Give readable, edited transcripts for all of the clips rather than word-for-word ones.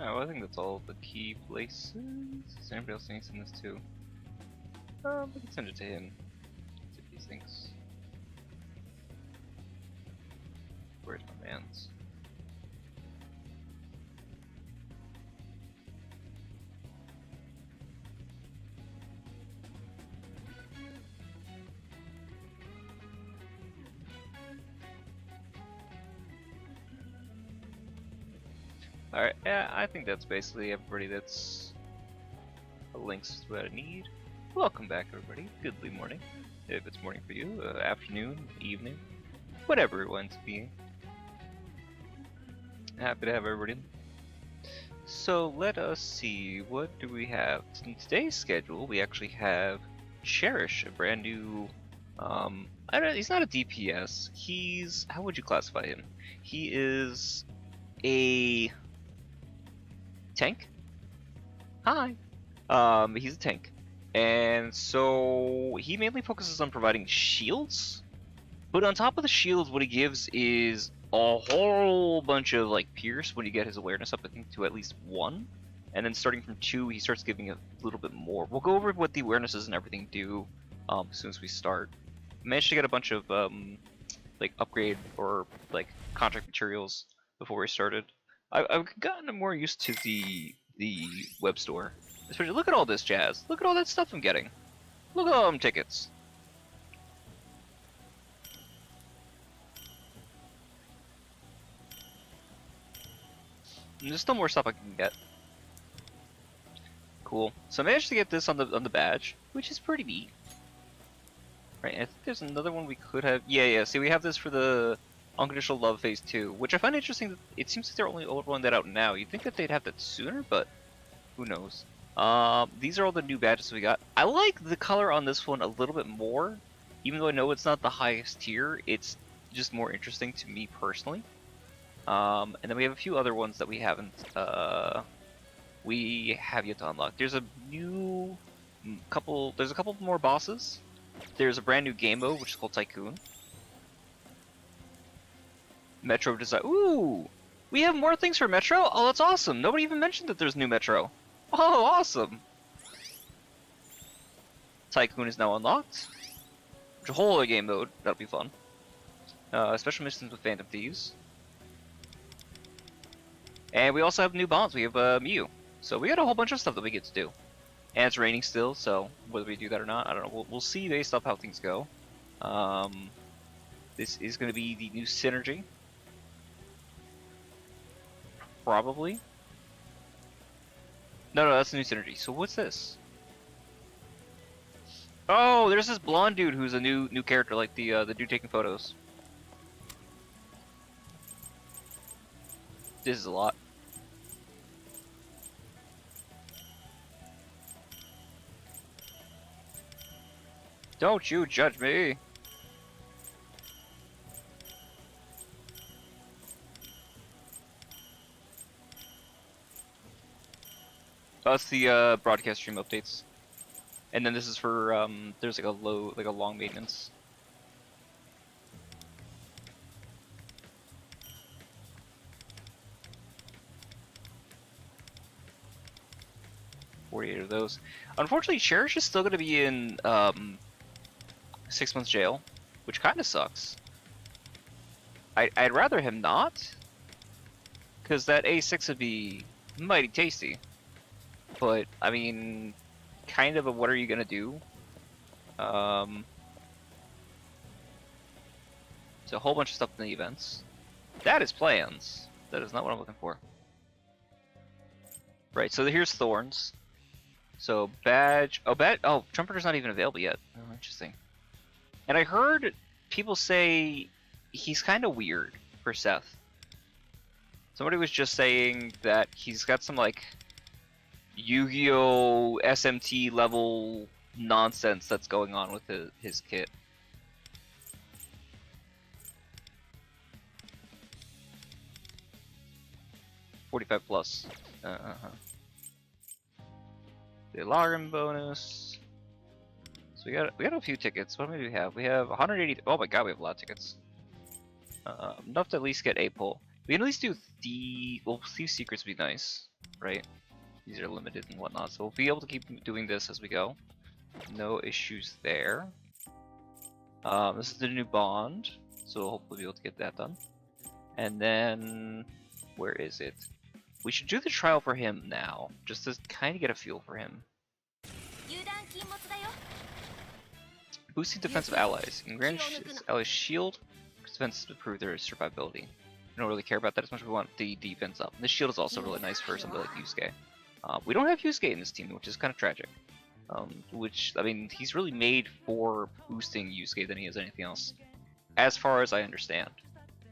Oh, I think that's all the key places. Does anybody else think in this too? We can send it to him. See if he thinks. Where's my man's? Alright, yeah, I think that's basically everybody that's links to what I need. Welcome back, everybody. Goodly morning. If it's morning for you, afternoon, evening, whatever it ends up being. Happy to have everybody. So let us see, what do we have? In today's schedule, we actually have Cherish, a brand new, he's not a DPS, he's, how would you classify him? He is a tank? Hi! He's a tank. And so, he mainly focuses on providing shields, but on top of the shields, what he gives is a whole bunch of like pierce when you get his awareness up, I think, to at least 1. And then starting from 2, he starts giving a little bit more. We'll go over what the awarenesses and everything do as soon as we start. Managed to get a bunch of like upgrade or like contract materials before we started. I've gotten more used to the web store. Especially, look at all this jazz. Look at all that stuff I'm getting. Look at all them tickets. And there's still more stuff I can get. Cool. So I managed to get this on the badge, which is pretty neat. Right, and I think there's another one we could have. Yeah. See, we have this for the Unconditional Love Phase 2, which I find interesting. That it seems like they're only rolling that out now. You'd think that they'd have that sooner, but who knows? These are all the new badges we got. I like the color on this one a little bit more, even though I know it's not the highest tier. It's just more interesting to me personally. And then we have a few other ones that we have yet to unlock. There's a couple more bosses. There's a brand new game mode, which is called Tycoon. Metro design. Ooh! We have more things for Metro? Oh, that's awesome! Nobody even mentioned that there's new Metro. Oh, awesome! Tycoon is now unlocked. Which is a whole other game mode. That'll be fun. Special missions with Phantom Thieves. And we also have new bonds. We have Mew. So we got a whole bunch of stuff that we get to do. And it's raining still, so whether we do that or not, I don't know. We'll see based off how things go. This is going to be the new Synergy. Probably. No, that's the new Synergy. So what's this? Oh, there's this blonde dude who's a new character, like the dude taking photos. This is a lot. Don't you judge me! That's the broadcast stream updates, and then this is for there's like a long maintenance. $48 of those. Unfortunately, Cherish is still going to be in 6 months jail, which kind of sucks. I'd rather him not, because that A6 would be mighty tasty. But I mean, kind of. What are you gonna do? It's a whole bunch of stuff in the events. That is plans. That is not what I'm looking for. Right. So here's Thorns. So badge. Oh, Trumpeter's not even available yet. Oh, interesting. And I heard people say he's kind of weird for Seth. Somebody was just saying that he's got some like Yu-Gi-Oh! SMT level nonsense that's going on with his kit. $45 plus. The alarm bonus. So we got a few tickets. What do we have? We have 180. Oh my god, we have a lot of tickets. Enough to at least get a pull. We can at least do Thieves Secrets would be nice, right? These are limited and whatnot, so we'll be able to keep doing this as we go. No issues there. This is the new bond, so we'll hopefully be able to get that done. And then, where is it? We should do the trial for him now, just to kind of get a feel for him. Boosting defensive allies. And grant allies shield defense to improve their survivability. We don't really care about that as much as we want the defense up. And this shield is also really nice for somebody like Yusuke. We don't have Yusuke in this team, which is kind of tragic. Which, I mean, he's really made for boosting Yusuke than he is anything else, as far as I understand.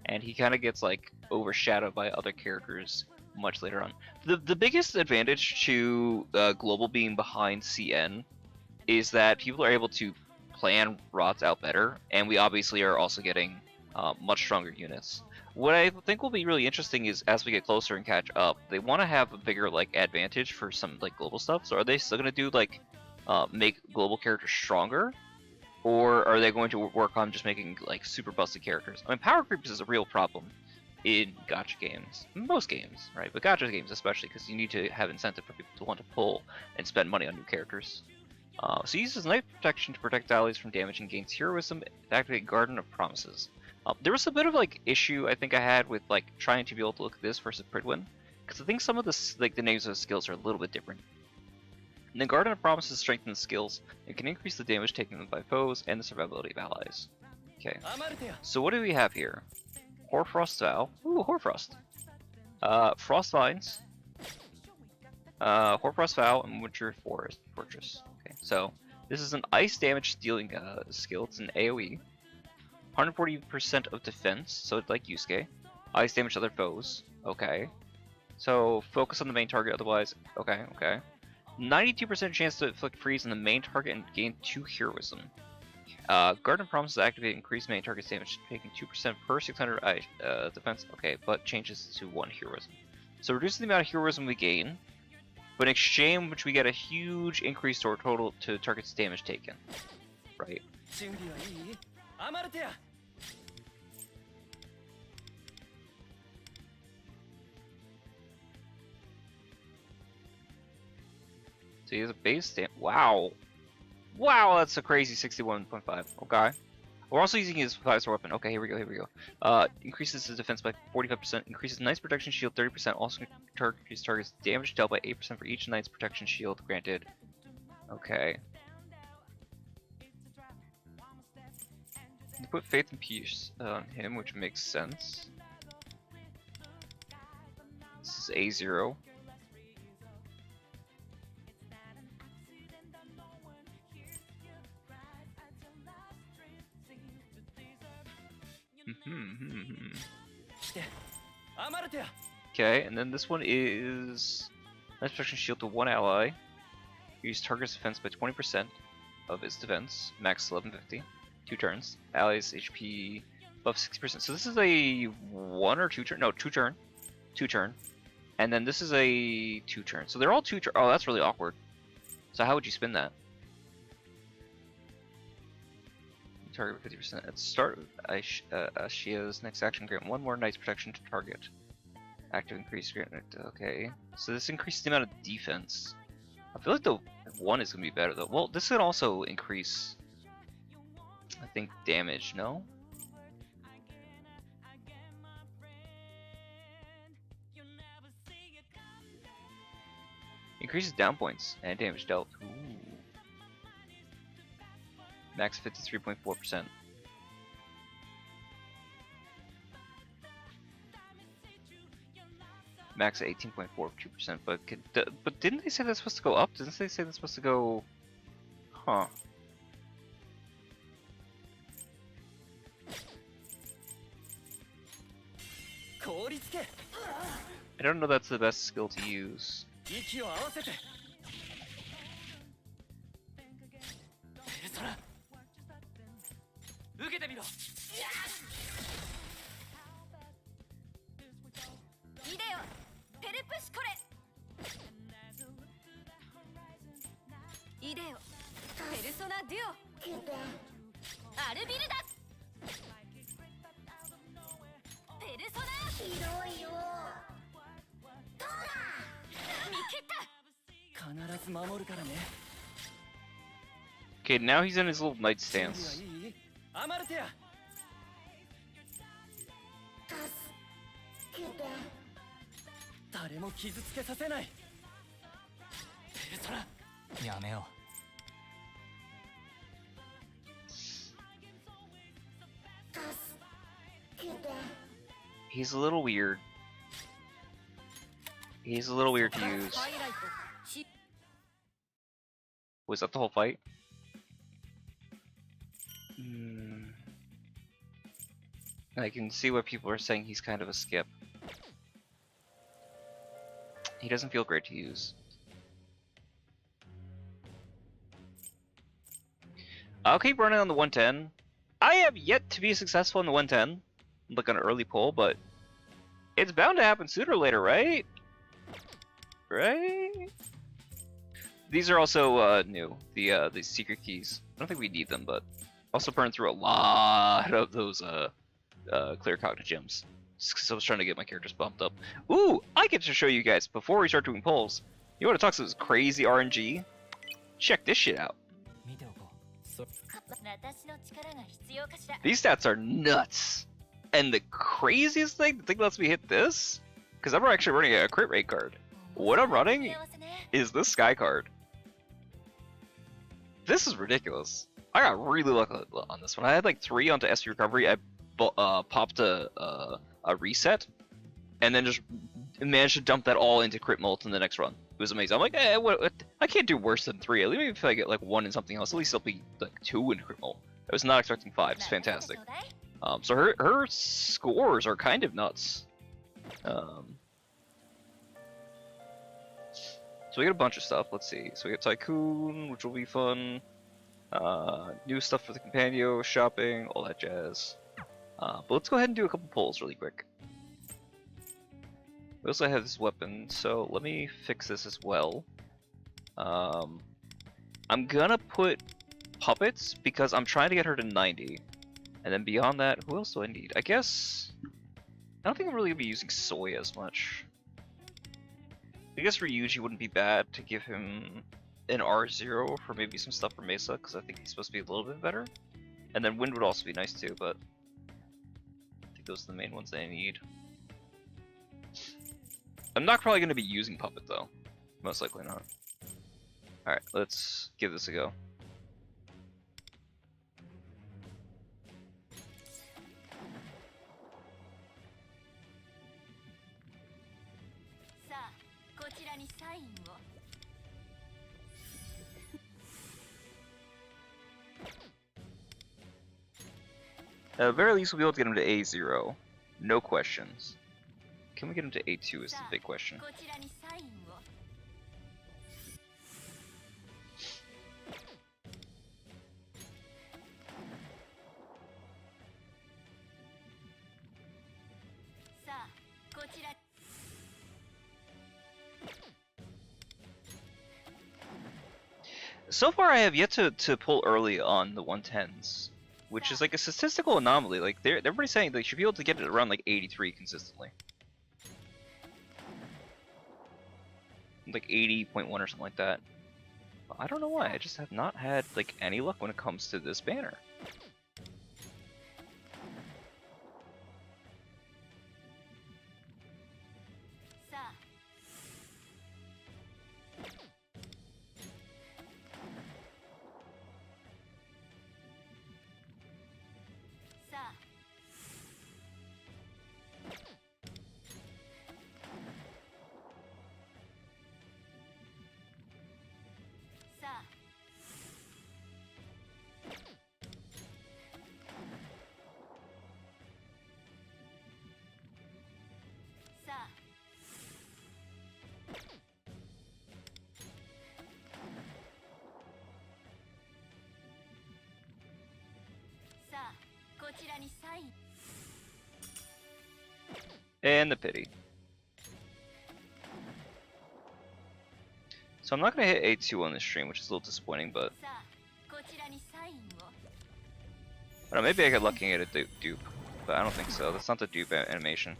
And he kind of gets, like, overshadowed by other characters much later on. The biggest advantage to Global being behind CN is that people are able to plan routes out better, and we obviously are also getting much stronger units. What I think will be really interesting is as we get closer and catch up, they want to have a bigger like advantage for some like global stuff. So are they still going to do like make global characters stronger, or are they going to work on just making like super busted characters? I mean, power creep is a real problem in gacha games, most games, right? But gacha games especially, because you need to have incentive for people to want to pull and spend money on new characters. So he uses Knife Protection to protect allies from damage and gains heroism to activate Garden of Promises. There was a bit of like issue I think I had with like trying to be able to look at this versus Pridwin, because I think some of the names of the skills are a little bit different. And the Garden of Promises strengthens skills and can increase the damage taken by foes and the survivability of allies. Okay, so what do we have here? Hoarfrost Vow. Ooh, Hoarfrost. Frost Vines. Hoarfrost Vow and Winter Fortress. Okay, so This is an ice damage dealing skill. It's an AoE. 140% of defense, so it's like Yusuke. Ice damage to other foes. Okay. So focus on the main target otherwise. Okay, okay. 92% chance to inflict freeze on the main target and gain 2 heroism. Garden promises to activate increased main target's damage, taking 2% per 600 defense. Okay, but changes to 1 heroism. So reducing the amount of heroism we gain, but in exchange we get a huge increase to our total to target's damage taken. Right. So he has a base stamp. Wow. Wow, that's a crazy 61.5. Okay. We're also using his 5-star weapon. Okay, here we go, here we go. Increases his defense by 45%, increases Knight's protection shield 30%, also increases target's damage dealt by 8% for each Knight's protection shield granted. Okay. You put faith and peace on him, which makes sense. This is A0. Okay, and then this one is Knight's protection shield to 1 ally. Use target's defense by 20% of its defense, max 1150. 2 turns. Allies HP above 60%. So this is a 1 or 2 turn? No, 2 turn. 2 turn. And then this is a 2 turn. So they're all 2 turn. Oh, that's really awkward. So how would you spin that? Target 50%. At the start of Ashiya's next action, grant 1 more Knight's protection to target. Active increase grant. Okay. So this increases the amount of defense. I feel like the 1 is going to be better though. Well, this could also increase, I think, damage, no? Increases down points and damage dealt. Ooh. Max 53.4%. Max 18.42%, but didn't they say that's supposed to go up? Didn't they say that's supposed to go? Huh. I don't know that's the best skill to use. Okay, now he's in his little knight stance. He's a little weird. He's a little weird to use. Was that the whole fight? I can see what people are saying. He's kind of a skip. He doesn't feel great to use. I'll keep running on the 110. I have yet to be successful in the 110. Like an early pull, but it's bound to happen sooner or later, right? Right? These are also new. The secret keys. I don't think we need them, but also burn through a lot of those clear cognitive gems. Just because I was trying to get my characters bumped up. Ooh, I get to show you guys before we start doing polls. You want to talk to this crazy RNG? Check this shit out. These stats are nuts. And the craziest thing, the thing that lets me hit this, because I'm actually running a crit rate card. What I'm running is this sky card. This is ridiculous. I got really lucky on this one. I had like 3 onto SP recovery. I popped a reset, and then just managed to dump that all into crit molt in the next run. It was amazing. I'm like, what, I can't do worse than 3. At least if I get like 1 in something else, at least it'll be like 2 in criminal. I was not expecting 5. It's fantastic. So her scores are kind of nuts. So we get a bunch of stuff. Let's see. So we get Tycoon, which will be fun. New stuff for the Companio, shopping, all that jazz. But let's go ahead and do a couple pulls really quick. We also have this weapon, so let me fix this as well. I'm gonna put puppets because I'm trying to get her to 90. And then beyond that, who else do I need? I guess... I don't think I'm really gonna be using Soy as much. I guess Ryuji wouldn't be bad to give him an R0 for maybe some stuff for Mesa, because I think he's supposed to be a little bit better. And then Wind would also be nice too, but I think those are the main ones that I need. I'm not probably going to be using Puppet though. Most likely not. Alright, let's give this a go. At the very least, we'll be able to get him to A0. No questions. Can we get him to A2 is the big question. So far, I have yet to pull early on the 110s, which is like a statistical anomaly. Like everybody's saying they should be able to get it around like 83 consistently, like 80.1 or something like that. But I don't know why. I just have not had like any luck when it comes to this banner. And the pity. So I'm not going to hit A2 on this stream, which is a little disappointing, but... I don't know, maybe I get lucky at a dupe, but I don't think so. That's not the dupe animation.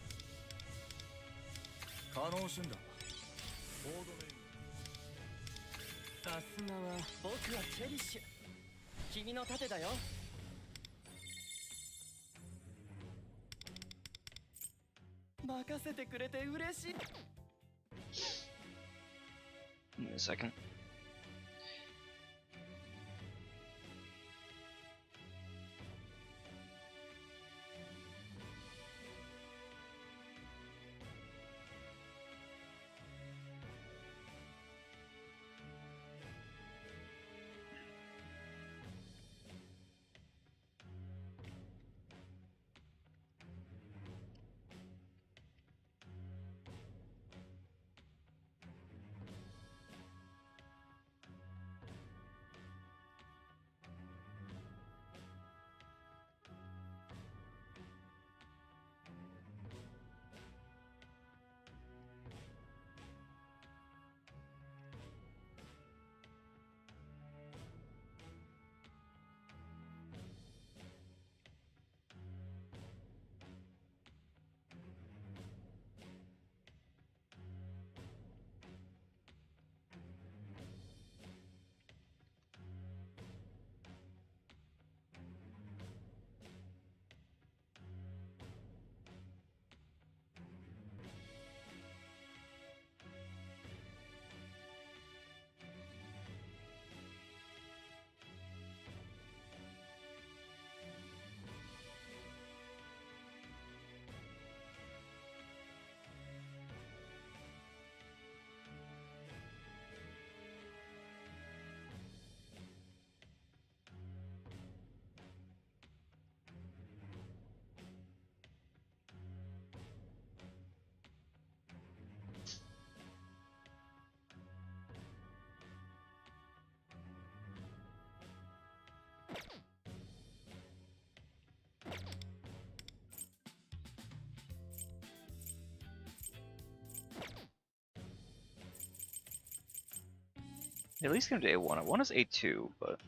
Give me a second. At least get him to A1. I want us A2, but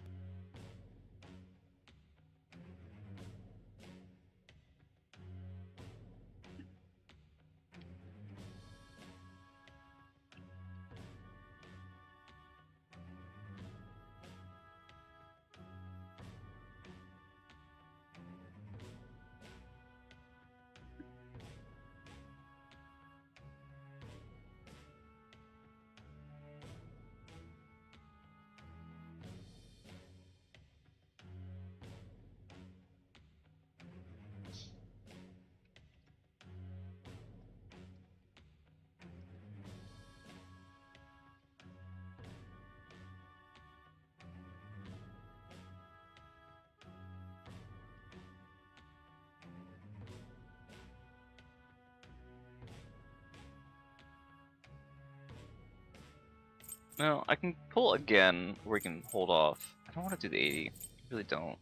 no, I can pull again, or we can hold off. I don't want to do the 80. I really don't.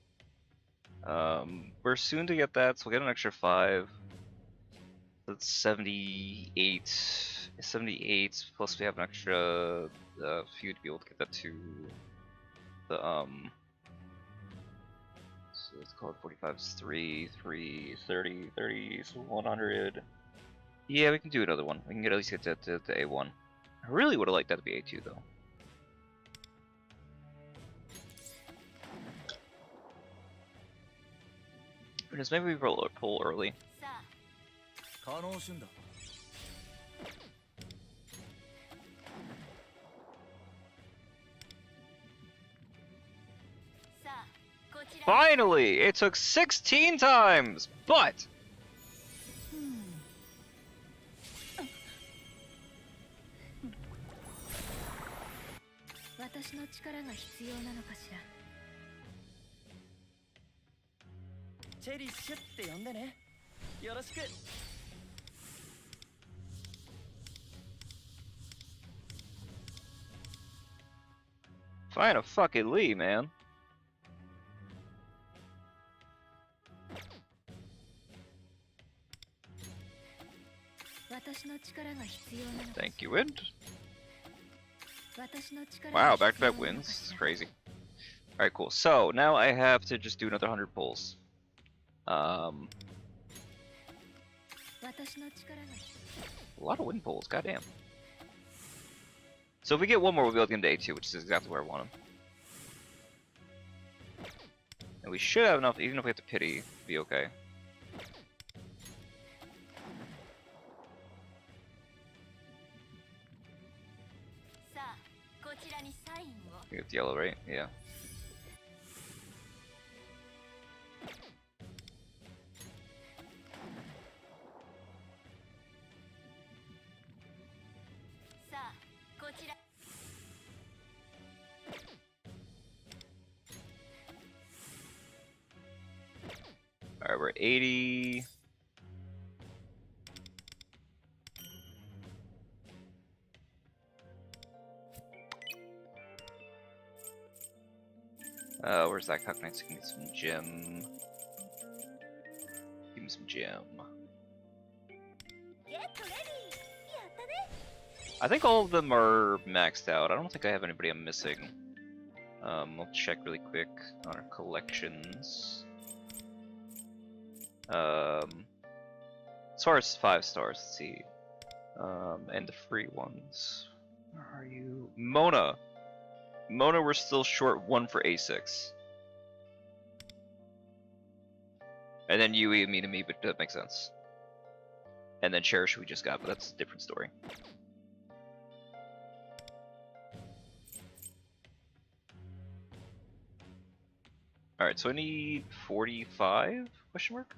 We're soon to get that, so we'll get an extra 5. That's 78. 78, plus we have an extra few to be able to get that to the, so let's call it 45 is 3, 30, 30, so 100. Yeah, we can do another one. We can at least get to A1. I really would have liked that to be A2 though. Because maybe we pull early. Finally! It took 16 times, but 私の力が必要なのかしら。チェリッシュって呼んでね。よろしく。Find a fucking Lee, man. Thank you, Wind. Wow, back-to-back wins. This is crazy. Alright, cool. So, now I have to just do another 100 pulls. A lot of wind pulls, goddamn. So if we get one more, we'll be able to get into A2, which is exactly where I want him. And we should have enough, even if we have to pity, be okay. You get the yellow, right? Yeah. Alright, we're 80. Where's that Cock Knight? So can get some gem. Give me some gem. I think all of them are maxed out. I don't think I have anybody I'm missing. I'll check really quick on our collections. As far as 5 stars, let's see. And the free ones. Where are you? Mona! Mona, we're still short 1 for A6. And then Yui and me, but that makes sense. And then Cherish we just got, but that's a different story. Alright, so I need 45? Question mark?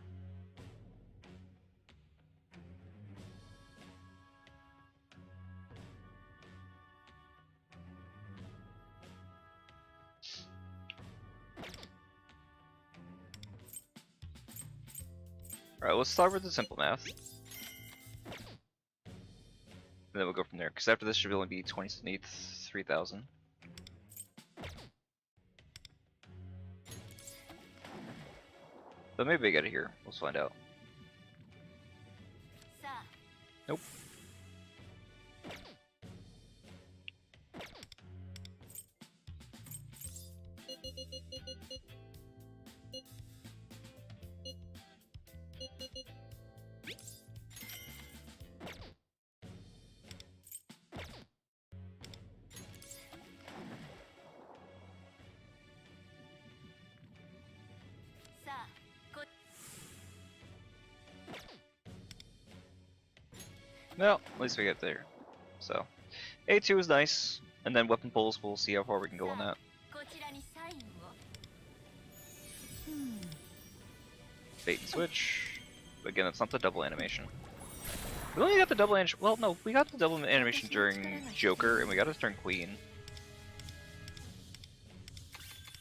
Alright, let's start with the simple math. And then we'll go from there, because after this should only be 23,000. But maybe I get it here. Let's find out. Nope. Well, at least we get there. So, A2 is nice, and then weapon pulls, we'll see how far we can go on that. こちらにサインを Bait and switch. But again, it's not the double animation. We only got the double animation. Well, no, we got the double animation during Joker, and we got it during Queen.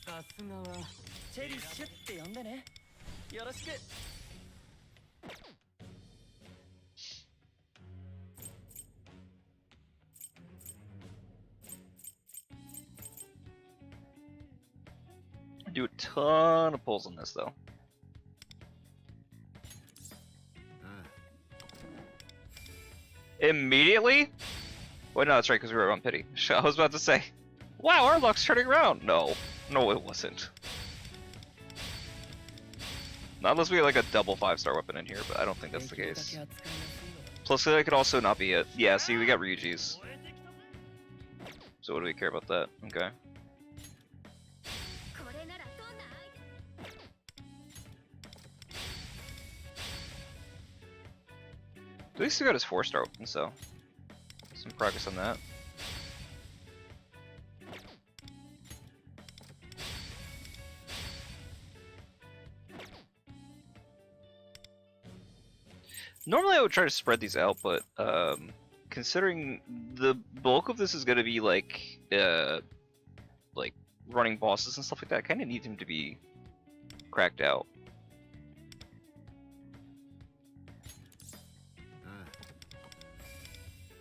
さすがはチェリッシュって呼んでねよろしく Do a ton of pulls on this, though. Immediately? Wait, no, that's right, because we were on pity. I was about to say, wow, our luck's turning around. No, no, it wasn't. Not unless we get like a double 5-star weapon in here, but I don't think that's the case. Plus, that could also not be it. Yeah, see, we got Ryuji's. So what do we care about that? Okay. これならどんなアイデ At least we got his 4-star weapon, so some progress on that. Normally I would try to spread these out, but considering the bulk of this is going to be like running bosses and stuff like that, I kind of need him to be cracked out.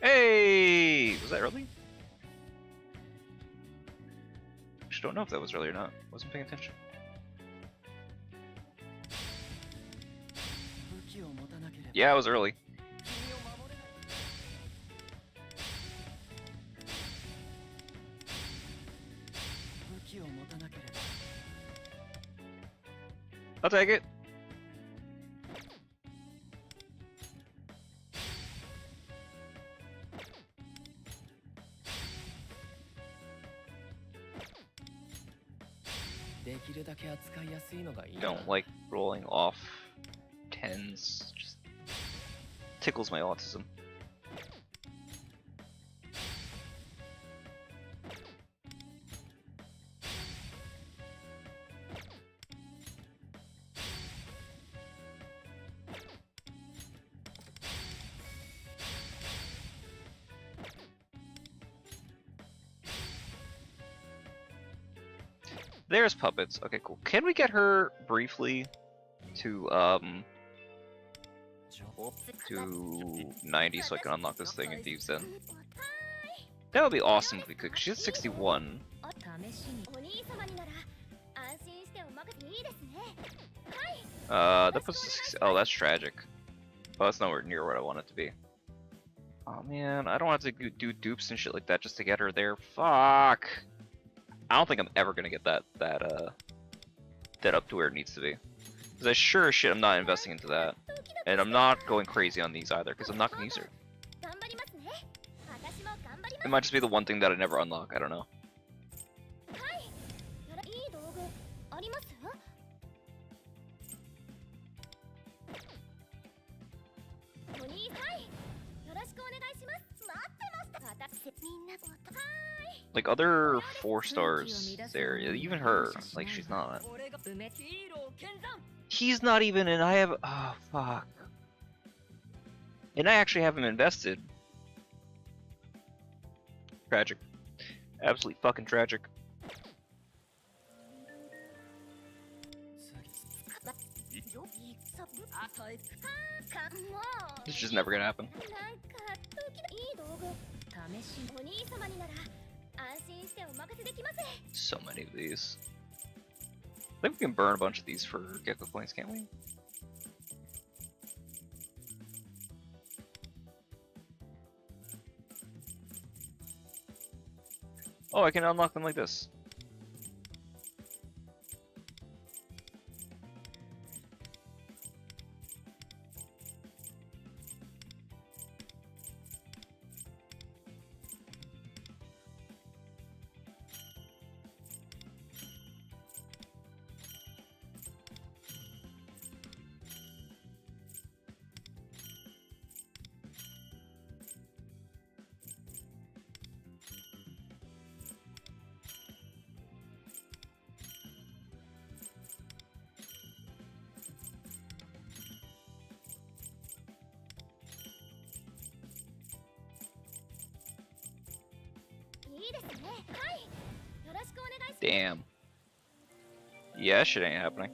Hey! Was that early? I just don't know if that was early or not. Wasn't paying attention. 武器を持たなければ Yeah, it was early. 君を守れない武器を持たなければ I'll take it. Don't like rolling off 10s. Just tickles my autism. There's puppets. Okay, cool. Can we get her briefly to 90 so I can unlock this thing and Thieves Den? That would be awesome if we could, 'cause she's at 61. 試しにお兄様になら安心してお任せいいですね That puts us, oh, that's tragic. Oh, that's nowhere near what I want it to be. Oh man, I don't have to do dupes and shit like that just to get her there. Fuck. I don't think I'm ever gonna get that up to where it needs to be. Because I sure as shit I'm not investing into that. And I'm not going crazy on these either, because I'm not gonna use her. 頑張りますね私も頑張りま It might just be the one thing that I never unlock, I don't know. すはいいい道具ありますお兄はいよろしくお願いします待ってました私みんなとはい Like other 4 stars there, even her, like she's not. 俺が梅ヒーロー剣山 He's not even, and I have, oh fuck. And I actually have him invested. Tragic. Absolutely fucking tragic. It's just never gonna happen. なんか時々いい道具試しお兄様になら安心してお任せできます So many of these. I think we can burn a bunch of these for Gecko points, can't we? Oh, I can unlock them like this. Damn. Yeah, shit ain't happening.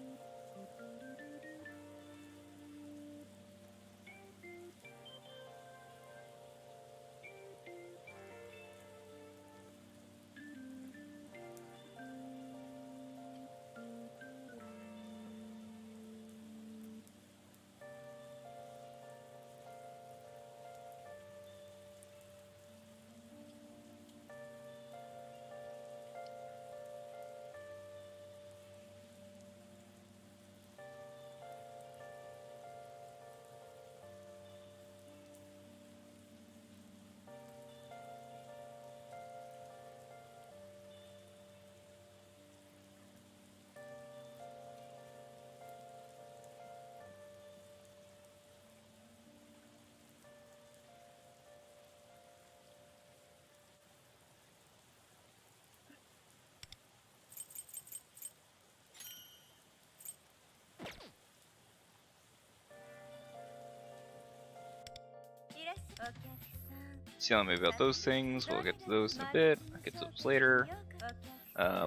See, maybe about those things. We'll get to those in a bit. I'll get to those later.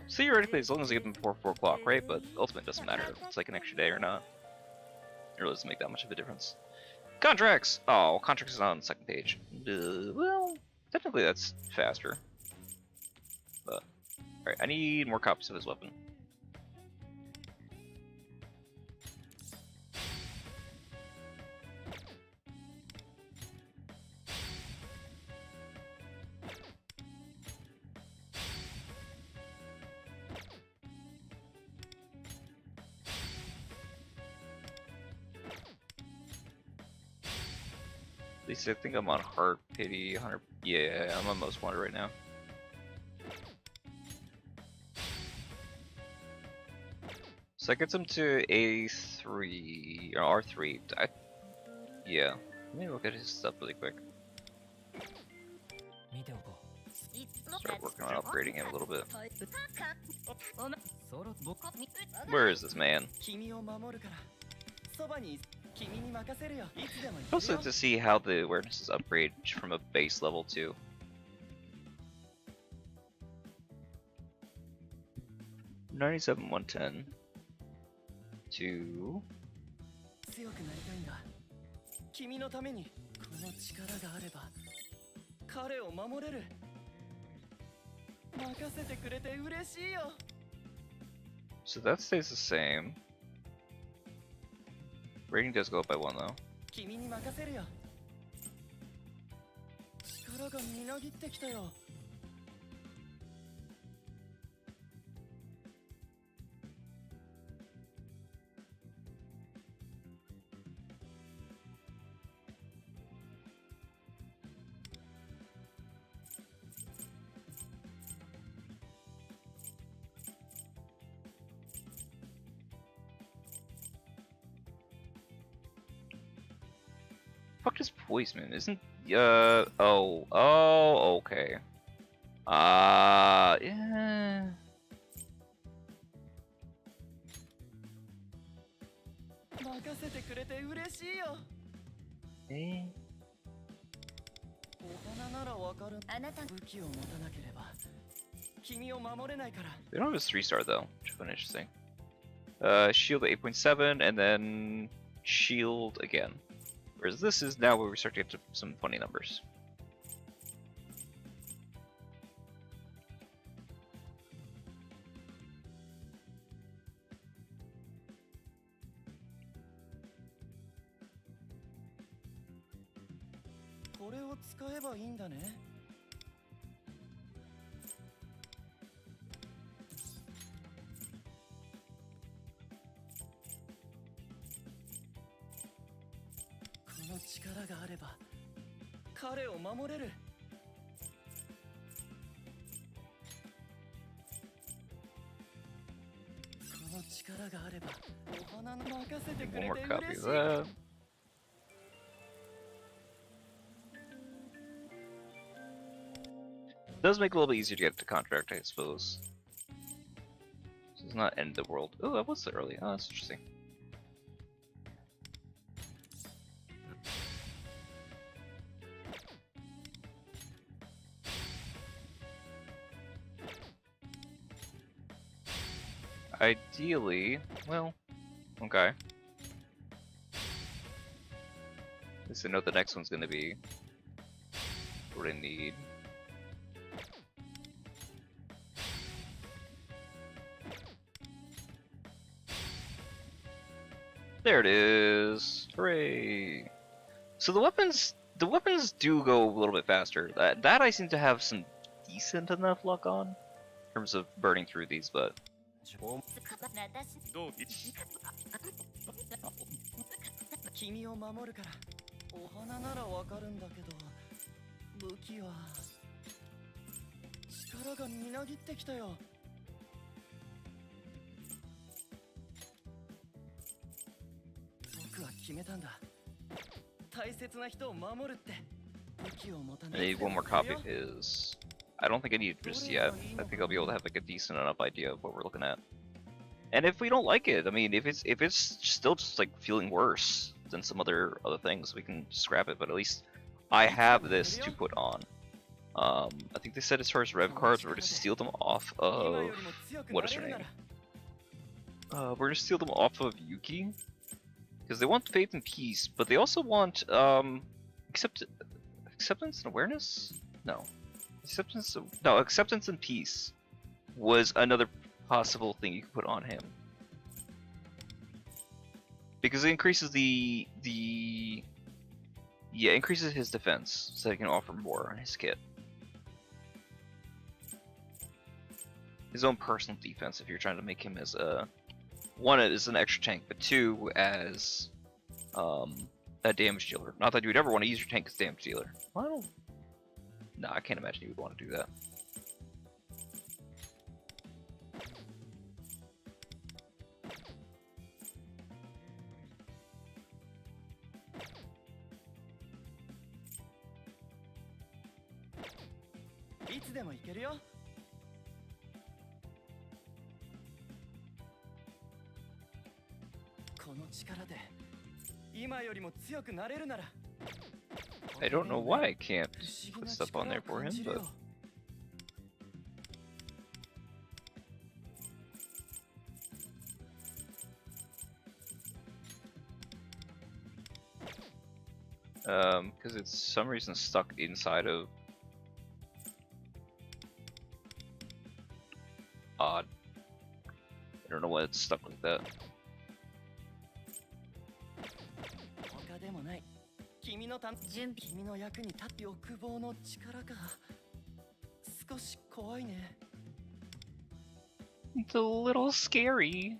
Theoretically, as long as I get them before 4 o'clock, right? But ultimately, it doesn't matter if it's like an extra day or not. It really doesn't make that much of a difference. Contracts! Oh, contracts is not on the second page. Well, technically that's faster. But, alright, I need more copies of his weapon. At least I think I'm on Heart Pity 100. Yeah, I'm on Most Wanted right now. So that gets him to A3 or R3. Yeah, let me look at his stuff really quick. Start working on upgrading him a little bit. Where is this man? I also like to see how the awarenesses upgrade from a base level too. $97, 110 to 強くなりたいんだ。君のためにこの力があれば彼を守れる。任せてくれて嬉しいよ。So that stays the same. Rating does go up by 1 though. 君に任せるよ。力がみなぎってきたよ。Fuck is poison? Isn't oh okay. Yeah. 任せてくれて嬉しいよ。お花ならわかる。あなた武器を持たなければ君を守れないから。 They don't have a 3-star though, which is interesting. Shield at 8.7 and then shield again. Whereas this is now where we start to get to some funny numbers. One more copy of that. It does make it a little bit easier to get to contract, I suppose. This does not end the world. Oh, that was early. Oh, that's interesting. ideally, well, okay. At least I know what the next one's gonna be. What I need. There it is! Hooray! So the weapons do go a little bit faster. That I seem to have some decent enough luck on, in terms of burning through these, but 君を守るからお花ならわかるんだけど武器は力がみなぎってきたよ僕は決めたんだ大切な人を守るって武器を持た I need one more copy of his. I don't think I need it just yet. I think I'll be able to have like a decent enough idea of what we're looking at. And if we don't like it, I mean, if it's still just like feeling worse than some other things, we can scrap it. But at least I have this to put on. I think they said as far as rev cards, we're to steal them off of what is her name? We're to steal them off of Yuki because they want faith and peace, but they also want acceptance and awareness. No, acceptance and peace was another possible thing you could put on him because it increases increases his defense, so he can offer more on his kit. His own personal defense, if you're trying to make him as one as an extra tank, but two as a damage dealer. Not that you would ever want to use your tank as a damage dealer. Well, no, I can't imagine you would want to do that. I don't know why I can't put stuff on there for him, but because it's some reason stuck inside of odd. I don't know why it's stuck like that. 君の役に立って欲望の力か少し怖いね It's a little scary.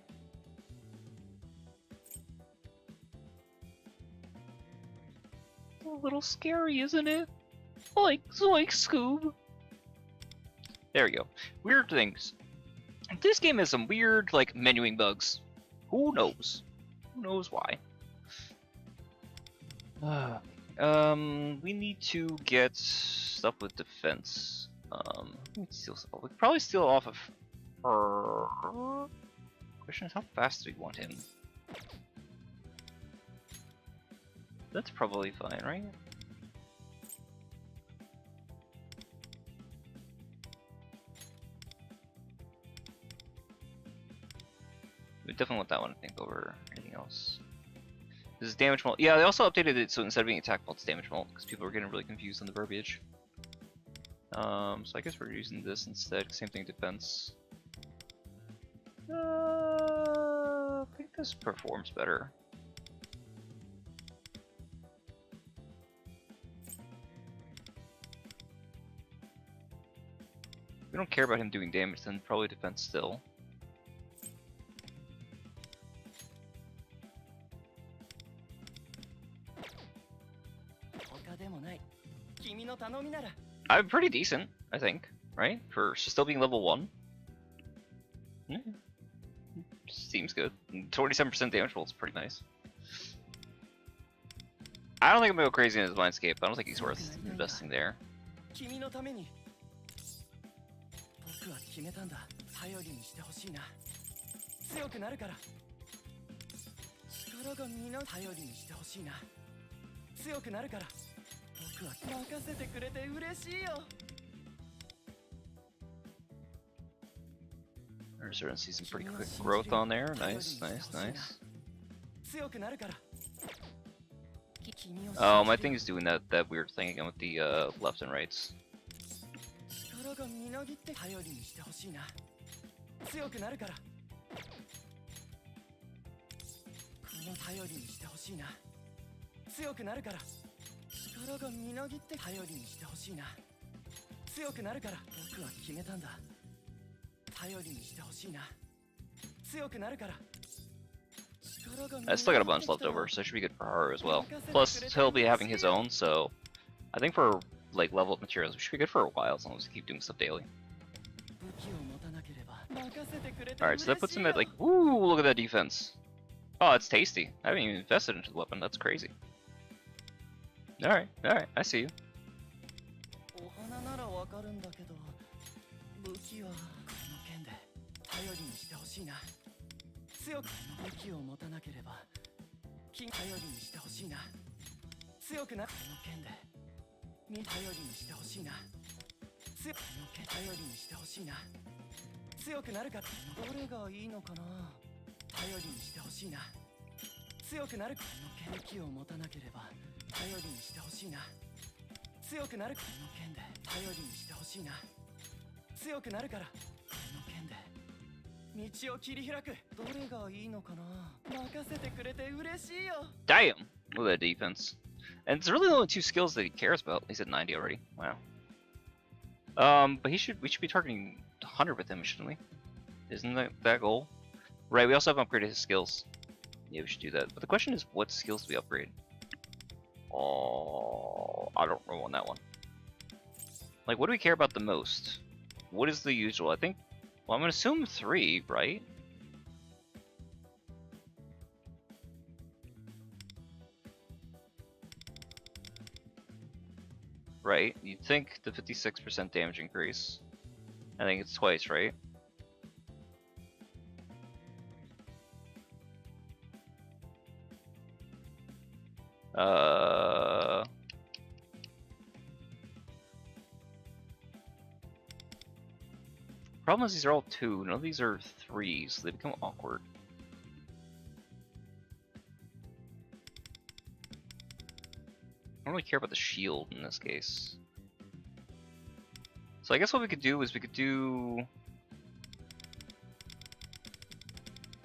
A little scary, isn't it? Like Scoob. There we go. Weird things. This game has some weird, like, menuing bugs. Who knows? Who knows why? We need to get stuff with defense. We could probably steal off of her. Question is, how fast do we want him? That's probably fine, right? We definitely want that one, I think, over anything else. This is damage mult. Yeah, they also updated it so instead of being attack mult, it's damage mult because people are getting really confused on the verbiage. So I guess we're using this instead. Same thing, defense. I think this performs better. If we don't care about him doing damage, then probably defense still. I'm pretty decent, I think, right? For still being level 1. Yeah. Seems good. 27% damage roll is pretty nice. I don't think I'm gonna go crazy in his landscape. I don't think he's worth investing there. We're starting to see some pretty quick growth on there. Nice, nice, nice. 強くなるから I think he's doing that weird thing again with the left and rights. 力がみなぎって頼りにしてほしいな強くなるからこの頼りにしてほしいな強くなるから力がみなぎって頼りにしてほしいな強くなるから僕は決めたんだ頼りにしてほしいな強くなるから I still got a bunch left over, so that should be good for Haru as well. Plus, he'll be having his own, so I think for like level up materials, we should be good for a while as long as we keep doing stuff daily. Alright, so that puts him at like, woo, look at that defense. Oh, it's tasty. I haven't even invested into the weapon, that's crazy. Alright, I see you. お花ならわかるんだけど武器はこの剣で頼りにしてほしいな強く武器を持たなければ金頼りにしてほしいな強くなこの剣で身頼りにしてほしいな強くこの剣頼りにしてほしいな強くなるからどれがいいのかな頼りにしてほしいな強くなるこの剣武器を持たなければ頼りにしてほしいな強くなるこの剣で頼りにしてほしいな強くなるからこの剣で道を切り開くどれがいいのかな任せてくれて嬉しいよ Damn! Look at that defense. And it's really the only two skills that he cares about. He's at 90 already. Wow. But we should be targeting 100 with him, shouldn't we? Isn't that goal? Right, we also have upgraded his skills. Yeah, we should do that. But the question is, what skills do we upgrade? Oh, I don't know on that one. Like, what do we care about the most? What is the usual? I think, well, I'm gonna assume 3, right? Right? You'd think the 56% damage increase. I think it's twice, right? Problem is these are all 2, none of these are 3, so they become awkward. I don't really care about the shield in this case. So I guess what we could do is we could do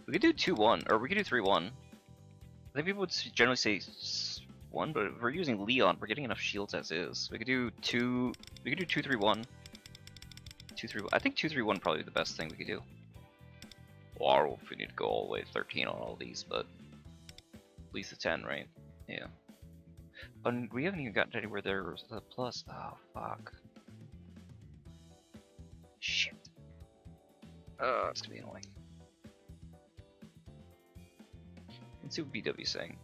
2-1, or we could do 3-1. I think people would generally say 1, but if we're using Leon, we're getting enough shields as is. We could do 2-3-1. 2-3-1. I think 2-3-1 probably be the best thing we could do. Well, I don't know if we need to go all the way to 13 on all these, but at least a 10, right? Yeah. But we haven't even gotten anywhere there with the plus. Oh, fuck. Shit. It's gonna be annoying. Let's see what BW's saying.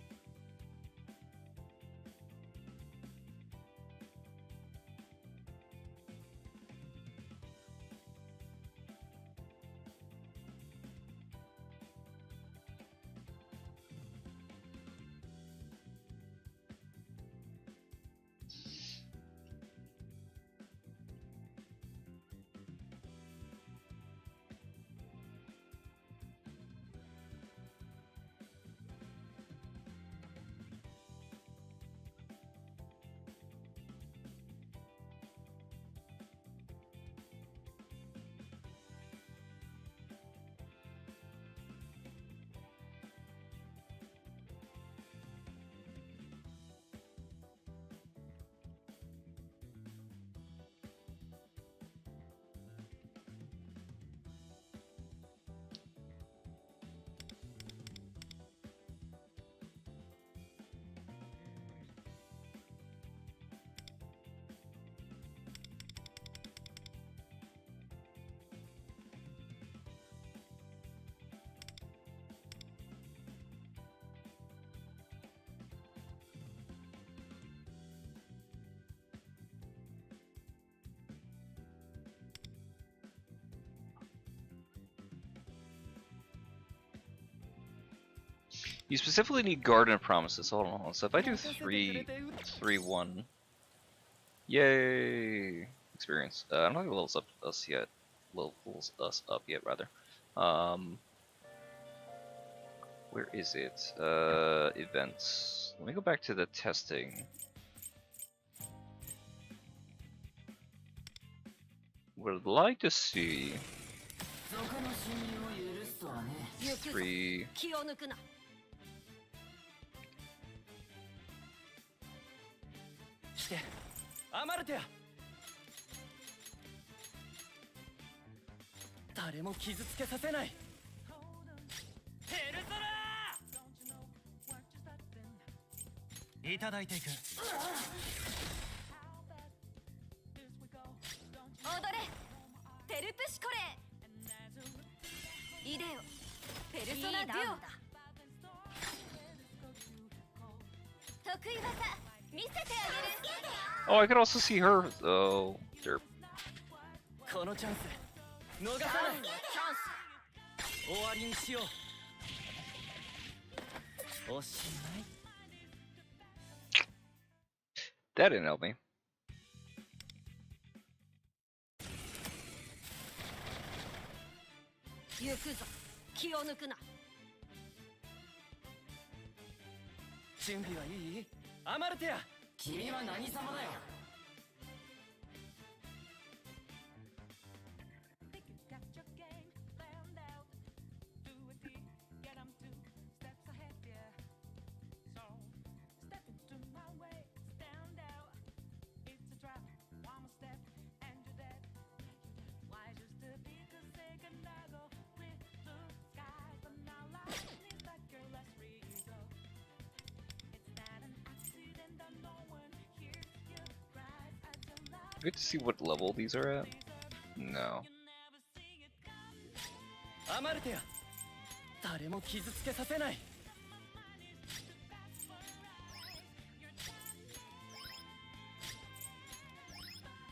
You specifically need Garden of Promises. Hold on. So if I do 3-1, yay! Experience. I don't think it levels up us yet. Levels us up yet, rather. Um, where is it? Events. Let me go back to the testing. Would like to see そこの侵入を許すとはね。 3. 気を抜くな。来て、アマルテア。誰も傷つけさせない。ペルソナー。いただいていく。踊れテルプシコレイデオペルソナデュオ得意技見せてあげる。 Oh, I could also see her. Oh, derp. このチャンス逃さない。終わりにしよう。おしまい。 That didn't help me. 行くぞ気を抜くな。準備はいい？アマルテア。君は何様だよ。Good to see what level these are at. No. アマルテア。誰も傷つけさせない。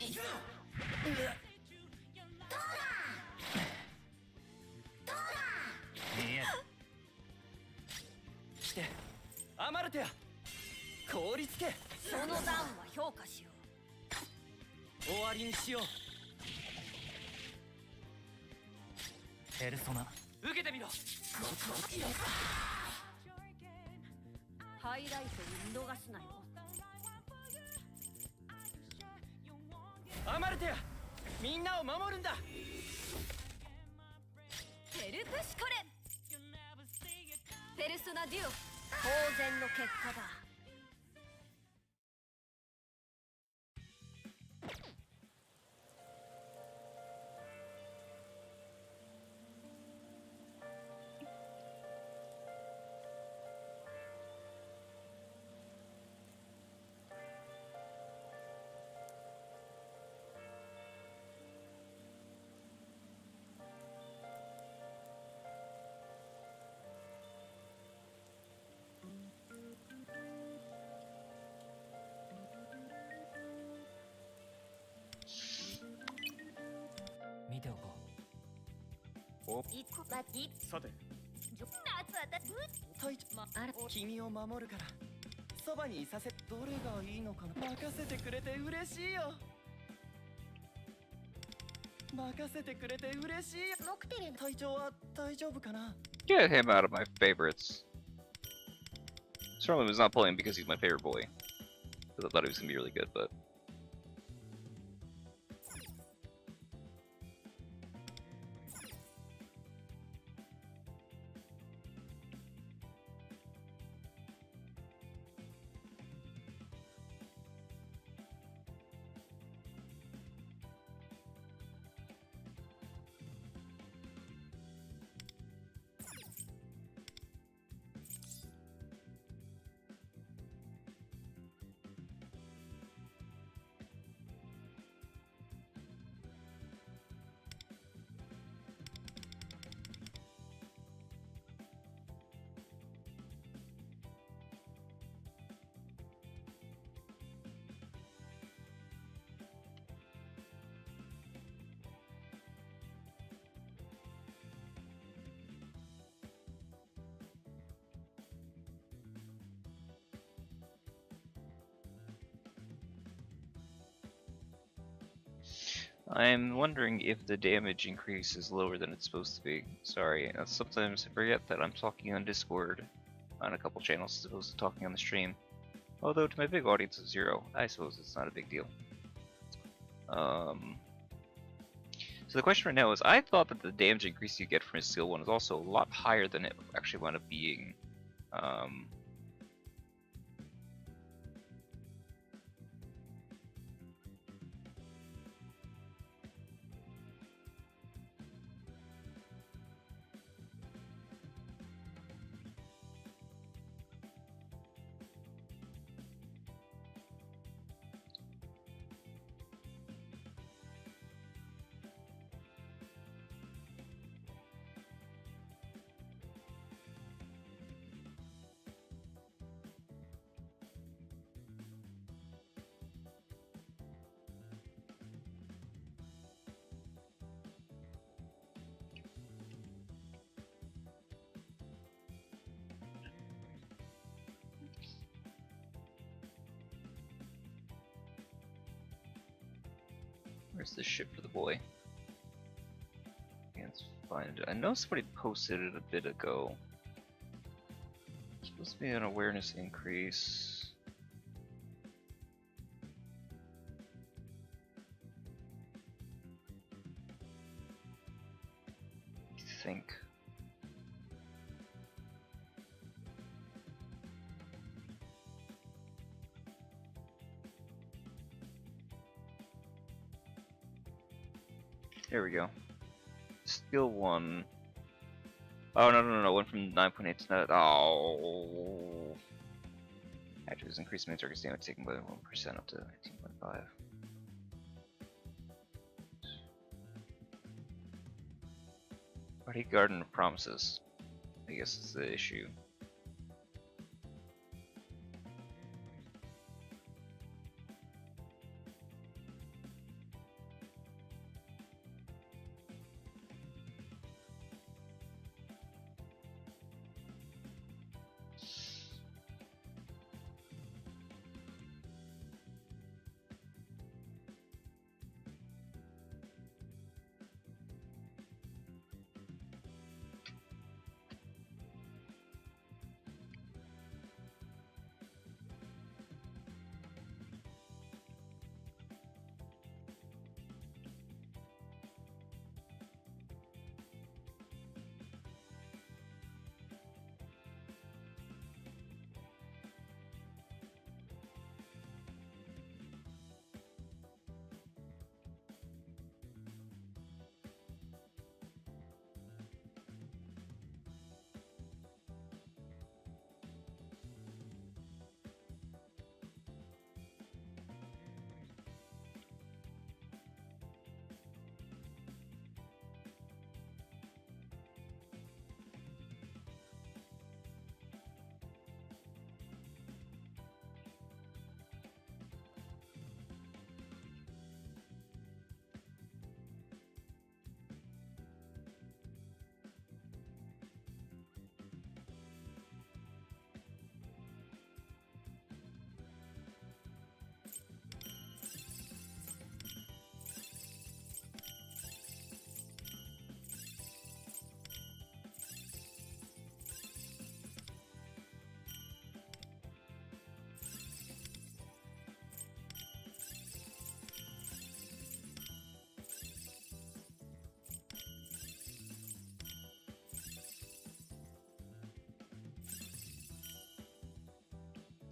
行くぞ。来て、アマルテア。凍りつけ。その段は評価しよう。 終わりにしよう。ペルソナ受けてみろ。ハイライト見逃すなよ。アマルテア、みんなを守るんだ。ペルプシコレペルソナデュオ当然の結果だ。 見ておこう。いつまいさて、隊長、君を守るからそばにいさせ。どれがいいのかな。任せてくれて嬉しいよ。任せてくれて嬉しいよ。ノクテレ隊長は大丈夫かな。 Get him out of my favorites. Certainly was not playing because he's my favorite boy. Because I thought he was gonna be really good, but. I'm wondering if the damage increase is lower than it's supposed to be. Sorry, sometimes I forget that I'm talking on Discord on a couple channels as opposed to talking on the stream. Although to my big audience of 0, I suppose it's not a big deal. So the question right now is, I thought that the damage increase you get from his skill 1 is also a lot higher than it actually wound up being. Where's the ship for the boy? Can't find it. I know somebody posted it a bit ago. It's supposed to be an awareness increase. I think. There we go. Skill 1. Oh, no. Went from 9.8 to 9. Oh. Actions increase main target damage taken by 1% up to 19.5. Party Garden of Promises, I guess is the issue.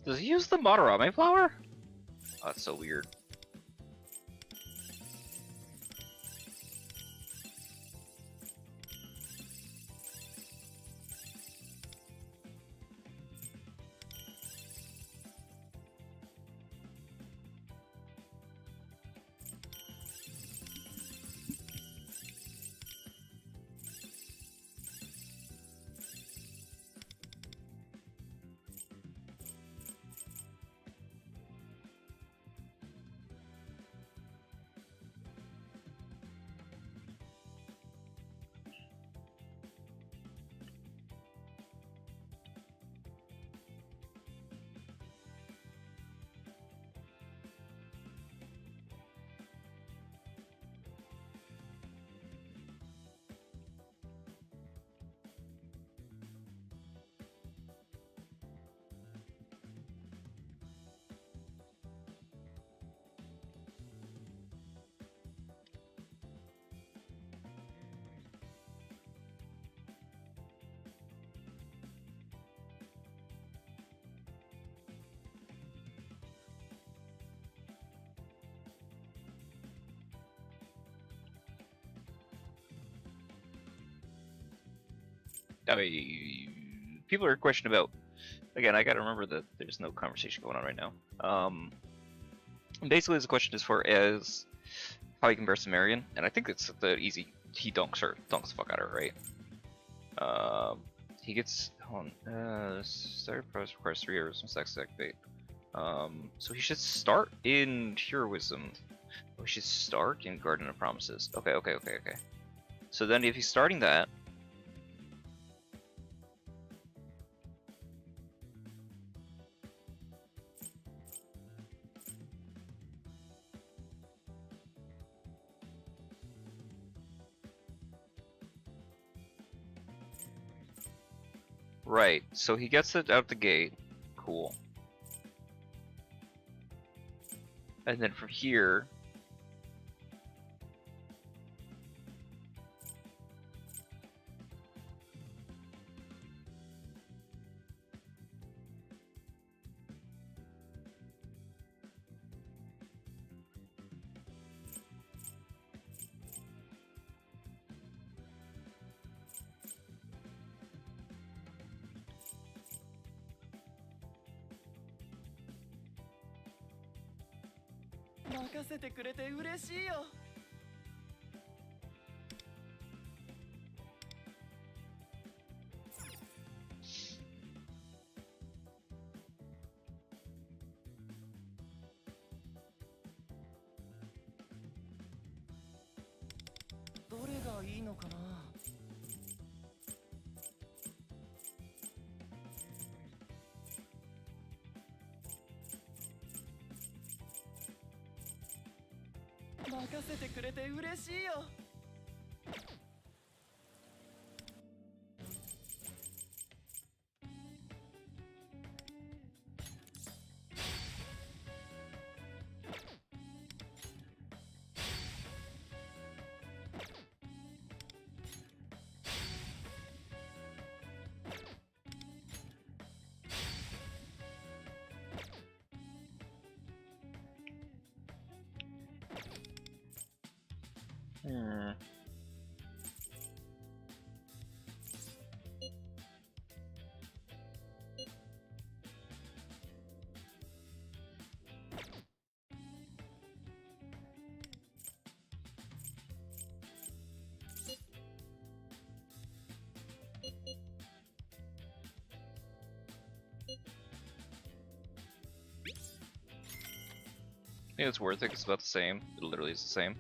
Does he use the Madarame flower? Oh, that's so weird. People are questioning about. Again, I gotta remember that there's no conversation going on right now. Basically, the question is for as how he compares to Marion, and I think it's the easy. He dunks the fuck out of her, right? He gets start process requires 3 hours from sex to activate. So he should start in Heroism. We should start in Garden of Promises. Okay. So then if he's starting that, right, so he gets it out the gate. Cool. And then from here, I think it's worth it. It's about the same. It literally is the same.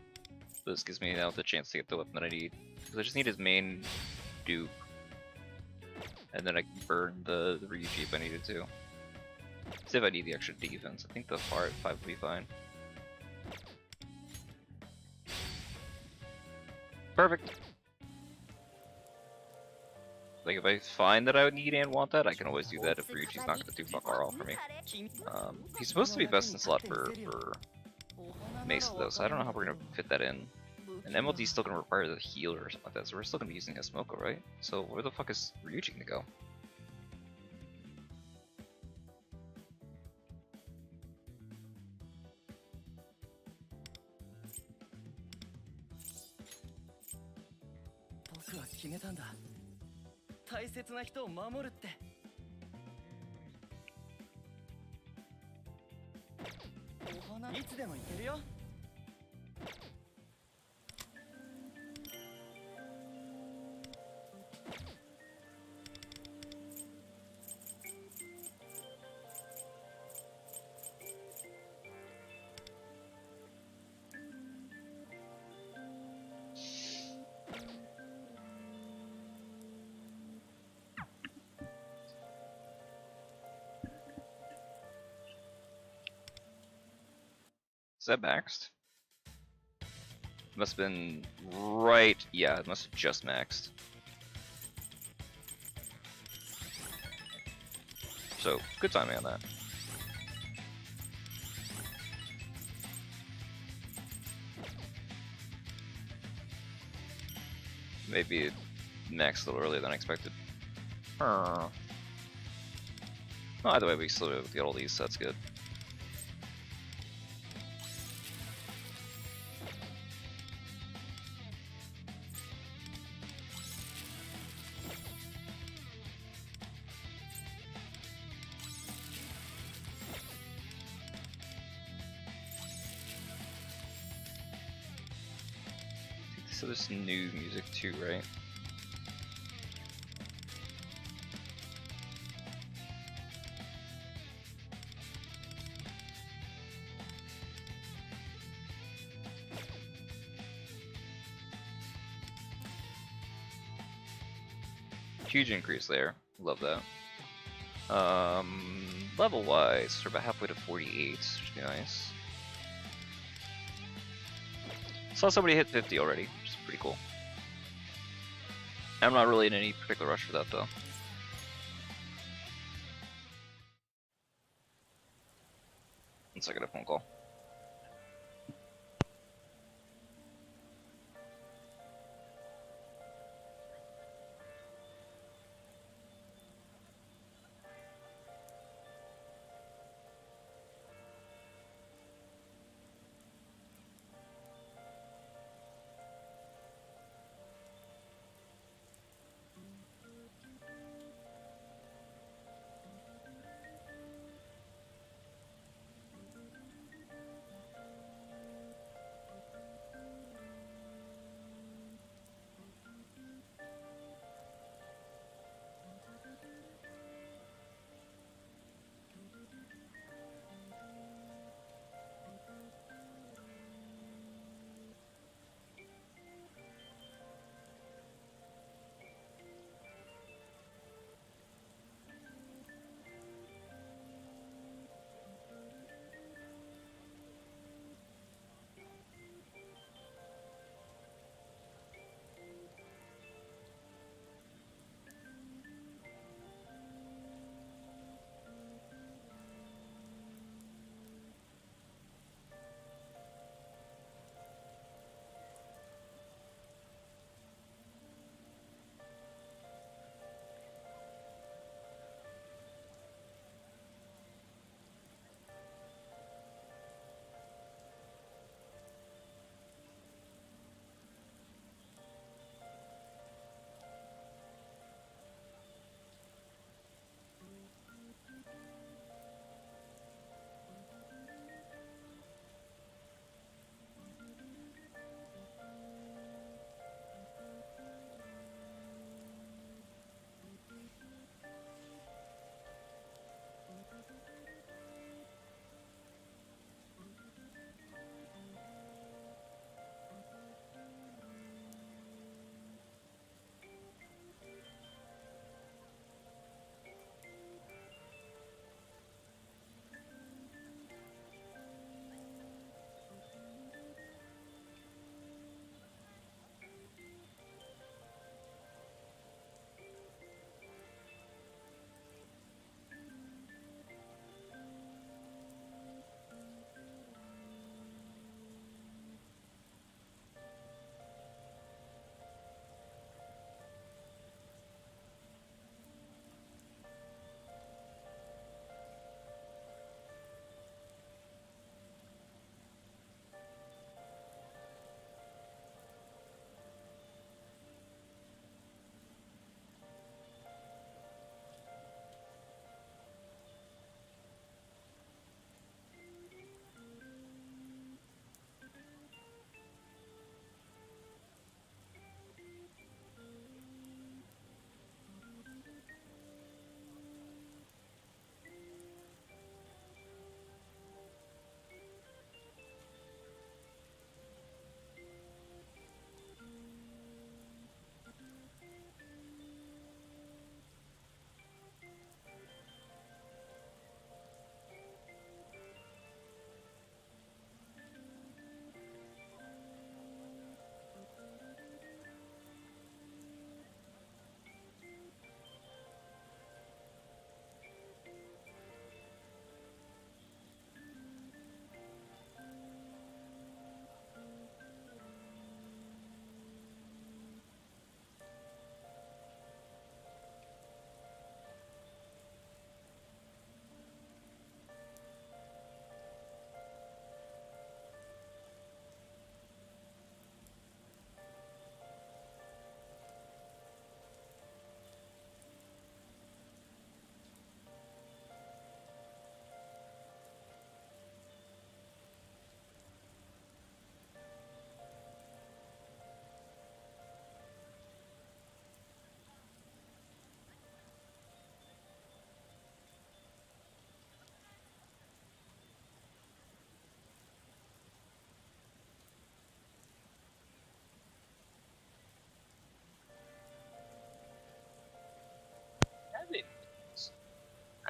But this gives me now the chance to get the weapon that I need. Because I just need his main dupe. And then I can burn the Ryuji if I needed to. See if I need the extra defense. I think the far 5 will be fine. Perfect! Like, if I find that I would need and want that, I can always do that if Ryuji's not going to do fuck all for me. He's supposed to be best in slot for Mesa though, so I don't know how we're going to fit that in. And MLD's still going to require the healer or something like that, so we're still going to be using Esmoko, right? So where the fuck is Ryuji going to go? Is that maxed? Must have been right. Yeah, it must have just maxed. So, good timing on that. Maybe it maxed a little earlier than I expected. Well, either way, we still get all these, so that's good. So there's new music too, right? Huge increase there. Love that. Level wise, we're about halfway to 48, which would be nice. Saw somebody hit 50 already, which is pretty cool. I'm not really in any particular rush for that though. Once I get a phone call.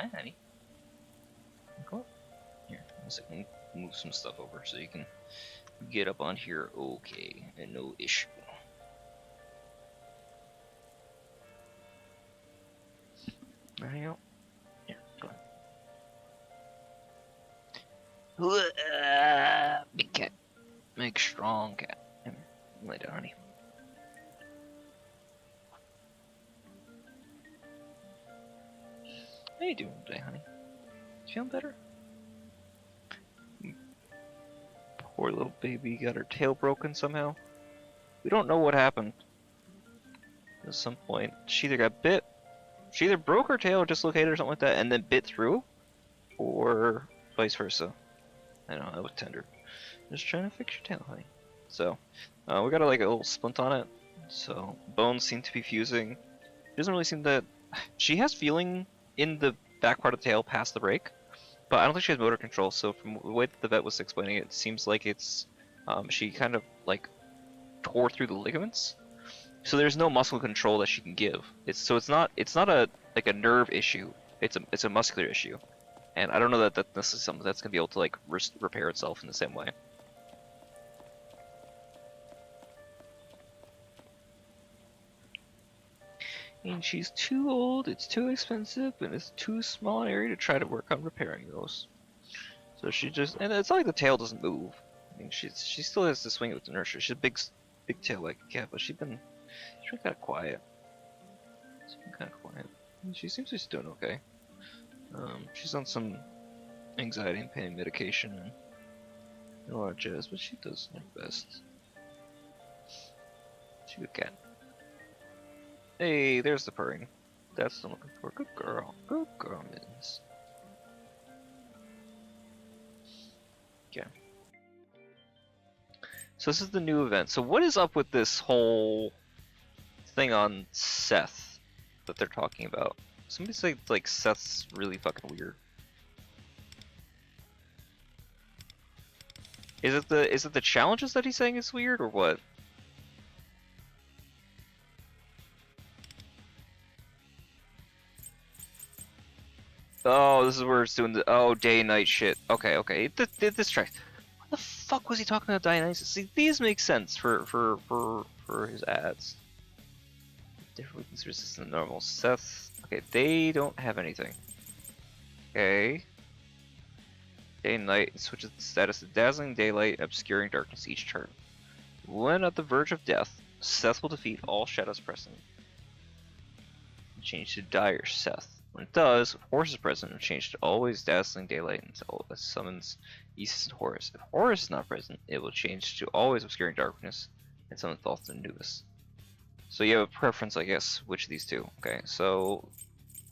Hi, honey. Go up. Here, let's move some stuff over so you can get up on here okay, and no issue. There you go. Here, go on. Big cat. Make strong cat. Come here. Lay down, honey. How you doing today, honey? You feeling better? Poor little baby got her tail broken somehow. We don't know what happened. At some point, she either got bit, she either broke her tail or dislocated or something like that, and then bit through, or vice versa. I don't know, that was tender. Just trying to fix your tail, honey. So, we got like a little splint on it. So, bones seem to be fusing. It doesn't really seem that... She has feeling in the back part of the tail past the break, but I don't think she has motor control, so from the way that the vet was explaining it, it seems like it's... she kind of, like, tore through the ligaments. So there's no muscle control that she can give. It's not a like a nerve issue. It's a muscular issue, and I don't know that this is something that's gonna be able to like repair itself in the same way. And she's too old. It's too expensive, and it's too small an area to try to work on repairing those. So she just, and it's not like the tail doesn't move. I mean, she still has to swing it with inertia. She's a big tail like a cat, but she's been kind of quiet. She seems to be doing okay. She's on some anxiety and pain medication and a lot of jazz, but she does her best. She's a good cat. Hey, there's the purring. That's what I'm looking for. Good girl. Good girl, Mittens. Okay. So this is the new event. So what is up with this whole thing on Seth that they're talking about? Somebody say like Seth's really fucking weird. Is it the challenges that he's saying is weird or what? Oh, this is where it's doing the day and night shit. Okay. This track. What the fuck was he talking about day and night? See, these make sense for his ads. Different weakness resistant than normal. Seth. Okay, they don't have anything. Okay. Day and night switches the status to dazzling daylight, obscuring darkness each turn. When at the verge of death, Seth will defeat all shadows present. Change to dire Seth. When it does, if Horus is present, it will change to always dazzling daylight until it summons Isis and Horus. If Horus is not present, it will change to always obscuring darkness and summon Thoth and Anubis. So you have a preference, I guess, which of these two. Okay, so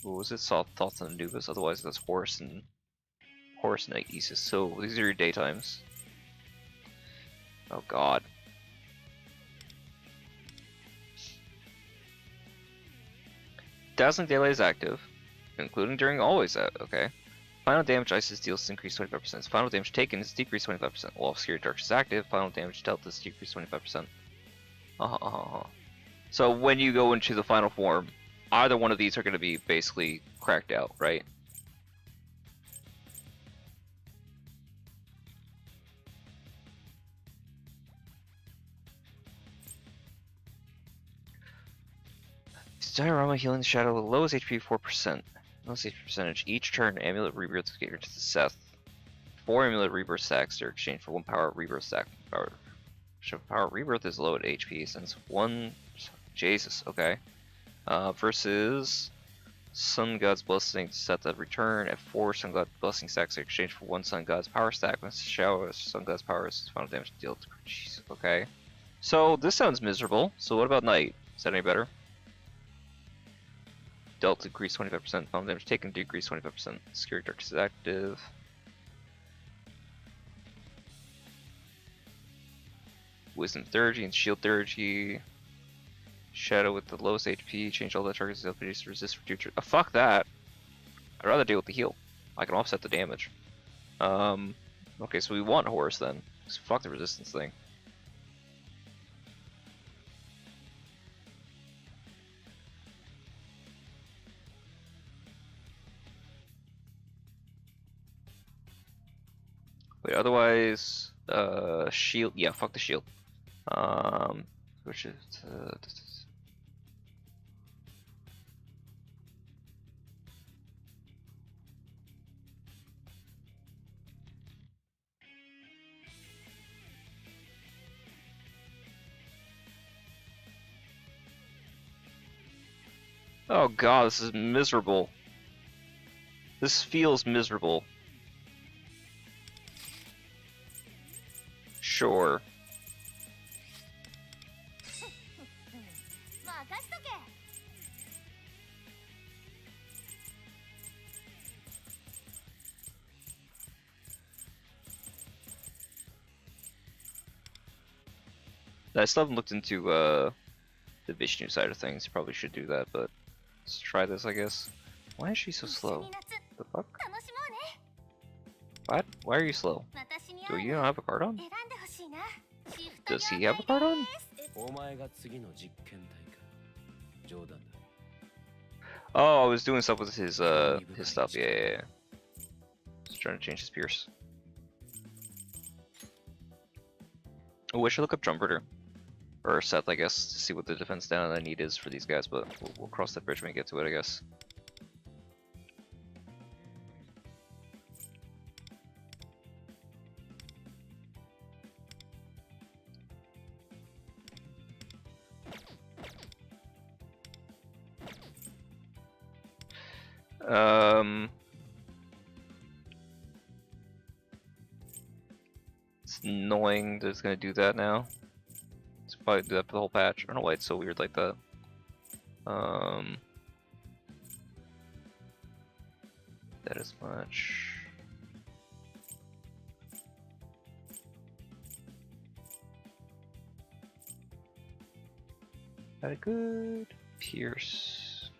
what was it? Thoth and Anubis. Otherwise, that's Horus and Isis. So these are your daytimes. Oh God. Dazzling Daylight is active, including during always out. Okay. Final damage Isis deals is increased 25%. Final damage taken is decreased 25%. While Obscure Darkness is active, final damage dealt is decreased 25%. So when you go into the final form, either one of these are going to be basically cracked out, right? Diorama Healing Shadow, lowest HP 4%. Lowest HP percentage. Each turn, Amulet Rebirth is given to the Seth. 4 Amulet Rebirth stacks are exchanged for 1 Power Rebirth stack. Power Rebirth is low at HP since 1. Jesus, okay. Versus Sun God's Blessing set that return at 4 Sun God Blessing stacks are exchanged for 1 Sun God's Power stack. When shower Sun God's Power is final damage dealt. Jesus, okay. So this sounds miserable. So what about Night? Is that any better? Dealt decrease 25%, final damage taken decrease 25%. Scary Darkness is active. Wisdom 30 and Shield 30. Shadow with the lowest HP, change all the target's abilities to resist for future. Fuck that! I'd rather deal with the heal. I can offset the damage. Okay, so we want Horus then. So fuck the resistance thing. Wait, otherwise, shield. Yeah, fuck the shield. Which is oh god, this is miserable. This feels miserable. Sure. 任しとけ。 I still haven't looked into the Vishnu side of things. Probably should do that, but let's try this, I guess. Why is she so 一緒 slow? に夏 The fuck? 楽しもうね。 What? Why are you slow? 私に Do 合う you の not have a card on? 選んでほしいな。シフト Does he 了 have a 解 card on? です。お前が次の実験体か。冗談だ。 Oh, I was doing stuff with his stuff. Yeah, yeah, yeah. Just trying to change his pierce. Oh, I should look up trumpeter or Seth, I guess, to see what the defense down I need is for these guys. But we'll cross that bridge when we get to it, I guess. It's annoying that it's gonna do that now. It's probably do that for the whole patch. I don't know why it's so weird like that. That is much. Had a good pierce.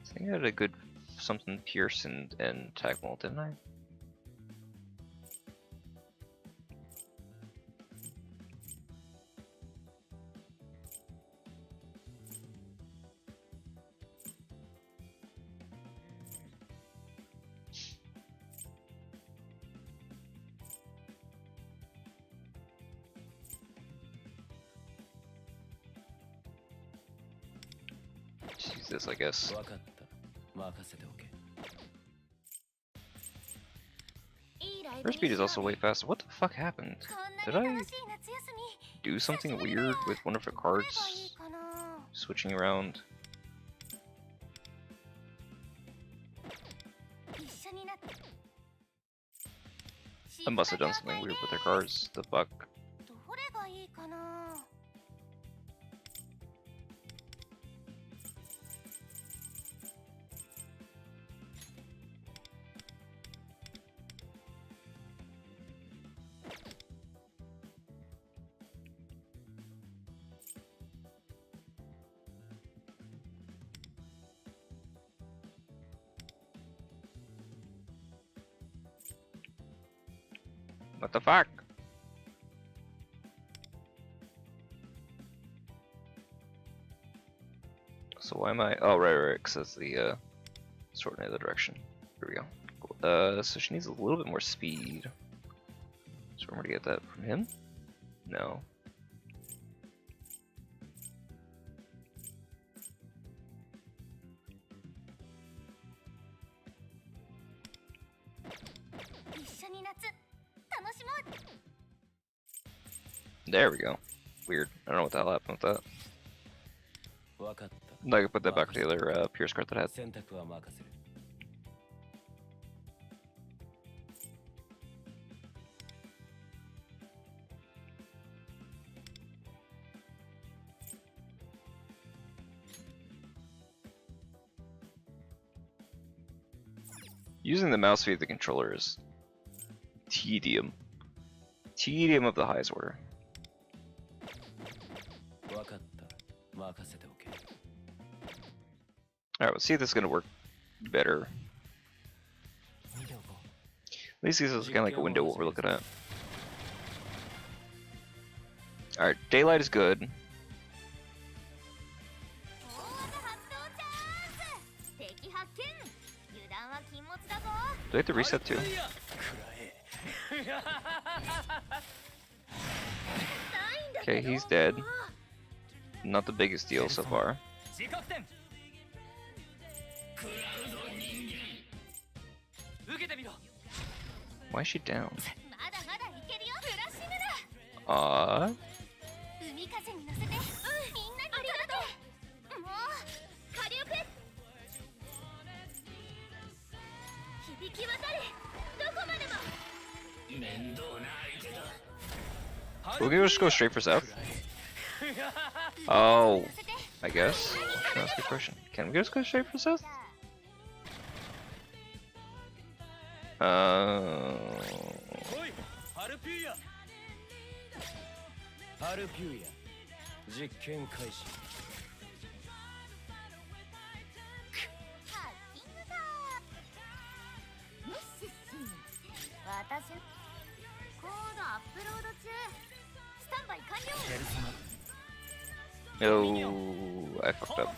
I think I had a good something pierce and tag wall, didn't I? Just use this, I guess. 分かった。任せておけ。 いいライ Her ブに speed し is よ also う way ね。 faster. What the fuck happened? こんな Did に I 楽しい夏休み。 do something 久しぶりだ weird with one of her どれがいい cards? かな。 Switching around. 一緒になって。 I must have done something weird with her cards. The fuck? どれがいいかな。 What the fuck? So why am I? Oh, right, because that's the sword in the other direction. Here we go. Cool. So she needs a little bit more speed. So I'm gonna get that from him? No. There we go. Weird. I don't know what the hell happened with that. 分かった。 I could put that back to the other Pierce card that I had. 選択は任せる。 Using the mouse via the controller is tedium. Tedium of the highest order. 分かった。任せておけ。 Alright, let's see if this is gonna work better. 見ておこ At least this is kind of like a window what we're looking at. Alright, daylight is good. 大技発動チャンス。敵発見。油断は禁 Do I have to reset too? Okay, he's dead. Not the biggest deal so far. Why is she down? Ah. We can just go straight for south. Oh, I guess. That's a good question. Can we just go straight for south? No, I fucked up.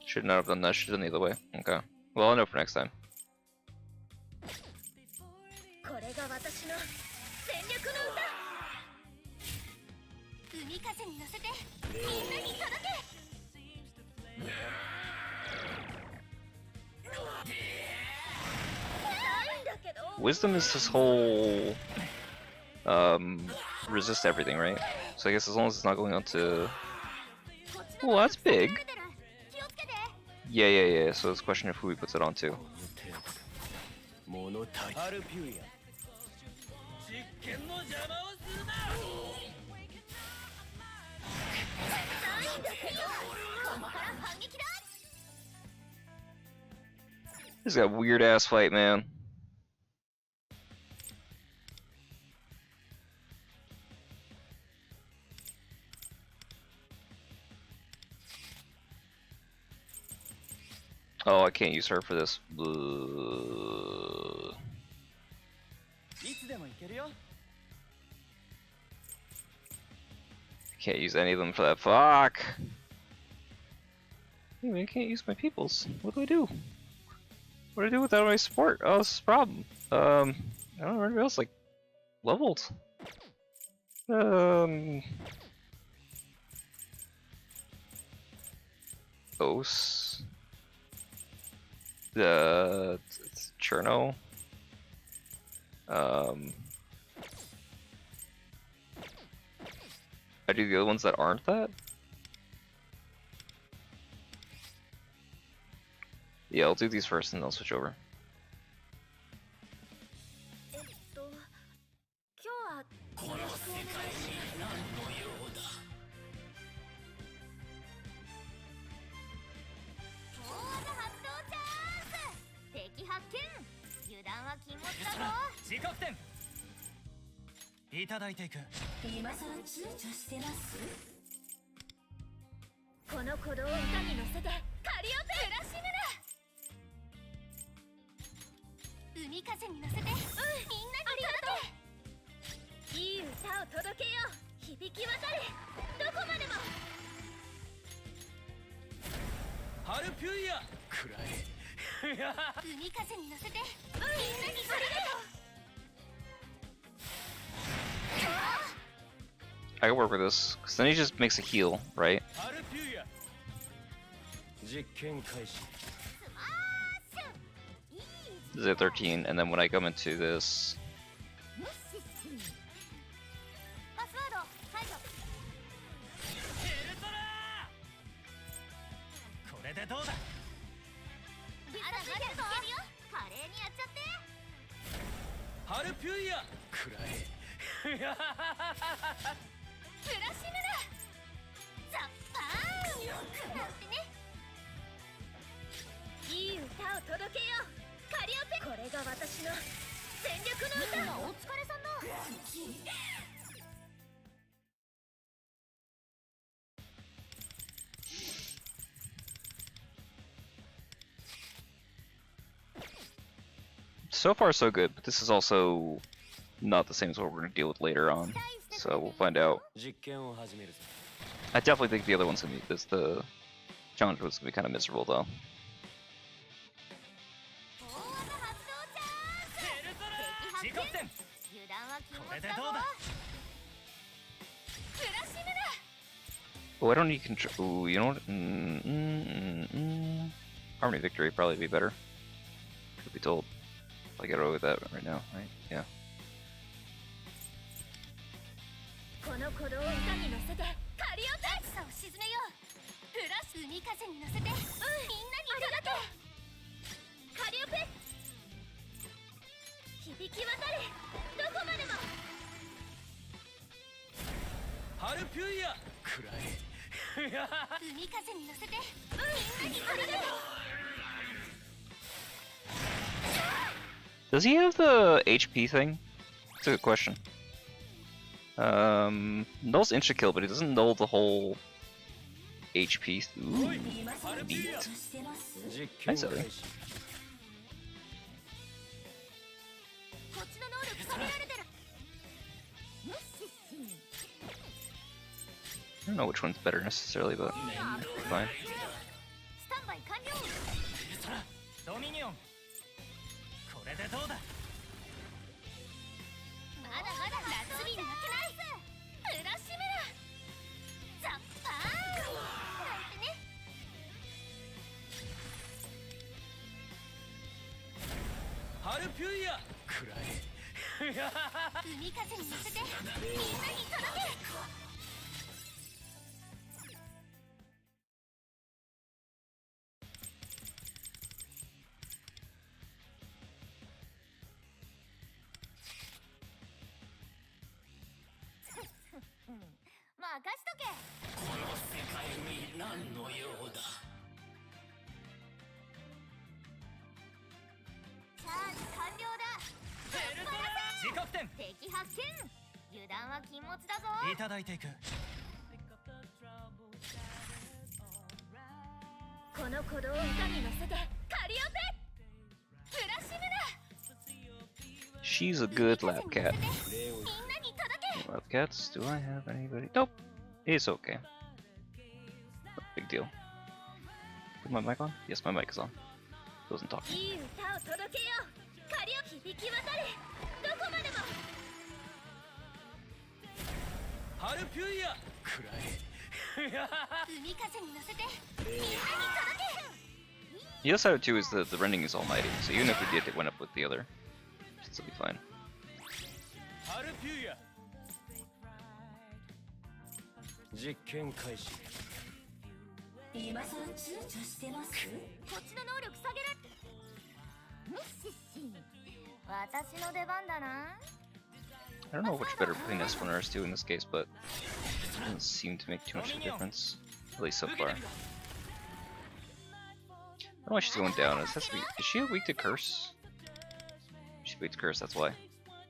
Should not have done that, should have done the other way. Okay. Well, I'll know for next time. Wisdom is this whole resist everything, right? So I guess as long as it's not going on to... Well, that's big. Yeah. So it's a question of who he puts it onto. This is a weird ass fight, man. Oh, I can't use her for this. Can't use any of them for that. Fuck! Anyway, I can't use my peoples. What do I do? What do I do without my support? Oh, this is a problem. I don't know, everybody else like leveled. Os. It's Cherno. I do the other ones that aren't that? Yeah, I'll do these first and then I'll switch over. I can work with this, because then he just makes a heal, right? This is at 13, and then when I come into this... So far so good, but this is also not the same as what we're going to deal with later on. So we'll find out. 実験を始めるぞ I definitely think the other one's going to be this. The challenge was going to be kind of miserable though. 大技発動チャンス敵発見油断は禁物だぞフラッシュムだ Oh, I don't need control. Ooh, you know what? Harmony victory probably be better. Could be told. I get away with that right now, right? Yeah. この鼓動を歌に乗せてカリオペ暑さを沈めようプラス海風に乗せてみんなに届けカリオペ響き渡れどこまでもハルピュイヤくらえ海風に乗せてみんなに届け Does he have the HP thing? That's a good question. Nulls insta kill, but he doesn't null the whole HP. Ooh, neat. 実験を Nice, 開 Eyyy. 始こっちの能力下げられてる I don't know which one's better necessarily, but fine. スタンバイ完了ドミニオンこれでどうだまだまだ夏に負けないフラッシュメラザッパーなんてねハルピュイヤくらえ海風に乗せてみんなに届け 任しとけこの世界に何の用だチャージ完了だ自覚点敵発見油断は禁物だぞいただいていくこの鼓動を歌に乗せてカリオペフラッシュムだ She's a good lab cat. みんなに届け Lab cats? Do I have anybody? Nope. It's okay. No big deal. Is my mic on? Yes, my mic is on. Wasn't talking. いい歌を届けようカリオ響き渡れどこまでもハルピュイヤくらえ海風に乗せてみんなに届け The other side of it too is the rending is almighty, so even if we did it went up with the other, it'd still be fine. ハルピュイヤ実験開始今さら躊躇してますこっちの能力下げられ私の出番だな I don't know which better between S1 or S2 in this case, but it doesn't seem to make too much of a difference, at least so far. I don't know why she's going down. Is she weak to curse? She's weak to curse, that's why.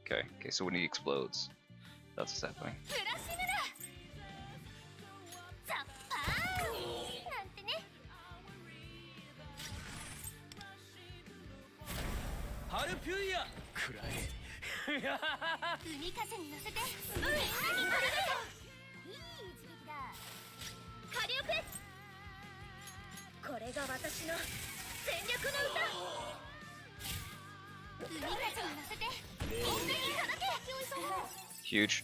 Okay, so when he explodes, that's what's happening. フラッシュムだザッパーなんてねハルピュイヤくらえ海風に乗せてみんなに届けいい一撃だカリオペこれが私の全力の歌海風に乗せてみんなに届け Huge.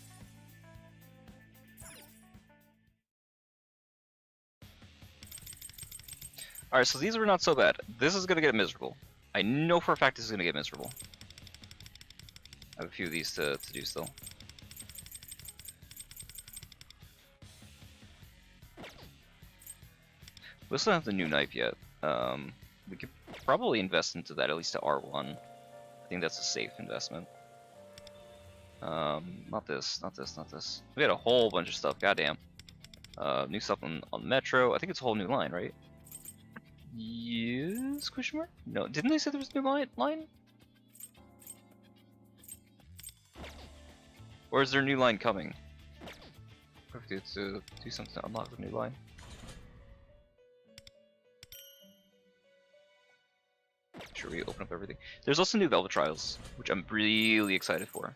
Alright, so these were not so bad. This is gonna get miserable. I know for a fact this is gonna get miserable. I have a few of these to do still. We still don't have the new knife yet. We could probably invest into that, at least to R1. I think that's a safe investment. Not this. We had a whole bunch of stuff, goddamn. New stuff on Metro. I think it's a whole new line, right? Yes, question mark? No, didn't they say there was a new line? Or is there a new line coming? We have to do something to unlock the new line. Sure, we open up everything. There's also new Velvet Trials, which I'm really excited for.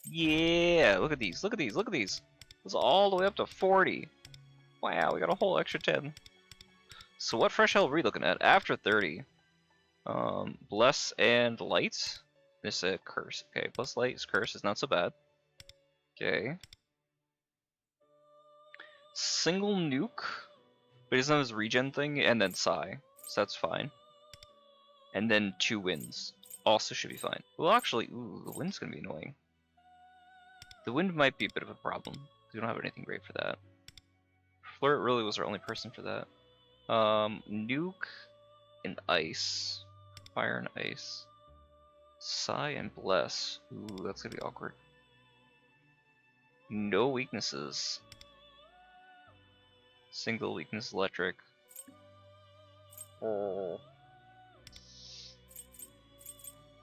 Yeah, look at these, look at these, look at these. It's all the way up to 40. Wow, we got a whole extra 10. So what fresh hell are we looking at after 30? Bless and Light. This is a curse. Okay, Bless Light is curse is not so bad. Okay. Single nuke, but he doesn't have his regen thing, and then Psy, so that's fine. And then 2 winds, also should be fine. Well, actually, ooh, the wind's gonna be annoying. The wind might be a bit of a problem. We don't have anything great for that. Flirt really was our only person for that. Nuke and ice, fire and ice, Psy and bless. Ooh, that's gonna be awkward. No weaknesses. Single weakness electric. Oh.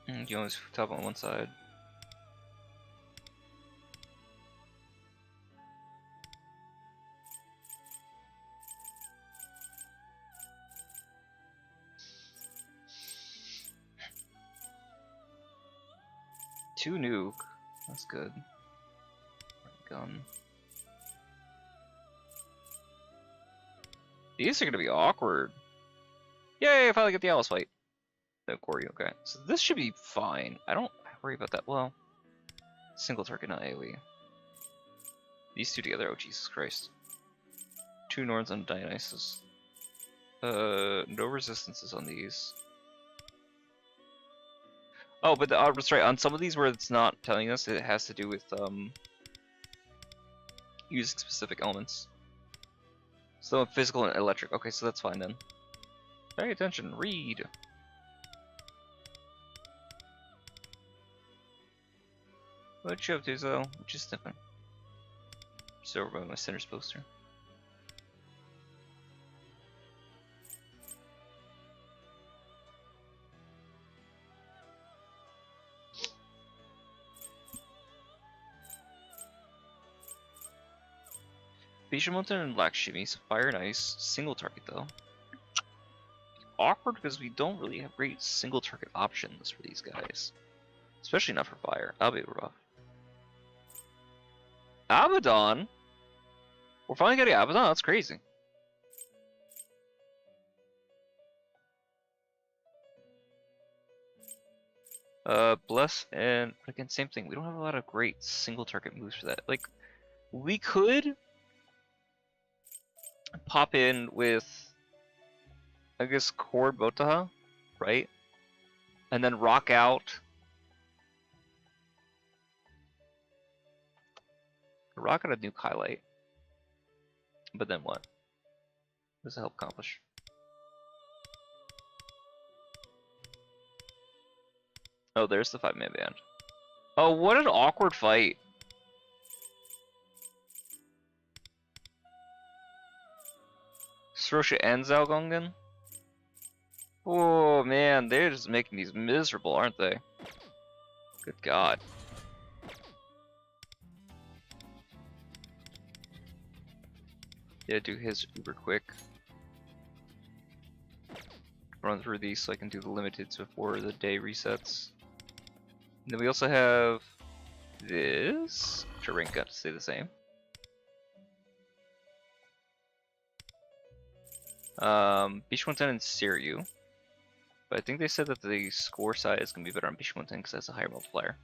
You always top on one side. Two nuke. That's good. Gun. These are gonna be awkward. Yay! I finally get the Alice fight. No Corey, okay. So this should be fine. I don't worry about that. Well, single target, not AoE. These two together, oh Jesus Christ. 2 Norns on Dionysus. No resistances on these. Oh, but that's right. On some of these where it's not telling us, it has to do with using specific elements. So physical and electric. Okay, so that's fine then. Pay attention. Read. What you up to, though? Just sniffing. Just over by my Sinners poster. Bishamonten and Lakshmi, so fire and ice, single target though. Awkward because we don't really have great single target options for these guys. Especially not for fire. That'll be rough. Abaddon? We're finally getting Abaddon, that's crazy. Bless and again, same thing. We don't have a lot of great single target moves for that. Like, we could pop in with, I guess, Core Botaha, right? And then rock out. Rock out a nuke highlight. But then what? What does it help accomplish? Oh, there's the 5-man band. Oh, what an awkward fight. Srosha and Zalgongan? Oh man, they're just making these miserable, aren't they? Good god. Yeah, do his uber quick. Run through these so I can do the limiteds before the day resets. And then we also have this, which our rank got to stay the same. Bishmonten and Siryu. But I think they said that the score side is going to be better on Bishmonten because that's a higher multiplier.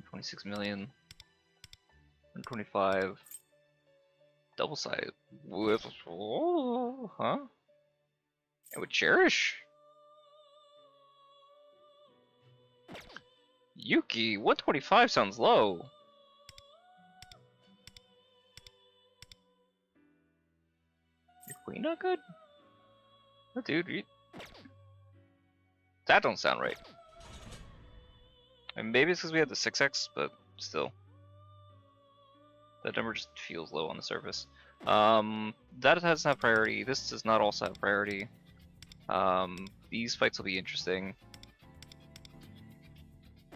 26 million. 125. Double sided with huh? And with Cherish. Yuki, 125 sounds low. Your queen not good? Oh, dude, that don't sound right. I mean, maybe it's because we had the 6x, but still. That number just feels low on the surface. That doesn't have priority. This does not also have priority. These fights will be interesting.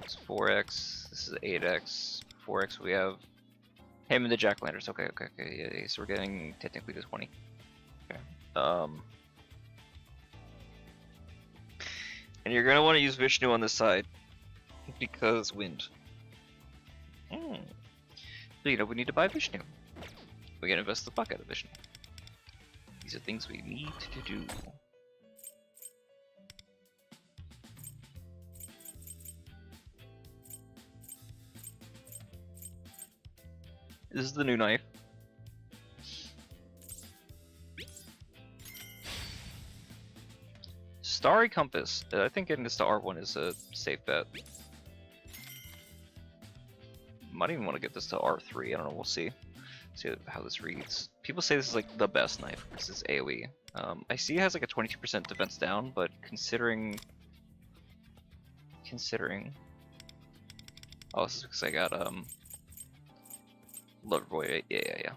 It's 4x. This is 8x. 4x. We have him and the Jack-o'-lanterns. Okay. Yeah. So we're getting technically to 20. Okay. And you're gonna want to use Vishnu on this side because wind. So, you know, we need to buy Vishnu. We gotta invest the fuck out of Vishnu. These are things we need to do. This is the new knife. Starry Compass. I think getting this to R1 is a safe bet. Might even want to get this to R3. I don't know. We'll see. See how this reads. People say this is like the best knife because it's AoE. I see it has like a 22% defense down, but considering, oh, this is because I got Loverboy. Yeah.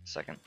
Second.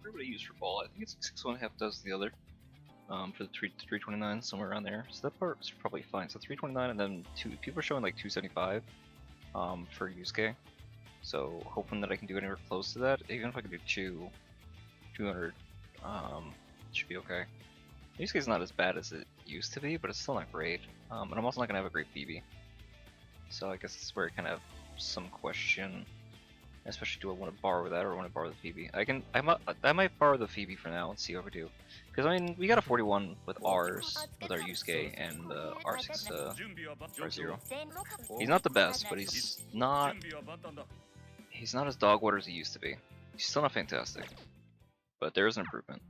What would I use for ball? I think it's 6.5 does the other. For the 329, somewhere around there. So that part is probably fine. So 329 and then people are showing like 275 for Yusuke. So hoping that I can do anywhere close to that. Even if I can do 200, should be okay. Yusuke's not as bad as it used to be, but it's still not great. And I'm also not gonna have a great Phoebe. So I guess this is where I kind of have some question. Especially, do I want to borrow that or want to borrow the Phoebe? I might borrow the Phoebe for now and see how we do. Because I mean, we got a 41 with ours with our Yusuke and R6 R0. He's not the best, but he's not as dog water as he used to be. He's still not fantastic, but there is an improvement.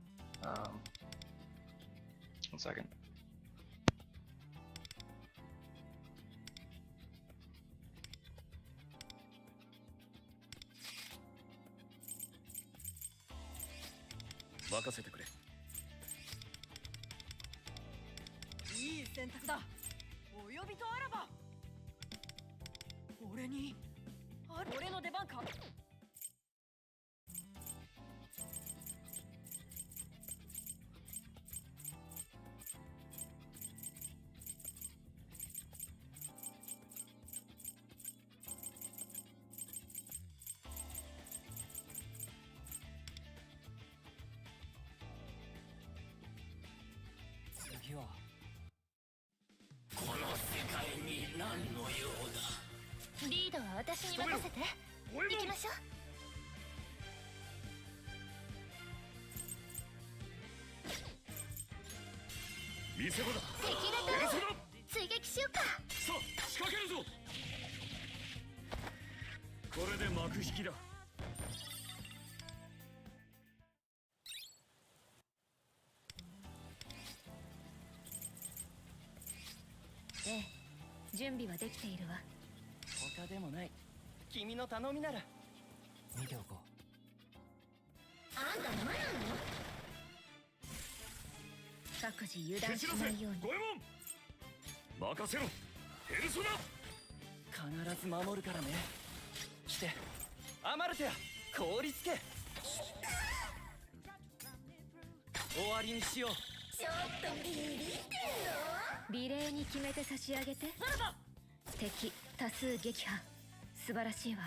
1 second.リードは私に任せて。行きましょう。敵だと追撃しようか。さあ仕掛けるぞ。これで幕引きだ。ええ、準備はできているわ。他でもない。君の頼みなら見ておこう。あんた生なの？各自油断しないように。任せろ。ペルソナ。必ず守るからね。来て。アマルテア、凍りつけ。終わりにしよう。ちょっとビビってんの？美麗に決めて差し上げて。敵多数撃破。素晴らしいわ。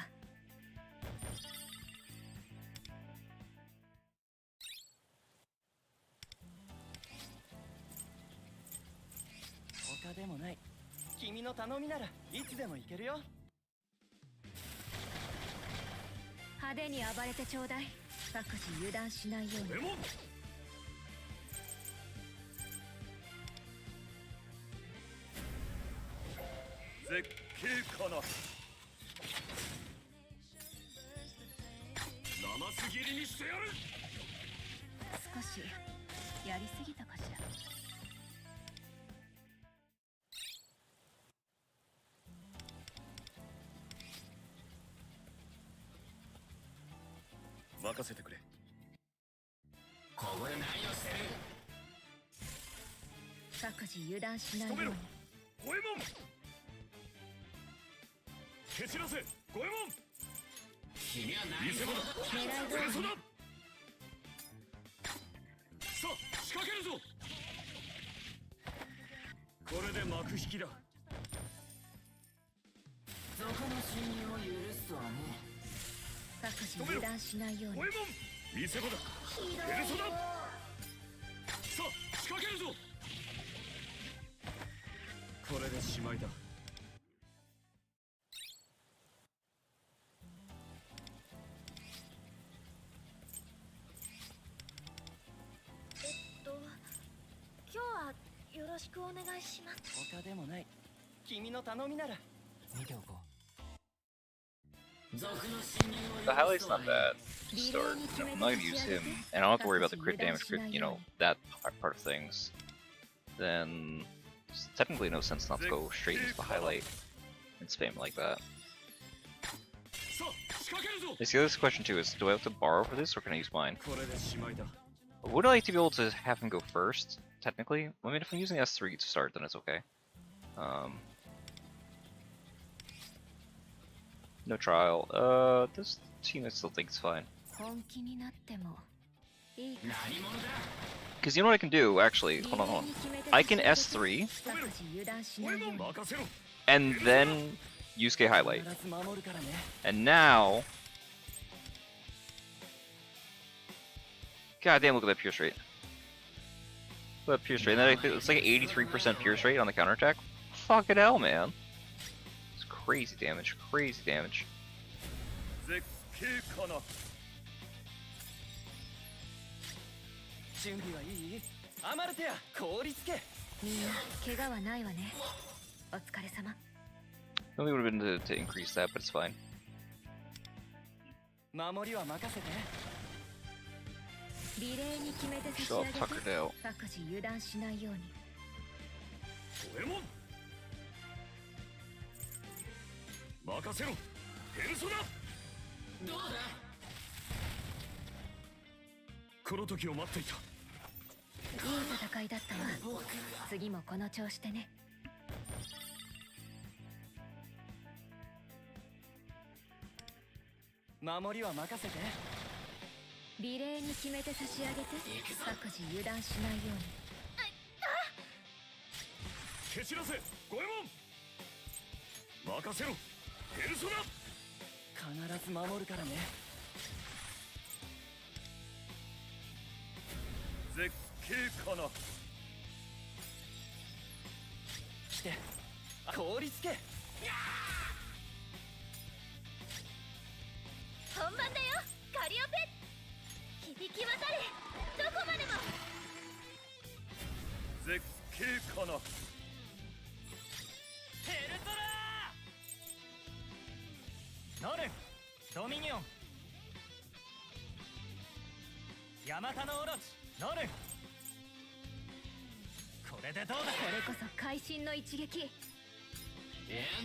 でもない。君の頼みならいつでも行けるよ。派手に暴れてちょうだい。各自油断しないように。絶景かな。生すぎりにしてやる。少しやりすぎたかしら。任せてくれ。ここで何をしてる。各自油断しないように。五右衛門。蹴散らせ五右衛門。君は何見せ場だ。狙い通り嘘だ。さあ仕掛けるぞ。これで幕引きだ。そこの侵入を許すとはね。各自油断しないように。五右衛門。見せ場だ。エルソだ。さあ仕掛けるぞ。これでしまいだ。今日はよろしくお願いします。他でもない。君の頼みなら見ておこう。 The highlight's not bad to start. You know, I'm not gonna use him, and I don't have to worry about the crit damage, you know, that part of things. Then, it's technically no sense not to go straight into the highlight and spam like that. I see this question too is, do I have to borrow for this, or can I use mine? Would I like to be able to have him go first, technically? I mean, if I'm using S3 to start, then it's okay. No trial. This team I still think is fine. Because you know what I can do, actually? Hold on. I can S3, and then Yusuke highlight. And now... God damn, look at that pierce rate. Look at that pierce rate. And then it's like an 83% pierce rate on the counterattack. Fucking hell, man. Crazy damage, crazy damage. 準備はいい？アマルテや凍りつけ。みんな怪我はないわね。お疲れ様。Only would have been to increase that, but it's fine. 守りは任せて。リレーに決めて差し So 上 I'll げて。 tuck her down. 各自油断しないように。五右衛門。任せろ。エルソだ。どうだ。この時を待っていた。いい戦いだったわ。次もこの調子でね。守りは任せて。リレーに決めて差し上げて。各自油断しないように。蹴散らせ五右衛門。任せろエルソだ。必ず守るからね。絶景かな。来て凍りつけ。本番だよカリオペ。響き渡れどこまでも。絶景かな。ヘルトラーノルンドミニオンヤマタノオロチノルン。これでどうだ。これこそ会心の一撃。や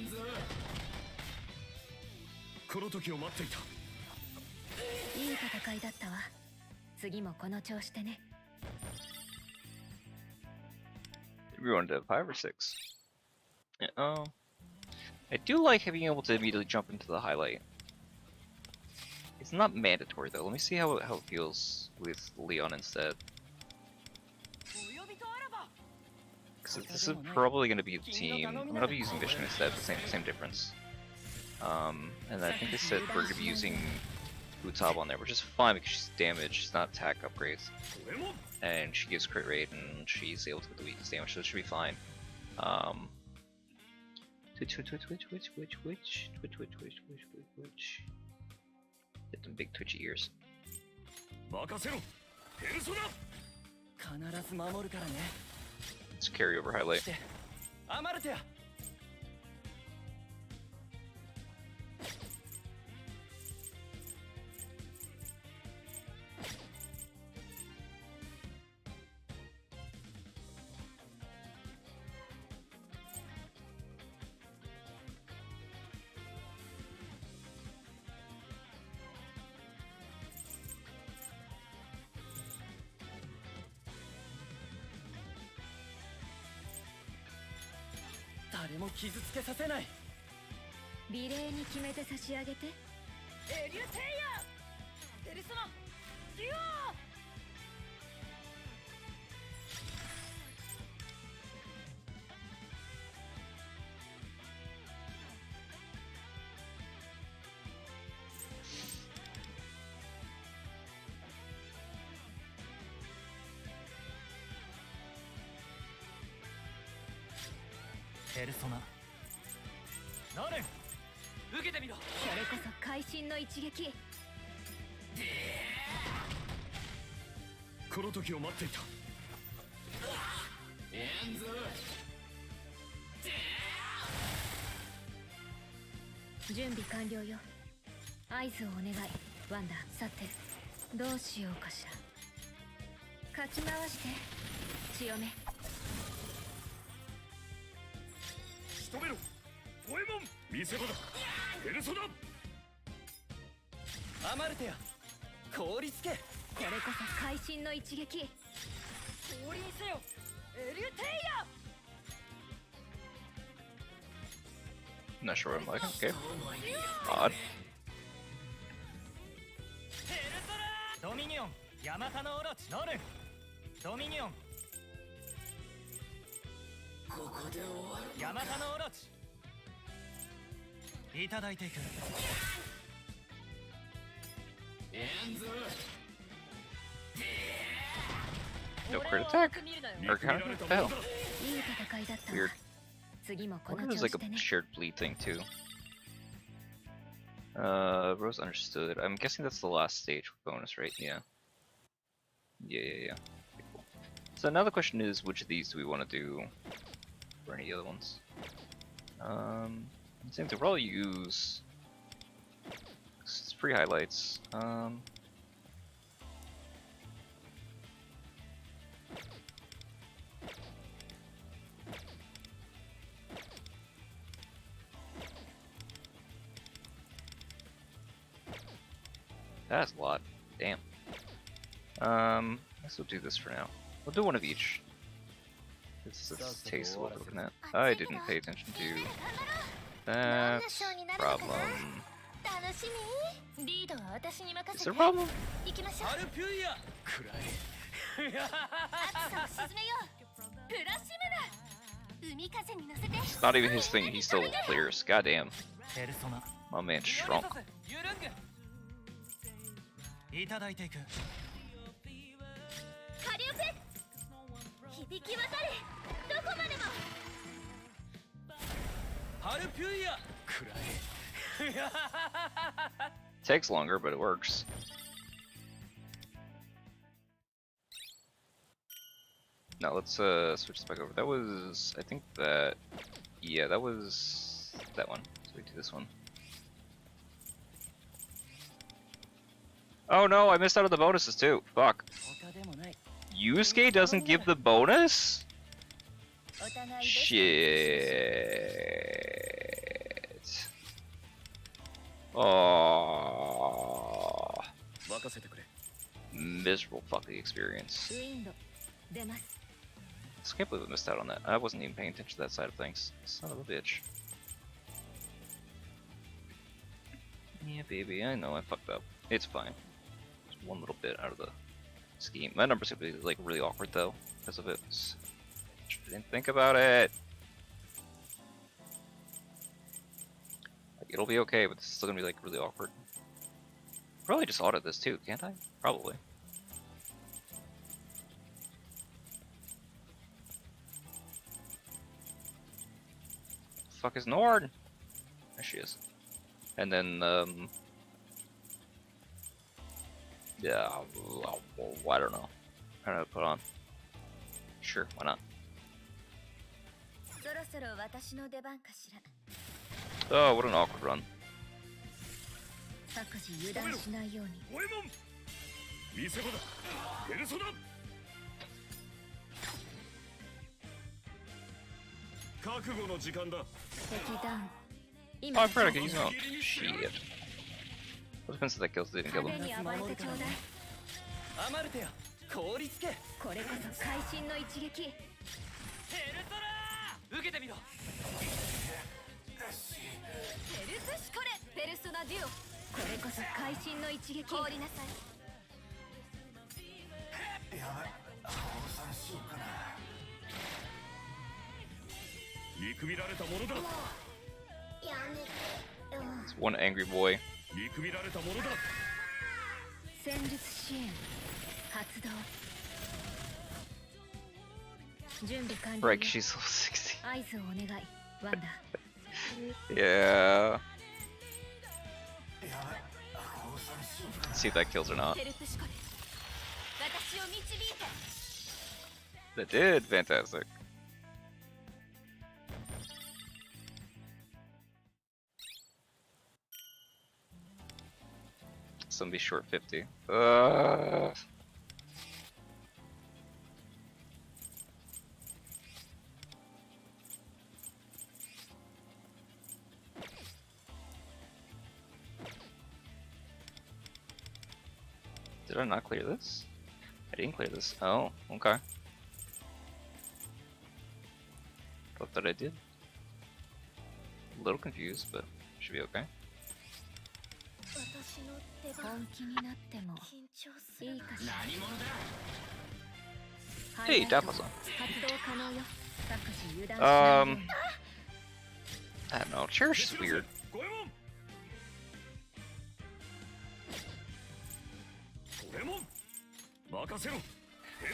んぞ。この時を待っていた。いい戦いだったわ。次もこの調子でね。We wanted to have 5 or 6. Yeah, I do like being able to immediately jump into the highlight. It's not mandatory though. Let me see how it feels with Leon instead. Because this is probably going to be the team. I'm going to be using Mission instead. Same difference. And I think they said we're going to be using Utab on there, which is fine because she's damaged. She's not attack upgrades, and she gives crit rate and she's able to get the weakest damage, so it should be fine. Twitch. Get them big twitchy ears. 任せろペルソナ。必ず守るからね。 Let's carry over highlight. でアマルテア。誰も傷つけさせない。美麗に決めて差し上げて。エリュテイヤペルソナデュオ。ペルソナノレン受けてみろ。これこそ会心の一撃。この時を待っていた。エンズ準備完了よ。合図をお願いワンダ。さてどうしようかしら。かき回して強め。仕留めろ五右衛門。見せ場だペルソナ。アマルテア凍りつけ。これこそ会心の一撃。降臨せよエリュテイヤ。 I'm not sure what I'm like. Okay. Odd. ペルソナドミニオンヤマタのオロチノレンドミニオンここで終わる。ヤマタのオロチいただいていく。エンズ No crit attack? 見 Or くびら counter? れた What the もの hell? だ。いい戦いだったわ。 Weird. 次も I こ wonder の if 調 there's like 子で a ね。 shared bleed thing too. Rose understood. I'm guessing that's the last stage with bonus, right? Yeah. Yeah. Okay, cool. So now the question is, which of these do we want to do? Or any other ones? I think they'll probably use. It's free highlights. That's a lot. Damn. I guess we'll do this for now. We'll do one of each. This is taste of what we're looking at. I didn't pay attention to that problem. 楽しみ。リードは私に任 Is せ there て。 a problem? 行きましょう。アルピュイヤくらい暑さを沈めよう。プラシムナ。海風に乗せて。 It's not even his thing. He still clears. Goddamn. ペルソナ My man shrunk. ユルングいただいていく。カリオペ。響き渡れ。どこまでも。アルピュイヤくらい Takes longer, but it works. Now let's switch this back over. That was, I think that, yeah, that was that one. So we do this one. Oh no, I missed out on the bonuses too. Fuck. 他でもない Yusuke doesn't give the bonus? お互いベストに Shit. Oh. 任せてくれ。 Miserable fucking experience. ウィンド出ます。 I can't believe I missed out on that. I wasn't even paying attention to that side of things. Son of a bitch. Yeah, baby, I know I fucked up. It's fine. Just one little bit out of the scheme. My number's gonna be like really awkward though, because of it. Didn't think about it. Like, it'll be okay, but this is still gonna be like really awkward. Probably just audit this too, can't I? Probably. fuck is Nord? There she is. And then, yeah, I don't know. I don't know what to put on. Sure, why not? そろそろ私の出番かしら。 Oh, what an awkward run. 各自油断しないように。五右衛門見せ場だペルソナ覚悟の時間だ敵ダウン。 Oh, 今 I forgot I could use no. Shit. What depends if that kills didn't kill 派 him. 手に暴れてちょうだい。アマルテよ凍りつけこれこそ会心の一撃。ヘルトラー受けてみろペルスシコレペルソナデュオ。これこそ会心の一撃。凍りなさい。見くびられたものだやめて。It's one angry boy. 見くびられたものだ戦術支援発動。準備完了。 Right, 'cause she's level 60. 合図をお願い。ワンダ。 Yeah. See if that kills or not. ヘルプシコレ。私を導いて。 That did. Fantastic. Somebody short 50. Did I not clear this? I didn't clear this. Oh, okay. Thought that I did. A little confused, but should be okay. 私の出番。本気になっても緊張する。いいかしら。何者だ Hey, Dappa-san. 発動可能よ。各自油断しないように。 I don't know. Cherish is weird. 五右衛門五右衛門任せろ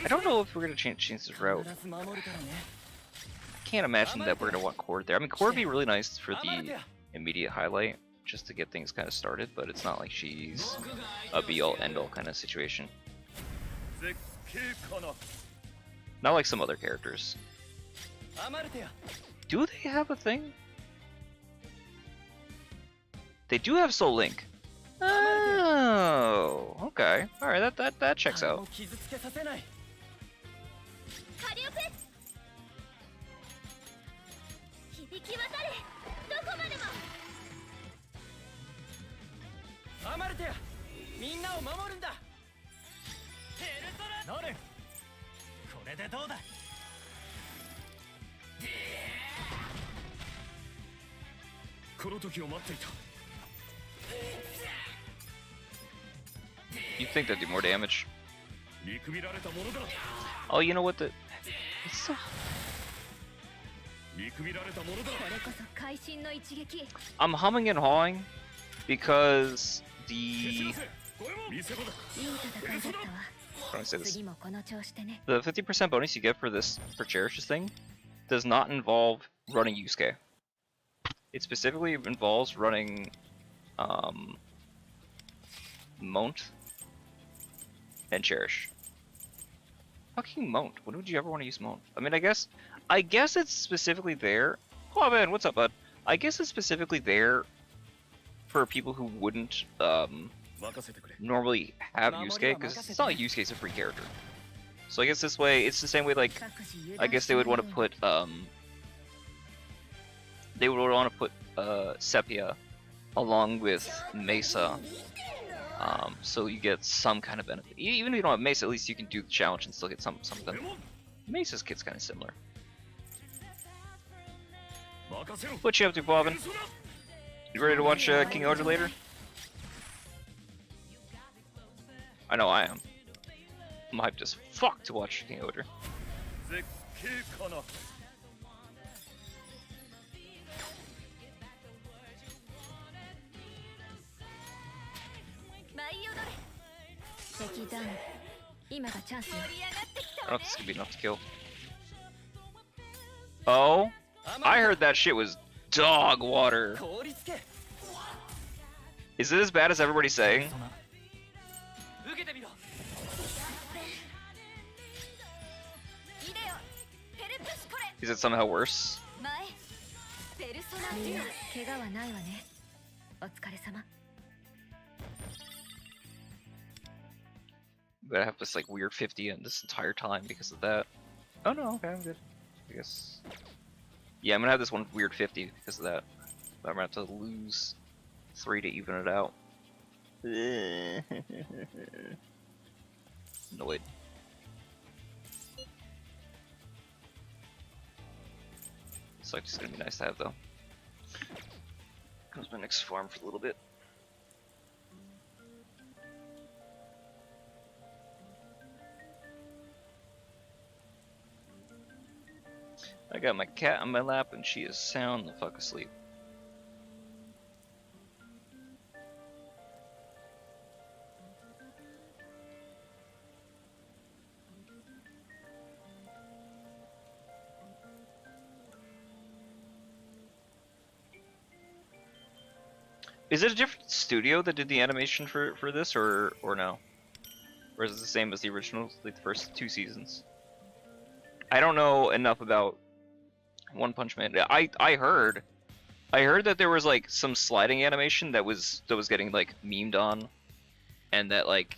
I don't know if we're gonna change this route. 必ず守るからね I can't imagine that we're gonna want Cord there. I mean, Cord would be really nice for the immediate highlight, just to get things kind of started, but it's not like she's a be-all, end-all kind of situation. 絶景かな Not like some other characters. アマルテよ Do they have a thing? They do have Soul Link. Oh, okay. All right, that checks 誰 out. も傷つけさせないカリオペ。響き渡れ。どこまでも。アマルテよみんなを守るんだヘルトラノルこれでどうだこの時を待っていた You'd think that'd do more damage. 見くびられたものだ Oh, you know what? It's so... 見くびられたものだこれこそ会心の一撃。 I'm humming and hawing because 消し the なせ五右衛門見せ場だいい戦いだったわ。 how do I say this? 次もこの調子でね。 The 50% bonus you get for Cherish's thing does not involve running Yusuke. It specifically involves running Mount and Cherish. Fucking Mount. When would you ever want to use Mount? I mean, I guess it's specifically there. Oh man, what's up, bud? I guess it's specifically there for people who wouldn't 任せてくれ normally have Yusuke, because it's not like Yusuke's a free character. So I guess this way, it's the same way like 各自油 I 断 guess し they な would いよ want う to に。 put they would want to put Sepia along with Mesa, so you get some kind of benefit. Even if you don't have Mesa, at least you can do the challenge and still get something. 五右衛門 Mesa's kit's kind of similar. 任せろ What you up to, ペ Bobbin? ルソナ You ready to watch King Oda later? I know I am. I'm hyped as fuck to watch King Oda. 絶景かな 舞い踊れ。敵ダウン。今がチャンスよ。盛り上がってき I た don't わ know if ね。 this could be enough to kill. Oh, I heard that shit was dog water. 凍りつけ Is it as bad as everybody's saying? 受けてみろ イデオペルプスコレ Is it somehow worse? 前ペルソナデュア怪我はないわねお疲れ様 But I have this like weird 50 in this entire time because of that. Oh no, okay, I'm good. I guess. Yeah, I'm gonna have this one weird 50 because of that. But I'm gonna have to lose 3 to even it out. Annoyed. It's like just gonna be nice to have though. Comes my next farm for a little bit. I got my cat on my lap and she is sound the fuck asleep. Is it a different studio that did the animation for this, or no? Or is it the same as the original, like the first 2 seasons? I don't know enough about One Punch Man. I heard that there was like some sliding animation that was getting like memed on, and that like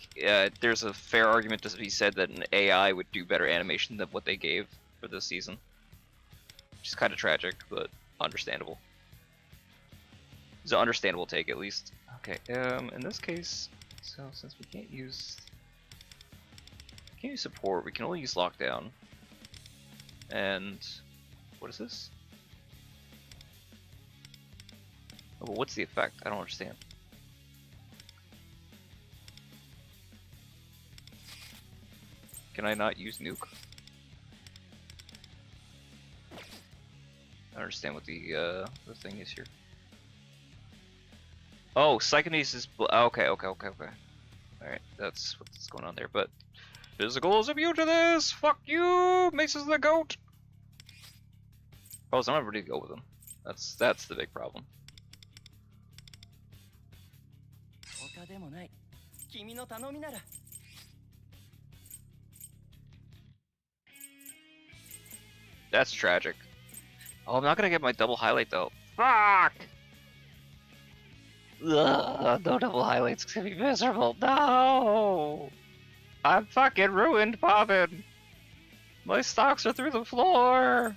there's a fair argument to be said that an AI would do better animation than what they gave for this season. Which is kind of tragic, but understandable. It's an understandable take, at least. Okay, in this case, so since we can't use support, we can only use lockdown. And what is this? Oh, well, what's the effect? I don't understand. Can I not use nuke? I don't understand what the thing is here. Oh, psychokinesis. Okay. Alright, that's what's going on there. But physical is immune to this! Fuck you! Mace's the goat! Oh, so I'm not ready to go with him. That's the big problem. 他でもない君の頼みなら That's tragic. Oh, I'm not gonna get my double highlight though. Fuck! Ugh, no double highlights. It's gonna be miserable. No! I'm fucking ruined, Bobbin! My stocks are through the floor!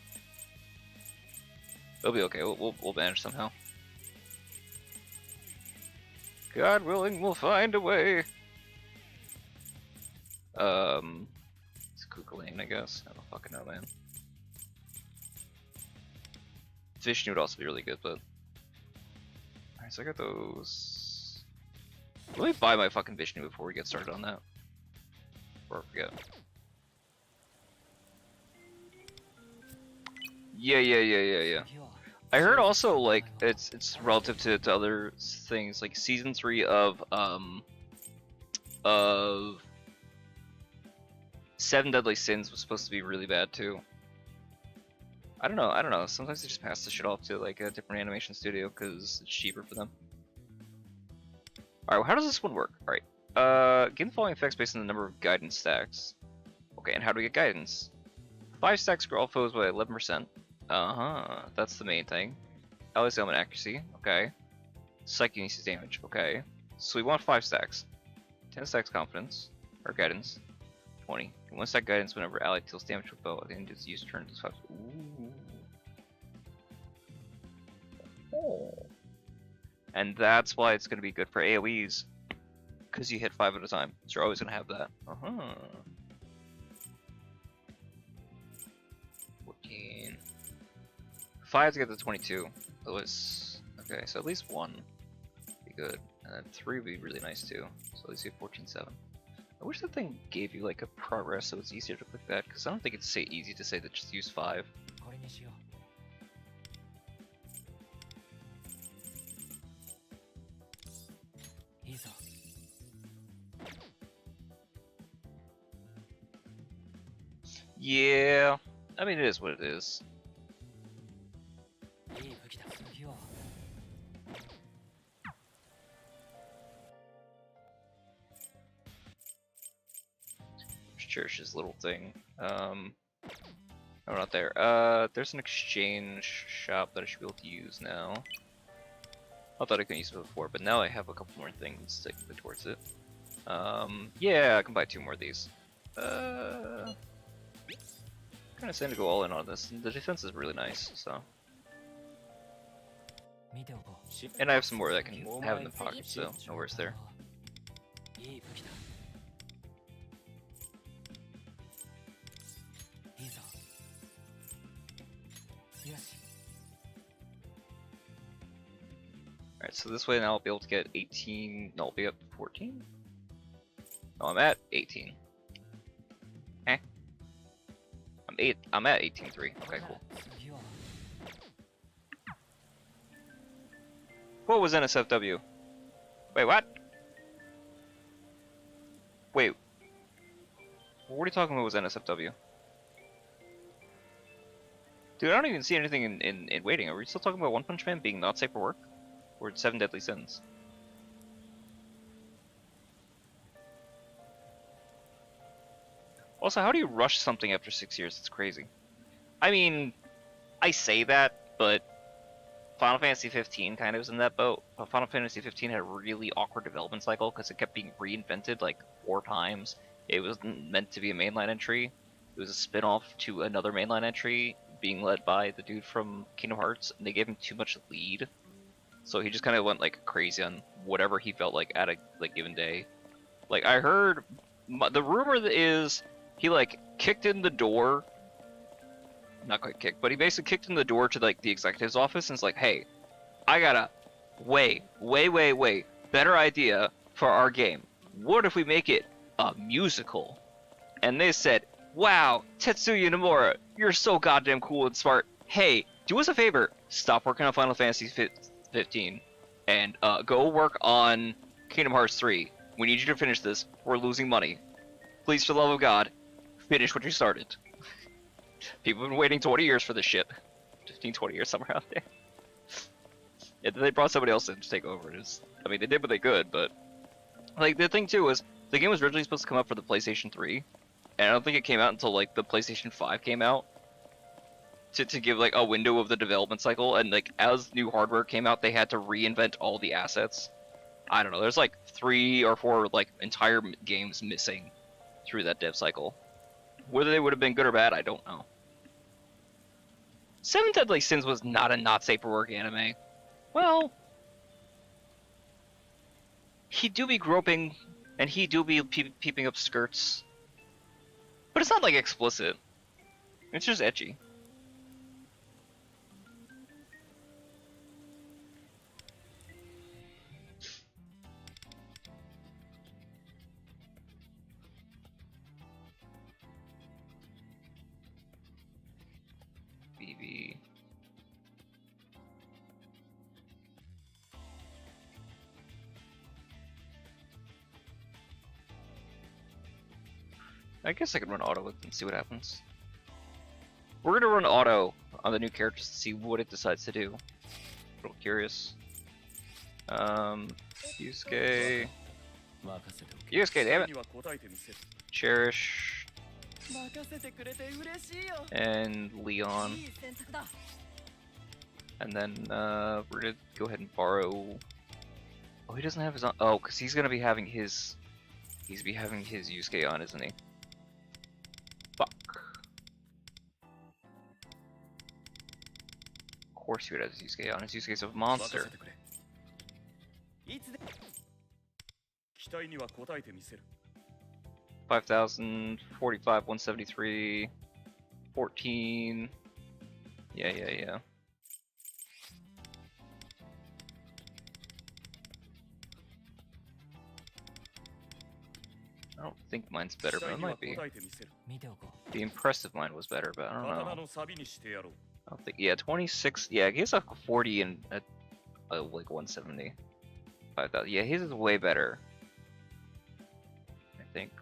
It'll be okay. We'll manage somehow. God willing, we'll find a way. It's Kukulane, I guess. I don't fucking know, man. Vishnu would also be really good, but... Alright, so I got those... Let me buy my fucking Vishnu before we get started on that. Before I forget. Yeah. I heard also, like, it's relative to other things, like season 3 of Seven Deadly Sins was supposed to be really bad too. I don't know. Sometimes they just pass the shit off to like a different animation studio because it's cheaper for them. Alright, well, how does this one work? Alright, gain the following effects based on the number of guidance stacks. Okay, and how do we get guidance? 5 stacks grow all foes by 11%. That's the main thing. Allies element accuracy, okay. Psychokinesis damage, okay. So we want 5 stacks. 10 stacks confidence, or guidance. 20. 1 stack guidance whenever ally deals damage with bow at the end of its use turn. Ooh. Oh. And that's why it's going to be good for AoEs. Because you hit 5 at a time. So you're always going to have that. 14. 5 to get to 22. Otherwise, okay, so at least 1 would be good. And then 3 would be really nice too. So at least you have 14-7. I wish that thing gave you like a progress so it's easier to click that, because I don't think it's easy to say that just use 5. これにしよういいぞ Yeah, I mean it is what it is. いい武器だ Cherish's little thing. No, not there. There's an exchange shop that I should be able to use now. I thought I couldn't use it before, but now I have a couple more things to put towards it. Yeah, I can buy 2 more of these. Kind of saying to go all in on this. The defense is really nice, so. And I have some more that I can have in the pocket, so no worries there. Alright, so this way now I'll be able to get 18, no, I'll be up to 14? No, I'm at 18. Eh? I'm at 18.3, okay, cool. What was NSFW? Wait, what? Wait. What are you talking about was NSFW? Dude, I don't even see anything in waiting. Are we still talking about One Punch Man being not safe for work? Or 7 Deadly Sins? Also, how do you rush something after 6 years? It's crazy. I mean, I say that, but Final Fantasy 15 kind of was in that boat. But Final Fantasy 15 had a really awkward development cycle because it kept being reinvented like 4 times. It wasn't meant to be a mainline entry. It was a spin-off to another mainline entry being led by the dude from Kingdom Hearts, and they gave him too much lead. So he just kind of went like crazy on whatever he felt like at a given day. Like I heard, the rumor is he like kicked in the door. Not quite kicked, but he basically kicked in the door to like the executive's office and was like, "Hey, I got a way better idea for our game. What if we make it a musical?" And they said, "Wow, Tetsuya Nomura, you're so goddamn cool and smart. Hey, do us a favor, stop working on Final Fantasy 15 and go work on Kingdom Hearts 3. We need you to finish this. We're losing money. Please, for the love of God, finish what you started." People have been waiting 20 years for this shit. 15, 20 years, somewhere out there. Yeah, they brought somebody else in to take over. I mean, they did what they could, but like the thing too was the game was originally supposed to come out for the PlayStation 3, and I don't think it came out until like the PlayStation 5 came out. To give like a window of the development cycle, and like as new hardware came out, they had to reinvent all the assets. I don't know. There's like 3 or 4 like entire games missing through that dev cycle. Whether they would have been good or bad, I don't know. 7 Deadly Sins was not a not safe for work anime. Well, he do be groping, and he do be peeping up skirts, but it's not like explicit. It's just ecchi. BB. I guess I could run auto and see what happens. We're gonna run auto on the new characters to see what it decides to do. A little curious. Yusuke. Yusuke, damn it. Cherish. And Leon. And then we're gonna go ahead and borrow. Oh, he doesn't have his on. Oh, because he's gonna be having his. He's be having his Yusuke on, isn't he? Fuck. Of course he would have his Yusuke on. His Yusuke's a monster. 5,000, 45, 173, 14. Yeah. I don't think mine's better, but it might be. The impressive mine was better, but I don't know. I don't think. Yeah, 26. Yeah, he's like 40 and like 170. 5,000. Yeah, his is way better. I think.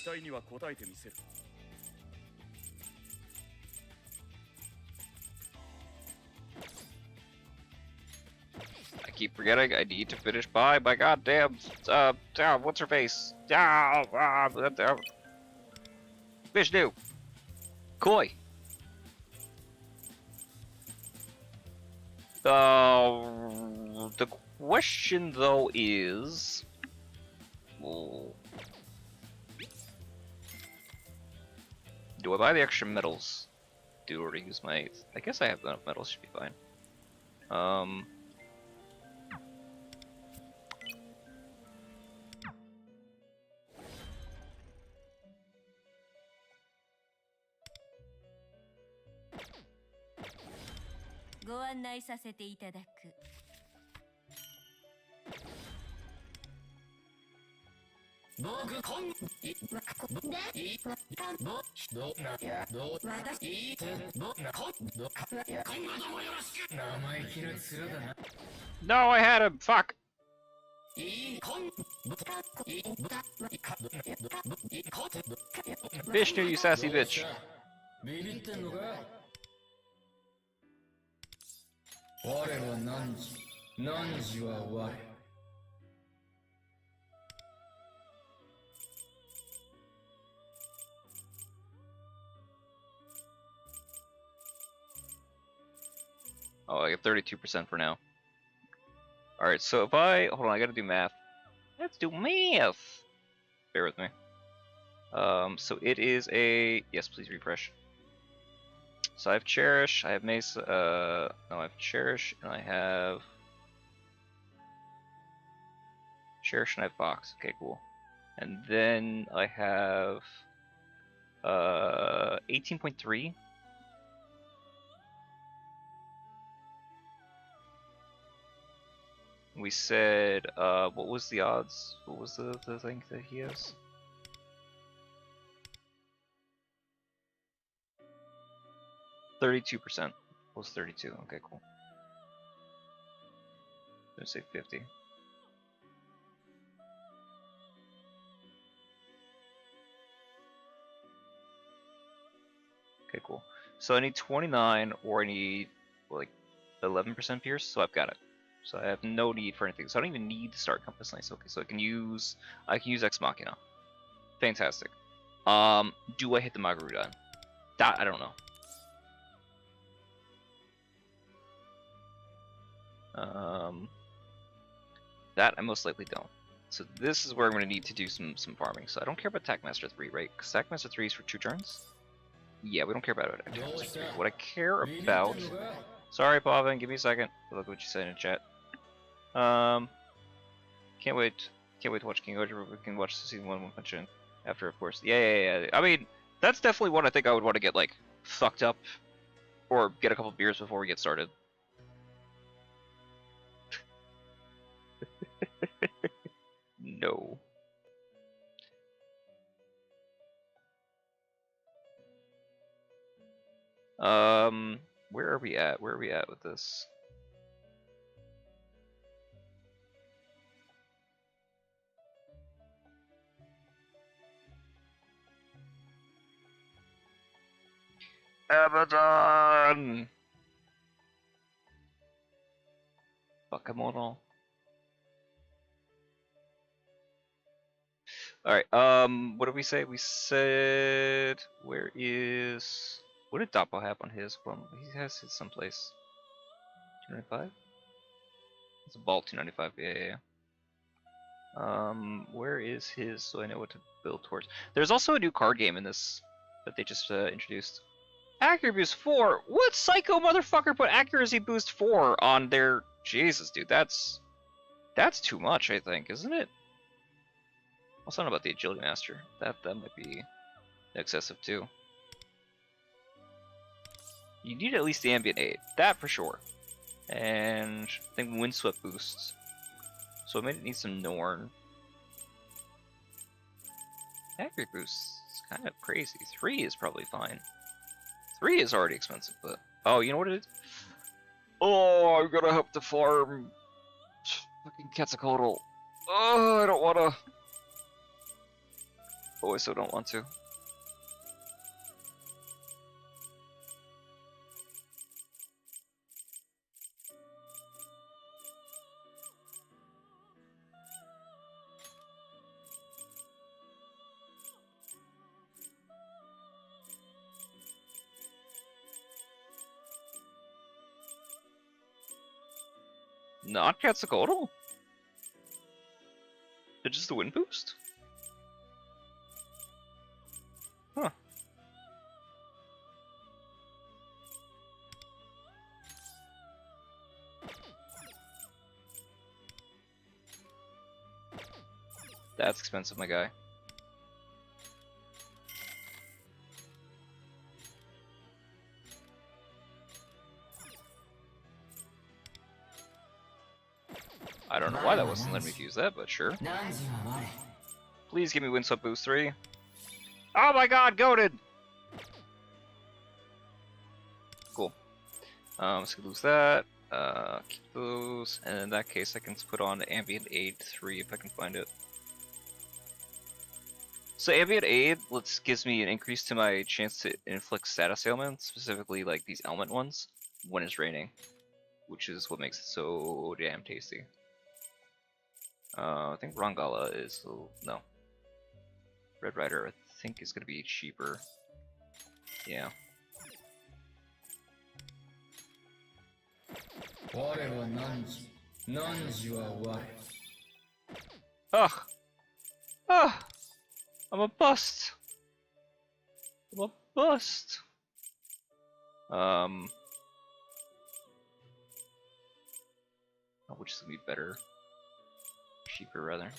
待には応えてみせる。 I keep forgetting I need to finish by my goddamn, what's her face? Vishnu! Koi! The question though is... Oh, do I buy the extra medals? Do or use my... I guess I have enough medals, should be fine. No, I had him! Fuck! Vishnu, you sassy bitch! ビビってんのか我は汝は我 Oh, I get 32% for now. Alright, so if I... Hold on, I gotta do math. Let's do math! Bear with me. So it is a... Yes, please refresh. So I have Cherish, I have Mesa, no, I have Cherish, and I have... Cherish and I have Fox. Okay, cool. And then I have... 18.3. We said, what was the odds? What was the thing that he has? %. Was 32. Okay, cool. Let's say 50. Okay, cool. So I need 29, or I need like 11% Pierce. So I've got it. So I have no need for anything. So I don't even need to start Compass Nice. Okay, so I can use Ex Machina. Fantastic. Do I hit the Magarudan? That I don't know. That I most likely don't. So this is where I'm going to need to do some farming. So I don't care about Attack Master 3, right? Because Attack Master 3 is for 2 turns. Yeah, we don't care about Attack Master 3. What I care about... Sorry, Pavan, give me a second. Look what you said in chat. Can't wait to watch King Oja. We can watch season 1 One Punch In after, of course. Yeah. I mean, that's definitely one I think I would want to get like fucked up, or get a couple beers before we get started. No. Where are we at? Where are we at with this? Abaddon! Bakamono. Alright, what did we say? We said... Where is... What did Doppo have on his? Well, he has his someplace. 295? It's a ball 295, yeah. Where is his, so I know what to build towards. There's also a new card game in this that they just introduced. Accuracy Boost 4? What psycho motherfucker put Accuracy Boost 4 on their... Jesus, dude, that's too much, I think, isn't it? Also, not about the Agility Master. That might be excessive, too. You need at least the Ambient 8. That for sure. And I think Windswept boosts. So I might need some Norn. Accurate boost is kind of crazy. 3 is probably fine. 3 is already expensive, but... Oh, you know what it is? Oh, I'm gonna have to farm... fucking Quetzalcoatl. Oh, I don't wanna... Oh, I still don't want to. Not Quetzalcoatl? It's just the wind boost? Huh. That's expensive, my guy. I don't know why that wasn't letting me use that, but sure. 汝は我 Please give me Windswept Boost 3. Oh my god, goaded! Cool. So lose that. Keep those, and in that case I can put on Ambient Aid 3 if I can find it. So Ambient Aid gives me an increase to my chance to inflict status ailments, specifically like these ailment ones, when it's raining. Which is what makes it so damn tasty. I think Rangala is, no. Red Rider I think is going to be cheaper. Yeah. 我は汝は我 Ugh! Ugh! I'm a bust! I'm a bust! Which is going to be better? Cheaper, rather.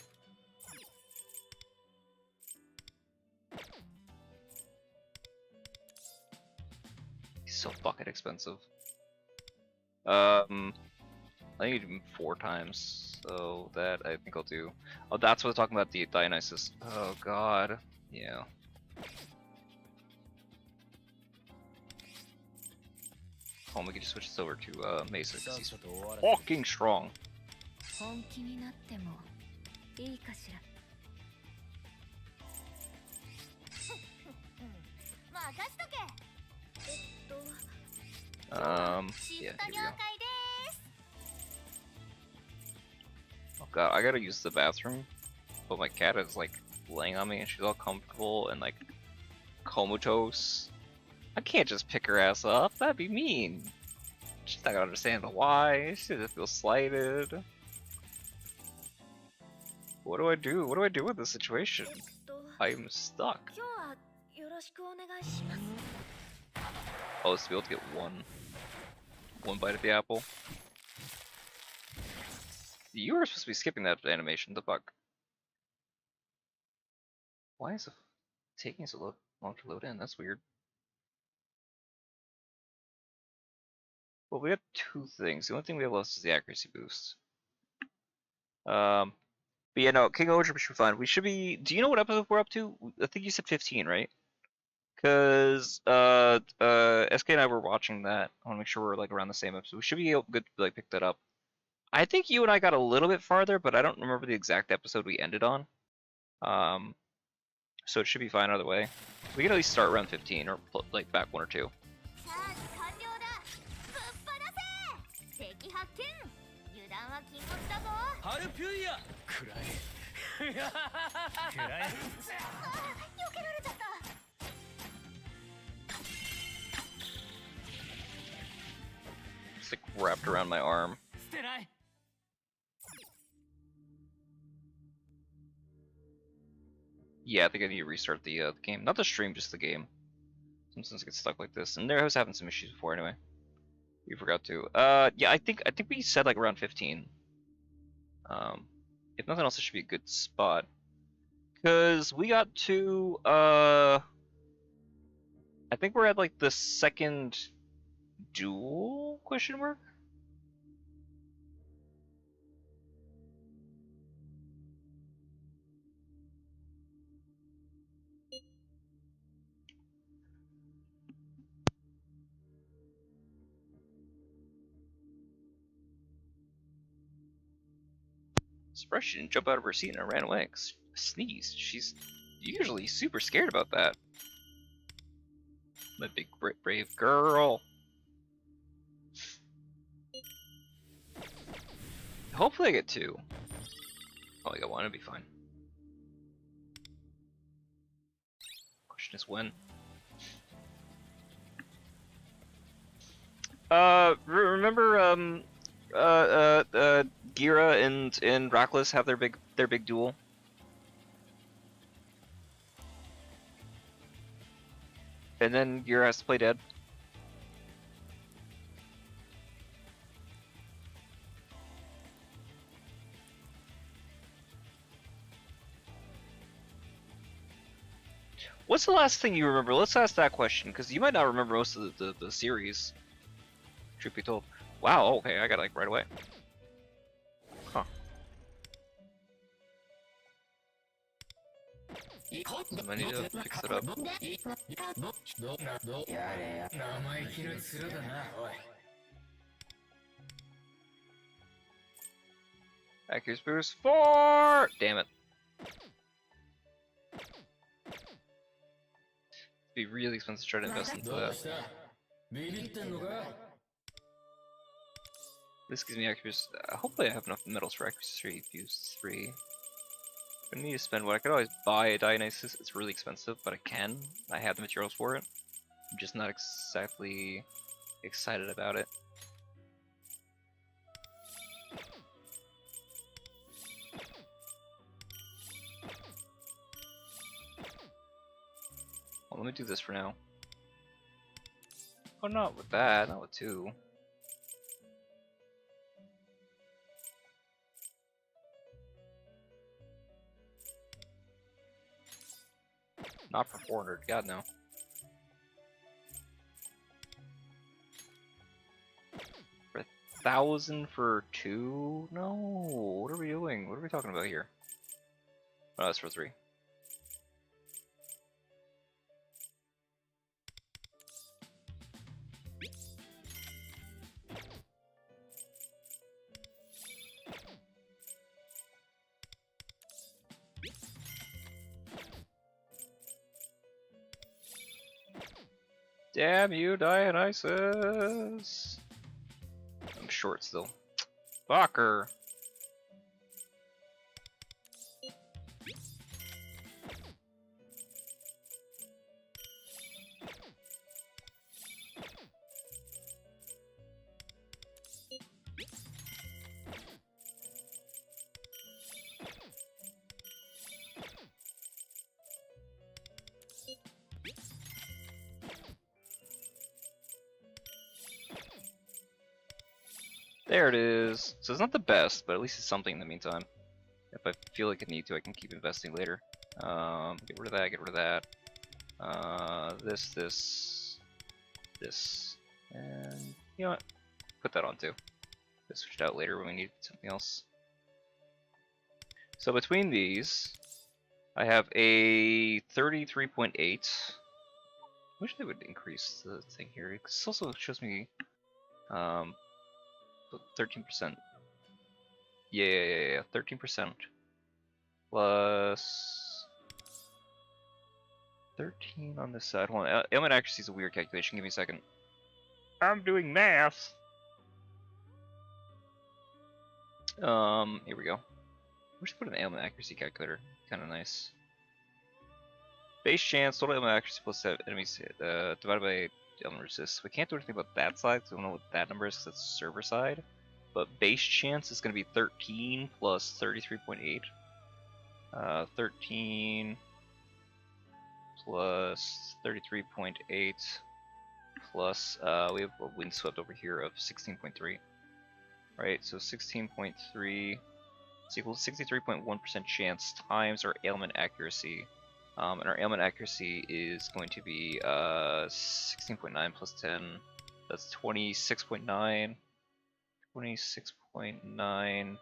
He's so fucking expensive. I need him 4 times, so that I think I'll do. Oh, that's what I'm talking about, the Dionysus. Oh god, yeah. Oh, we can just switch this over to Mesa because he's fucking strong. 本気になってもいいかしら。任しとけ。Yeah, here we go. Oh god, I gotta use the bathroom, but my cat is like laying on me and she's all comfortable and like comatose. I can't just pick her ass up, that'd be mean. She's not gonna understand the why, she's gonna feel slighted. What do I do? What do I do with this situation? I'm stuck. Oh, it's to be able to get one bite of the apple. You were supposed to be skipping that animation, the fuck. Why is it taking so long to load in? That's weird. Well, we have 2 things. The only thing we have left is the accuracy boost. But yeah, no, King Oger should be fine. We should be. Do you know what episode we're up to? I think you said 15, right? Cause SK and I were watching that. I want to make sure we're like around the same episode. We should be able good to like pick that up. I think you and I got a little bit farther, but I don't remember the exact episode we ended on. So it should be fine either way. We can at least start around 15 or like back 1 or 2. Haru ピュイヤくらえくらえ It's like wrapped around my arm. 捨てない Yeah, I think I need to restart the game. Not the stream, just the game. Sometimes I get stuck like this. And I was having some issues before anyway. We forgot to. Yeah, I think we said like around 15. If nothing else, it should be a good spot. Cause we got to I think we're at like the second duel question mark? Surprised she didn't jump out of her seat and ran away. 'Cause sneezed. She's usually super scared about that. I'm a big brave girl. Hopefully I get 2. Oh, I got 1, it'll be fine. Question is when. Remember Gira and Raklis have their big duel? And then Gira has to play dead. What's the last thing you remember? Let's ask that question, because you might not remember most of the series. Truth be told. Wow, okay, I got it like right away. Huh. I need to fix it up. Accuracy boost 4! Damn it. It'd be really expensive to try to invest into that. This gives me accuracy. Hopefully I have enough metals for accuracy boost 3. I need to spend what I could always buy a Dionysus. It's really expensive, but I can. I have the materials for it. I'm just not exactly excited about it. Well, let me do this for now. Oh, not with that, not with 2. Not for 400, god no. For 1,000 for 2? No, what are we doing? What are we talking about here? Oh, that's for 3. Damn you, Dionysus! I'm short still. Fucker! There it is. So it's not the best, but at least it's something in the meantime. If I feel like I need to, I can keep investing later. Get rid of that, get rid of that. This, and you know what? Put that on too. Switch it out later when we need something else. So between these, I have a 33.8. Wish they would increase the thing here. This also shows me 13%. Yeah, 13%. Plus 13 on this side. Hold on, element accuracy is a weird calculation. Give me a second. I'm doing math. Here we go. We should put an ailment accuracy calculator. Kind of nice. Base chance, total ailment accuracy plus enemies divided by ailment resist. We can't do anything about that side because I don't know what that number is because that's server side. But base chance is going to be 13 plus 33.8. 13 plus 33.8 plus we have a windswept over here of 16.3. Right, so 16.3 is equal to 63.1% chance times our ailment accuracy. And our ailment accuracy is going to be 16.9 plus 10. That's 26.9. 26.9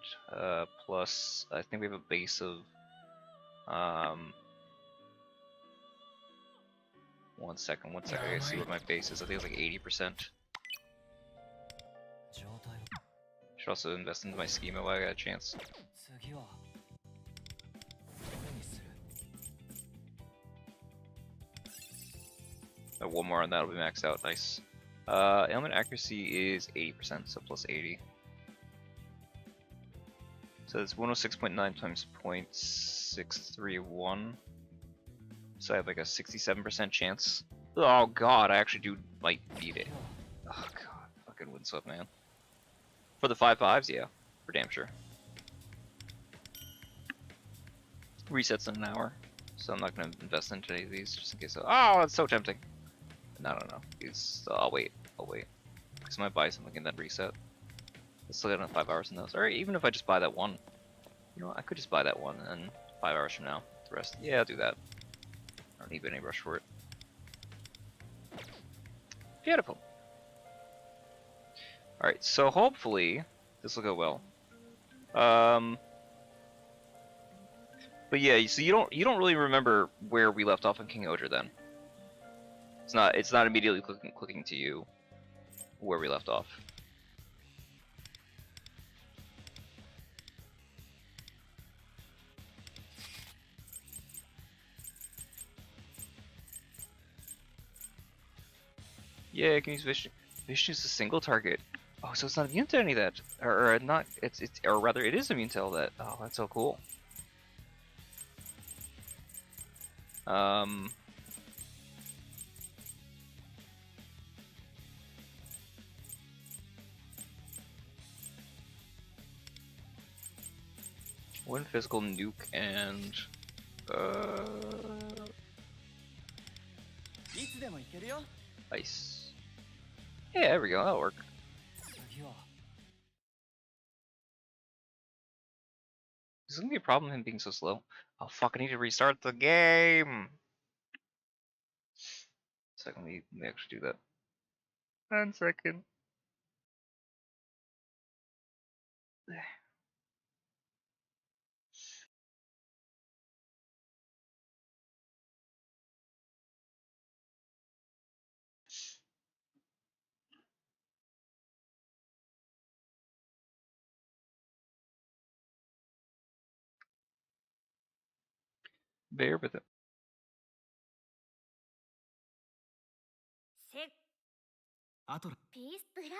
plus, I think we have a base of one second, I gotta see what my base is. I think it's like 80%. Should also invest into my schema while I got a chance. So one more and that'll be maxed out. Nice. Ailment accuracy is 80%, so plus 80. So it's 106.9 times 0.631. So I have like a 67% chance. Oh god, I actually do might beat it. Oh god, fucking Windswept, man. For the 5/5s, yeah, for damn sure. Resets in an hour, so I'm not gonna invest into any of these just in case. Oh, it's so tempting. No, no, no. These. I'll wait. I'll wait. Because I might buy something and then reset. Let's look at it in 5 hours in those. Or even if I just buy that one. You know what? I could just buy that one and 5 hours from now. The rest. Yeah, I'll do that. I don't need any rush for it. Beautiful. Alright, so hopefully this will go well. But yeah, so you don't really remember where we left off on King Odra then. It's not immediately clicking to you where we left off. Yeah, I can use Vishnu. Vishnu's a single target. Oh, so it's not immune to any of that, or not? Or rather, it is immune to all that. Oh, that's so cool. One physical nuke and いつでも行けるよ ice. Yeah, there we go. That'll work. 次は Is this gonna be a problem him being so slow? Oh fuck! I need to restart the game. Second, let me actually do that. 1 second. Bear with it. せあとピースブラック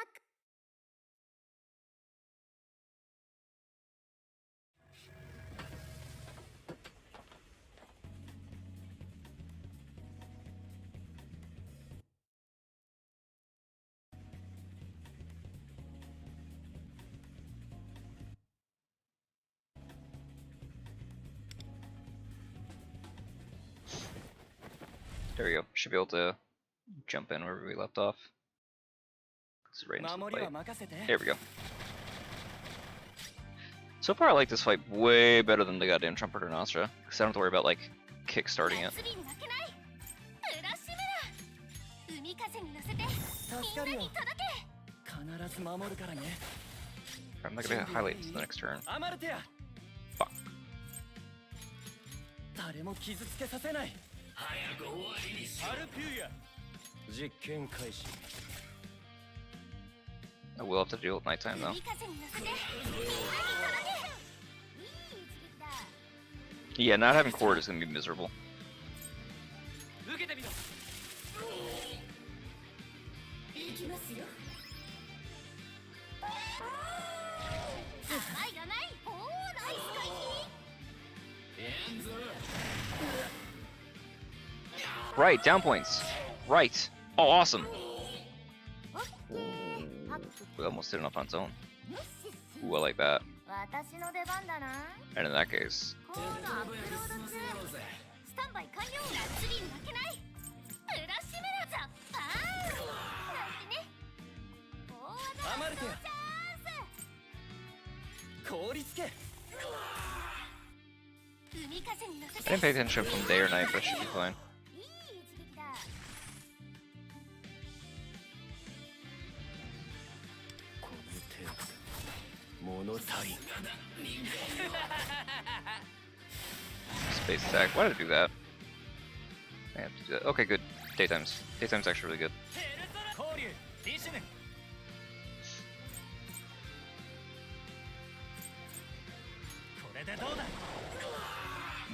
There we go. Should be able to jump in where we left off. It's right into the 守りは fight. 任せて There we go. So far, I like this fight way better than the goddamn trumpeter and Astra, because I don't have to worry about like kickstarting it. 夏に負けない浦島ら海風に乗せてみんなに届け必ず守るからね I'm not gonna highlight until the next turn. アマルテア Fuck. 誰も傷つけさせない早く終わりにしろハルピューヤ実験開始 I will have to deal with nighttime though. 海風に乗せてみんなに届けいい一撃だ Yeah, not having cord is gonna be miserable. 受けてみろ行きますよ甘い甘いおーナイス回避 Right, down points. Right. Oh, awesome. We almost did enough on its own. Ooh, I like that. 私の出番だな And in that case, コーナーアップロード中スタンバイ完了夏に負けない浦島らザッパーンなんてね大技のチャンス凍りつけ海風に乗せ I て didn't pay attention from day or night, but it should be fine. いい一撃だこの程度物足りん Space attack. Why did I do that? I have to do that. Okay, good. Daytime's. Daytime's actually really good. 交流ディシュヌこれでどうだ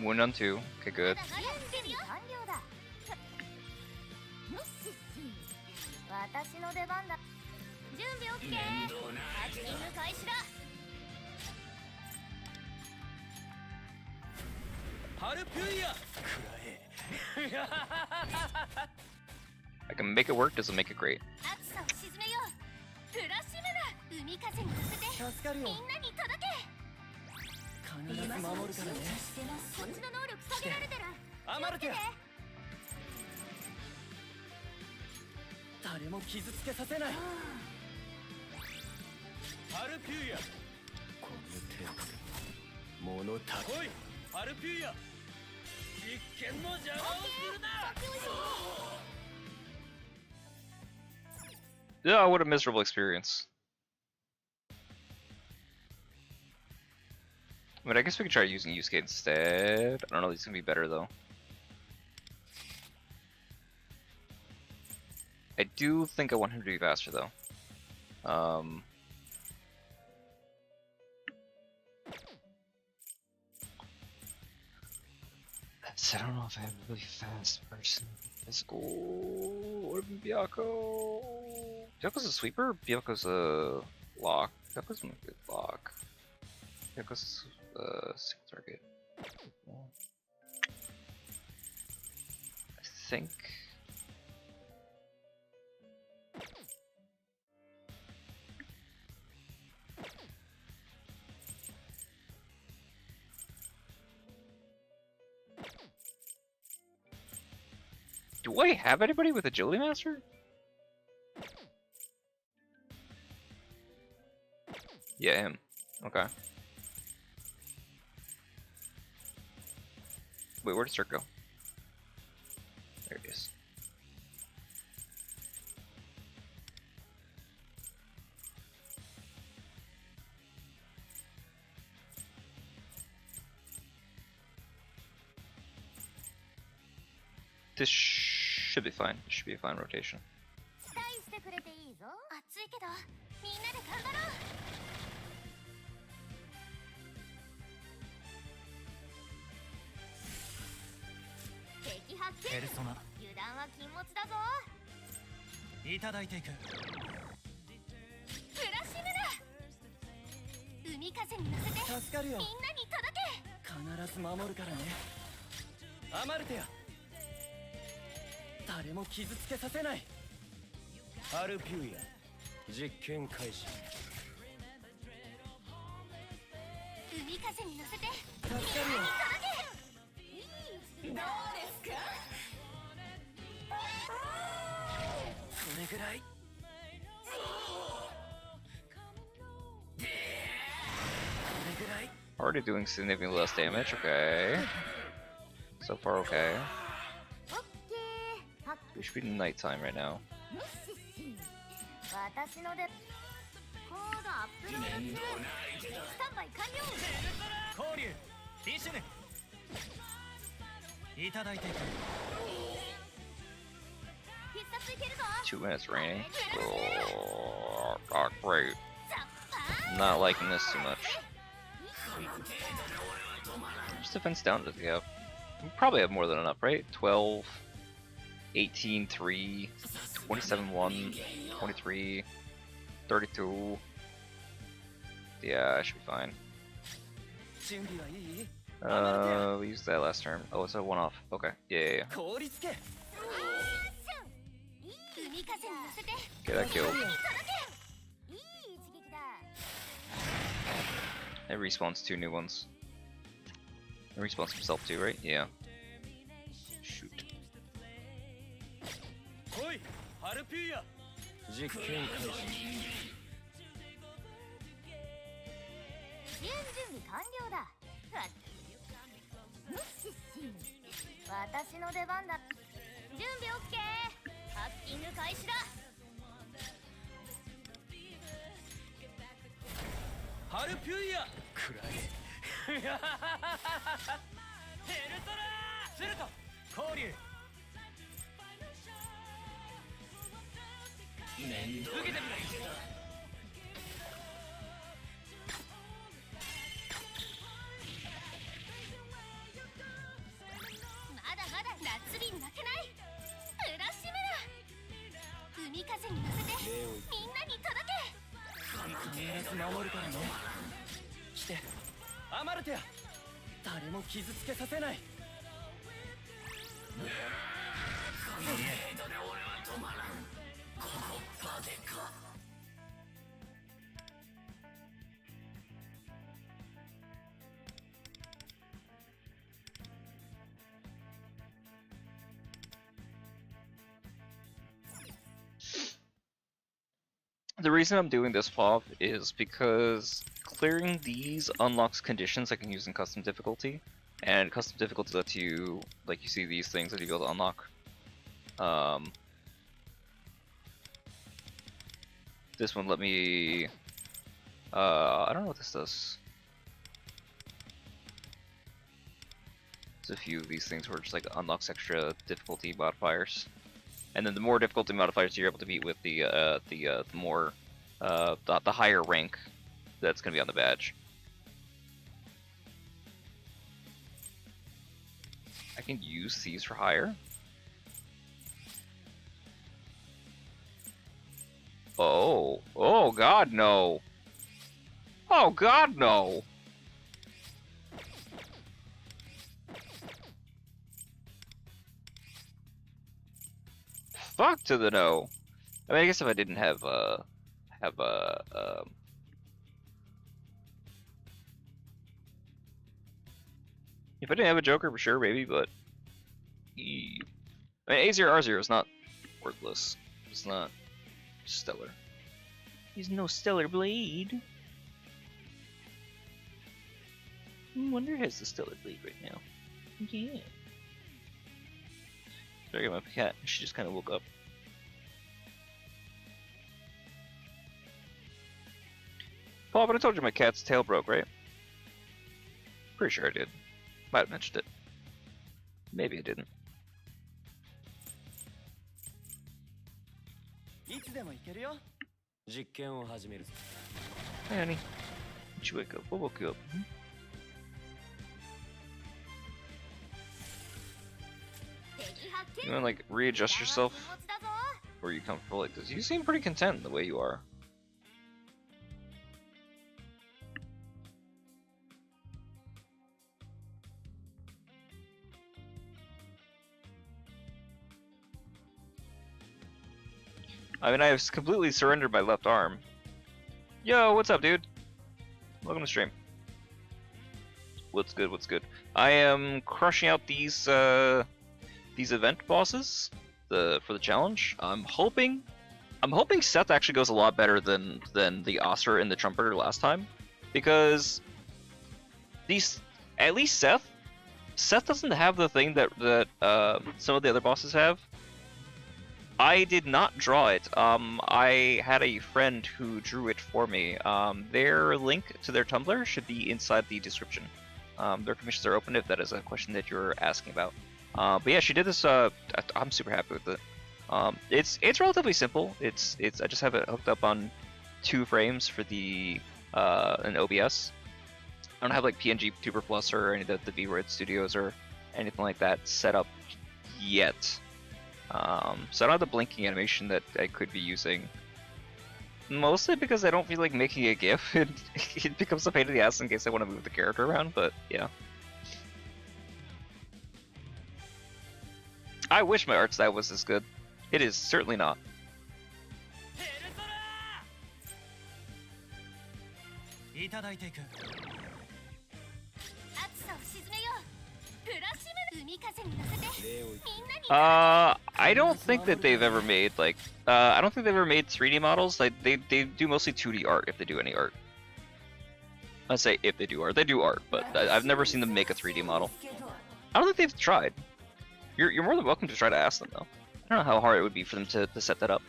Wound on 2. Okay, good. 完了だ私の出番だ。準備 OK。 ハッキング開始だ。ハルピュイヤ。 I can make it work, doesn't make it great. 暑さを沈めよう。プラシムナ、海風に乗せて助かるよ。みんなに届け。必ず守るからね。こっちの能力下げられてる。アマルティア気をつけて。誰も傷つけさせない。ハルピュイヤ。この程度で物た来い。ハルピュイヤ。実験の邪魔をするな。 Yeah, what a miserable experience. I mean, I guess we could try using Yusuke instead. I don't know, these gonna be better though. I do think I want him to be faster though. I don't know if I have a really fast person. Physical. What about Byakko? Byakko's a sweeper? Or Byakko's a lock? Byakko's a good lock. Byakko's a single target. I think. Do I have anybody with Agility Master? Yeah, him. Okay. Wait, where did Cirque go? There he is. This should be fine. This should be a fine rotation. 期待してくれていいぞ。暑いけどみんなで頑張ろう。敵発見。ペルソナ。油断は禁物だぞ。いただいていく。プラシムだ。海風に乗せて助かるよ。みんなに届け。必ず守るからね。アマルティア。誰も傷つけさせない。ハルピュイヤ。実験開始。海風に乗せて助かるよ。みんなに届け。どうですか。それぐらい。それぐらい。 Already doing significantly less damage. Okay. So far, okay. オッケー。はっ We should be nighttime right now. 私のでコードアップの練習スタンバイ完了。交流フィッシュネ。いただいていく。必殺いけるぞ。 2 minutes raining. Oh, great. Not liking this too much. Just defense down does he have? We probably have more than enough, right? 12, 18, 3, 27, 1, 23, 32. Yeah, I should be fine. 準備はいい？ We used that last turn. Oh, it's a one off. Okay. Yeah. 効率け。海風に乗せて Get that killed. 届け。いい一撃だ。 It respawns 2 new ones. It respawns himself too, right? Yeah. Shoot. 来い、ハルピュイヤ。実験開始。支援準備完了だ。私の出番だ。準備 OK。ハッキング開始だ。ハルピュイヤ。くらえ。ヘルトラー。セルト。交流。受けてみろ。まだまだ夏日に負けない。プラシムラ。海風にず守るからね。来て、アマルテや。誰も傷つけさせない。The reason I'm doing this pop is because clearing these unlocks conditions I can use in custom difficulty, and custom difficulty lets you, like, you see these things that you be able to unlock. This one let me, I don't know what this does. There's a few of these things where it just like unlocks extra difficulty modifiers. And then the more difficulty modifiers you're able to beat with the more the higher rank that's gonna be on the badge. I can use these for higher. Oh God, no! Oh God, no! Fuck to the no. I mean, I guess if I didn't have if I didn't have a Joker for sure, maybe, but I mean, A0R0 is not worthless. It's not stellar. He's no stellar blade. Wonder has the stellar blade right now. Yeah. Sorry, my cat. She just kind of woke up. Paul, but I told you my cat's tail broke, right? Pretty sure I did. Might have mentioned it. Maybe I didn't. いつでも行けるよ。実験を始めるぞ。 Hey, honey. Did you wake up? What woke you up? You wanna like readjust yourself? Or are you comfortable like this? You seem pretty content the way you are. I mean, I have completely surrendered my left arm. Yo, what's up, dude? Welcome to stream. What's good? What's good? I am crushing out these event bosses for the challenge. I'm hoping Seth actually goes a lot better than the Oscar and the Trumpeter last time, because at least Seth doesn't have the thing that some of the other bosses have. I did not draw it. I had a friend who drew it for me. Their link to their Tumblr should be inside the description. Their commissions are open if that is a question that you're asking about. But yeah, she did this. I'm super happy with it. It's relatively simple. I just have it hooked up on 2 frames for the an OBS. I don't have like PNG Tuber Plus or any of the VRoid Studios or anything like that set up yet. So I don't have the blinking animation that I could be using. Mostly because I don't feel like making a GIF. It becomes a pain in the ass in case I want to move the character around, but yeah. I wish my art style was this good. It is certainly not. いただいていく。 I don't think that they've ever made like I don't think they've ever made 3D models. Like they do mostly 2D art if they do any art. I say if they do art, they do art, but I've never seen them make a 3D model. I don't think they've tried. You're more than welcome to try to ask them though. I don't know how hard it would be for them to set that up.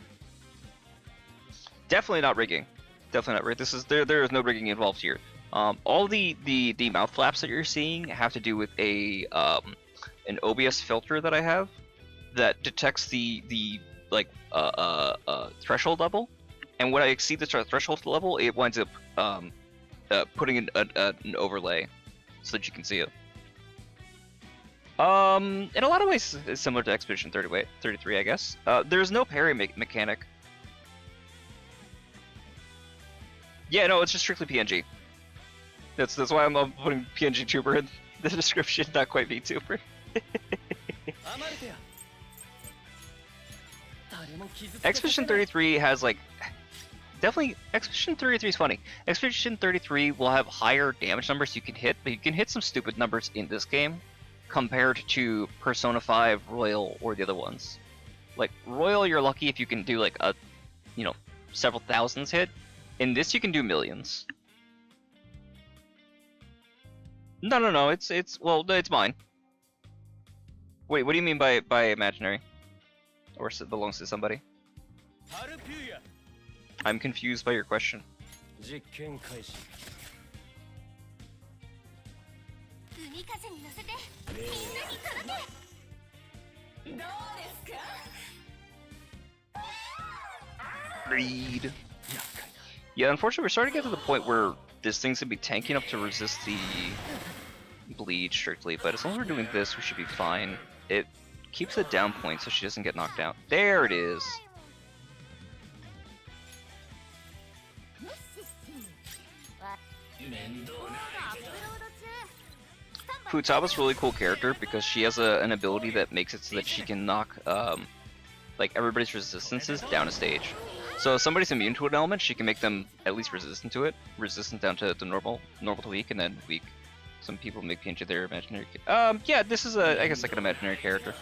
Definitely not rigging. Definitely not rigging. There is no rigging involved here. All the mouth flaps that you're seeing have to do with an OBS filter that I have that detects the threshold level, and when I exceed the threshold level, it winds up putting in an overlay so that you can see it. In a lot of ways, it's similar to Expedition 33, I guess. There's no parry mechanic. Yeah, no, it's just strictly PNG. That's why I'm putting PNG Tuber in the description, not quite VTuber. アマルテや誰も傷つけさせない Expedition 33 has like definitely Expedition 33 is funny. Expedition 33 will have higher damage numbers you can hit, but you can hit some stupid numbers in this game compared to Persona 5, Royal, or the other ones. Like Royal, you're lucky if you can do like a, you know, several thousands hit. In this, you can do millions. No, it's well, it's mine. Wait, what do you mean by imaginary? Or belongs to somebody? ハルピューや I'm confused by your question. 実験開始海風に乗せてみんなに届けどうですか Read. Yeah, unfortunately, we're starting to get to the point where this thing's gonna be tanky enough to resist the bleed strictly, but as long as we're doing this, we should be fine. It keeps the down point so she doesn't get knocked out. There it is. Futaba's a really cool character because she has an ability that makes it so that she can knock like everybody's resistances down a stage. So if somebody's immune to an element, she can make them at least resistant to it. Resistant down to normal to weak, and then weak. Some people make PNG their imaginary. Yeah, this is I guess like an imaginary character.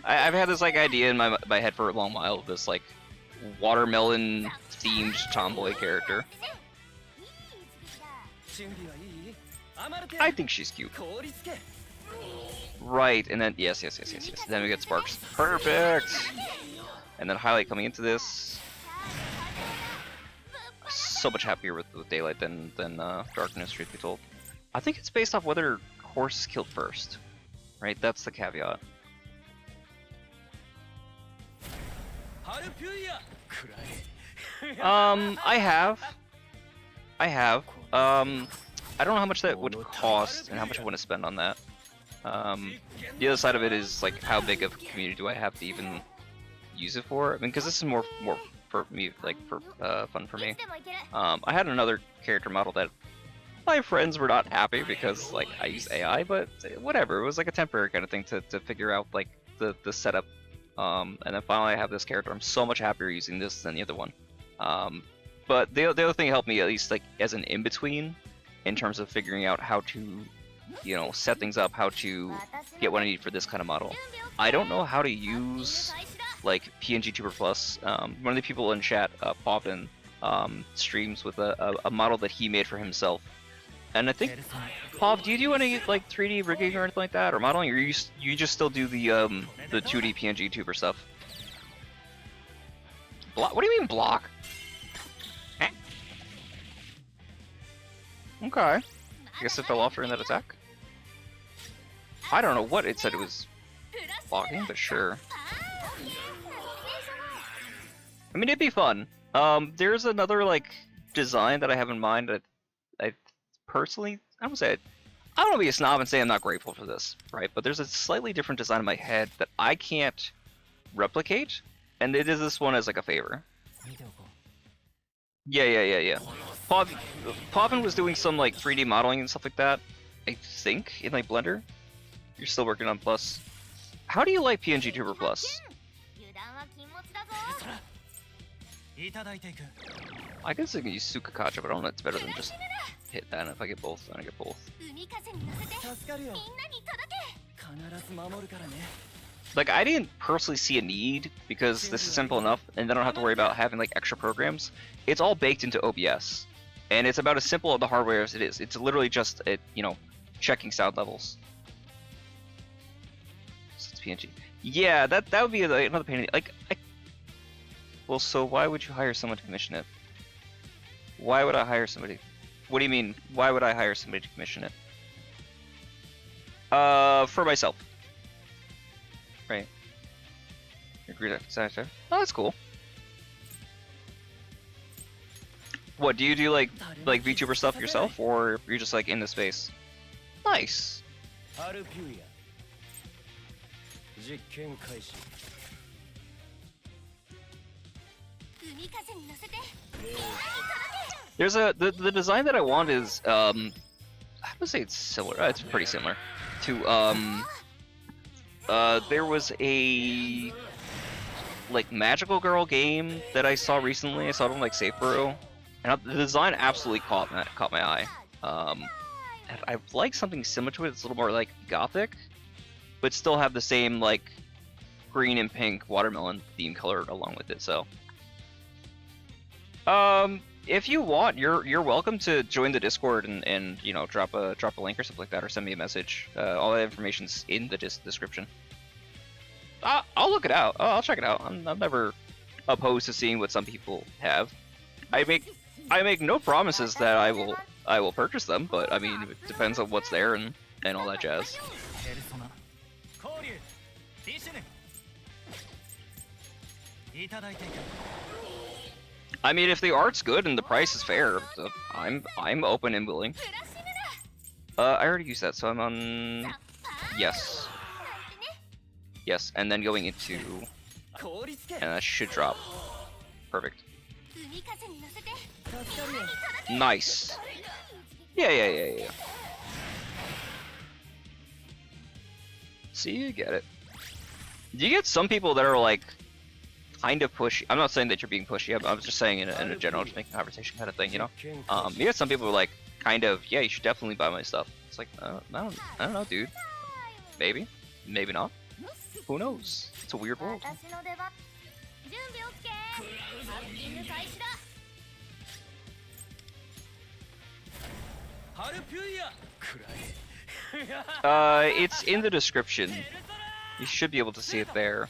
I've had this like idea in my head for a long while. This like watermelon themed tomboy character. 準備はいいアマルテ I think she's cute. 凍りつけ Right, and then yes. Then we get sparks. Perfect. And then highlight coming into this. So much happier with daylight than darkness, truth be told. I think it's based off whether horse is killed first, right? That's the caveat. ハルピューやくらえ I have. I don't know how much that would cost and how much I want to spend on that. The other side of it is like how big of a community do I have to even use it for? I mean, because this is more for me, like for fun for me. I had another character model that my friends were not happy because like I use AI, but whatever. It was like a temporary kind of thing to figure out like the setup. And then finally I have this character. I'm so much happier using this than the other one. But the other thing helped me at least like as an in-between in terms of figuring out how to, you know, set things up, how to get what I need for this kind of model. I don't know how to use like PNG Tuber Plus. One of the people in chat, Poppin, streams with a model that he made for himself. And I think, Pop, do you do any like 3D rigging or anything like that, or modeling, or you just still do the 2D PNG Tuber stuff? What do you mean block? Eh. Okay. I guess it fell off during that attack. I don't know what it said it was blocking, but sure. I mean, it'd be fun. There's another like design that I have in mind that I personally, I don't want to be a snob and say I'm not grateful for this, right? But there's a slightly different design in my head that I can't replicate, and it is this one as like a favor. Yeah. Poppin was doing some like 3D modeling and stuff like that, I think, in like Blender. You're still working on Plus. How do you like PNG Tuber Plus? いただいていく I guess I can use Sukakacha, but I don't know if it's better than just hit that. And if I get both, then I get both. 海風に乗せて助かるよみんなに届け必ず守るからね Like, I didn't personally see a need because this is simple enough, and then I don't have to worry about having like extra programs. It's all baked into OBS, and it's about as simple of the hardware as it is. It's literally just you know, checking sound levels. So it's PNG. Yeah, that would be another pain. Like, well, so why would you hire someone to commission it? Why would I hire somebody? What do you mean? Why would I hire somebody to commission it? For myself. Right. Agree that. Oh, that's cool. What, do you do like VTuber stuff yourself, or you're just like in the space? Nice. ハルピューや実験開始 There's the design that I want is I would say it's similar. It's pretty similar to there was a like magical girl game that I saw recently. I saw it on like SafeBrew, and the design absolutely caught my eye. And I like something similar to it. It's a little more like gothic, but still have the same like green and pink watermelon theme color along with it. So, if you want, you're welcome to join the Discord and you know drop a link or something like that, or send me a message. All that information's in the description. I'll look it out. I'll check it out. I'm never opposed to seeing what some people have. I make no promises that I will purchase them, but I mean it depends on what's there and all that jazz. I mean, if the art's good and the price is fair, I'm open and willing. I already used that, so I'm on yes. Yes, and then going into and that should drop. Perfect. Nice. Yeah. See, you get it. You get some people that are like kind of pushy. I'm not saying that you're being pushy. I was just saying in a general, just making conversation kind of thing, you know. You get some people who are like kind of, yeah, you should definitely buy my stuff. It's like, I don't know, dude. Maybe, maybe not. Who knows? It's a weird world. It's in the description. You should be able to see it there.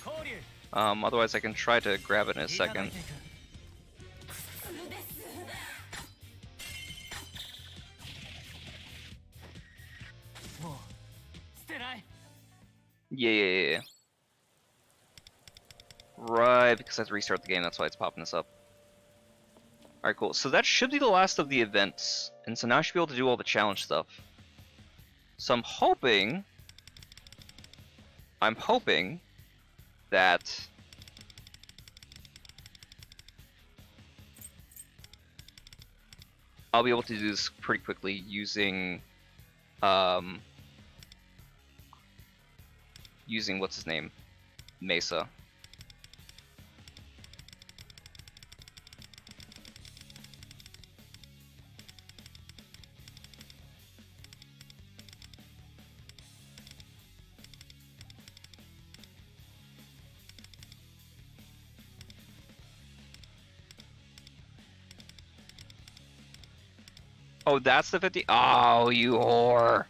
Otherwise I can try to grab it in a second. Yeah. Right, because I have to restart the game, that's why it's popping this up. Alright, cool. So that should be the last of the events. And so now I should be able to do all the challenge stuff. So I'm hoping that I'll be able to do this pretty quickly using using what's his name? Mesa. Oh, that's the 50. Oh, you whore.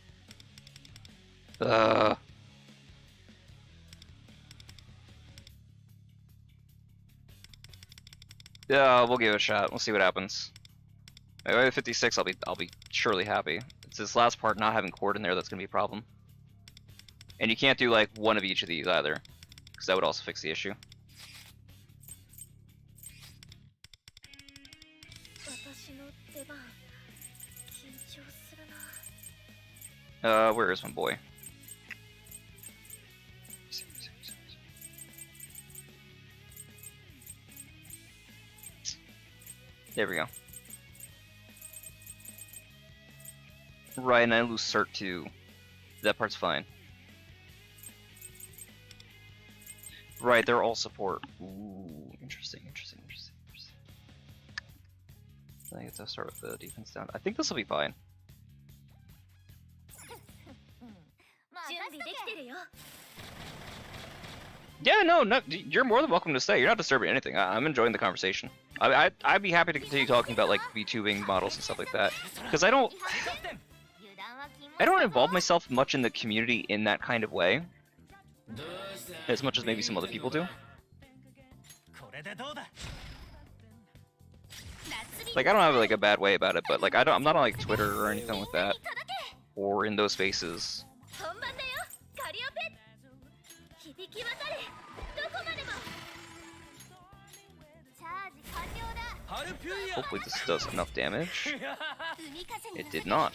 Yeah, we'll give it a shot. We'll see what happens. Maybe 56, I'll be surely happy. It's this last part not having cord in there that's gonna be a problem. And you can't do like one of each of these either, because that would also fix the issue. Where is my boy? There we go. Right, and I lose cert too. That part's fine. Right, they're all support. Ooh, interesting. I have to start with the defense down. I think this will be fine. Yeah, no, you're more than welcome to stay. You're not disturbing anything. I'm enjoying the conversation. I'd be happy to continue talking about like VTubing models and stuff like that, because I don't involve myself much in the community in that kind of way, as much as maybe some other people do. Like I don't have like a bad way about it, but like I'm not on like Twitter or anything like that, or in those spaces. Hopefully this does enough damage. It did not.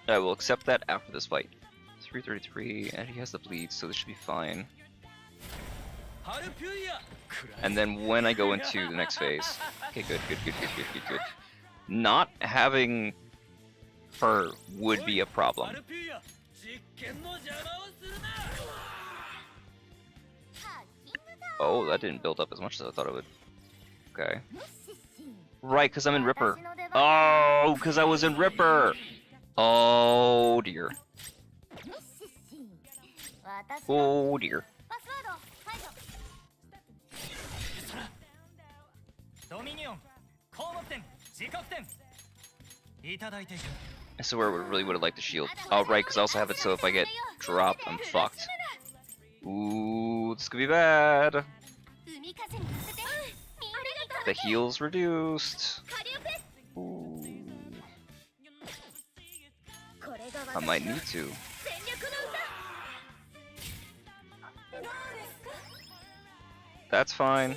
I will accept that after this fight. 33, 33, and he has the bleed, so this should be fine. Haru, And then when I go into the next phase, okay, good. Not having her would be a problem. Oh, that didn't build up as much as I thought it would. Okay. Right, because I'm in Ripper. Oh, because I was in Ripper! Oh dear. Oh dear. This is where I really would have liked the shield. Oh, right, because I also have it so if I get dropped, I'm fucked. Ooh, this could be bad. The heal's reduced. Ooh. I might need to. That's fine.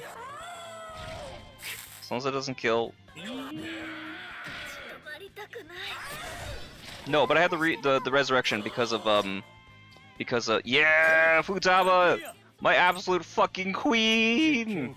As long as it doesn't kill. No, but I had the resurrection because of yeah, Futaba, my absolute fucking queen.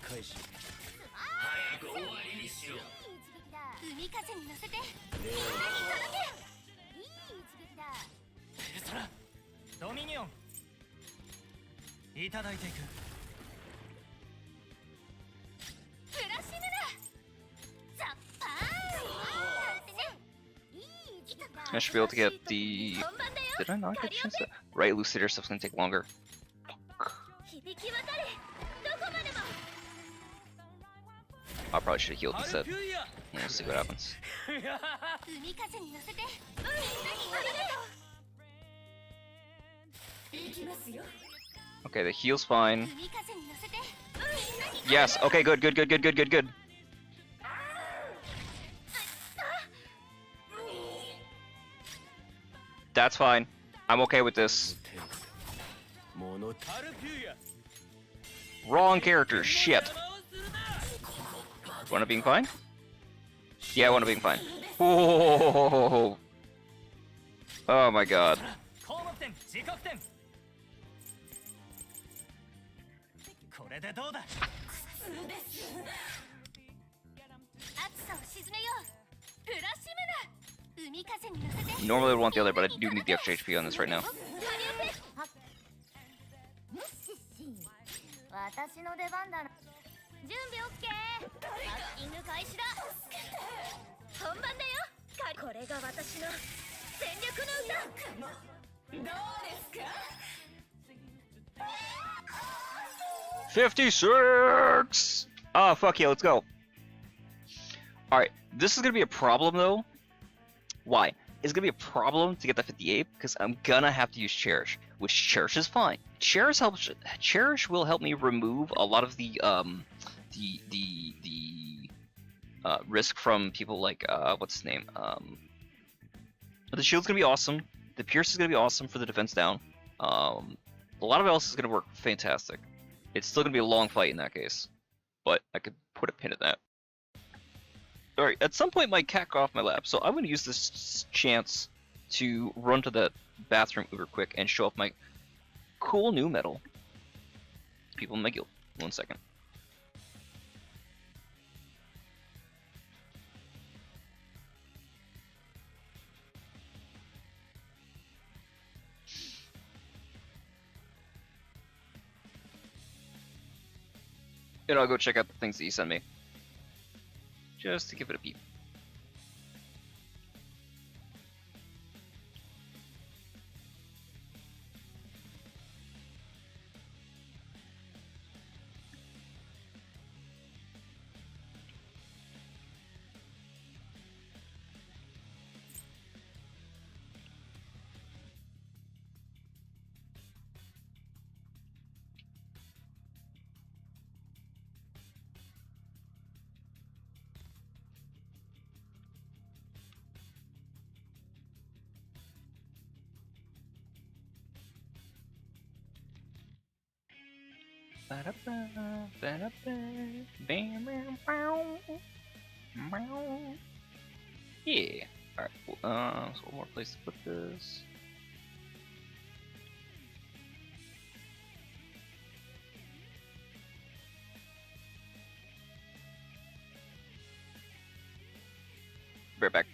I should be able to get the... Did I not get a chance to... Right, Lucidator stuff's gonna take longer. I probably should have healed instead. We'll see what happens. Okay, the heal's fine. Yes, okay, good. That's fine. I'm okay with this. Wrong character, shit. Wanna being fine? Yeah, wanna being fine. Oh, oh my god. Normally I would want the other, but I do need the extra HP on this right now. $56! Oh, fuck yeah, let's go. Alright, this is gonna be a problem though. Why? It's gonna be a problem to get the 58 because I'm gonna have to use Cherish, which Cherish is fine. Cherish will help me remove a lot of the risk from people like what's his name? The shield's gonna be awesome. The pierce is gonna be awesome for the defense down. A lot of else is gonna work fantastic. It's still gonna be a long fight in that case, but I could put a pin in that. Alright, at some point my cat got off my lap, so I'm gonna use this chance to run to the bathroom uber quick and show off my cool new medal. People in my guild. 1 second. And I'll go check out the things that you sent me. Just to give it a peep. Yeah. Alright, so one more place to put this. Be right back.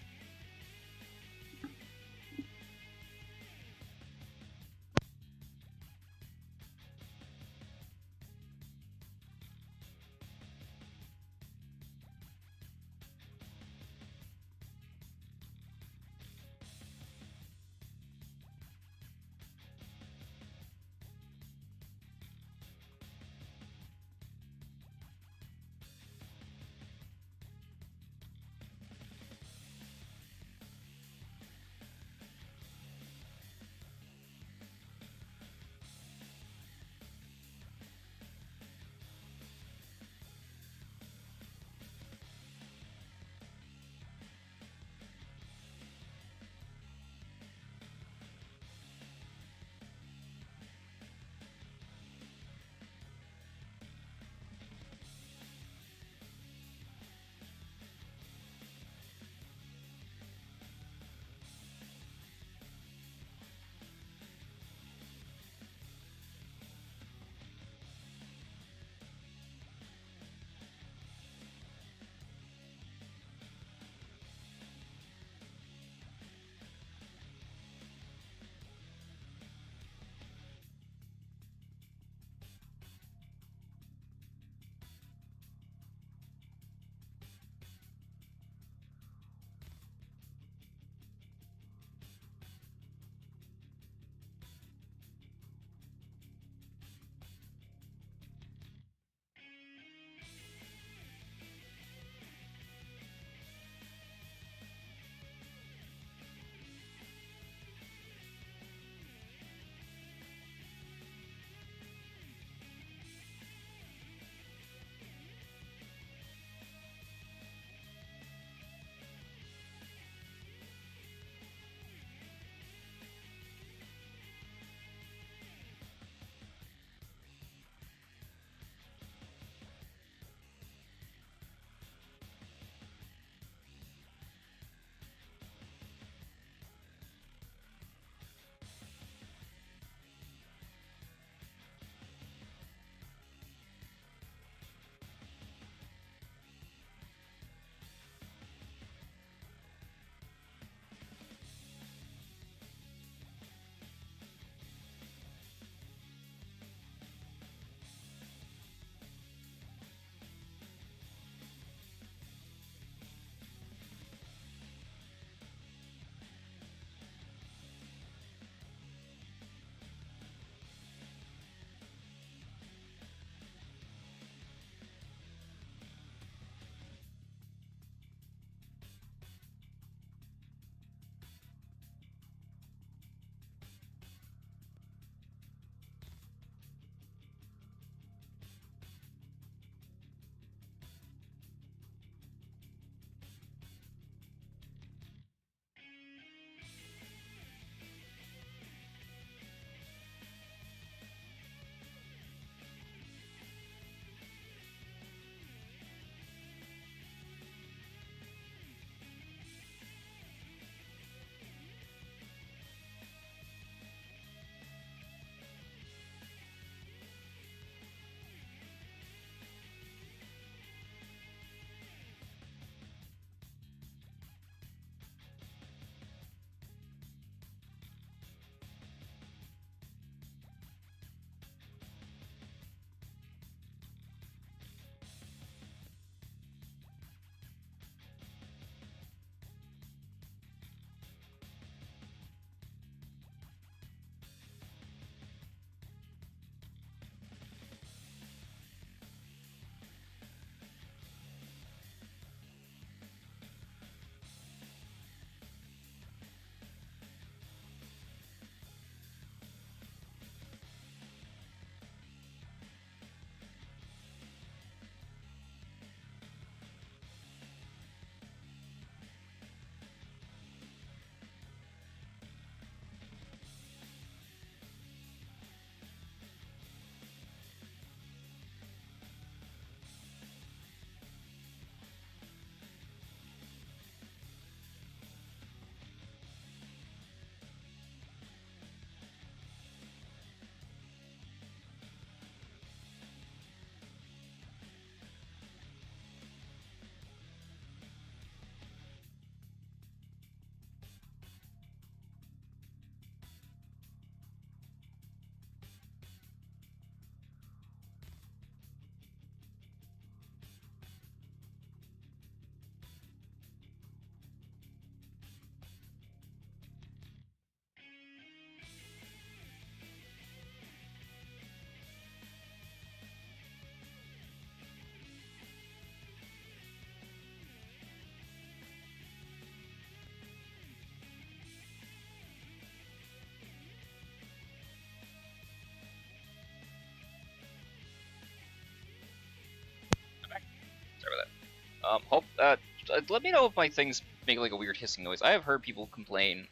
Let me know if my things make like a weird hissing noise. I have heard people complain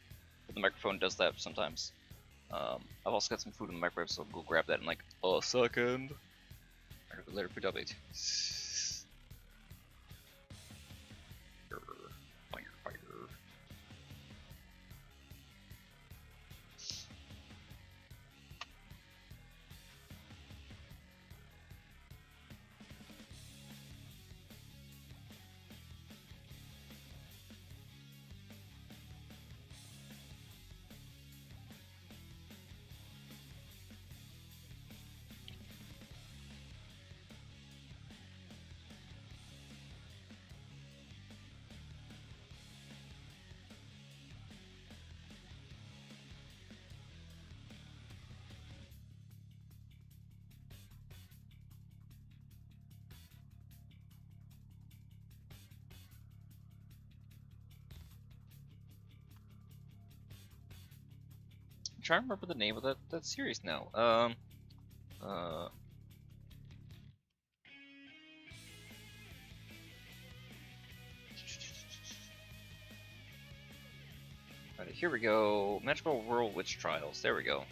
that the microphone does that sometimes. I've also got some food in the microwave, so I'll go grab that in like a second. Later food update. Fire, fire. I'm trying to remember the name of that series now. Alright, here we go. Magical World Witch Trials. There we go.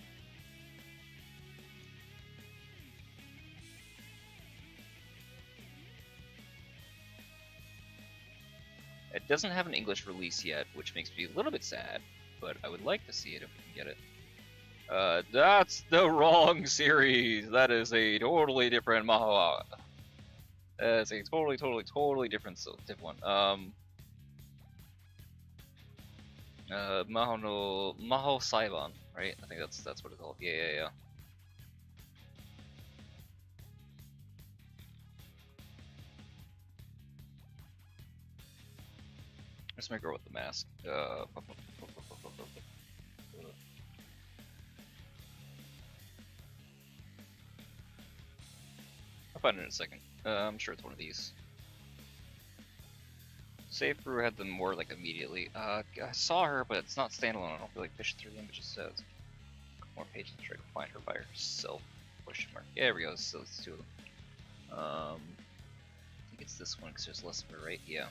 It doesn't have an English release yet, which makes me a little bit sad, but I would like to see it if we can get it. That's the wrong series! That is a totally different Maho. That's a totally different one. Maho Saiban, right? I think that's what it's called. Yeah. Let's make her with the mask. I'll find it in a second. I'm sure it's one of these. Safe Brew had them more like immediately. I saw her, but it's not standalone. I don't feel like fishing through the images. So it's more pages to try to find her by herself. Question mark. Yeah, there we go. So it's two of them. I think it's this one because there's less of her, right? Yeah.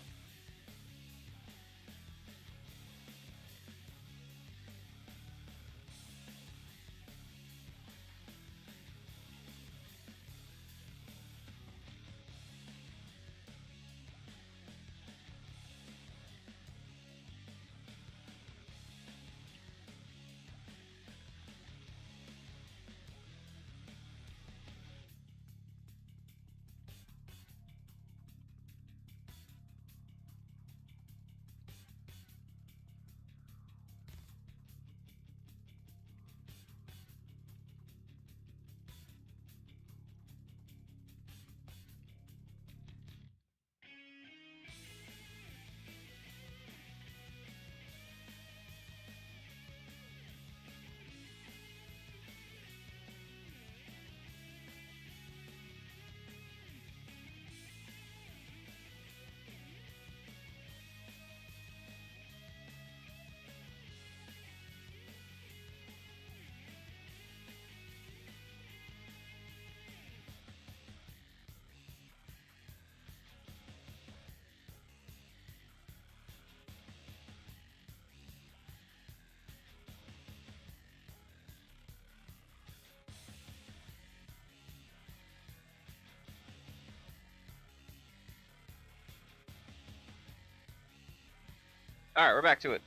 Alright, we're back to it.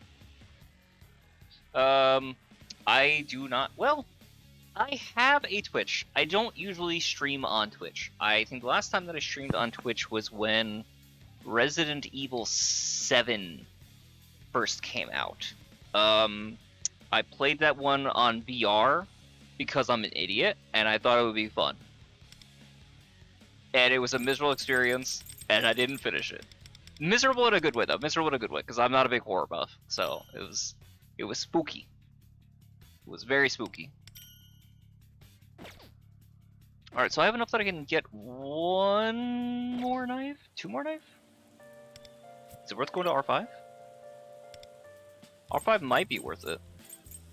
I do not. Well, I have a Twitch. I don't usually stream on Twitch. I think the last time that I streamed on Twitch was when Resident Evil 7 first came out. I played that one on VR because I'm an idiot, and I thought it would be fun. And it was a miserable experience, and I didn't finish it. Miserable in a good way, though. Miserable in a good way, because I'm not a big horror buff. So it was spooky. It was very spooky. Alright, so I have enough that I can get one more knife? Two more knife? Is it worth going to R5? R5 might be worth it.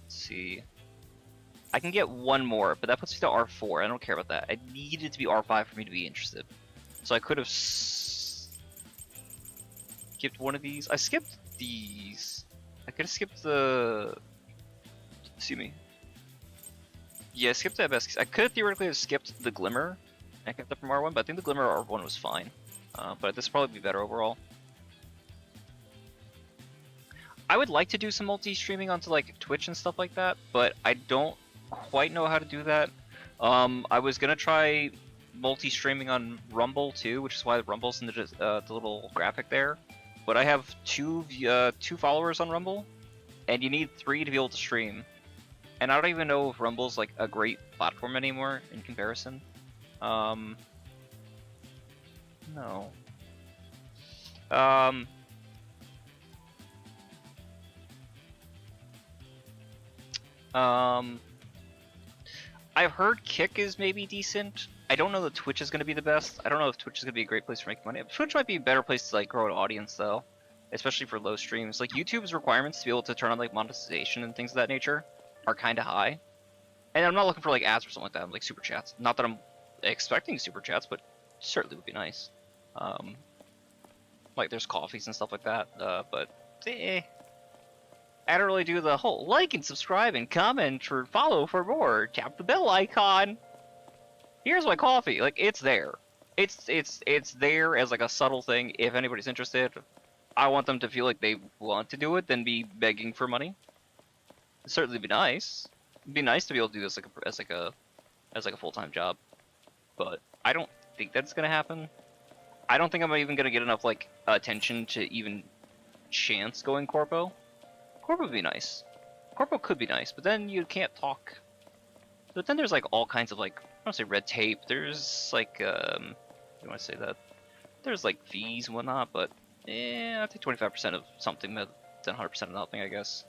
Let's see. I can get one more, but that puts me to R4. I don't care about that. I need it to be R5 for me to be interested. So I could have... skipped one of these. I skipped these. I could have skipped the. Excuse me. Yeah, I skipped the best. I could theoretically have skipped the Glimmer. I kept it from R1, but I think the Glimmer R1 was fine. But this would probably be better overall. I would like to do some multi-streaming onto like Twitch and stuff like that, but I don't quite know how to do that. I was gonna try multi-streaming on Rumble too, which is why the Rumble's in the little graphic there. But I have two followers on Rumble, and you need 3 to be able to stream. And I don't even know if Rumble's like a great platform anymore in comparison. No. I've heard Kick is maybe decent. I don't know that Twitch is going to be the best. I don't know if Twitch is going to be a great place for making money. Twitch might be a better place to like grow an audience though, especially for low streams. Like YouTube's requirements to be able to turn on like monetization and things of that nature are kind of high. And I'm not looking for like ads or something like that. I'm like super chats. Not that I'm expecting super chats, but certainly would be nice. Like there's coffees and stuff like that. But I don't really do the whole like and subscribe and comment or follow for more. Tap the bell icon. Here's my coffee. Like it's there. It's there as like a subtle thing. If anybody's interested, I want them to feel like they want to do it, than be begging for money. It'd certainly be nice. It'd be nice to be able to do this like as a full-time job. But I don't think that's gonna happen. I don't think I'm even gonna get enough like attention to even chance going corpo. Corpo would be nice. Corpo could be nice, but then you can't talk. But then there's like all kinds of like, I don't want to say red tape. There's like you want to say that? There's like fees and whatnot, but I think 25% of something than 100% of nothing, I guess.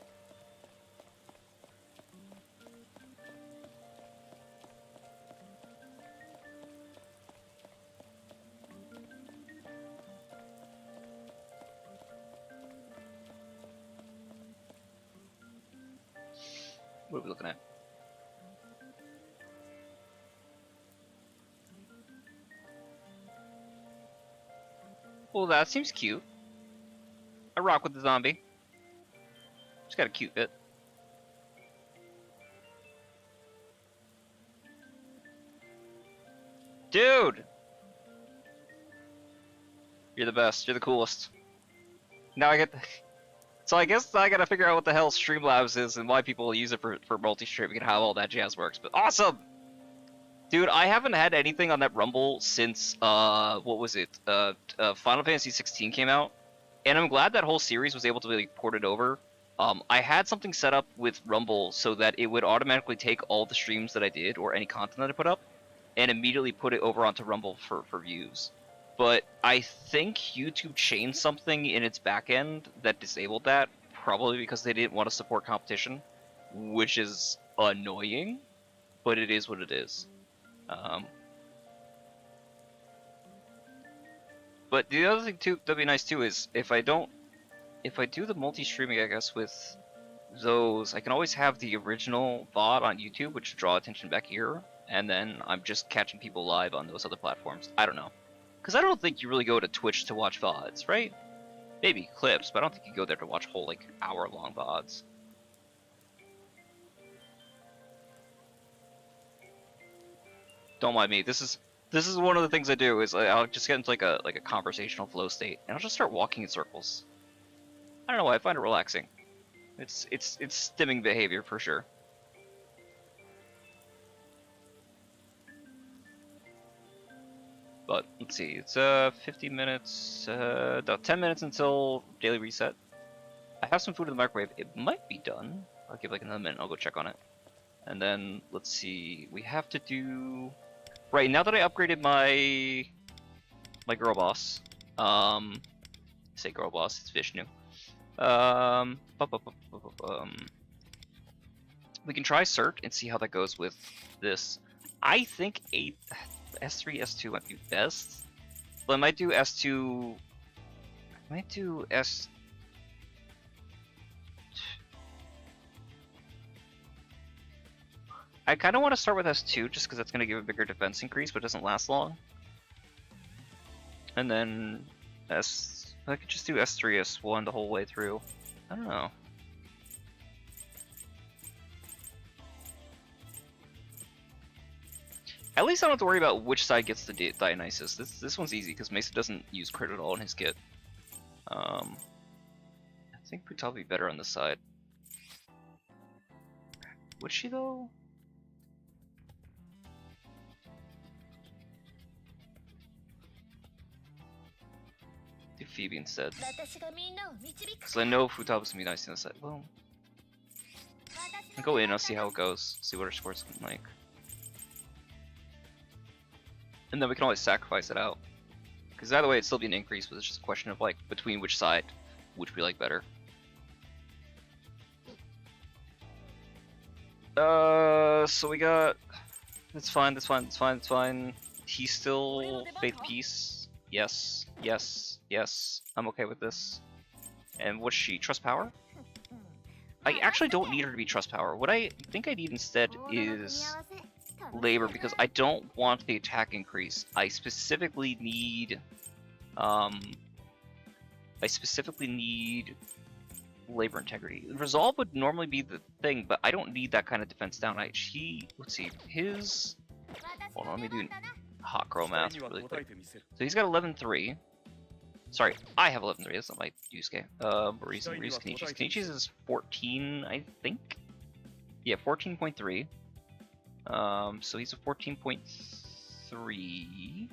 What are we looking at? Well, that seems cute. I rock with the zombie. She's got a cute bit. Dude! You're the best. You're the coolest. Now I get... So I guess I gotta figure out what the hell Streamlabs is and why people use it for multi-streaming and how all that jazz works, but awesome! Dude, I haven't had anything on that Rumble since, what was it? Final Fantasy 16 came out, and I'm glad that whole series was able to be like, ported over. I had something set up with Rumble so that it would automatically take all the streams that I did, or any content that I put up, and immediately put it over onto Rumble for views. But I think YouTube changed something in its back end that disabled that, probably because they didn't want to support competition, which is annoying, but it is what it is. But the other thing too that'd be nice too is if I do the multi-streaming, I guess, with those, I can always have the original VOD on YouTube, which would draw attention back here, and then I'm just catching people live on those other platforms. I don't know. Because I don't think you really go to Twitch to watch VODs, right? Maybe clips, but I don't think you go there to watch whole, like, hour-long VODs. Don't mind me. This is one of the things I do, is I'll just get into, like a conversational flow state, and I'll just start walking in circles. I don't know why, I find it relaxing. It's stimming behavior, for sure. But let's see, it's 50 minutes, about 10 minutes until daily reset. I have some food in the microwave. It might be done. I'll give like another minute. I'll go check on it. And then let's see. We have to do right now that I upgraded my girl boss. Say girl boss. It's Vishnu. We can try Cert and see how that goes with this. I think S3, S2 might be best. But I might do S2. I might do S. I kind of want to start with S2 just because that's going to give a bigger defense increase, but it doesn't last long. And then S. I could just do S3, S1 the whole way through. I don't know. At least I don't have to worry about which side gets the Dionysus. This one's easy because Mesa doesn't use crit at all in his kit. I think Futaba would be better on this side. Would she though? Do Phoebe instead. Because I know Futaba's gonna be nice on this side. Well, I'll go in, I'll see how it goes, see what our score's like. And then we can always sacrifice it out. Because either way, it'd still be an increase, but it's just a question of like between which side, which we like better. So we got. That's fine. That's fine. That's fine. That's fine. He's still Faith Peace. Yes. Yes. Yes. I'm okay with this. And what's she? Trust Power? I actually don't need her to be Trust Power. What I think I need instead is Labor, because I don't want the attack increase. I specifically need Labor Integrity. Resolve would normally be the thing, but I don't need that kind of defense down. Let's see, his... Hold on, let me do hot girl math really quick. So he's got 11-3. Sorry, I have 11-3, that's not my Yusuke. Maurice Kenichi's. Kenichi's is 14, I think? Yeah, 14.3. So he's a 14.3.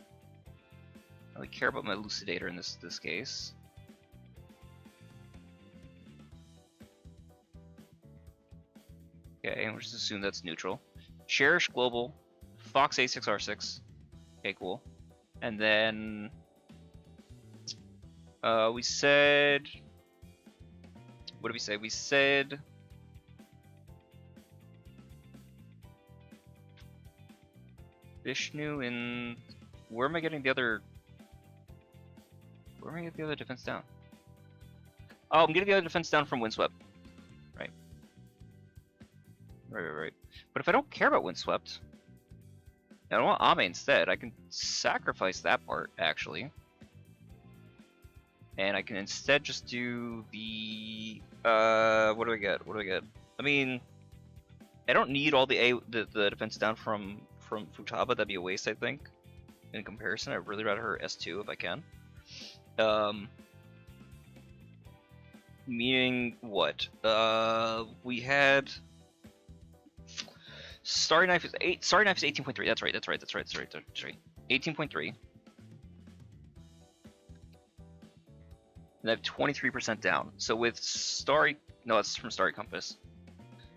I really care about my Lucidator in this case. Okay, we'll just assume that's neutral. Cherish Global, Fox A6R6. Okay, cool. And then we said, what did we say? We said Vishnu and where am I getting the other? Where am I getting the other defense down? Oh, I'm getting the other defense down from Windswept. Right. Right. But if I don't care about Windswept, I don't want Ame instead. I can sacrifice that part actually, and I can instead just do the what do I get? What do I get? I mean, I don't need all the defense down from Futaba. That'd be a waste, I think. In comparison, I'd really rather her S2 if I can. Meaning what? We had Starry Knife is 8. Starry Knife is 18.3. That's right. 18.3. And I have 23% down. So with Starry, no, that's from Starry Compass.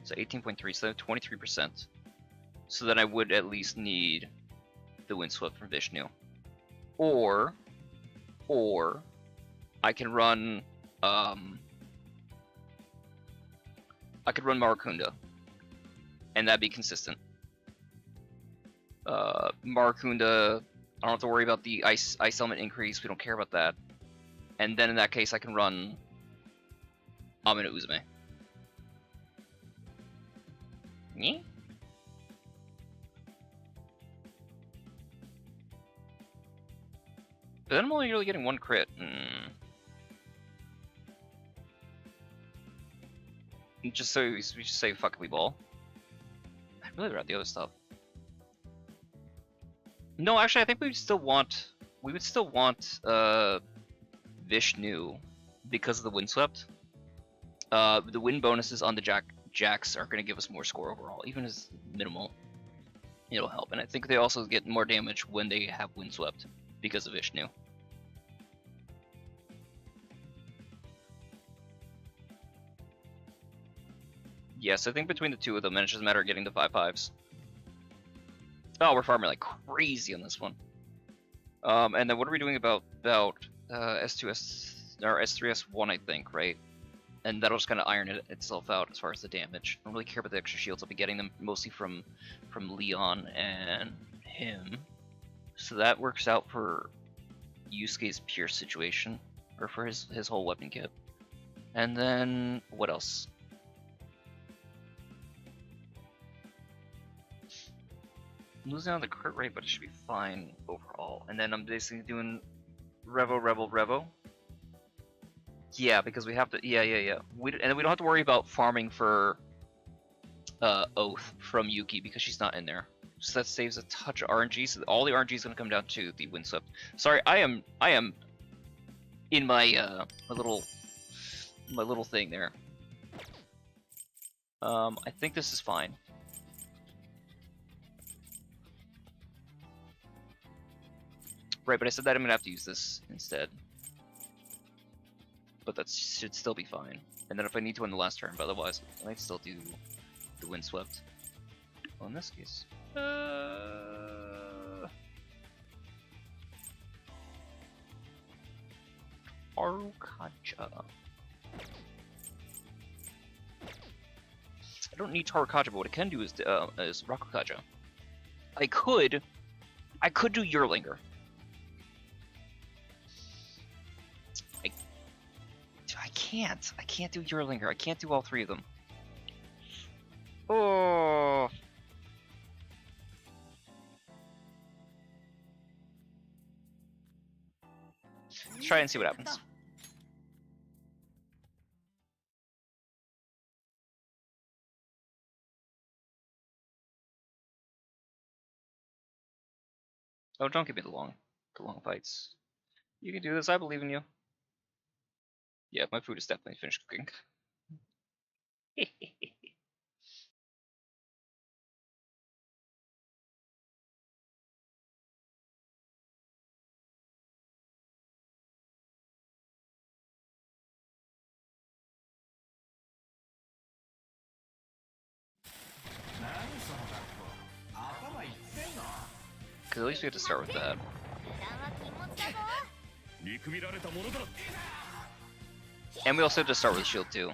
So 18.3. So I have 23%. So then I would at least need the Windswept from Vishnu, or I can run Marakunda, and that'd be consistent. Marakunda, I don't have to worry about the ice element increase. We don't care about that. And then in that case, I can run Amino Uzume. Yeah. But then I'm only really getting one crit. Just so we just say fuck we ball. I'd really rather the other stuff. No, actually, I think we would still want Vishnu because of the Windswept. The win bonuses on the Jacks are going to give us more score overall, even as minimal. It'll help, and I think they also get more damage when they have Windswept because of Vishnu. Yes, I think between the two of them, and it's just a matter of getting the 5/5s. Oh, we're farming like crazy on this one. And then what are we doing about S2S or S3S1? I think, right? And that'll just kind of iron itself out as far as the damage. I don't really care about the extra shields. I'll be getting them mostly from Leon and him. So that works out for Yusuke's pure situation, or for his whole weapon kit. And then what else? I'm losing on the crit rate, but it should be fine overall. And then I'm basically doing Revo. Yeah, because we have to. Yeah. And then we don't have to worry about farming for Oath from Yuki because she's not in there. So that saves a touch of RNG. So all the RNG is gonna come down to the Windswept. Sorry, I am in my my little thing there. I think this is fine. Right, but I said that I'm gonna have to use this instead. But that should still be fine. And then if I need to win the last turn, but otherwise I might still do the Windswept. Well, in this case, Harukaja. I don't need Harukaja, but what I can do is Rakukaja. I could do Yearlinger. I can't do Yearlinger. I can't do all three of them. Oh. Let's try and see what happens. Oh, don't give me the long fights. You can do this. I believe in you. Yeah, my food is definitely finished cooking. Because at least we have to start with that. And we also have to start with shield too.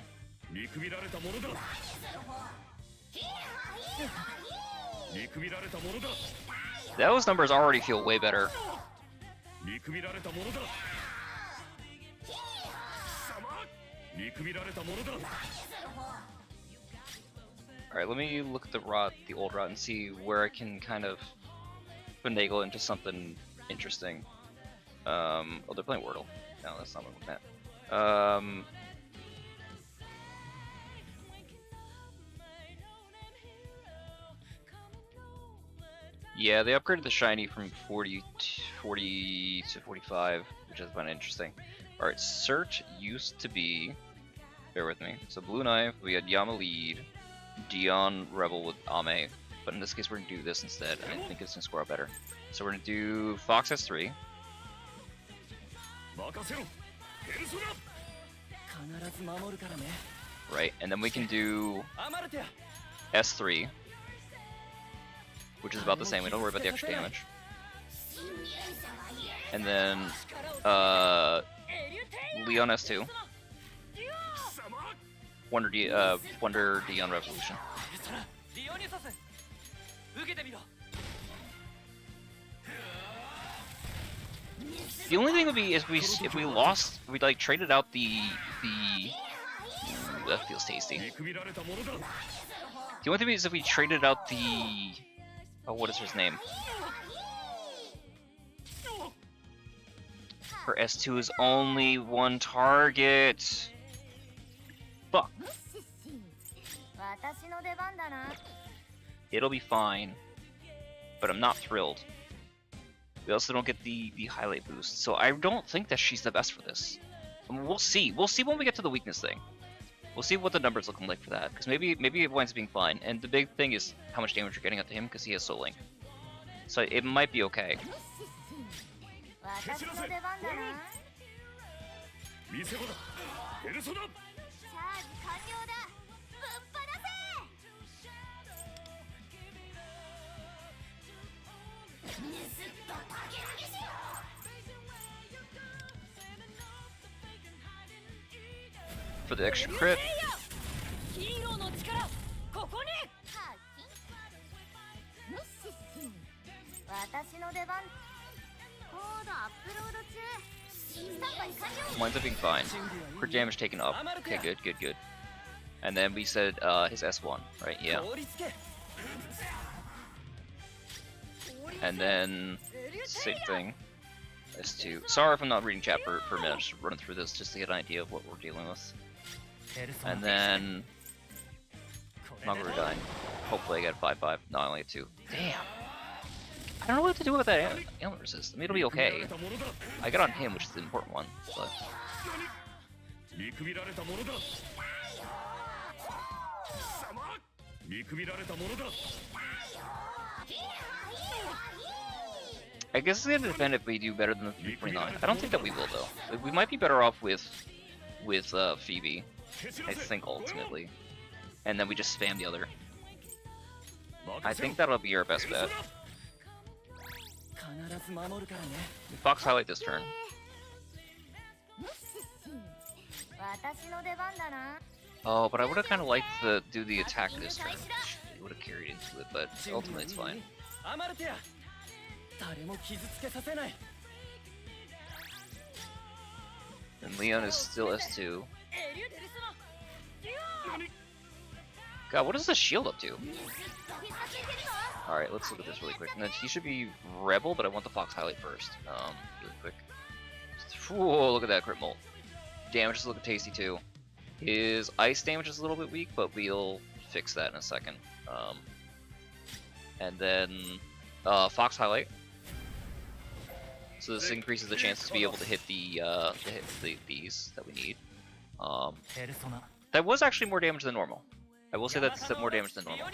Those numbers already feel way better. Alright, let me look at the old rod, and see where I can kind of finagle into something interesting. Oh, they're playing Wordle. No, that's not what I'm looking at. Yeah, they upgraded the shiny from 40 to 45, which is kind of interesting. Alright, Cert used to be... Bear with me. So Blue Knife, we had Yama lead, Dion Rebel with Ame, but in this case we're going to do this instead, and I think it's going to score out better. So we're going to do Fox S3. Right, and then we can do S3, which is about the same. We don't worry about the extra damage. And then Leon S2. Wonder Dion Revolution. The only thing would be is if we lost, we'd like traded out the that feels tasty. The only thing is if we traded out the what is his name? Her S2 is only one target. Fuck. It'll be fine, but I'm not thrilled. We also don't get the highlight boost, so I don't think that she's the best for this. I mean, we'll see. We'll see when we get to the weakness thing. We'll see what the numbers looking like for that, because maybe it winds up being fine. And the big thing is how much damage you're getting out to him, because he has Soul Link. So it might be okay. For the extra crit. Winds up being fine. Crit damage taken up. Okay, good. And then we said his S1, right? Yeah. And then same thing. S2. Sorry if I'm not reading chat for a minute, just running through this just to get an idea of what we're dealing with. And then Maguru dying. Hopefully I get 5-5. No, I only get 2. Damn. I don't know what to do with that ailment resist. I mean, it'll be okay. I got on him, which is the important one, but... I guess it's gonna depend if we do better than the 329. I don't think that we will, though. We might be better off with Phoebe, I think, ultimately. And then we just spam the other. I think that'll be our best bet. Fox highlight this turn. Oh, but I would have kind of liked to do the attack this turn. It would have carried into it, but ultimately it's fine. And Leon is still S2. God, what is the shield up to? Alright, let's look at this really quick. And then he should be Rebel, but I want the Fox highlight first. Really quick. Whoa, look at that crit molt. Damage is looking tasty too. His ice damage is a little bit weak, but we'll fix that in a second. And then Fox highlight. So this increases the chances to be able to hit these that we need. That was actually more damage than normal. I will say that's more damage than normal.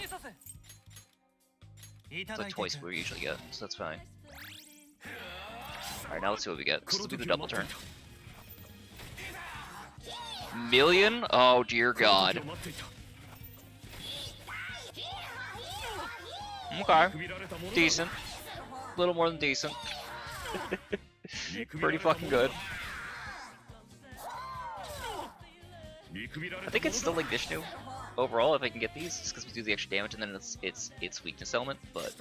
It's like twice what we usually get, so that's fine. Alright, now let's see what we get. This will be the double turn. Million? Oh dear god. Okay. Decent. A little more than decent. Pretty fucking good. I think it's still like Vishnu overall if I can get these, just because we do the extra damage and then it's weakness element, but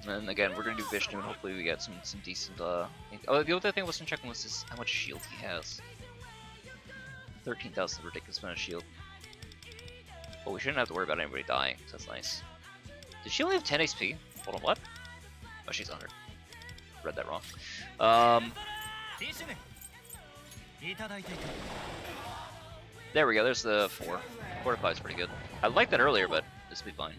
and again, we're gonna do Vishnu and hopefully we get some decent oh, the other thing I wasn't checking was just how much shield he has. 13,000 ridiculous amount of shield. Oh, we shouldn't have to worry about anybody dying, so that's nice. Did she only have 10 HP? Hold on, what? Oh, she's 100. Read that wrong. There we go, there's the 4. 4 to 5 is pretty good. I liked that earlier, but this will be fine.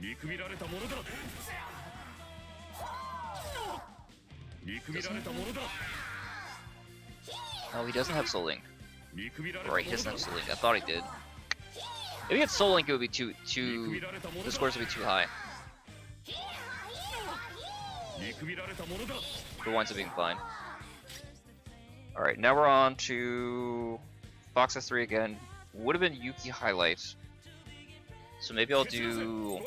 Oh, he doesn't have Soul Link. Right, he doesn't have Soul Link. I thought he did. If he had Soul Link, it would be too the scores would be too high. It winds up being fine. Alright, now we're on to Fox S3 again. Would have been Yuki highlights. So maybe I'll do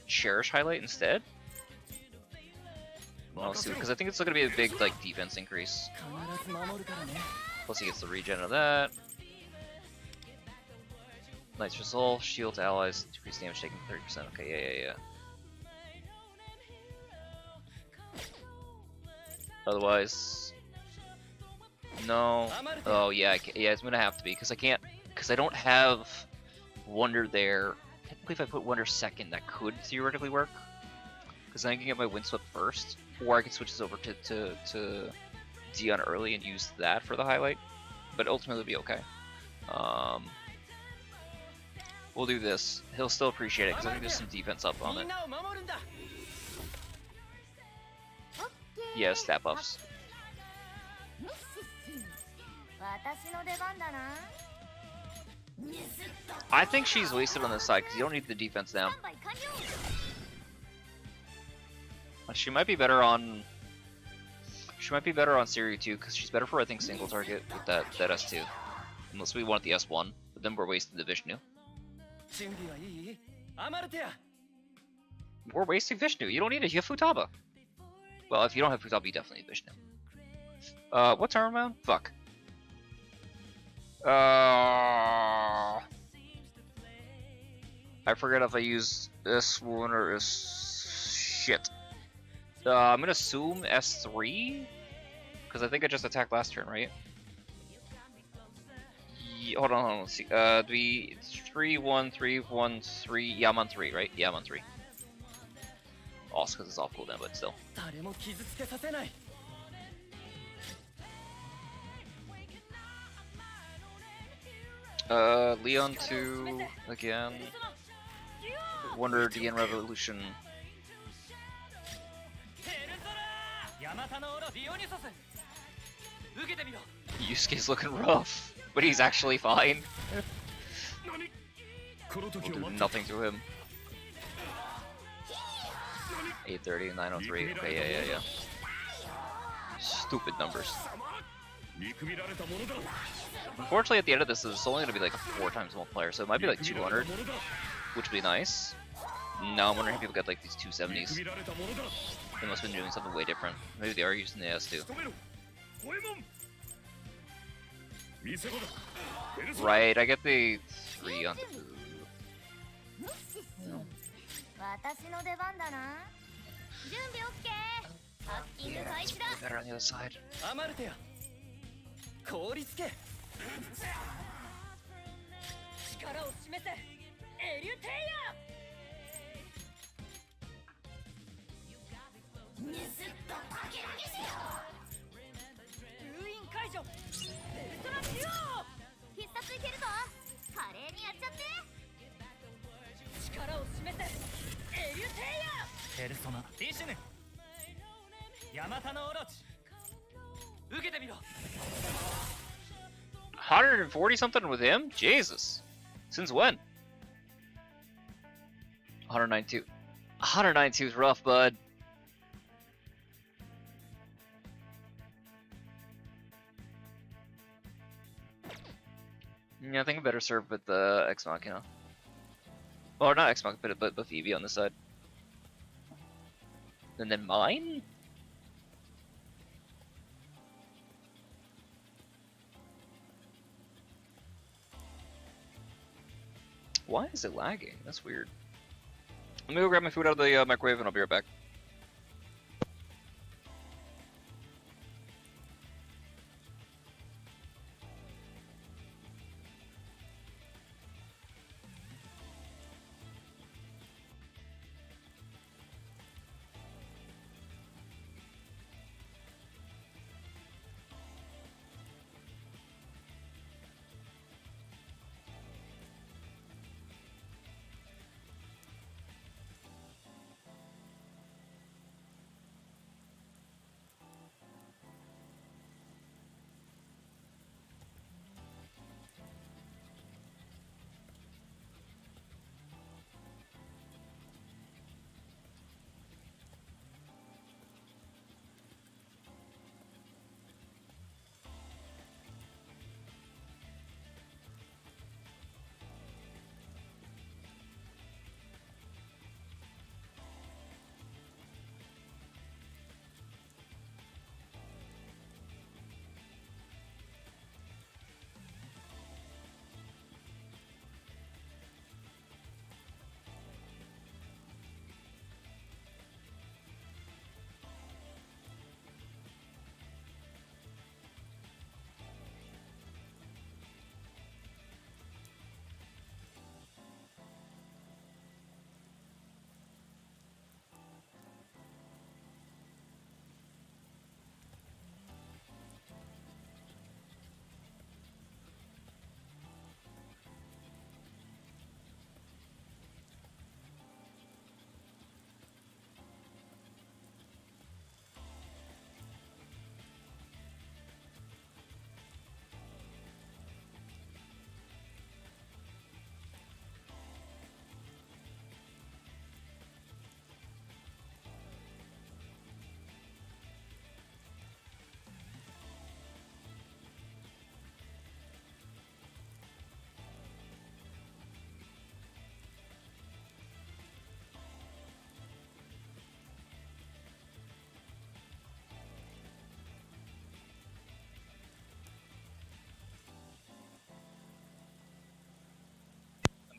Cherish highlight instead. Well, let's see, because I think it's going to be a big like defense increase. Plus he gets the regen of that. Nice resolve, shield to allies, decrease damage taken 30%. Okay, yeah. Otherwise, no. Oh yeah, yeah, it's gonna have to be because I don't have Wonder there. Technically, if I put Wonder second, that could theoretically work. Because then I can get my Windswept first, or I can switch this over to Dion early and use that for the highlight. But ultimately, it'll be okay. We'll do this. He'll still appreciate it because I think there's some defense up on it. Yeah, stat buffs. I think she's wasted on this side because you don't need the defense down. She might be better on. She might be better on Siri too because she's better for I think single target with that S2. Unless we want the S1, but then we're wasting the Vishnu. We're wasting Vishnu. You don't need it. You have Futaba. Well, if you don't have Futaba, you definitely need Vishnu. What's our amount? Fuck. I forget if I used this one or this shit. I'm gonna assume S3 because I think I just attacked last turn, right? Hold on, let's see. Do we 3-1-3-1-3? Yeah, I'm on 3, right? Yeah, I'm on 3. Also because it's off cooldown, but still. 誰も傷つけさせない Leon 2 again. Wonder DN Revolution. ヤマタのオロディオニュソス受けてみろ Yusuke's looking rough, but he's actually fine. この時 We'll を do 待って nothing to him. 830, 903. Okay, yeah. Stupid numbers. 見くびられたものだ Unfortunately, at the end of this, it's only going to be like 4 times multiplier, so it might be like 200, ものだ which would be nice. Now I'm wondering if people get like these 270s. 見くびられたものだ They must have been doing something way different. Maybe they are using the S2. 止めろ五右衛門見せ場だペルソナ Right, I get the 3 on the 私の出番だな。準備 OK。ハッキング開始だ。 better on the other side. アマルテや凍りつけ力を示せエリュテイヤヌスッとかけらげせよ。封印解除ベルトラシオ必殺いけるぞ。華麗にやっちゃって。力を示せエリュテイヤペルソナティシュヌヤマタのオロチ受けてみろ 140 something with him? Jesus. Since when? 192. 192 is rough, bud. Yeah, I think I better serve with the Ex Machina. Or not Ex Machina, but Phoebe on this side. And then mine? Why is it lagging? That's weird. Let me go grab my food out of the microwave and I'll be right back.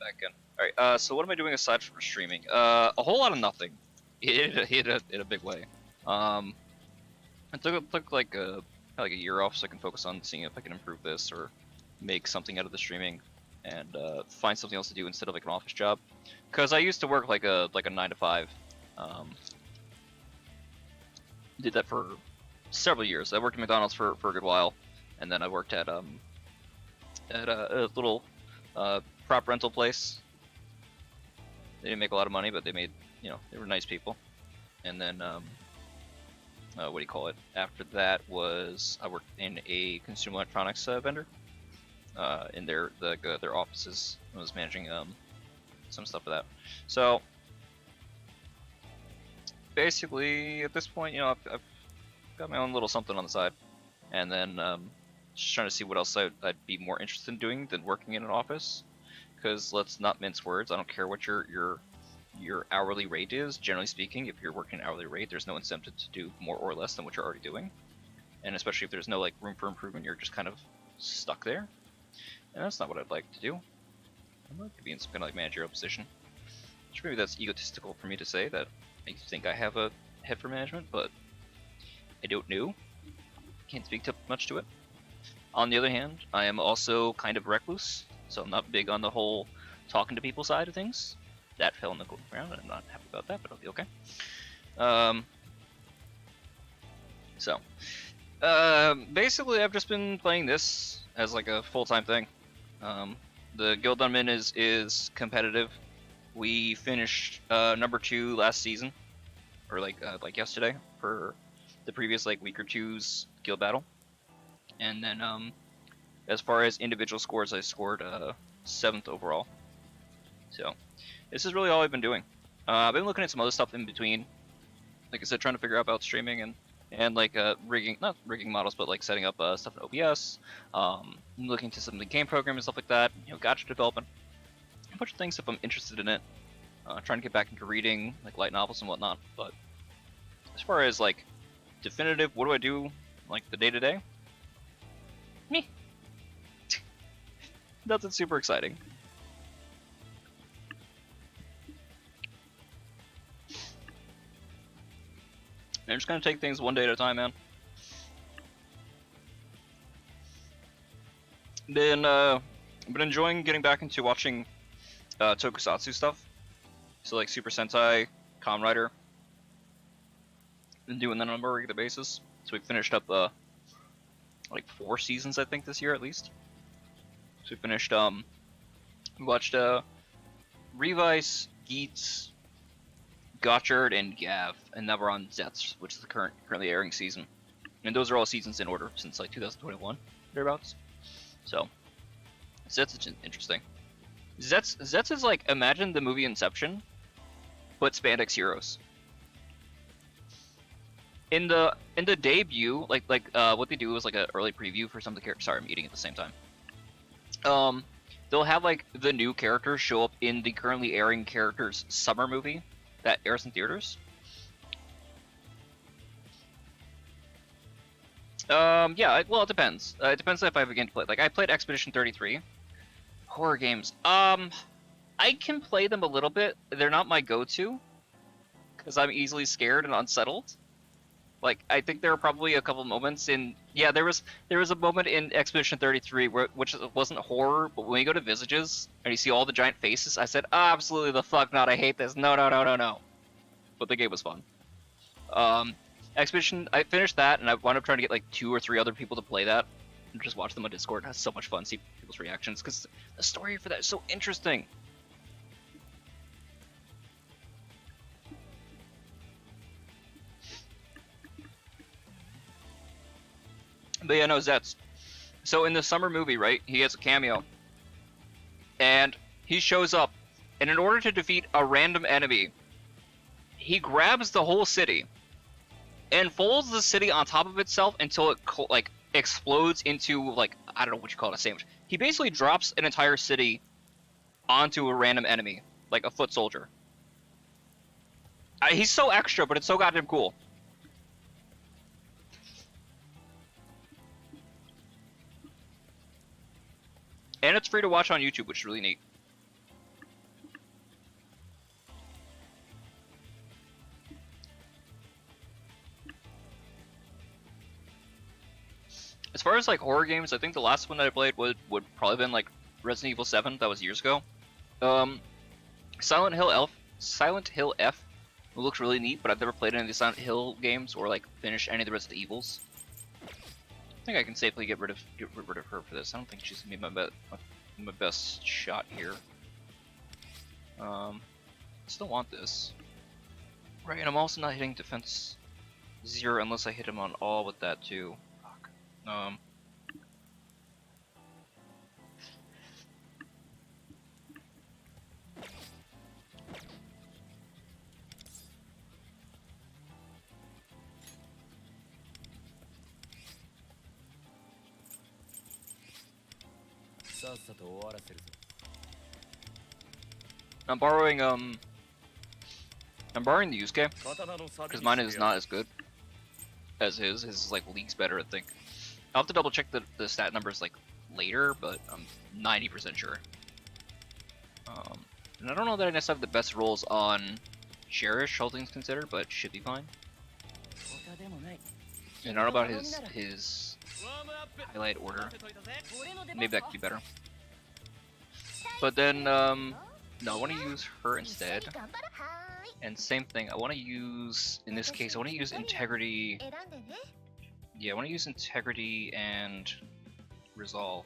Back in. Alright, so what am I doing aside from streaming? A whole lot of nothing. In a big way. Um, it took like a year off so I can focus on seeing if I can improve this or make something out of the streaming and find something else to do instead of like an office job. Because I used to work like a 9 to 5. Did that for several years. I worked at McDonald's for a good while, and then I worked at a little prop rental place. They didn't make a lot of money, but they made, they were nice people. And then what do you call it? After that was I worked in a consumer electronics vendor in their offices. I was managing some stuff for that. So basically, at this point, I've got my own little something on the side, and then just trying to see what else I'd be more interested in doing than working in an office. Because let's not mince words. I don't care what your hourly rate is. Generally speaking, if you're working an hourly rate, there's no incentive to do more or less than what you're already doing. And especially if there's no like room for improvement, you're just kind of stuck there. And that's not what I'd like to do. I'd like to be in some kind of like managerial position. Which maybe that's egotistical for me to say that I think I have a head for management, but I don't know. Can't speak much to it. On the other hand, I am also kind of recluse, so I'm not big on the whole talking to people side of things. That fell in the ground, and I'm not happy about that, but it'll be okay. Basically, I've just been playing this as like a full-time thing. The Guild Unmin is competitive. We finished number 2 last season, or like yesterday for the previous like week or two's guild battle. And then as far as individual scores, I scored 7th overall. So this is really all I've been doing. I've been looking at some other stuff in between. Like I said, trying to figure out about streaming and like rigging, not rigging models, but like setting up stuff in OBS. Looking into some of the game programming and stuff like that. Gacha development. A bunch of things if I'm interested in it. Trying to get back into reading like light novels and whatnot. But as far as like definitive, what do I do like the day to day? Me. Nothing super exciting. I'm just gonna take things one day at a time, man. Then I've been enjoying getting back into watching tokusatsu stuff. So like Super Sentai, Kamen Rider. Been doing that on a more regular basis. So we finished up like 4 seasons I think this year at least. So we finished we watched Revice, Geats, Gotchard, and Gav, and now we're on Zets, which is the currently airing season. And those are all seasons in order since like 2021, thereabouts. So Zets is interesting. Zets is like, imagine the movie Inception, but spandex heroes. In the debut, like what they do is like an early preview for some of the characters. Sorry, I'm eating at the same time. They'll have like the new characters show up in the currently airing characters summer movie that airs in theaters. Yeah, well, it depends. It depends if I have a game to play. Like I played Expedition 33. Horror games. I can play them a little bit. They're not my go-to because I'm easily scared and unsettled. Like I think there are probably a couple moments in there was a moment in Expedition 33 which wasn't horror, but when you go to Visages and you see all the giant faces, I said, absolutely the fuck not, I hate this. No. But the game was fun. Expedition, I finished that and I wound up trying to get like 2 or 3 other people to play that and just watch them on Discord. It has so much fun, see people's reactions because the story for that is so interesting. But yeah, no, Zets. So in the summer movie, right, he has a cameo. And he shows up. And in order to defeat a random enemy, he grabs the whole city and folds the city on top of itself until it like explodes into like, I don't know what you call it, a sandwich. He basically drops an entire city onto a random enemy, like a foot soldier. He's so extra, but it's so goddamn cool. And it's free to watch on YouTube, which is really neat. As far as like horror games, I think the last one that I played would probably been like Resident Evil 7. That was years ago. Silent Hill F looks really neat, but I've never played any of the Silent Hill games or like finished any of the Resident Evils. I think I can safely get rid of her for this. I don't think she's gonna be my best shot here. Still want this. Right, and I'm also not hitting defense 0 unless I hit him on all with that too. Fuck. I'm borrowing the Yusuke because mine is not as good as his. His is like leagues better, I think. I'll have to double check the stat numbers like later, but I'm 90% sure. And I don't know that I necessarily have the best rolls on Cherish, all things considered, but should be fine. And I don't know about his highlight order. Maybe that could be better. But then, no, I want to use her instead. And same thing, I want to use, in this case, I want to use Integrity. Yeah, I want to use Integrity and Resolve.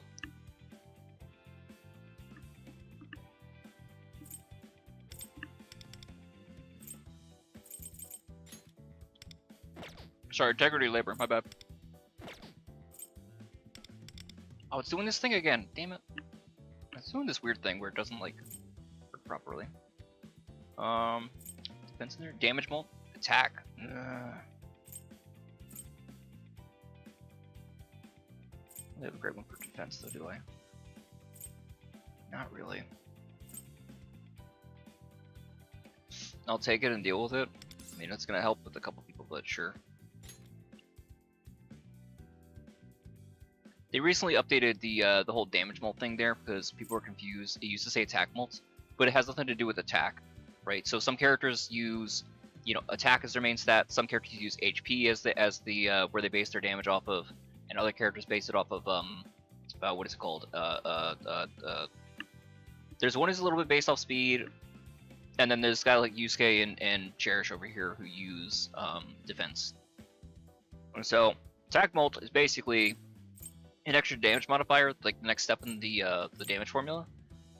Sorry, Integrity Labor, my bad. Oh, it's doing this thing again, damn it. It's doing this weird thing where it doesn't, like, work properly. Defense in there, damage mult, attack. I have a great one for defense though, do I? Not really. I'll take it and deal with it. I mean, it's gonna help with a couple people, but sure. They recently updated the whole damage mult thing there because people were confused. It used to say attack mult, but it has nothing to do with attack, right? So some characters use, attack as their main stat. Some characters use HP as the where they base their damage off of, and other characters base it off of what is it called? There's one who's a little bit based off speed, and then there's a guy like Yusuke and Cherish over here who use defense. And so attack mult is basically an extra damage modifier, like the next step in the damage formula.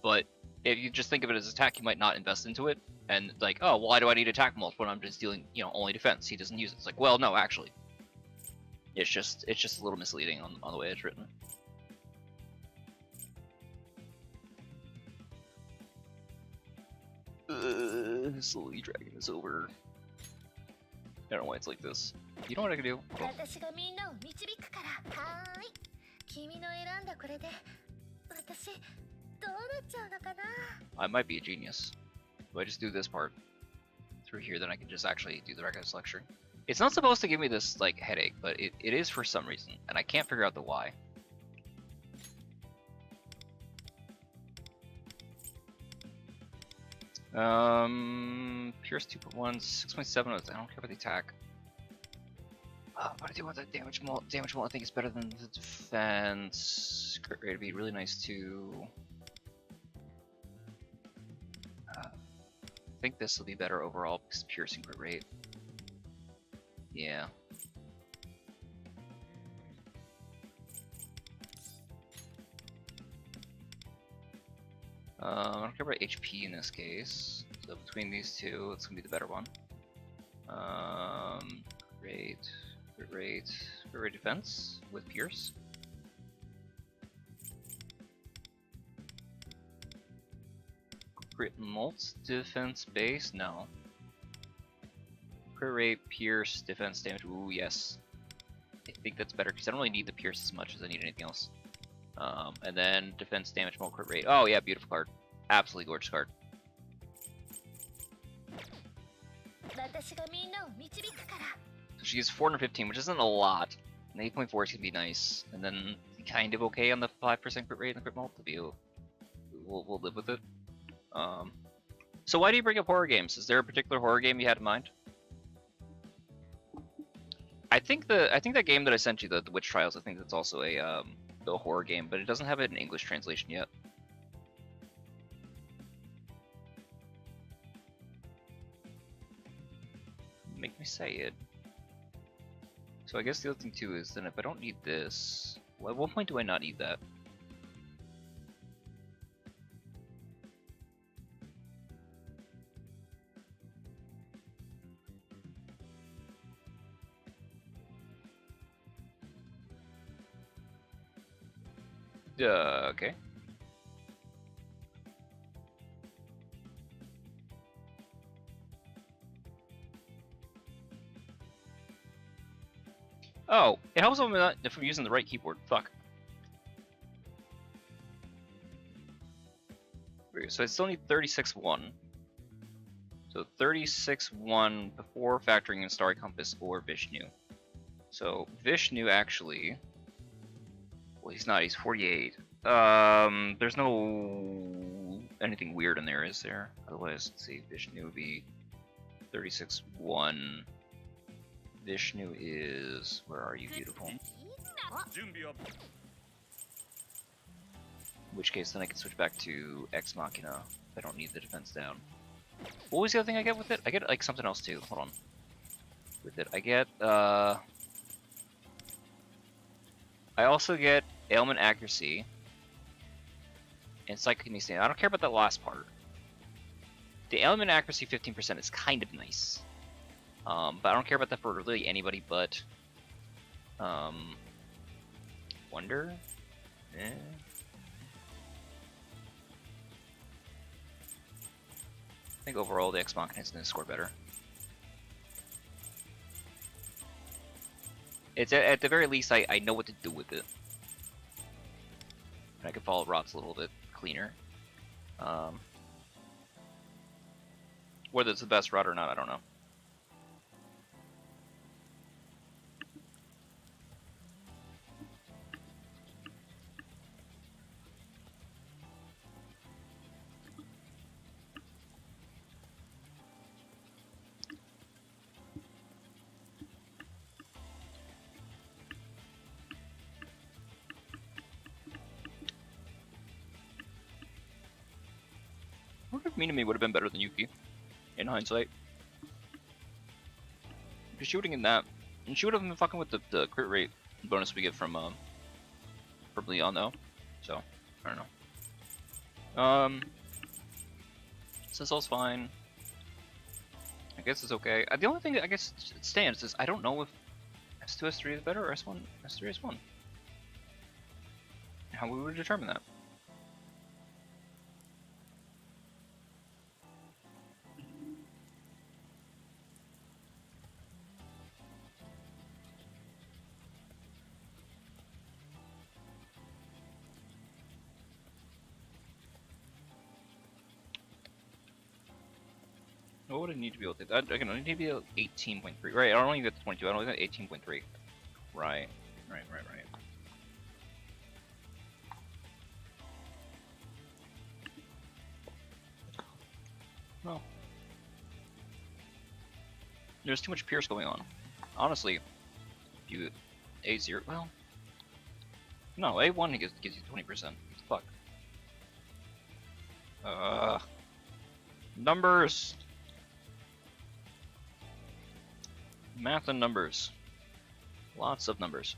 But if you just think of it as attack, you might not invest into it, and like, oh, why do I need attack mult when I'm just dealing, only defense? He doesn't use it. It's like, well, no, actually, it's just a little misleading on the way it's written. Slowly dragging this over. I don't know why it's like this. You know what I can do? Cool. I might be a genius. If I just do this part through here, then I can just actually do the regular lecture. It's not supposed to give me this like headache, but it is for some reason, and I can't figure out the why. Pierce 2.1, 6.7. I don't care about the attack. But I do want that damage mult. Damage mult I think is better than the defense. Crit rate would be really nice too. I think this will be better overall because piercing crit rate. Yeah. I don't care about HP in this case. So between these two, it's gonna be the better one. Crit rate defense with pierce. Crit mult defense base? No. Crit rate, pierce, defense damage. Ooh, yes. I think that's better because I don't really need the pierce as much as I need anything else. And then defense damage, mult, crit rate. Oh yeah, beautiful card. Absolutely gorgeous card. So she gets 415, which isn't a lot. And 8.4 is gonna be nice. And then kind of okay on the 5% crit rate and the crit mult. We'll live with it. So why do you bring up horror games? Is there a particular horror game you had in mind? I think that game that I sent you, the Witch Trials, I think that's also a horror game, but it doesn't have it in English translation yet. Make me say it. So I guess the other thing too is then if I don't need this, well, at what point do I not need that? Okay. Oh, it helps if I'm using the right keyboard. Fuck. So I still need 36-1. So 36-1 before factoring in Starry Compass or Vishnu. So Vishnu actually... Well, he's not. He's 48. There's no anything weird in there, is there? Otherwise, let's see. Vishnu would be 36-1. Vishnu is... Where are you, beautiful? In which case, then I can switch back to Ex Machina if I don't need the defense down. What was the other thing I get with it? I get like something else too. Hold on. With it, I get I also get ailment accuracy and psychic kinesthesia. I don't care about that last part. The ailment accuracy 15% is kind of nice. But I don't care about that for really anybody but Wonder? Eh. I think overall the Ex Machina is going to score better. It's at the very least I know what to do with it. And I can follow routes a little bit cleaner. Whether it's the best route or not, I don't know. I wonder if Minami would have been better than Yuki, in hindsight. Because she would have been that, and she would have been fucking with the crit rate bonus we get from Leon though. So I don't know. Sensel's fine. I guess it's okay. The only thing that I guess it stands is I don't know if S2 S3 is better or S1 S3 S1. How we would determine that. What would I need to be able to? Again, I need to be able to 18.3. Right, I don't even get to 22. I only got 18.3. Right. Well, there's too much Pierce going on. Honestly, you A0. Well, no, A1 gives you 20%. Fuck. Numbers. Math and numbers. Lots of numbers.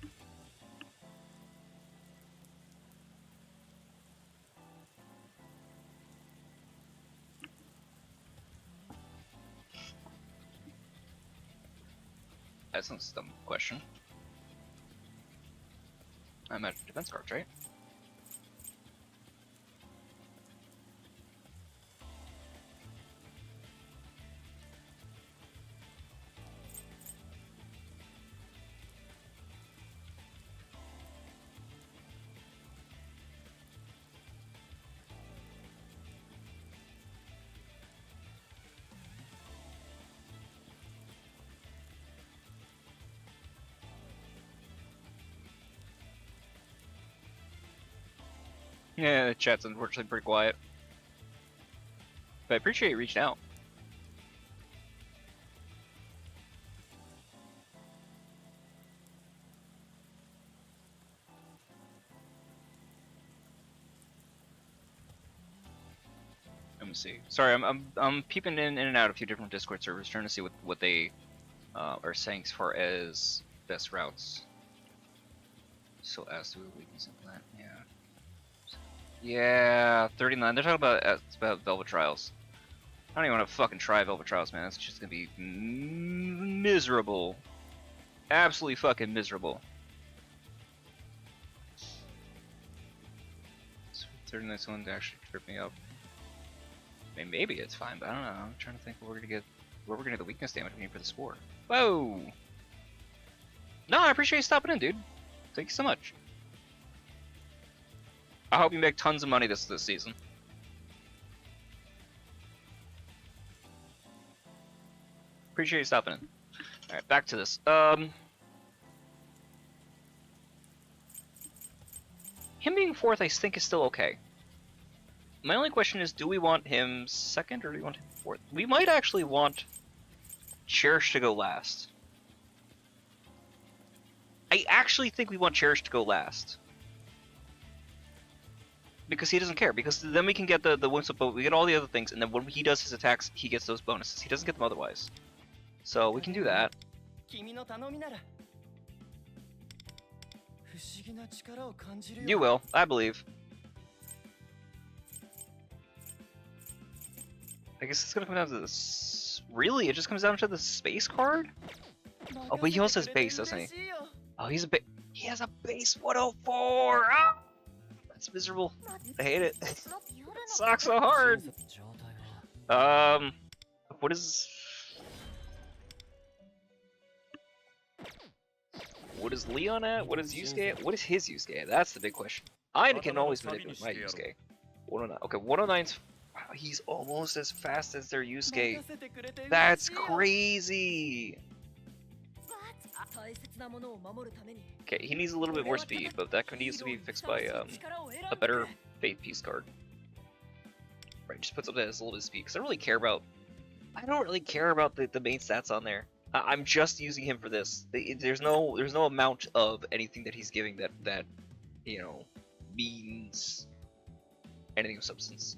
That's not a dumb question. I'm at defense cards, right? Yeah, the chat's unfortunately pretty quiet. But I appreciate you reaching out. Let me see. Sorry, I'm peeping in and out a few different Discord servers trying to see what they are saying as far as best routes. So as to weakness and plan, yeah. Yeah, 39. They're talking about Velvet Trials. I don't even want to fucking try Velvet Trials, man. It's just gonna be miserable. Absolutely fucking miserable. 39's one to actually trip me up. I mean, maybe it's fine, but I don't know. I'm trying to think where we're gonna get the weakness damage we need for the score. Whoa! No, I appreciate you stopping in, dude. Thank you so much. I hope you make tons of money this season. Appreciate you stopping in. Alright, back to this. Him being fourth, I think, is still okay. My only question is, do we want him second or do we want him fourth? We might actually want Cherish to go last. I actually think we want Cherish to go last. Because he doesn't care, because then we can get the wins up, but we get all the other things, and then when he does his attacks, he gets those bonuses. He doesn't get them otherwise. So we can do that. You will, I believe. I guess it's gonna come down to this. Really? It just comes down to the space card? Oh, but he also has base, doesn't he? Oh, he has a base 104! Ah! That's miserable. I hate it. It sucks so hard. What is Leon at? What is Yusuke at? What is his Yusuke at? That's the big question. I can always manipulate my Yusuke. 109. Okay, 109's. Wow, he's almost as fast as their Yusuke. That's crazy. Okay, he needs a little bit more speed, but that needs to be fixed by a better Faith Piece card. Right, just puts up that as a little bit of speed, because I don't really care about the main stats on there. I'm just using him for this. There's no amount of anything that he's giving that you know, means anything of substance.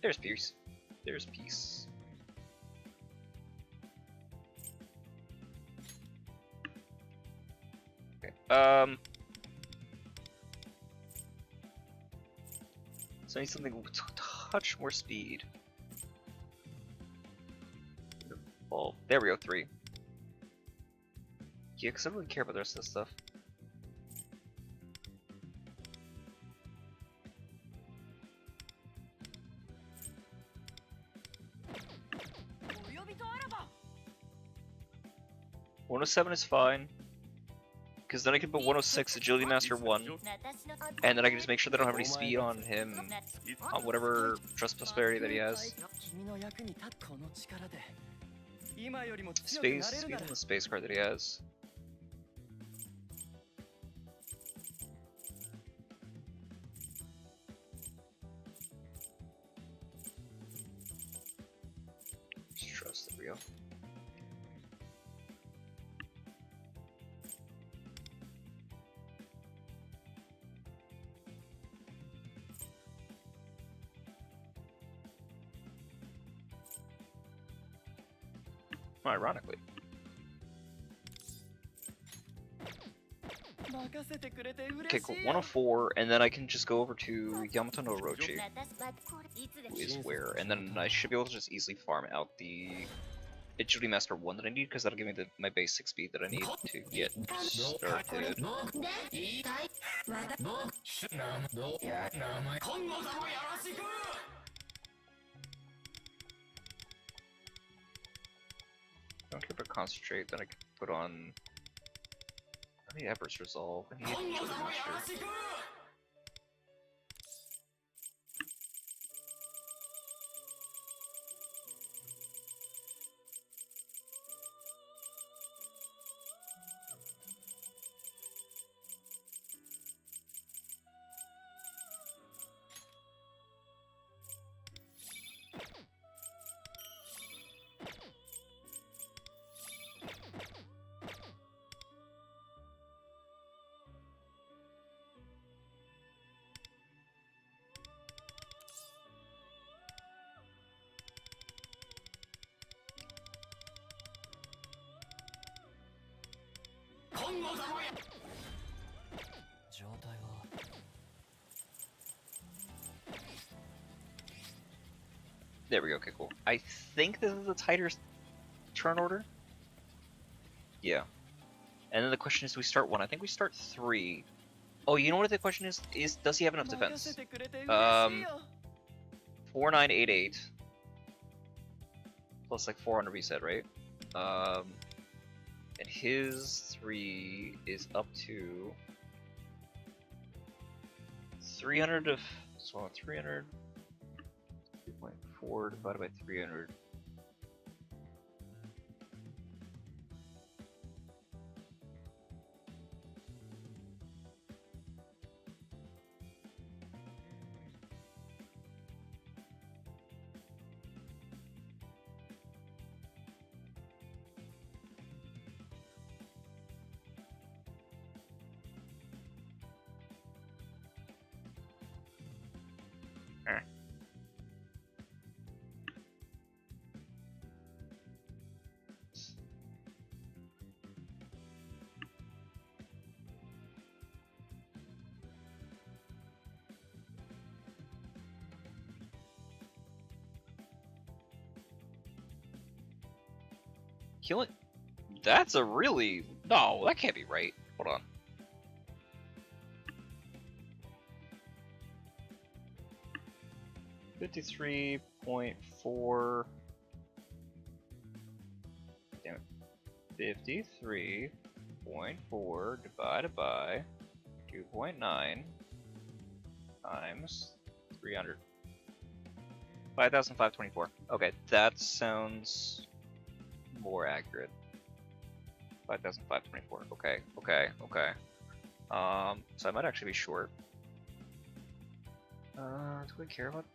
There's Pierce. There's Peace. Okay. So I need something with a touch more speed. Well, there we go, 3. Yeah, because I don't really care about the rest of this stuff. $107 is fine, because then I can put 106 Agility Master 1, and then I can just make sure that I don't have any speed on him, on whatever Trust Prosperity that he has. Speed on the space card that he has. Just trust, there we go. Ironically. Okay, cool. 104, and then I can just go over to Yamato no Orochi, who is where, and then I should be able to just easily farm out the Agility Master 1 that I need, because that'll give me my basic speed that I need to get started. I don't care about Concentrate, then I can put on... I need Everest Resolve, I need Agility Master. 状態は There we go. Okay, cool. I think this is a tighter turn order. Yeah. And then the question is, do we start 1? I think we start 3. Oh, you know what the question is? Does he have enough 任 defense? せてくれて嬉しいよ 4988 plus like 400 reset, right? And his 3 is up to 300 of so 300 3.4 divided by 300. Kill it. That's a really no. That can't be right. Hold on. $53.4. Damn it. 53.4 divided by 2.9 times 300. 5,524. Okay, that sounds more accurate. 5,524. Okay. So I might actually be short. Do we care about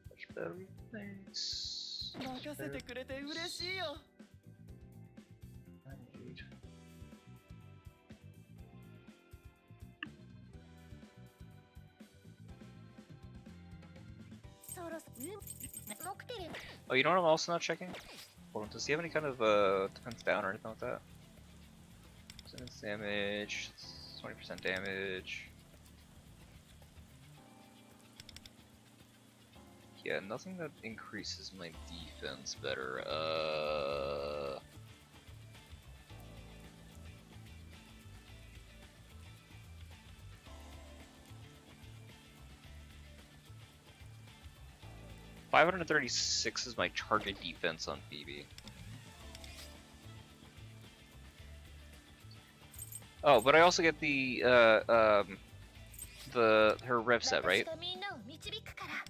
much better things? 任せてくれて嬉しいよ Oh, you know what I'm also not checking? Hold on, does he have any kind of defense down or anything like that? Defense damage, 20% damage. Yeah, nothing that increases my defense better. 536 is my target defense on Phoebe. Oh, but I also get the her rev set, right? みんなを導くから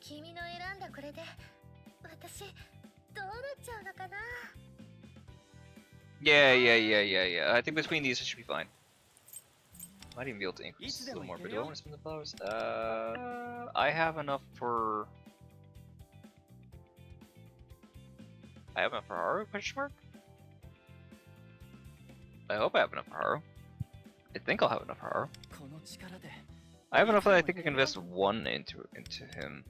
君の選んだこれで私どうなっちゃうのかな Yeah. I think between these it should be fine. Might even be able to increase a little more, but do I want to spend the flowers? I have enough for... I have enough for Haru? Question mark? I hope I have enough for Haru. I think I'll have enough for Haru. この力で I have enough that I think I can invest 1 into him.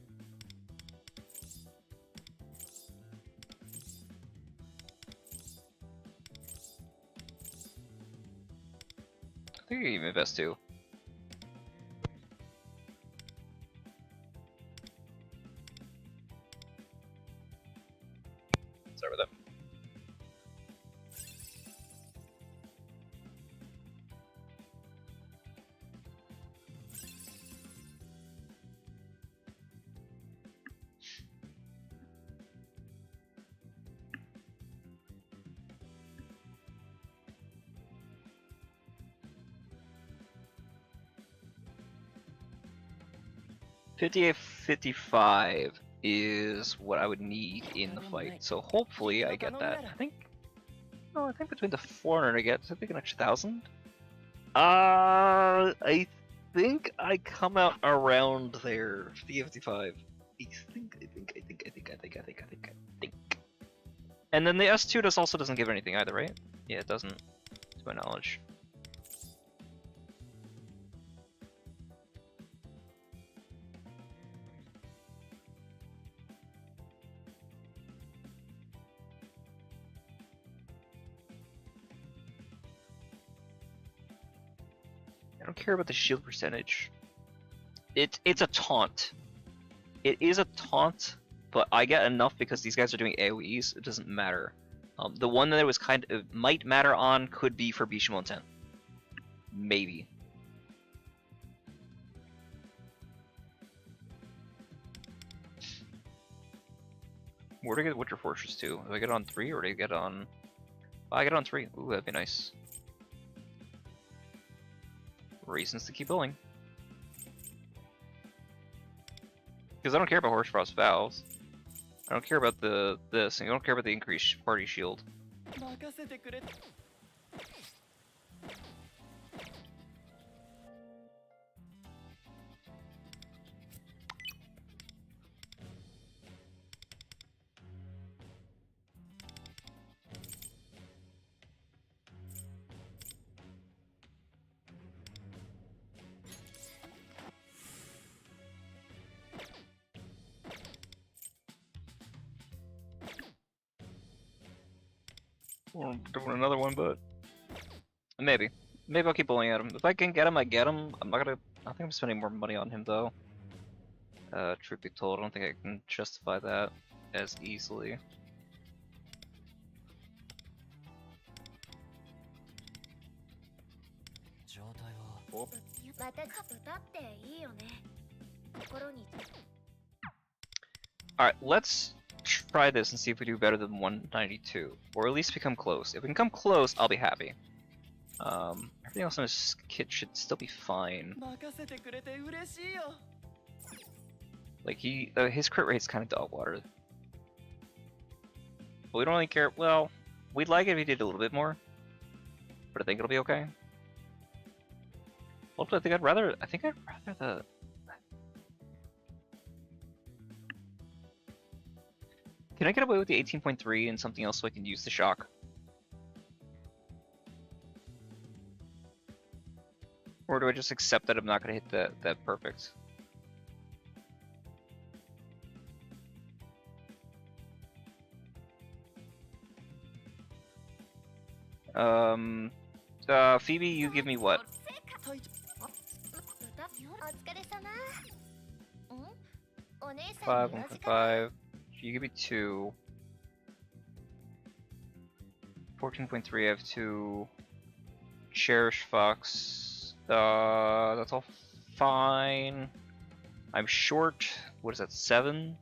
I think I can even invest 2. Sorry about that. $58.55 is what I would need in the fight. So hopefully I get that. I think between the 400 I get, I think an extra 1,000. I think I come out around there. 55. I think. And then the S2 also doesn't give anything either, right? Yeah, it doesn't, to my knowledge. I don't care about the shield percentage. It's a taunt. It is a taunt, but I get enough because these guys are doing AoEs. It doesn't matter. The one that it was kind of might matter on could be for Bishimo intent. Maybe. Where do I get Witcher Fortress 2? Do I get it on 3 or do I get it on... Oh, I get it on 3. Ooh, that'd be nice. Reasons to keep going. Because I don't care about Horsefrost Vows. I don't care about this, and I don't care about the increased party shield. 任せてくれ Or doing another one, but maybe. Maybe I'll keep bullying at him. If I can get him, I get him. I'm not gonna. I think I'm spending more money on him though. Truth be told, I don't think I can justify that as easily. 状態は また歌っていいよね。心に Alright, let's try this and see if we do better than 192. Or at least become close. If we can come close, I'll be happy. Everything else on his kit should still be fine. 任せてくれて嬉しいよ Like, his crit rate's kind of dog water. But we don't really care. Well, we'd like it if he did a little bit more. But I think it'll be okay. Ultimately, I think I'd rather the... Can I get away with the 18.3 and something else so I can use the shock? Or do I just accept that I'm not going to hit that perfect? Phoebe, you give me what? 隊長 歌お疲れ様。お姉さん 5, に同じか 1.5. You give me 2. 14.3, I have 2. Cherish Fox. That's all fine. I'm short. What is that, 7?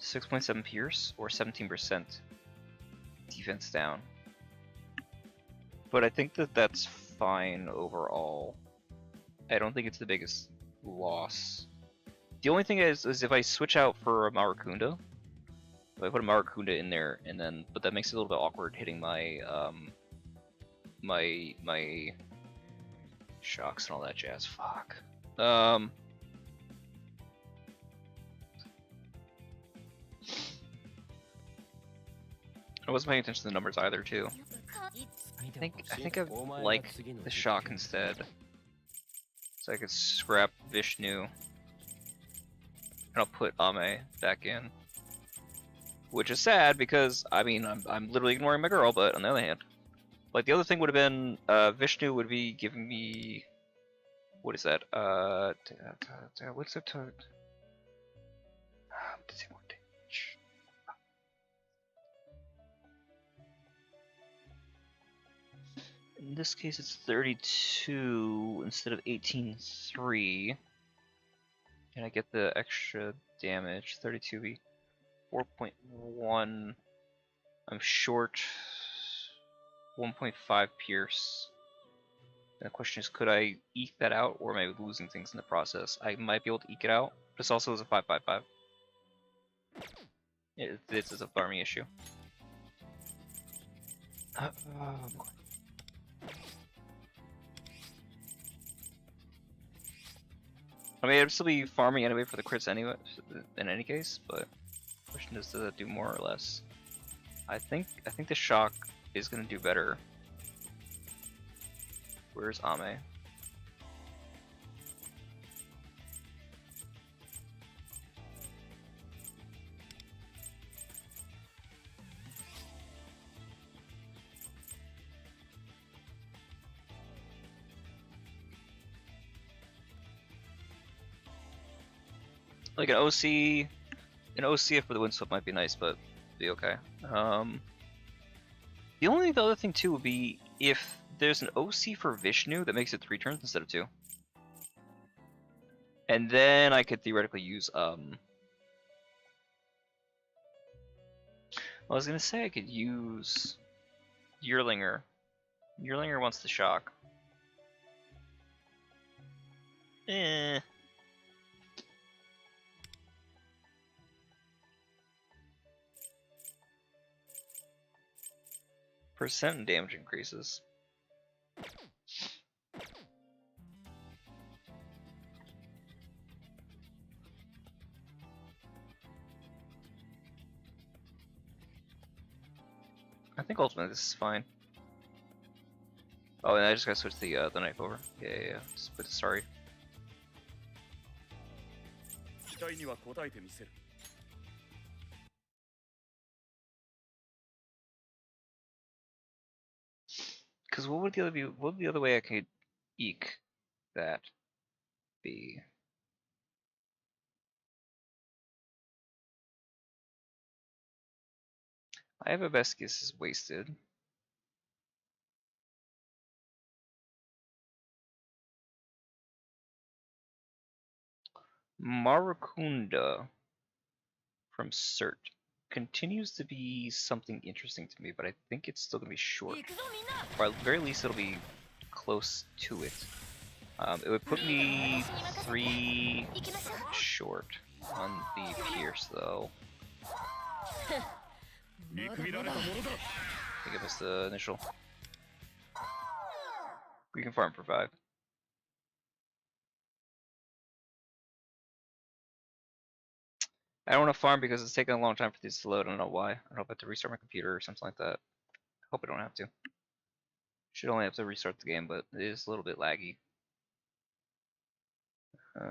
.7 Pierce or 17% defense down. But I think that's fine overall. I don't think it's the biggest loss. The only thing is if I switch out for a Maracunda, if I put a Maracunda in there and then, but that makes it a little bit awkward hitting my my shocks and all that jazz. Fuck. I wasn't paying attention to the numbers either too. I think I like the shock instead. So I could scrap Vishnu. And I'll put Ame back in. Which is sad because I mean I'm literally ignoring my girl, but on the other hand. Like the other thing would have been Vishnu would be giving me what is that? What's that to in this case it's 32 instead of 18.3. And I get the extra damage. 32 4.1. I'm short 1.5 pierce. And the question is, could I eke that out, or am I losing things in the process? I might be able to eke it out. This also is a 5.55. This is a farming issue. I mean, I'd still be farming anyway for the crits anyway, in any case, but the question is, does that do more or less? I think the shock is gonna do better. Where's Ame? Like an OCF for the windswept might be nice, but be okay. The only other thing too would be if there's an OC for Vishnu that makes it 3 turns instead of 2. And then I could theoretically use I was gonna say I could use Yearlinger. Yearlinger wants the shock. Eh. Percent damage increases. I think ultimately this is fine. Oh, and I just gotta switch the knife over. Yeah. Just put sorry. 期待には応えてみせる。 Because what would the other be? What would the other way I could eke that be? I have a best guess is wasted. Marukunda from Cert continues to be something interesting to me, but I think it's still gonna be short. Or at the very least, it'll be close to it. It would put me 3 short on the Pierce, though. I think it was the initial. We can farm for 5. I don't want to farm because it's taking a long time for these to load. I don't know why. I don't know if I have to restart my computer or something like that. Hope I don't have to. Should only have to restart the game, but it is a little bit laggy. I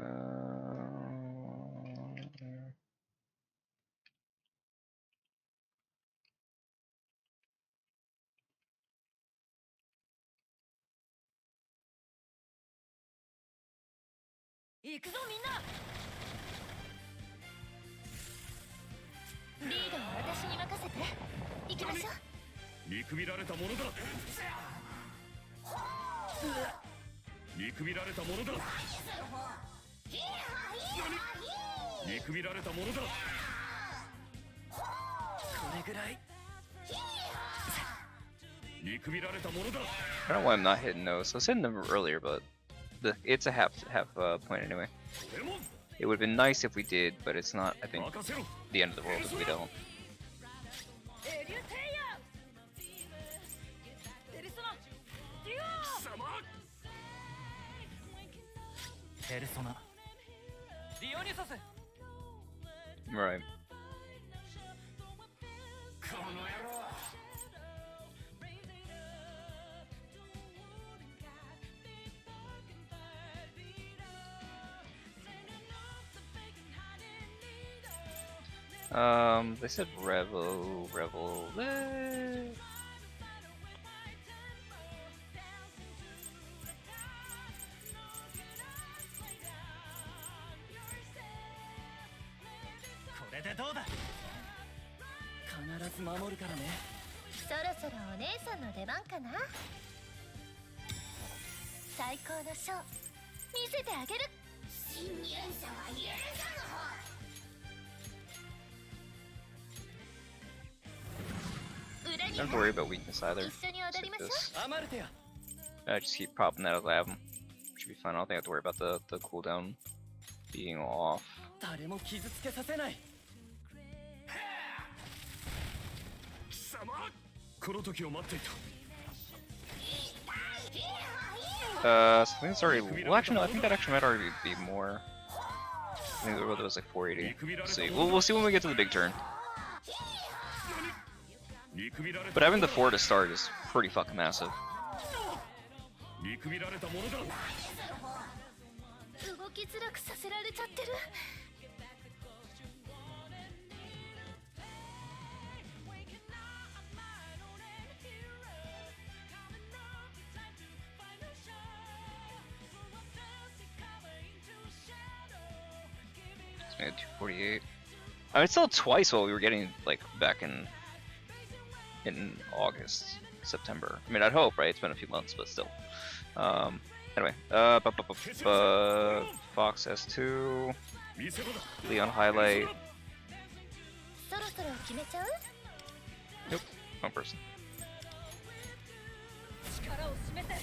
don't know why I'm not hitting those. I was hitting them earlier, but it's a half point anyway. It would have been nice if we did, but it's not, I think, the end of the world if we don't. Right. They said Revel. Don't have to worry about weakness either. I just keep popping that out of the album. Should be fine. I don't think I have to worry about the cooldown being off. So I think it's already. Well, actually, no. I think that actually might already be more. I think it was like 480. We'll see. We'll see when we get to the big turn. But having the 4 to start is pretty fucking massive. Yeah, 248. I mean, it's still twice what we were getting like back in August, September. I mean, I'd hope, right? It's been a few months, but still. Anyway, Fox S2, 見せ場だ Leon highlight. そろそろ決めちゃう？ Nope, wrong person. 力を示せ。エ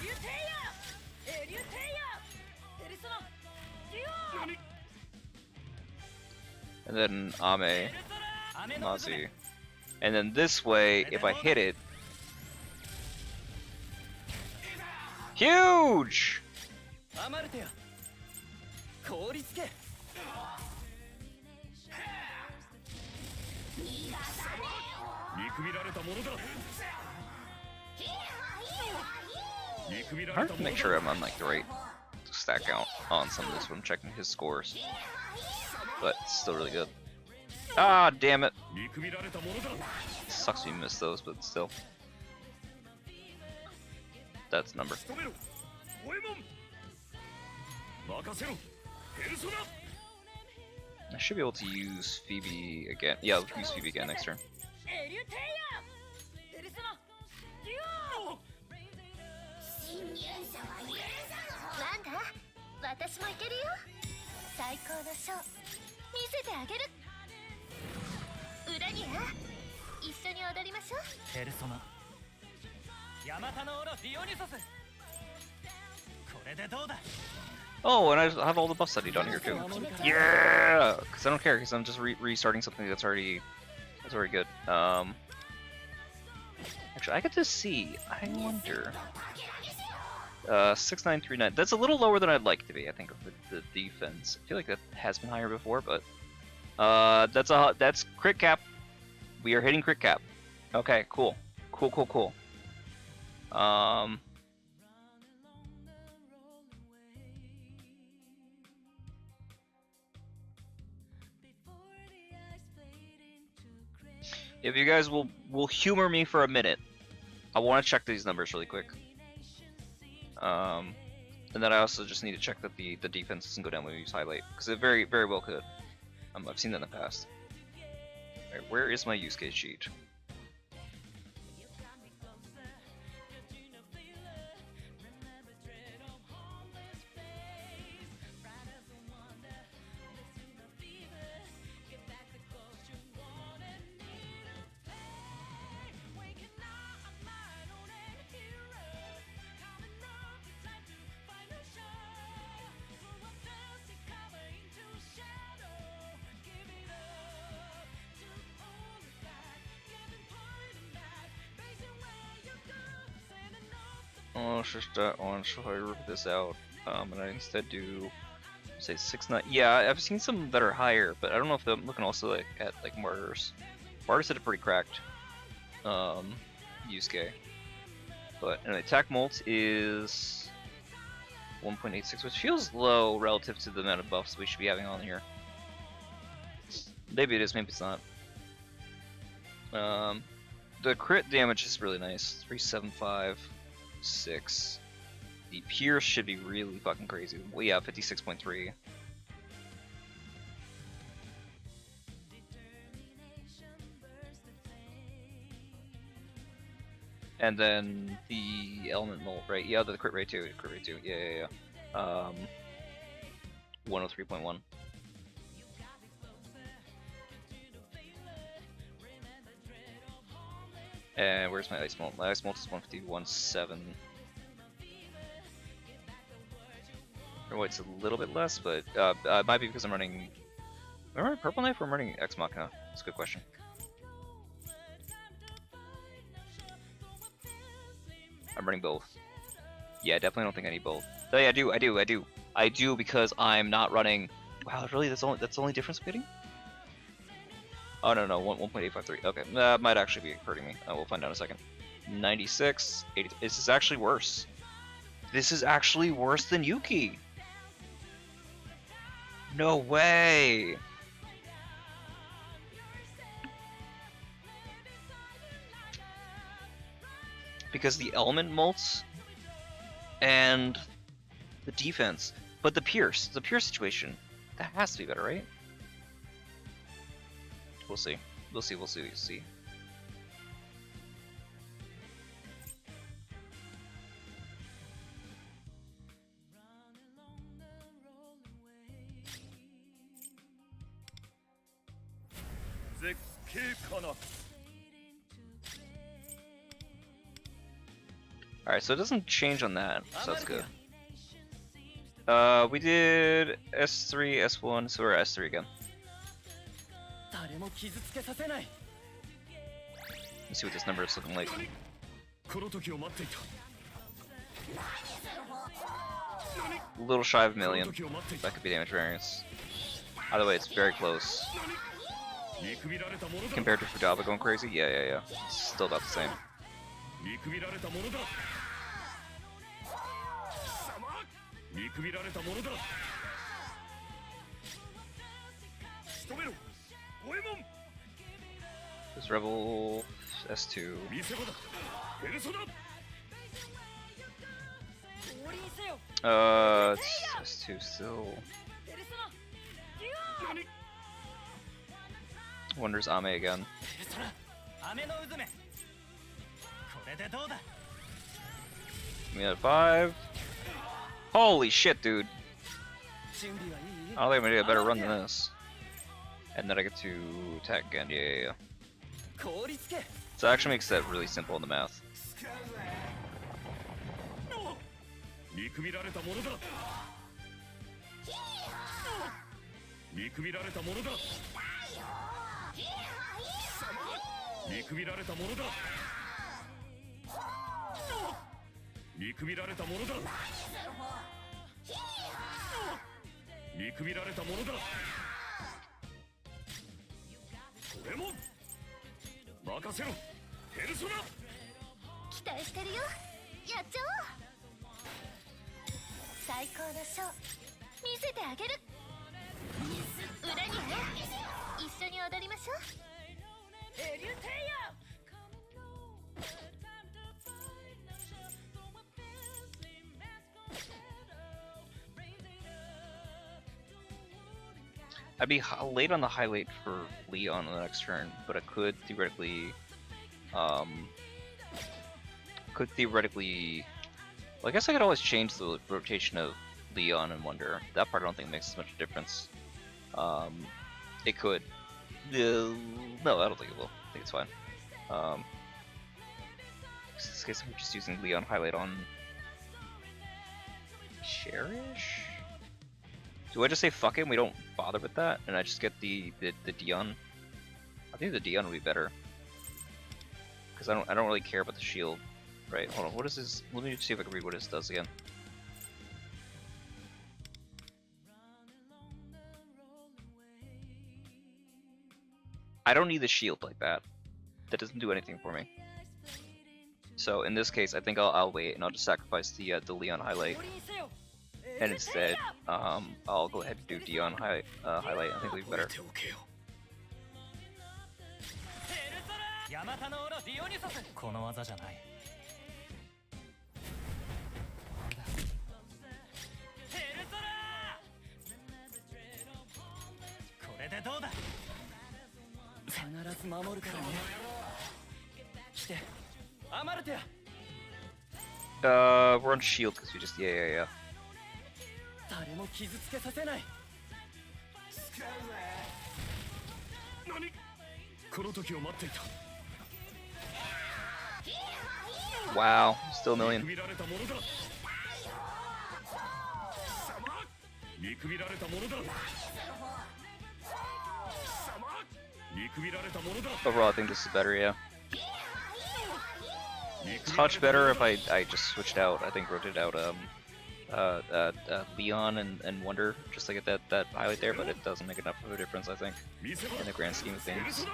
リュテイヤー、エリュテイヤー、ペルソナ、デュオ。 何 And then Ame, 雨の嘘 Mazi. And then this way, if I hit it... Huge! アマルテや凍りつけ。見くびられたものだ見くびら I れ have た to もの make だ sure I'm on like the right stack count on some of this when I'm checking his scores. But it's still really good. Ah, damn it. 見くびられたものだ Sucks we missed those, but still. That's number. 仕留めろ五右衛門任せろペルソナ I should be able to use Phoebe again. Yeah, I'll use Phoebe again next turn. エリュテイヤー、ペルソナ、デュオ。侵入者は許さん。ワンダ、私もいけるよ。最高のショー、見せてあげる。裏には一緒に踊りましょう。ペルソナヤマタノオロディオニソス。これでどうだ。 Oh, and I have all the buffs studied on here too. Yeah! Because I don't care, because I'm just restarting something that's already good. Actually, I get to see. I wonder. 6939. That's a little lower than I'd like to be, I think, of the defense. I feel like that has been higher before, but that's crit cap. We are hitting crit cap. Okay, cool. Cool. If you guys will humor me for a minute, I want to check these numbers really quick. And then I also just need to check that the defense doesn't go down when we use highlight, because it very well could. I've seen that in the past. Alright, where is my use case sheet? Oh, just that one. Should I rip this out? And I instead do say 6-9. Yeah, I've seen some that are higher, but I don't know if I'm looking also like at like martyrs. Martyrs had a pretty cracked Yusuke. But anyway, attack molt is 1.86, which feels low relative to the amount of buffs we should be having on here. Maybe it is, maybe it's not. The crit damage is really nice. 375.6. The pierce should be really fucking crazy. Well, yeah, 56.3. And then the element molt, right? Yeah, the crit rate too. Yeah. 103.1. And where's my ice molt? My ice molt is 151.7. Or it's a little bit less, but it might be because I'm running. Am I running Purple Knife or I'm running Ex Machina? That's a good question. I'm running both. Yeah, I definitely don't think I need both. Oh yeah, I do because I'm not running. Wow, really? That's the only difference I'm getting? Oh no, 1.853. Okay, that might actually be hurting me. We'll find out in a second. 96, 80. This is actually worse. This is actually worse than Yuki. No way. Because the element molts and the defense, but the pierce situation. That has to be better, right? We'll see. We'll see. We'll see. We'll see. Alright, so it doesn't change on that, so that's good. We did S3, S1, so we're at S3 again. 誰も傷つけさせない Let's see what this number is looking like. この時を待っていた A little shy of a million. That could be damage variance. Either way, it's very close. 見くびられたものだ Compared to Fudaba going crazy? Yeah, yeah, yeah. It's still about the same. 見くびられたものだ見くびられたものだ仕留めろ五右衛門 This Rebel S2. 見せ場だペルソナ It's S2 still. Wonders Ame again. ペルソナ雨の渦めこれでどうだ Give me that 5. Holy shit, dude. 準備はいい I don't think I'm gonna get a better run than this. And then I get to attack again. Yeah, yeah, yeah. 凍りつけ So it actually makes that really simple in the math. 見くびられたものだ見くびられたものだ見くびられたものだ見くびられたものだ見くびられたものだ五右衛門任せろペルソナ期待してるよやっちゃおう最高のショー見せてあげる裏にね一緒に踊りましょうエリュテイヤ I'd be late on the highlight for Leon on the next turn, but I could theoretically, well, I guess I could always change the rotation of Leon and Wonder. That part I don't think makes as much difference. It could. No, I don't think it will. I think it's fine. In this case, I'm just using Leon highlight on Cherish. Do I just say fuck it and we don't bother with that, and I just get the Dion? I think the Dion would be better, because I don't really care about the shield. Right? Hold on. What is this? Let me see if I can read what this does again. I don't need the shield like that. That doesn't do anything for me. So in this case, I think I'll wait and I'll just sacrifice the Leon highlight. And instead, I'll go ahead and do Dion highlight. I think it'll be better. ヤマタのオロディオニソスこの技じゃないペルソナこれでどうだ必ず守るからね来てアマルテや We're on shield because we just yeah. 誰も傷つけさせない何この時を待っていた Wow, still a million. 見くびられたものだ見くびられたものだ見くびられたものだ Overall, I think this is better, yeah. Touch better if I just switched out. I think rotated out Leon and Wonder just to get that highlight there, but it doesn't make enough of a difference, I think, in the grand scheme of things.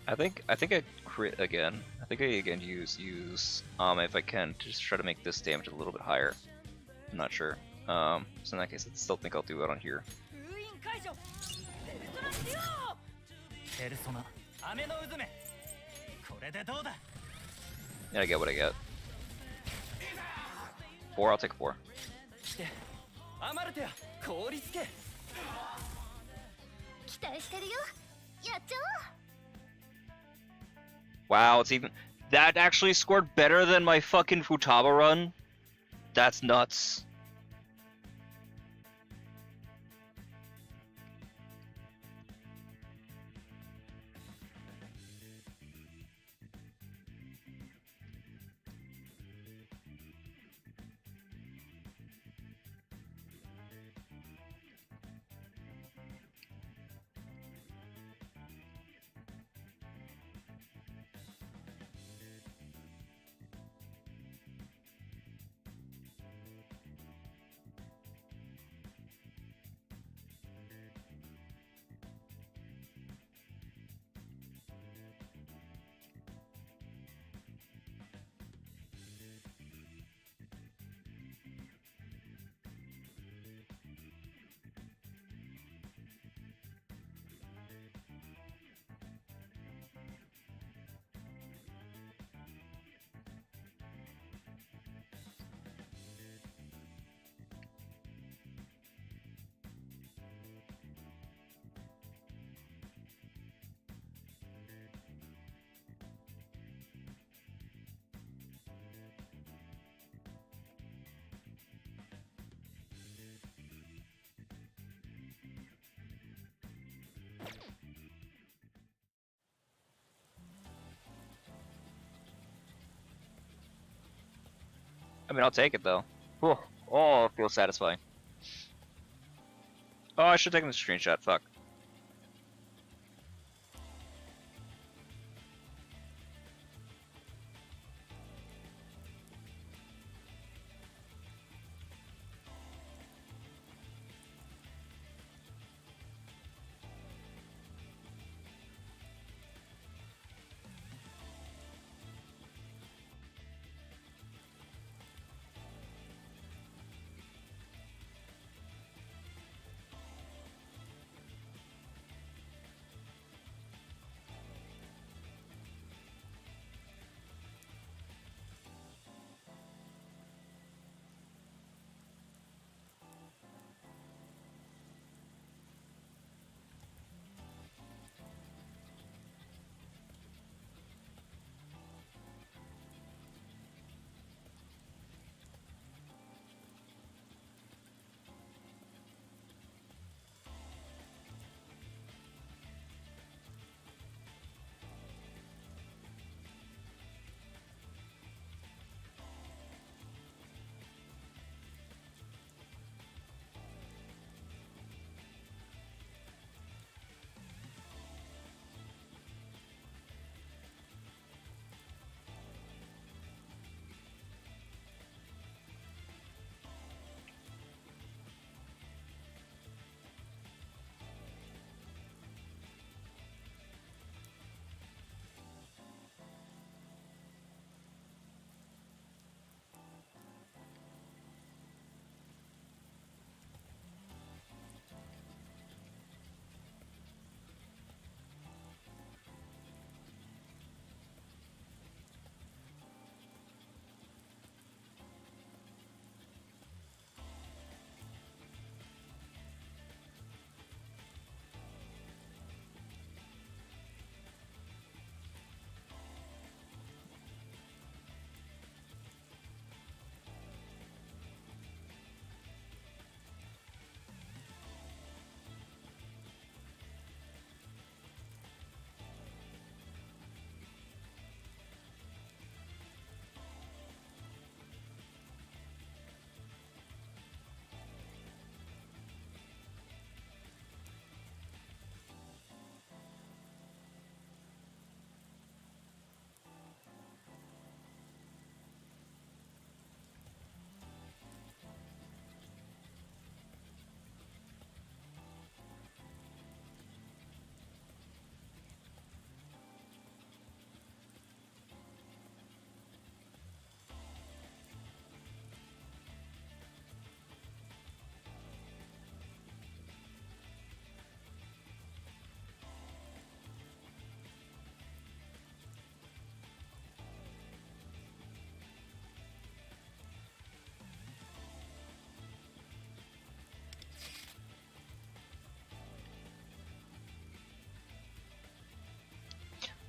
I think I crit again. I think I again use if I can to just try to make this damage a little bit higher. I'm not sure. So in that case, I still think I'll do it on here. ペペルソナ雨の渦めこれでどうだ Yeah, I get what I get. 4, I'll take 4. 来てアマルテや凍りつけ期待してるよやっちゃおう Wow, it's even... That actually scored better than my fucking Futaba run? That's nuts. I mean, I'll take it though. Whew. Oh, it feels satisfying. Oh, I should have taken the screenshot. Fuck.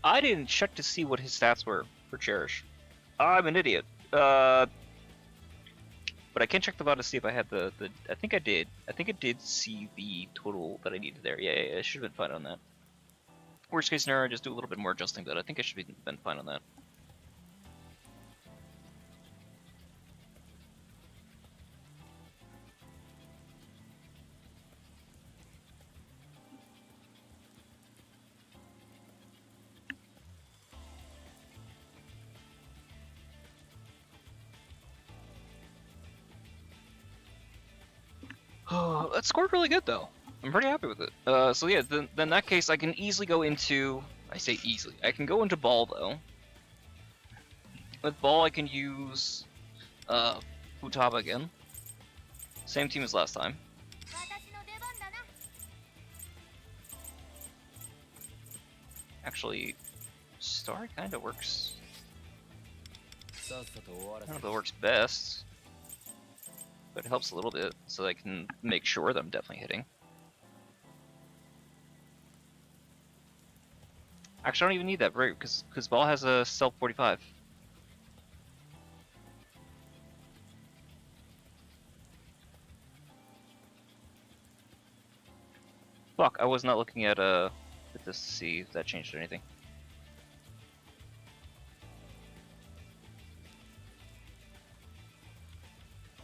I didn't check to see what his stats were for Cherish. I'm an idiot. But I can check the VOD to see if I had the. I think I did. I think I did see the total that I needed there. Yeah, I should have been fine on that. Worst case scenario, just do a little bit more adjusting, but I think I should have been fine on that. That scored really good though. I'm pretty happy with it. So yeah, then in that case, I can easily go into. I say easily. I can go into ball though. With ball, I can use Futaba again. Same team as last time. 私の出番だな。 Actually, Star kind of works. さっさと終わ I ら don't know せ if it works best, but it helps a little bit, so I can make sure that I'm definitely hitting. Actually, I don't even need that, right? Because ball has a self 45. Fuck, I was not looking at this to see if that changed anything.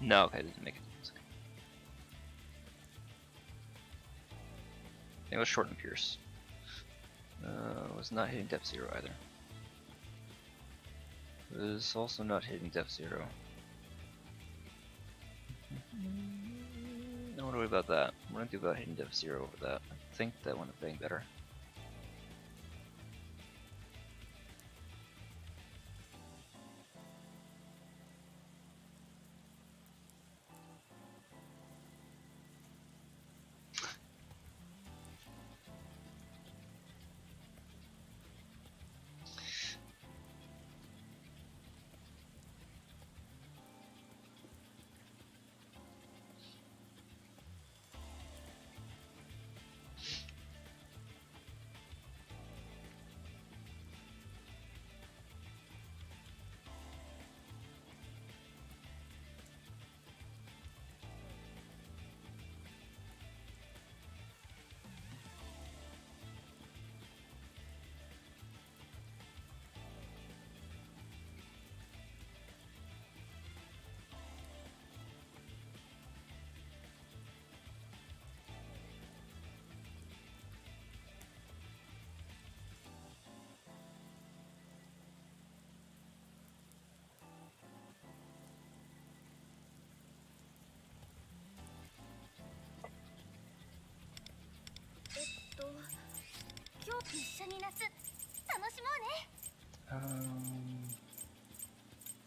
No, okay, I didn't make it. It's okay. I think it was short and pierce. Was not hitting depth 0 either. Was also not hitting depth 0. Don't worry about that. We're gonna do about hitting depth 0 over that. I think that one is getting better.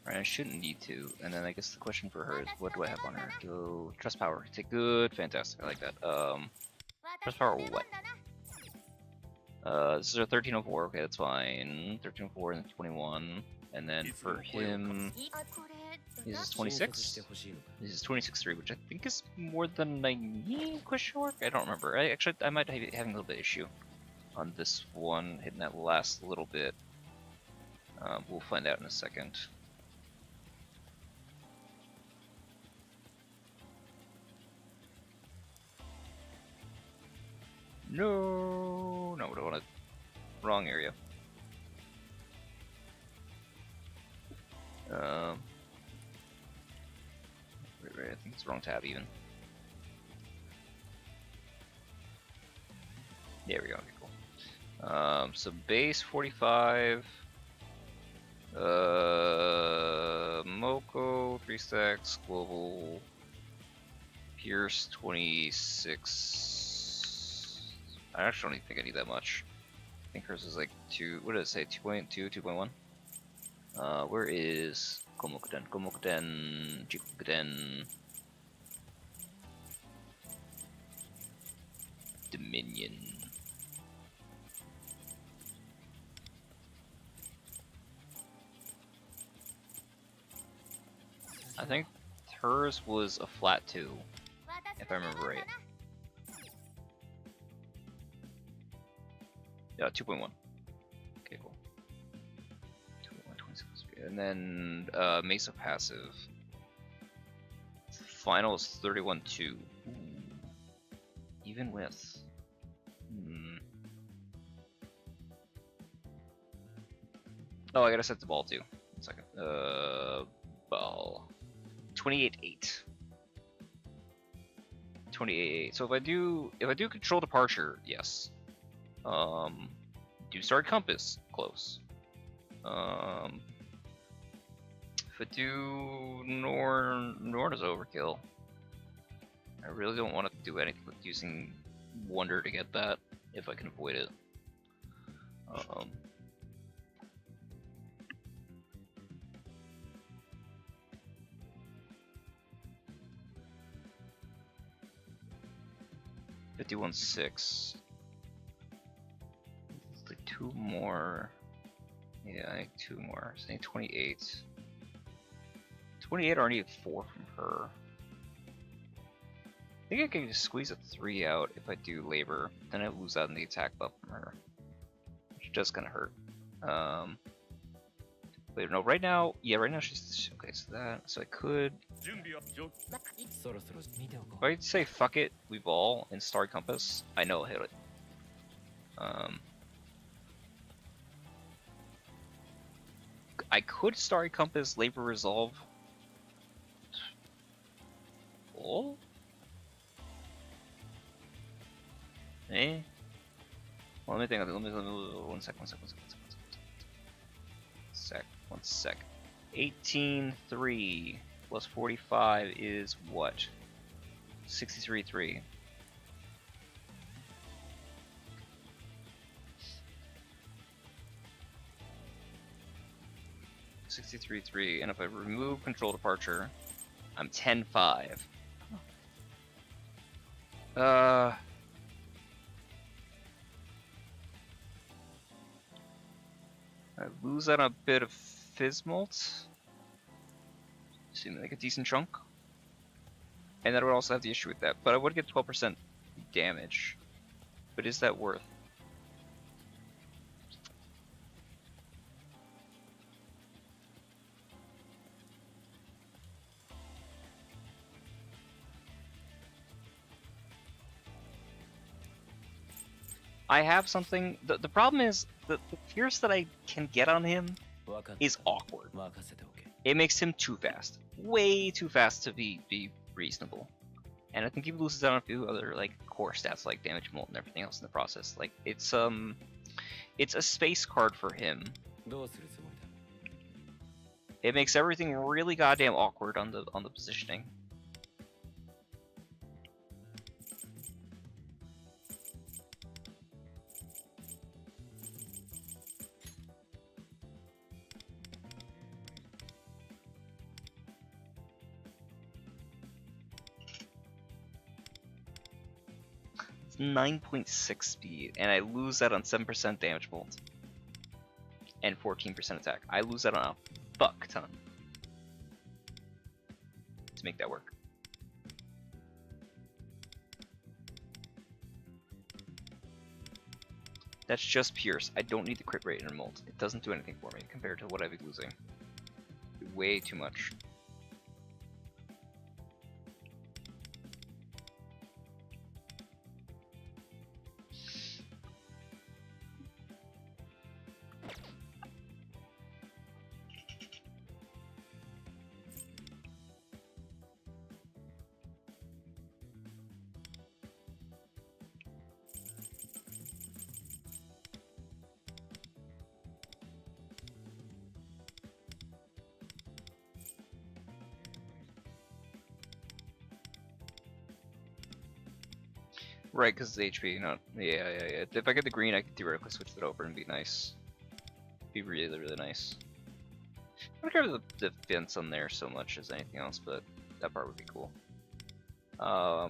Right, I shouldn't need to, and then I guess the question for her is, what do I have on her? Go trust power. Take good, fantastic. I like that. Trust power what? This is a 1304. Okay, that's fine. 1304 and 21, and then for him, this is 26. This is 26.3, which I think is more than I need? Question mark? I don't remember. I might be having a little bit of issue on this one, hitting that last little bit. We'll find out in a second. No, we don't want to. Wrong area. Right, I think it's the wrong tab even. There we go. Okay, cool. So base 45. Moko 3 stacks. Global. Pierce 26. I actually don't even think I need that much. I think hers is like 2. What did it say? 2.2, 2.1? Where is Komokuden? Komokuden, Jikokuden, Dominion. I think hers was a flat 2, if I remember right. Yeah, 2.1. Okay, cool. and then Mesa passive. Final is 31-2. Even with. Oh, I gotta set the ball too. 1 second. Ball. 28-8. 28-8. So if I do control departure, yes. Do start compass, close. If I do Norn is overkill. I really don't want to do anything with using Wonder to get that if I can avoid it. 51-6. Like 2 more. Yeah, I think 2 more. So I need 28. 28 or I need 4 from her. I think I can just squeeze a 3 out if I do labor. Then I lose out on the attack buff from her, which does kind of hurt. Wait, no, right now, yeah, right now she's okay. So that, so I could. If I say fuck it, we ball and Star Compass, I know I'll hit it. I could Starry Compass, Labor Resolve. Oh? Eh? Well, let me think of it. Let me, one sec. 18-3 plus 45 is what? 63-3. And if I remove control departure, I'm 10-5. I lose out on a bit of Fizzmolt. Seems like a decent chunk. And that would also have the issue with that. But I would get 12% damage. But is that worth? I have something. The problem is the Pierce that I can get on him is awkward. It makes him too fast. Way too fast to be reasonable. And I think he loses out on a few other like core stats like damage molt and everything else in the process. Like it's a space card for him. It makes everything really goddamn awkward on the positioning. It's 9.6 speed, and I lose that on 7% damage bolt and 14% attack. I lose that on a fuck ton to make that work. That's just Pierce. I don't need the crit rate and molt. It doesn't do anything for me compared to what I'd be losing. Way too much. Right, because it's HP, not... Yeah. If I get the green, I could theoretically switch that over and be nice. Be really, really nice. I don't care about the defense on there so much as anything else, but that part would be cool. I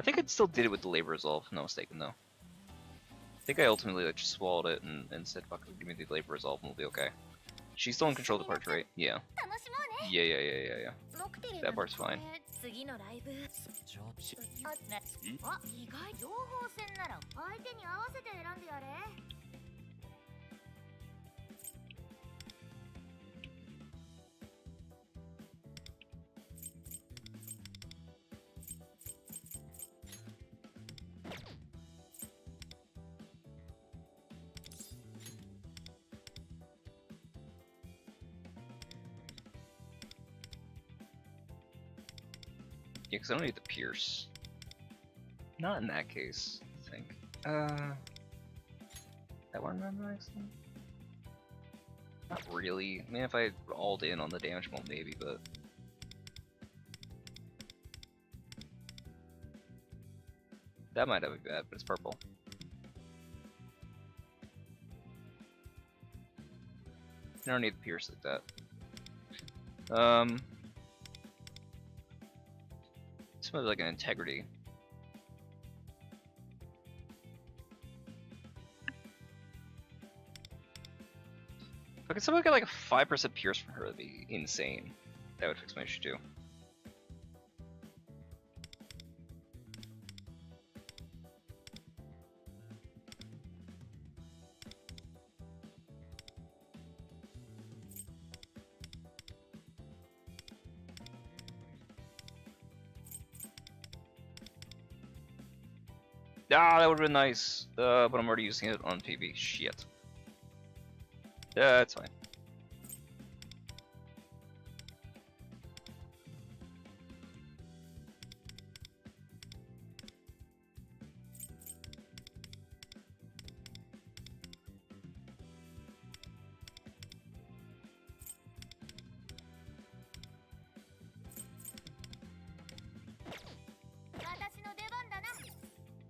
think I still did it with the labor resolve, if I'm not mistaken though. I think I ultimately just swallowed it and said, fuck it, give me the labor resolve and we'll be okay. She's still in control of the parts, right? Yeah. 楽しもうね。 Yeah. ノクテル That part's fine. 次のライブ。あ、意外情報戦なら相手に合わせて選んでやれ。Yeah, because I don't need the pierce. Not in that case, I think. That one remember accident? Not really. I mean, if I alled in on the damage bump, maybe, but. That might have been bad, but it's purple. I don't need the pierce like that. Smells like an integrity. If I could somehow get like a 5% pierce from her, that'd be insane. That would fix my issue too. Ah, that would have been nice. But I'm already using it on PB. Shit. That's fine.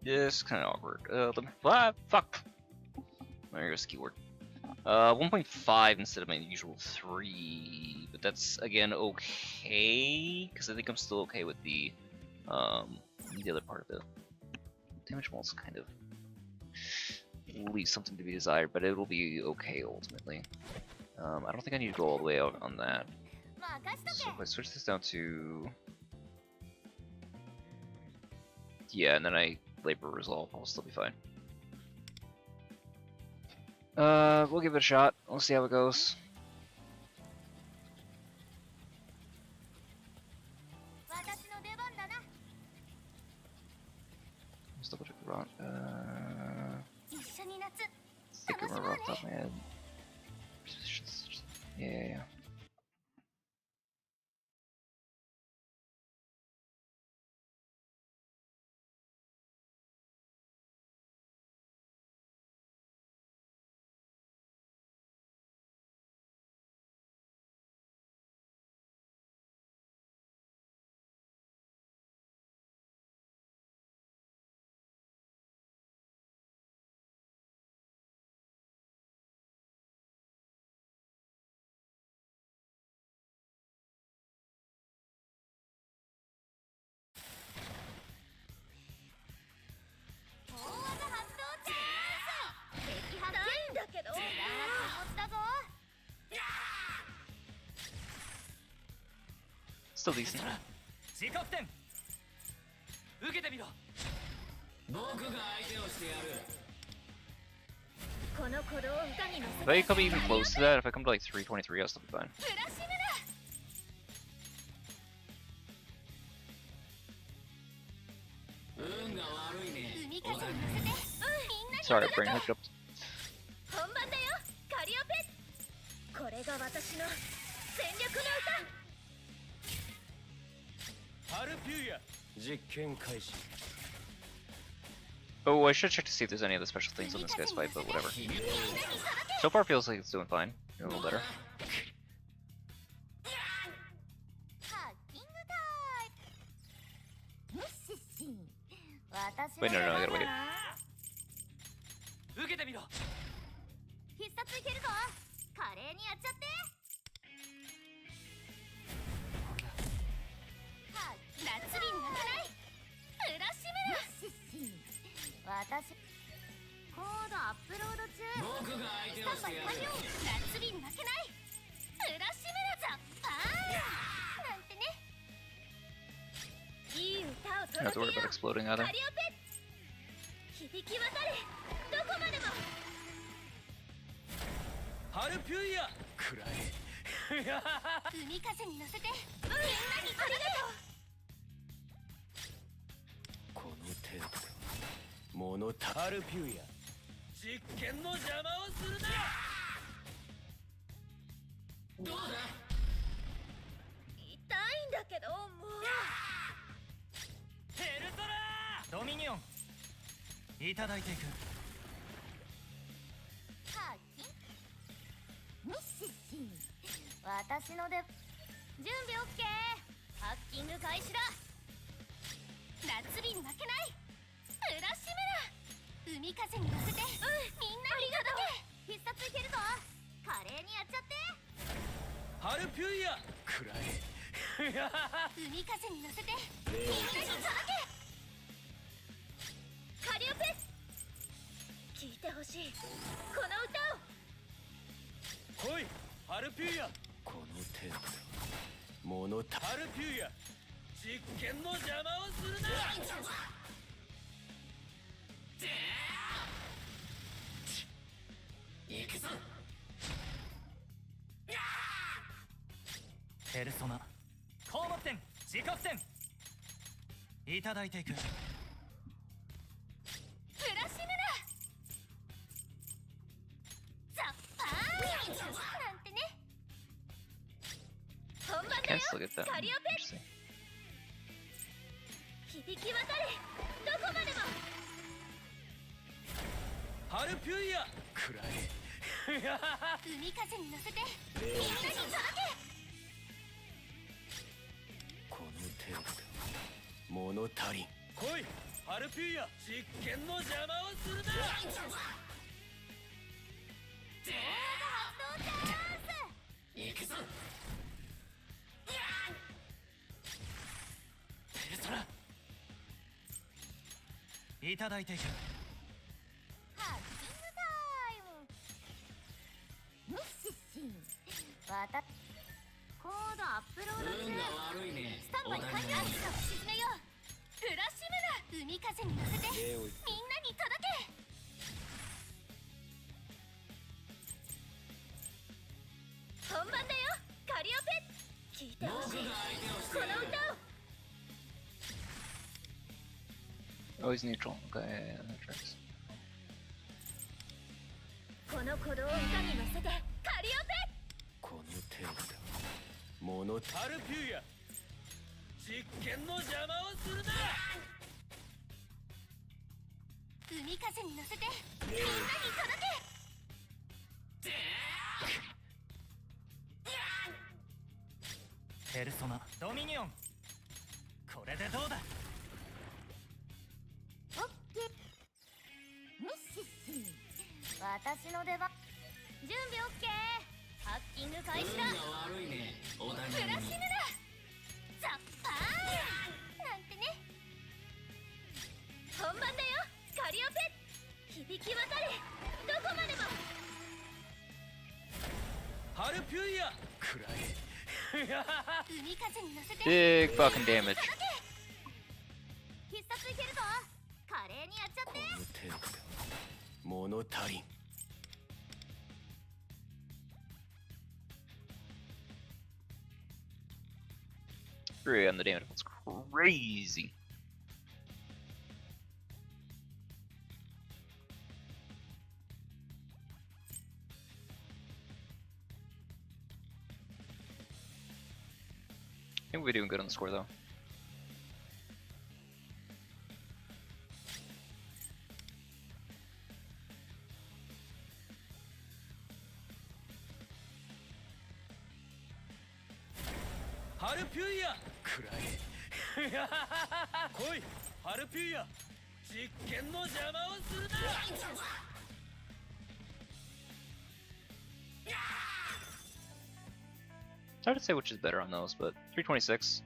This kind of awkward. Fuck. There goes keyword. 1.5 instead of my usual 3, but that's again okay because I think I'm still okay with the other part of it. Damage walls kind of leaves something to be desired, but it will be okay ultimately. I don't think I need to go all the way out on that. So if I switch this down to and then I labor resolve, I'll still be fine. We'll give it a shot. We'll see how it goes. Let's double check the rock. Think I remember off the top of my head. Yeah. Still decent. If I come even close to that, if I come to like 323, I'll still be fine. Sorry, brain hooked up. Oh, I should check to see if there's any other special things on this guy's fight, but whatever. So far, feels like it's doing fine. A little better. Wait, no, I gotta wait. don't have to worry about exploding either. カリオペ響き渡れどこまでもハルピュイヤくらえ海風に乗せてみんなにありがとうこの程度で物足ハルピュイヤ実験の邪魔をするなどうだ痛いんだけどもうペルソナドミニオンいただいていくハッキンミッシッシ私ので準備オッケーハッキング開始だ夏日に負けない浦島ら海風に乗せてみんなに届け必殺いけるぞ華麗にやっちゃってハルピュイヤくらえ海風に乗せてみんなに届けカリオペ聴いてほしいこの歌を来いハルピュイヤこの程度で物足ハルピュイヤ実験の邪魔をするな行くぞペルソナ高木点自覚点いただいていく浦島だザッパーンなんてね本番だ Can よ still get that. カリオペ Interesting. 響き渡れどこまでもハルピュイヤくらえ海風に乗せてみんなに届けこの程度で物足りん来いハルピュイヤ実験の邪魔をするな動画発動チャンス行くぞペルソナいただいていくハッキングタイムミッシッシンコードアップロード中運が悪いねスタンバイ完了沈めよう浦島だ海風に乗せてみんなに届け本番だよカリオペ聞いてほしいこの歌を Oh, he's neutral. Okay, yeah, that tracks. この鼓動を歌に乗せてカリオペこの程度で物足ルピュイヤ実験の邪魔をするな海風に乗せてみんなに届けペルソナドミニオンこれでどうだオッケーミッシッシ私の出番準備オッケーハッキング開始だ運が悪いねお互いに浦島だザッパーンなんてね本番だよカリオペ響き渡れどこまでもハルピュイヤくらえ海風に乗せて Big fucking damage. 必殺いけるぞ華麗にやっちゃってこの程度で物足りん3 on the damage. That's crazy. I think we're doing good on the score though. Haru ハルピュイヤくらえ来いハルピュイヤ実験の邪魔をするな It's hard to say which is better on those, but 326.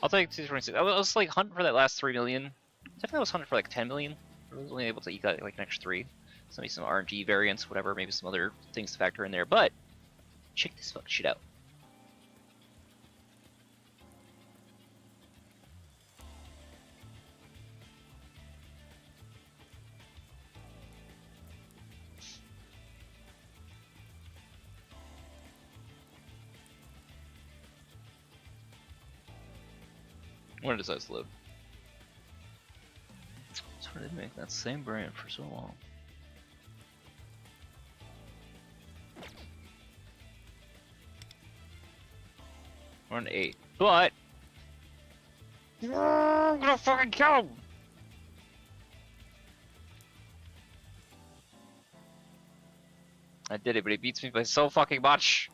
I'll take 226. I was like hunting for that last 3 million. Definitely was hunting for like 10 million. I was only able to eke out like an extra 3. So maybe some RNG variants, whatever, maybe some other things to factor in there. But check this fucking shit out. When it decides to live. That's why they make that same brand for so long. We're on 8. But I'm gonna fucking kill him! I did it, but he beats me by so fucking much.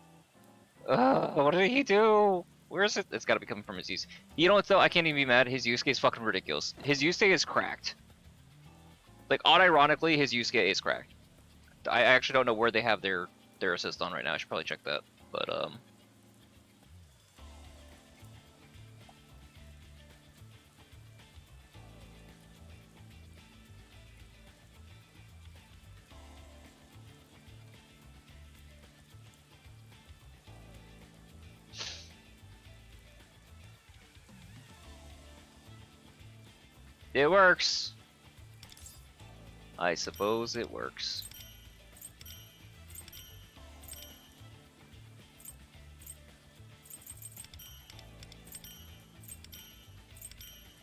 What did he do? Where is it? It's gotta be coming from his Yusuke. You know what though? I can't even be mad. His Yusuke is fucking ridiculous. His Yusuke is cracked. Like, unironically, his Yusuke is cracked. I actually don't know where they have their assist on right now. I should probably check that. But it works. I suppose it works.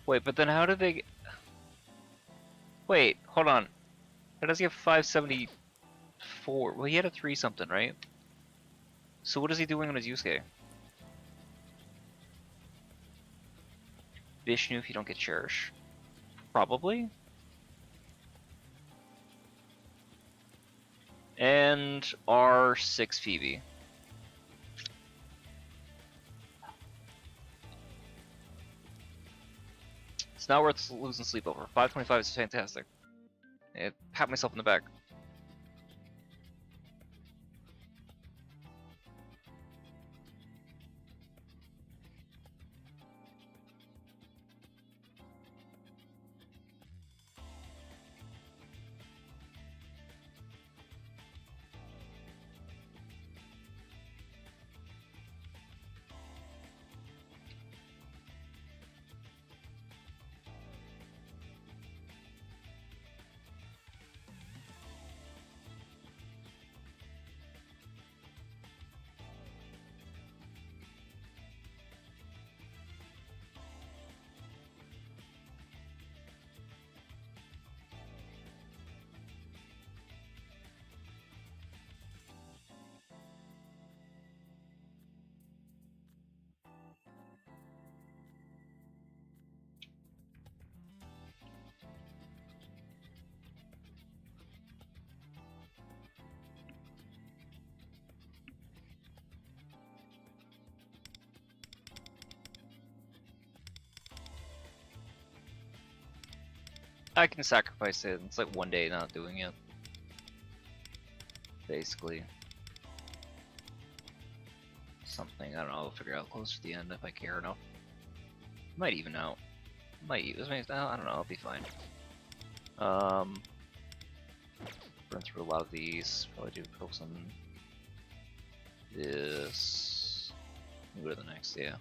Wait, but then how did they... Wait, hold on. How does he have 574? Well, he had a 3 something, right? So what is he doing on his Yusuke? Vishnu if you don't get Cherish. Probably. And R6 Phoebe. It's not worth losing sleep over. 525 is fantastic. I pat myself in the back. I can sacrifice it. It's like one day not doing it. Basically. Something, I don't know, I'll figure out closer to the end if I care enough. Might even out. Might even, I don't know, I'll be fine. Run through a lot of these. Probably do focus on this. Go to the next, yeah.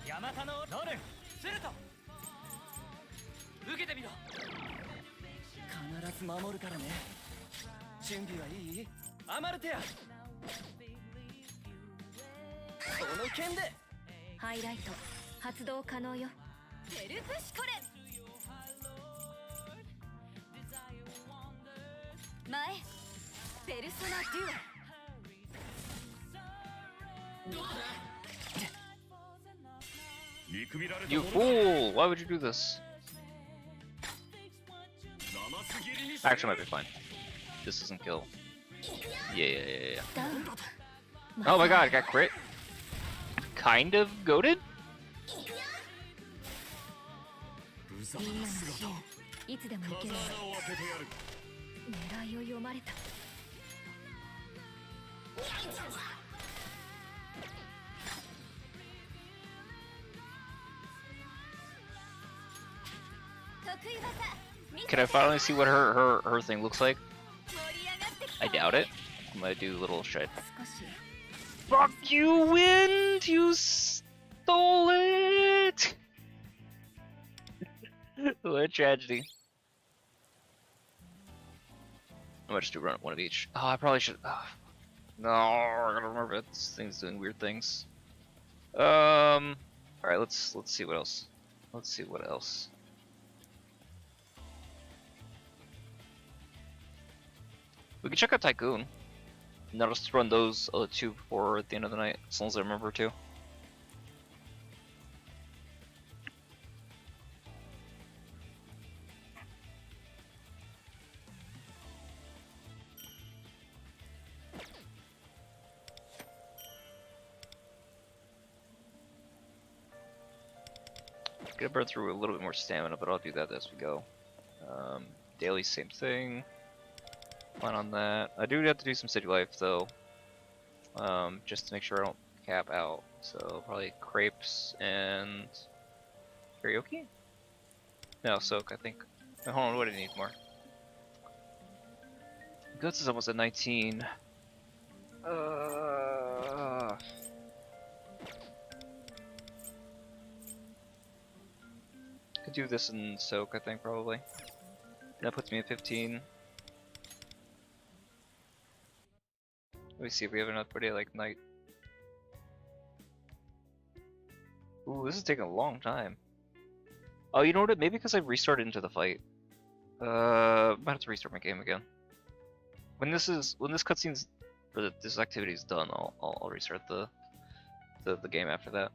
ヤマタのロールすると受けてみろ。必ず守るからね。準備はいい？アマルテア。この剣でハイライト発動可能よ。ペルプシコレ前ペルソナデュオ。見くびられた You もの fool! Why would you do this? 生すぎりにして Actually, might be fine. This doesn't kill. Yeah. ダウン Oh my god, I got crit? Kind of goated? 無様みんなの支な姿を援いつでも行け風る。穴を開けてやる。狙いを読まれた。得意技 Can I finally see what her thing looks like? 盛り上がってきた I doubt it. I'm gonna do a little shit. 少し Fuck you, Wind! You stole it! What a tragedy. I might just do one of each. Oh, I probably should. Oh, no, I gotta remember this thing's doing weird things. All right, let's see what else. Let's see what else. We can check out Tycoon. And I'll just run those two before at the end of the night, as long as I remember to. Gonna burn through a little bit more stamina, but I'll do that as we go. Daily, same thing. Plan on that. I do have to do some city life though, just to make sure I don't cap out. So probably crepes and karaoke. No, soak. I think. No, hold on, what do I need more? Guts is almost at 19. Could do this in soak, I think probably. That puts me at 15. Let me see if we have enough for day like night. Ooh, this is taking a long time. Oh, you know what? Maybe because I restarted into the fight. Might have to restart my game again. When this cutscene's or this activity is done, I'll restart the game after that.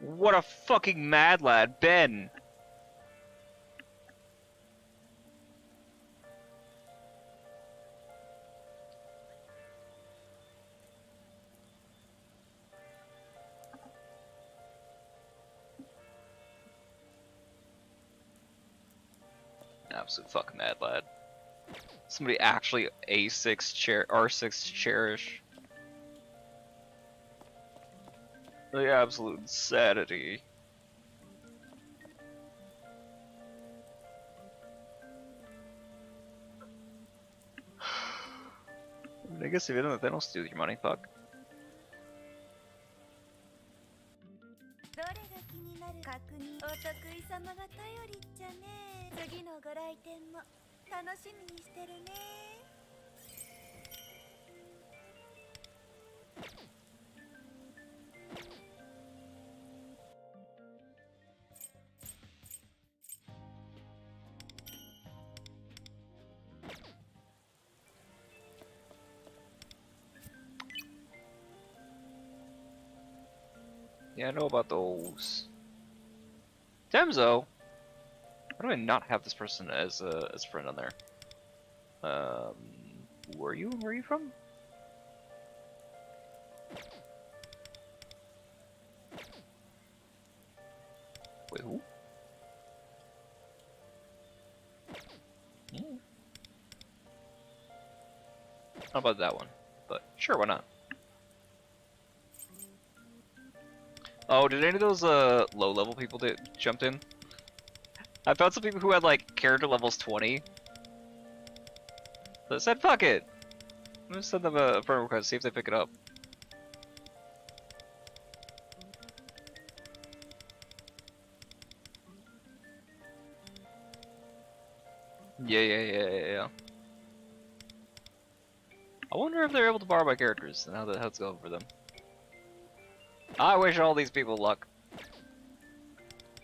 What a fucking mad lad, Ben! Absolute fucking mad lad. Somebody actually R6 Cherish. The absolute insanity. I guess if you don't, they don't steal your money, fuck. どれが気になる確認お得意様が頼りっちゃねのご来店も楽しみにしてるね。Yeah, I know about those. Demzo! How do I not have this person as a friend on there? Who are you? Where are you from? Wait, who? Hmm. How about that one? But sure, why not? Oh, did any of those low-level people that jumped in? I found some people who had like character levels 20. So I said, fuck it! I'm gonna send them a friend request, see if they pick it up. Yeah. I wonder if they're able to borrow my characters and how it's going for them. I wish all these people luck.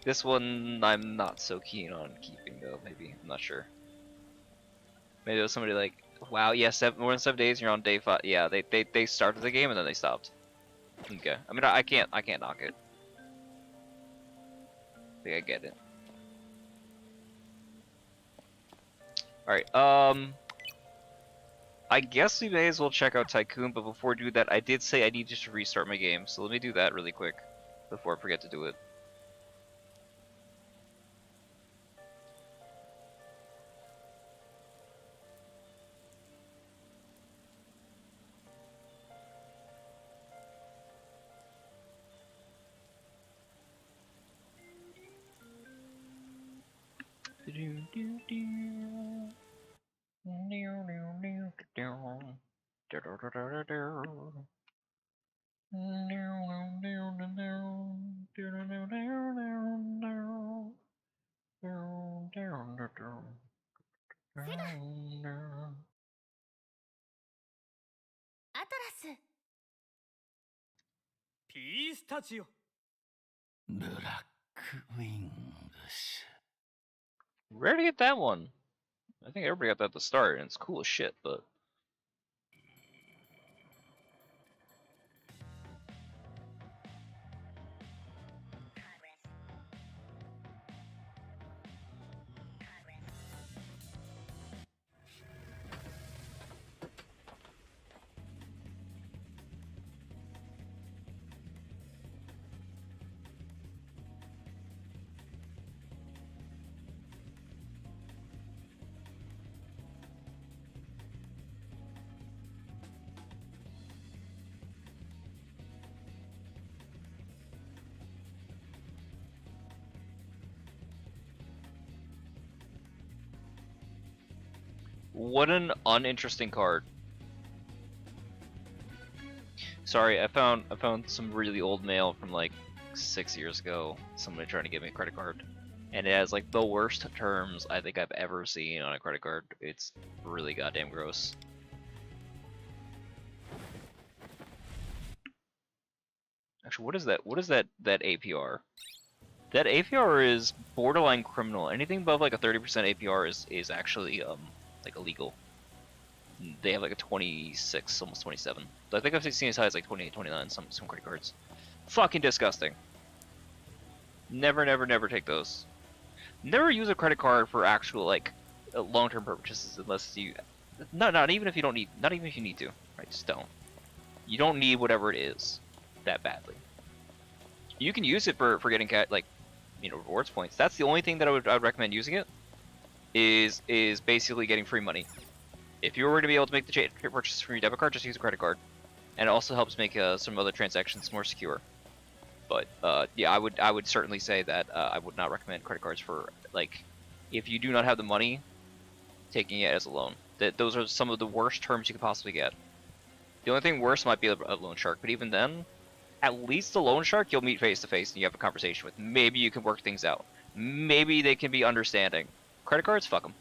This one I'm not so keen on keeping though, maybe. I'm not sure. Maybe it was somebody like, wow, yeah, more than 7 days and you're on day 5. Yeah, they started the game and then they stopped. Okay. I mean I can't knock it. I think I get it. Alright, I guess we may as well check out Tycoon, but before we do that, I did say I needed to restart my game, so let me do that really quick before I forget to do it.アトラス。ピースタチオ。ブラックウィングス。 Where did you get that one? I think everybody got that at the start, and it's cool as shit, but... What an uninteresting card. Sorry, I found some really old mail from like 6 years ago. Somebody trying to give me a credit card, and it has like the worst terms I think I've ever seen on a credit card. It's really goddamn gross. Actually, what is that? What is that APR? That APR is borderline criminal. Anything above like a 30% APR is actually like illegal. They have like a 26, almost 27. I think I've seen as high as like 28, 29 some credit cards. Fucking disgusting. Never take those. Never use a credit card for actual like long-term purchases unless you not even if you don't need, not even if you need to, right? Just don't. You don't need whatever it is that badly. You can use it for getting like, you know, rewards points. That's the only thing that I would recommend using it. Is basically getting free money. If you were to be able to make the purchase from your debit card, just use a credit card, and it also helps make some other transactions more secure. But yeah, I would certainly say that I would not recommend credit cards for like, if you do not have the money, taking it as a loan. Those are some of the worst terms you could possibly get. The only thing worse might be a loan shark, but even then, at least the loan shark you'll meet face to face and you have a conversation with. Maybe you can work things out. Maybe they can be understanding. Credit cards, fuck them.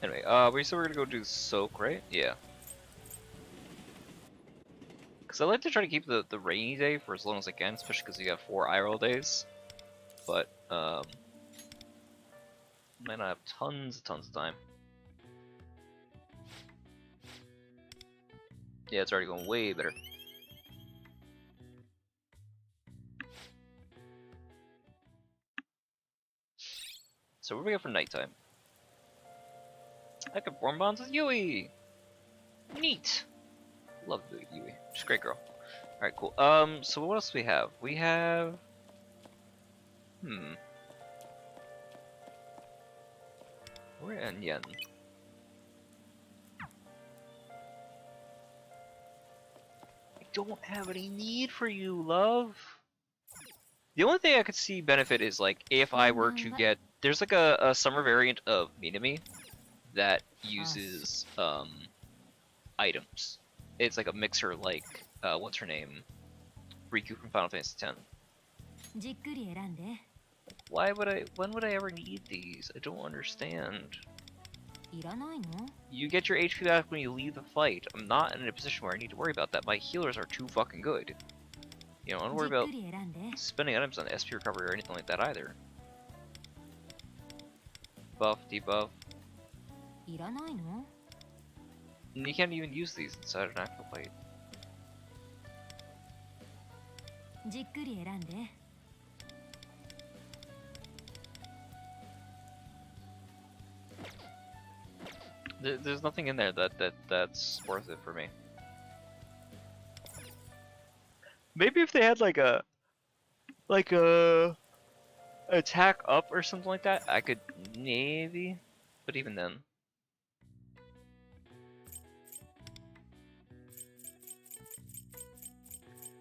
Anyway, we said we're gonna go do soak, right? Yeah. Because I like to try to keep the rainy day for as long as I can, especially because you got 4 IRL days. But, might not have tons of time. Yeah, it's already going way better. So what do we got for nighttime? I could form bonds with Yui! Neat! Love Yui. She's a great girl. Alright, cool. So what else do we have? We have... We're in Yen. I don't have any need for you, love! The only thing I could see benefit is, like, if I were to get... There's, like, a summer variant of Minami that uses, items. It's like a mixer like, what's her name? Riku from Final Fantasy X. When would I ever need these? I don't understand. You get your HP back when you leave the fight. I'm not in a position where I need to worry about that. My healers are too fucking good. You know, I don't worry about spending items on SP recovery or anything like that either. Buff, debuff. And you can't even use these inside an actual fight. There's nothing in there that's worth it for me. Maybe if they had like a attack up or something like that, I could maybe, but even then.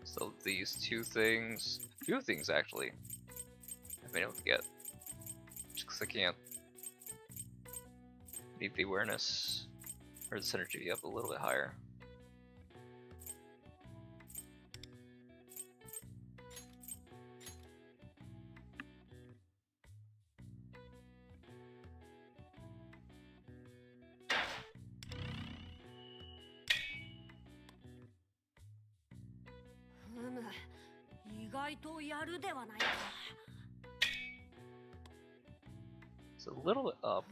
So these two things, a few things actually, I've been able to get, just because I can't. Need the awareness, or the synergy up a little bit higher. It's a little bit up.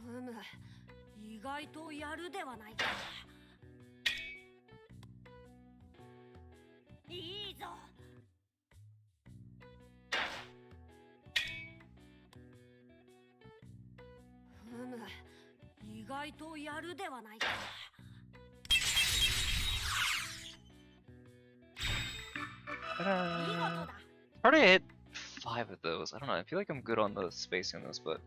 How did I hit 5 of those? I don't know, I feel like I'm good on the spacing on this, but...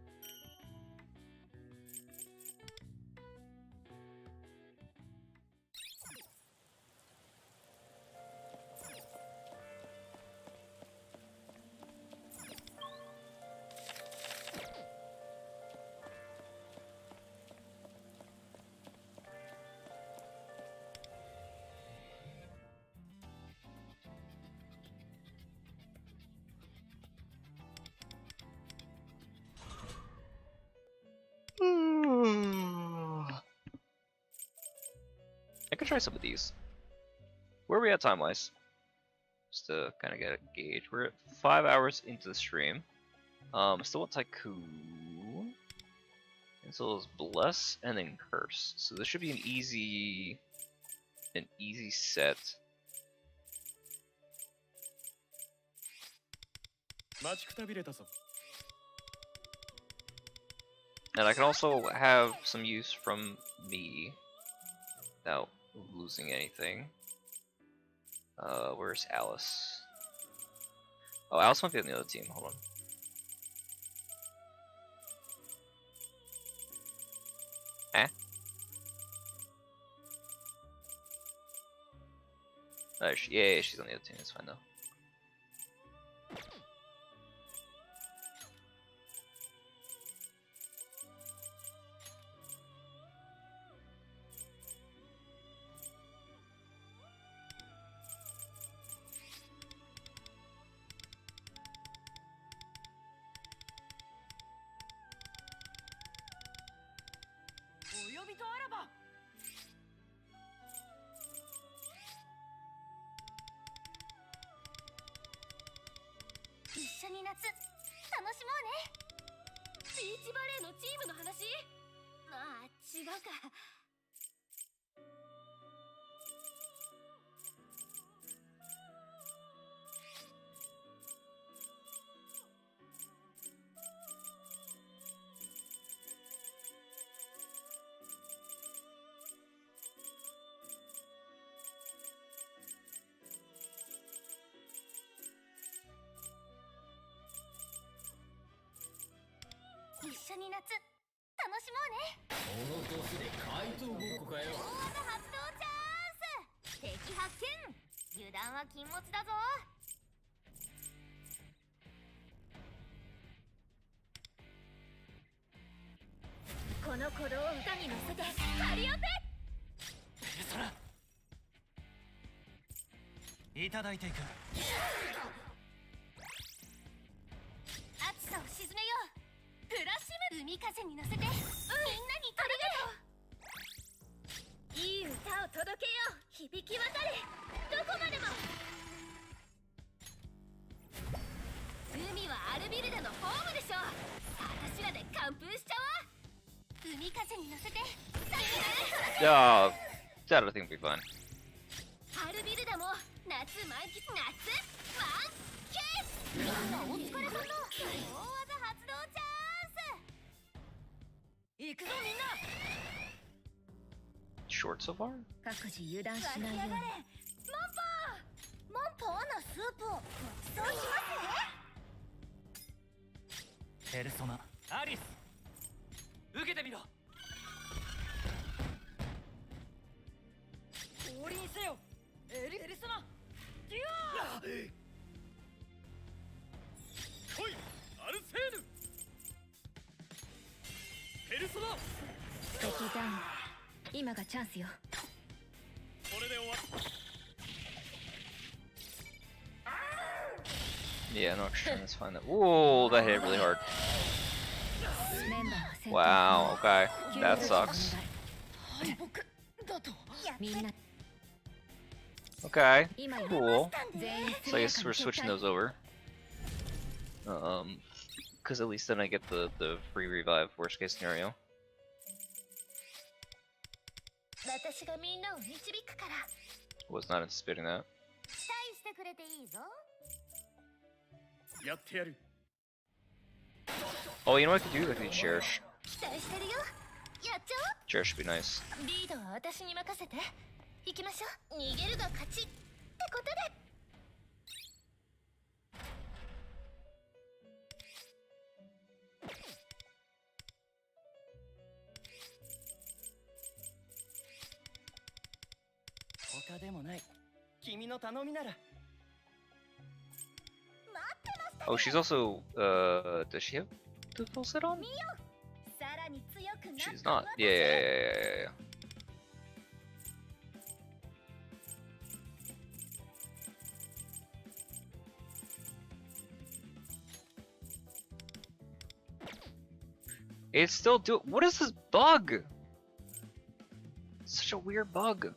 I could try some of these. Where are we at time-wise? Just to kind of get a gauge. We're at 5 hours into the stream. Still want Tycoon. And so it's Bless and then Curse. So this should be an easy set. And I can also have some use from me without losing anything. Where's Alice? Oh, Alice might be on the other team. Hold on. Yeah, she's on the other team. That's fine though. Oh, that I think will be fun. Short so far? 各自油断しないように。モンポのスープをごちそうしますね。ペルソナアリス受けてみろ。降臨せよエリソナデュオ来いアルセーヌペルソナ敵ダウン。今がチャンスよ。これで終わっ Yeah, no extra. That's fine. Ooh, that hit really hard. Wow. Okay, that sucks. Okay, cool. So I guess we're switching those over. Because at least then I get the free revive. Worst case scenario. 私がみんなを導くから。 Was not anticipating that. 期待してくれていいぞ。やってやる Oh, you know what I could do? I could do Cherish. 期待してるよ。やっちゃおう。 Cherish would be nice. リードは私に任せて。行きましょう。逃げるが勝ちってことで。他でもない。君の頼みなら。 Oh, she's also, does she have the full set on? さらに強くなった She's not. Yeah. It's still what is this bug? Such a weird bug.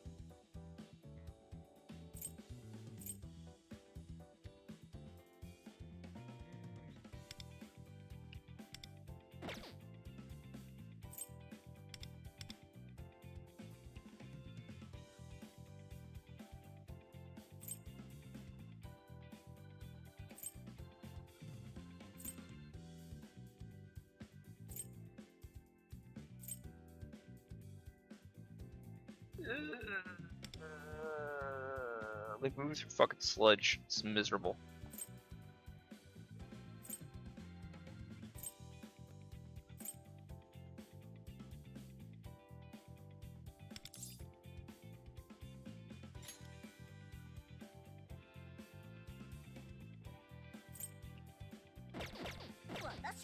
Like moving through fucking sludge. It's miserable.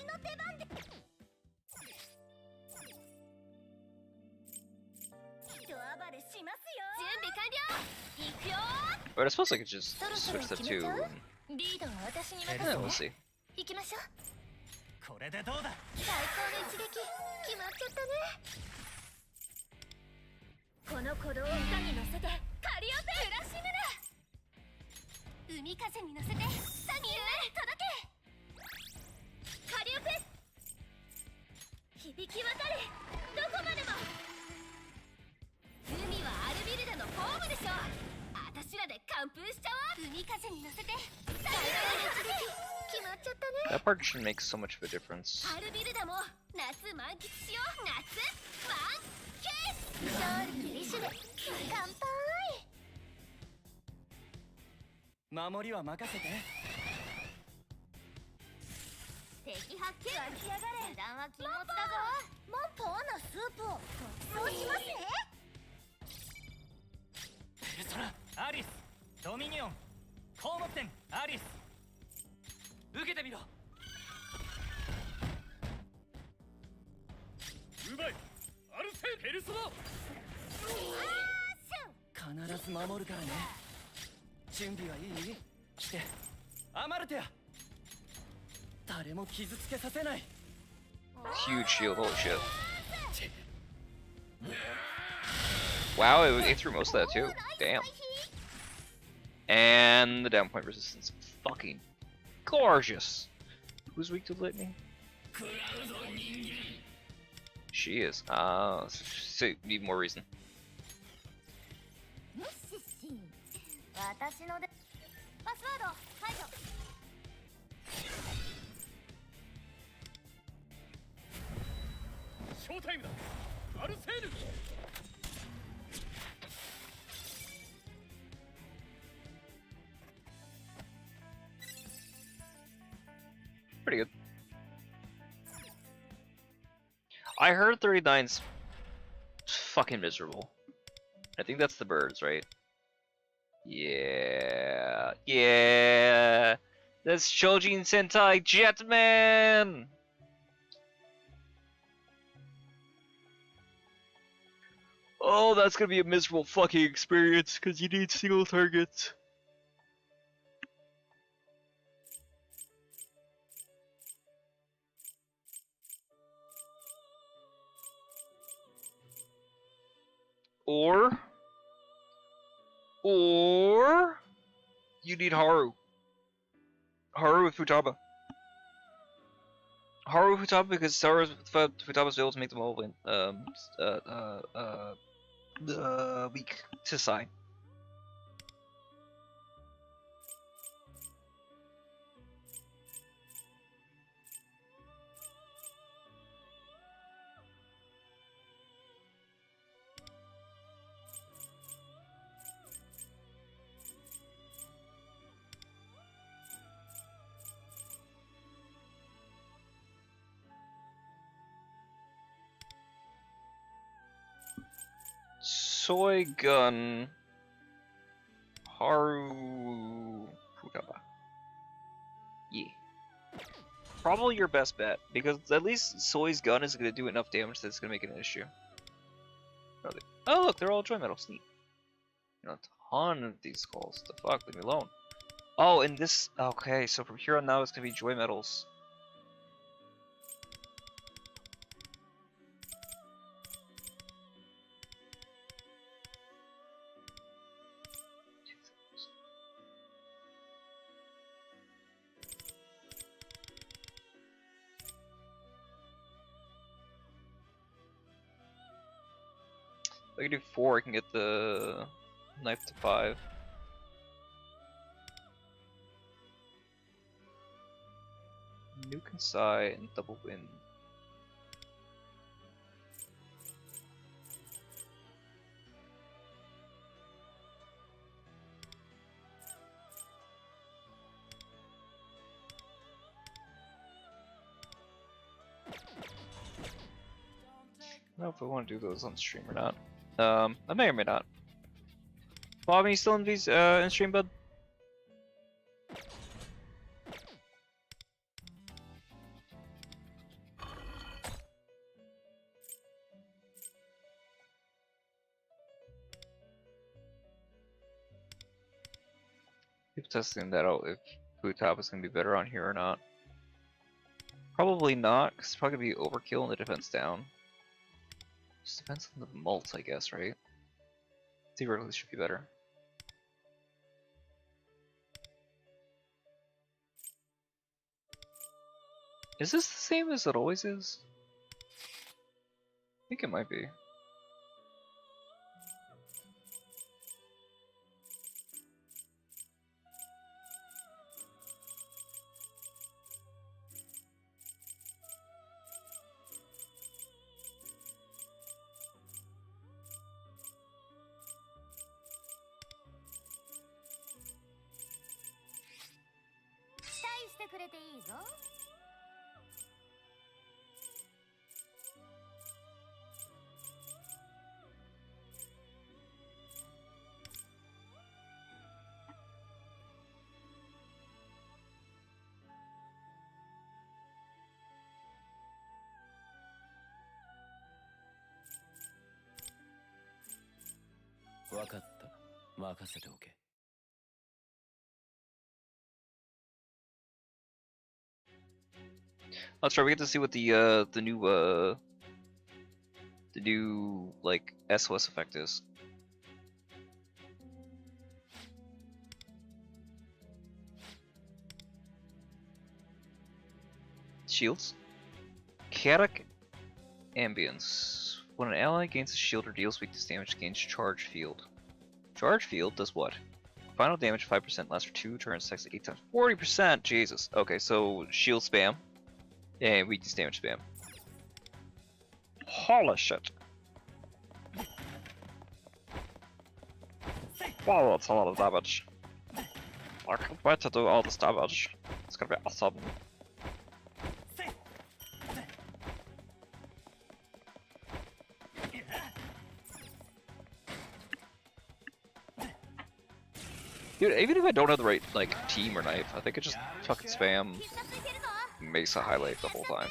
の出番で。人暴れしますよ。準備完了。行くよ。 But I suppose I could just switch the two. リードは私に任 Yeah, we'll せ see. て。行きましょう。これでどうだ。最高の一撃決まっちゃったね。この鼓動を歌に乗せてカリオペクラシムル。海風に乗せてサミュエ届け。カリオペ響き渡れ。どこまでも。海はアルビルダのホームでしょ。私らで完封しちゃおう。海風に乗せて最高の一撃決まっちゃったね。 That part should make so much of a difference. アルビルダも夏満喫しよう。夏満喫。勝利キリシュで乾杯。守りは任せて。敵発見。湧き上がれ。油断は禁物だぞ。モンポーのスープをごちそうしますね。ペルソナアリスドミニオンコウモテンアリス受けてみろ。うまいアルセペルソナ。必ず守るからね。準備はいい？来てアマルテア。誰も傷つけさせない。 Huge shield, holy shit. Wow, it threw most of that too. Damn. And the down point resistance. Fucking gorgeous. Who's weak to lightning? She is. So need more reason. 私のでパスワード解除。ショータイムだアルセール。 Pretty good. I heard 39's fucking miserable. I think that's the birds, right? Yeah. Yeah. That's Shojin Sentai Jetman! Oh, that's gonna be a miserable fucking experience, because you need single targets. Or you need Haru. Haru with Futaba. Haru with Futaba because Futaba's able to make them all win. Weak to sign. Soy Gun, Haru, Futaba. Yeah. Probably your best bet, because at least Soy's gun is going to do enough damage that it's going to make it an issue. Oh look, they're all joy medals. Neat. You know, a ton of these calls. The fuck, leave me alone. Oh, and this, okay, so from here on now it's going to be joy medals. If I can do 4, I can get the knife to 5. Nuke and Sai and double win. I don't know if I want to do those on stream or not. I may or may not. Bob, are you still in these in stream, bud? People testing that out if food top is gonna be better on here or not. Probably not, because it's probably gonna be overkill and the defense down. Just depends on the mult, I guess, right? Theoretically, it should be better. Is this the same as it always is? I think it might be. That's right. We get to see what the new like SOS effect is. Shields. Chaotic ambience. When an ally gains a shield or deals weakness damage, gains charge field. Charge field does what? Final damage 5% lasts for 2 turns, attacks 8 times. 40%! Jesus. Okay, so shield spam. And weakness damage spam. Holy shit. Wow, that's a lot of damage. I can't wait to do all this damage. It's gonna be awesome. Dude, even if I don't have the right, like, team or knife, I think it just fucking spam makes a highlight the whole time.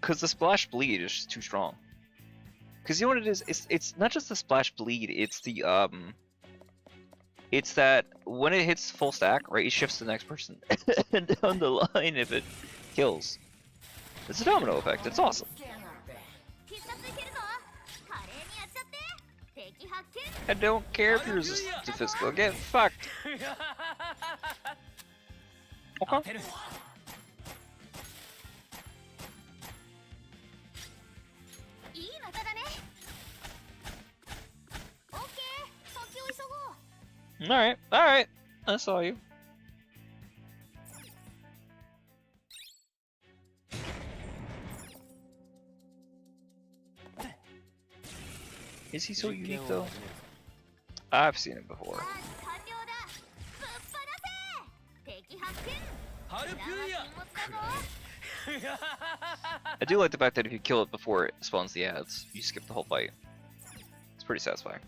Cause the splash bleed is just too strong. Cause you know what it is? It's not just the splash bleed, it's the it's that when it hits full stack, right, it shifts to the next person and down the line if it kills. It's a domino effect, it's awesome. I don't care if you're resistant to physical, get fucked. Okay. Alright, I saw you. Is he so unique though? I've seen him before. I do like the fact that if you kill it before it spawns the ads, you skip the whole fight. It's pretty satisfying.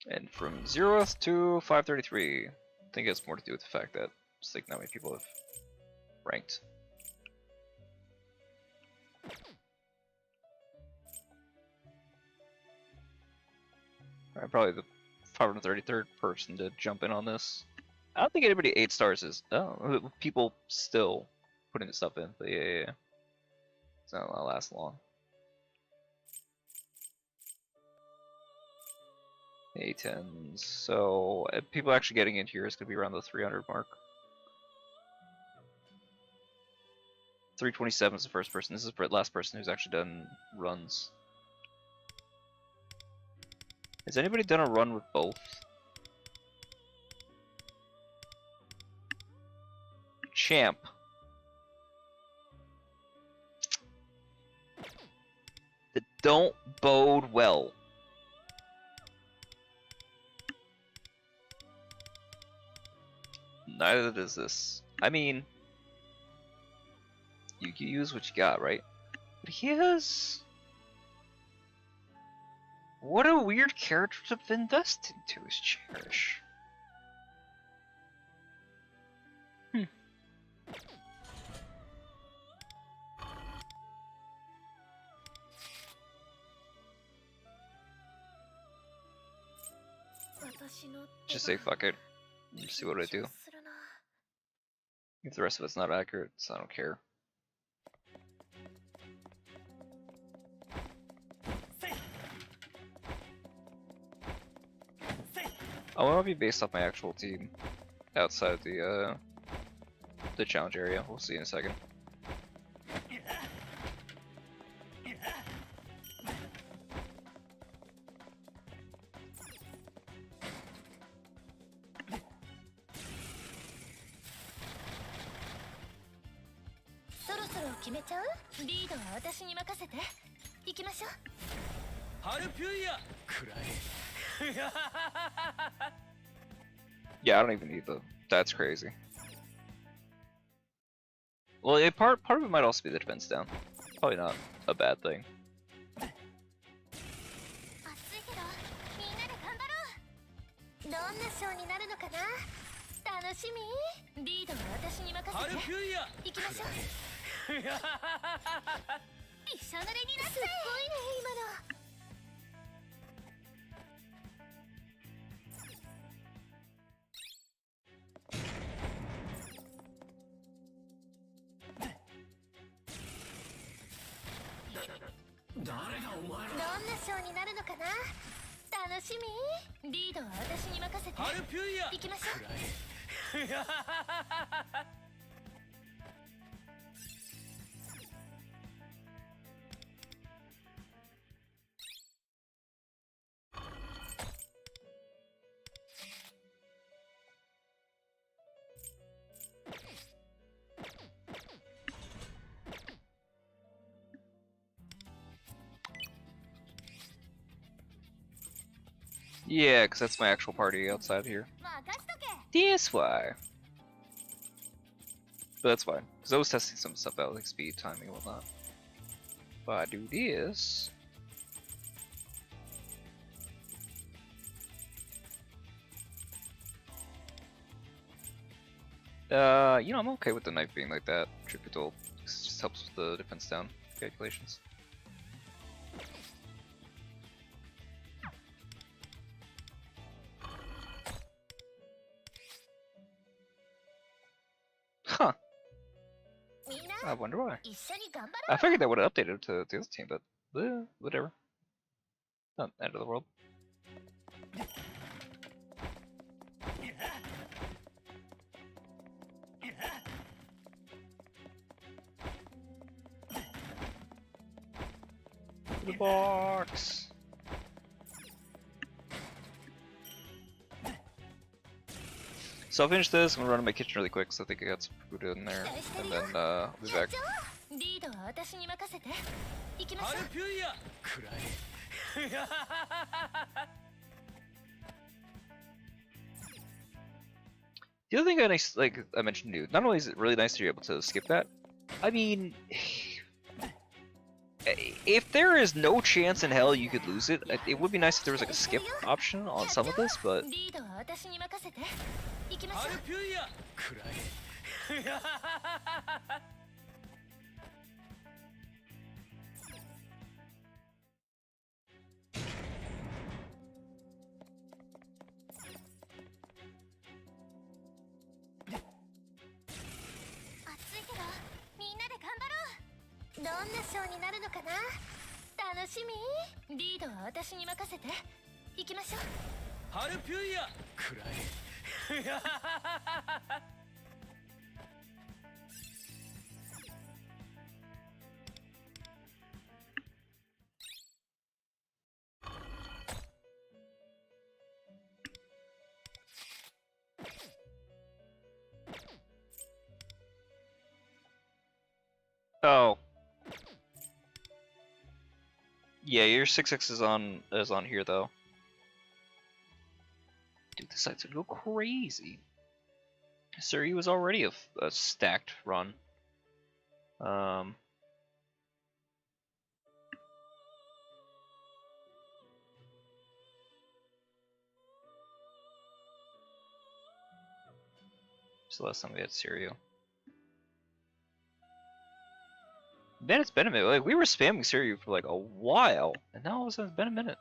And from 0th to 533, I think it has more to do with the fact that just like not many people have ranked. I'm probably the 533rd person to jump in on this. I don't think anybody 8 stars is. Oh, people still putting the stuff in, but yeah. It's not gonna last long. A10s. So people actually getting into here is gonna be around the 300 mark. 327 is the first person. This is the last person who's actually done runs. Has anybody done a run with both? Champ. That don't bode well. Neither does this. I mean, you can use what you got, right? But he has... What a weird character to invest into is Cherish. Just say fuck it. Just see what I do. If the rest of it's not accurate, so I don't care. I want to be based off my actual team outside the challenge area. We'll see in a second. Yeah, I don't even need the. That's crazy. Well, part of it might also be the defense down. Probably not a bad thing. Yeah, because that's my actual party outside here. That's why. But that's fine, because I was testing some stuff out, like speed, timing, and whatnot. If I do this... you know, I'm okay with the knife being like that. Truth be told, it just helps with the defense down calculations. Huh. I wonder why. I figured they would have updated it to the other team, but whatever. Not the end of the world. The box. So I'll finish this. I'm gonna run to my kitchen really quick, so I think I got some food in there, and then I'll be back. The other thing I mentioned to you, not only is it really nice that you're able to skip that, I mean, if there is no chance in hell you could lose it, it would be nice if there was like a skip option on some of this, but... Oh. Yeah, your 6x is on here though. Dude, the sites would go crazy. Sir, he was already a stacked run. So last time we had Cereal. Man, it's been a minute. Like, we were spamming Cereal for like a while, and now all of a sudden it's been a minute.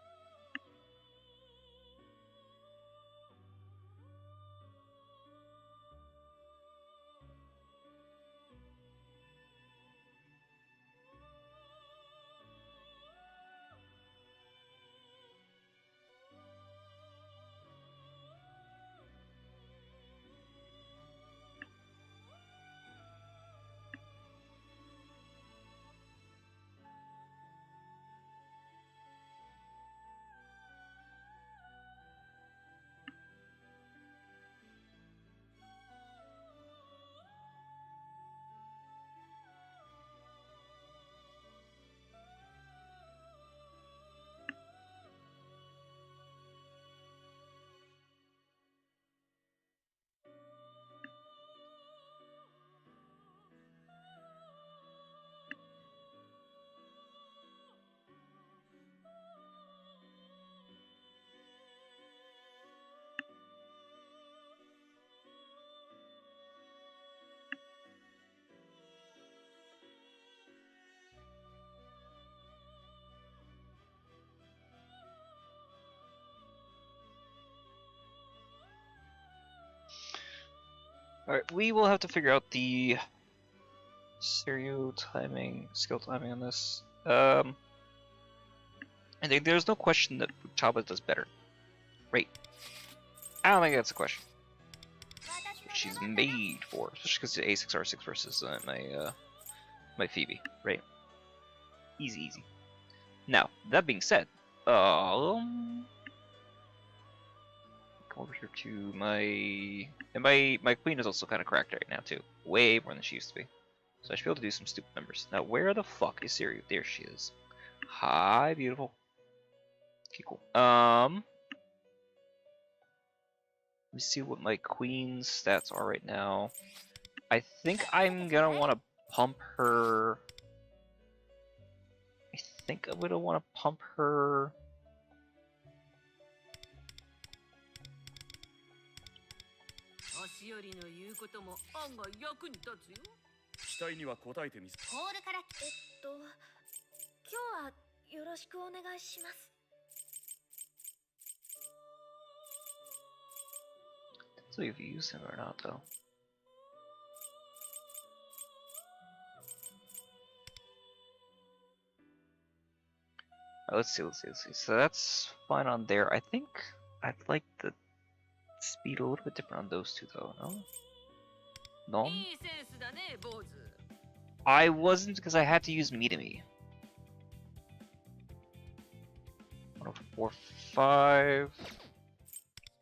Alright, we will have to figure out the stereo timing, skill timing on this. I think there's no question that Chaba does better. Right. I don't think that's a question. She's made for, especially because the A6R6 versus my Phoebe, right? Easy, easy. Now, that being said, come over here to my... And my queen is also kind of cracked right now, too. Way more than she used to be. So I should be able to do some stupid numbers. Now, where the fuck is Siri? There she is. Hi, beautiful. Okay, cool. Let me see what my queen's stats are right now. I think I'm gonna want to pump her... I think I'm gonna want to pump her... 足よりの言うことも案外役に立つよ。期待には応えてみせ。ホールから今日はよろしくお願いします。 So if you use him or not, though. Let's see. So that's fine on there. I think I'd like the speed a little bit different on those two, though. No? いいセンスだね、坊主。 I wasn't because I had to use me to me. 104.5.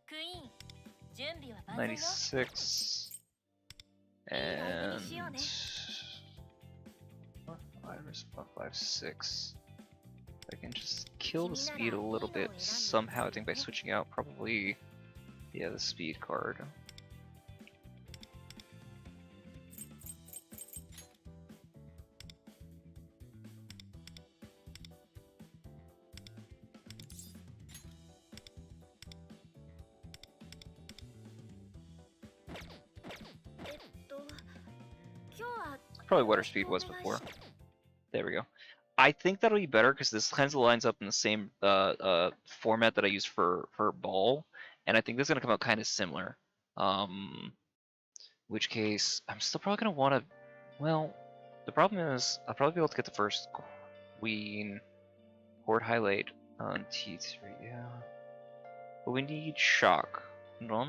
クイーン、準備は万全よ。 96. And 556. I can just kill the speed a little bit somehow, I think by switching out probably, yeah, the speed card. Probably what her speed was before. There we go. I think that'll be better because this kind of lines up in the same format that I used for ball, and I think this is gonna come out kind of similar. Which case, I'm still probably gonna want to. Well, the problem is I'll probably be able to get the first queen horde highlight on T3. Yeah, but we need shock. No.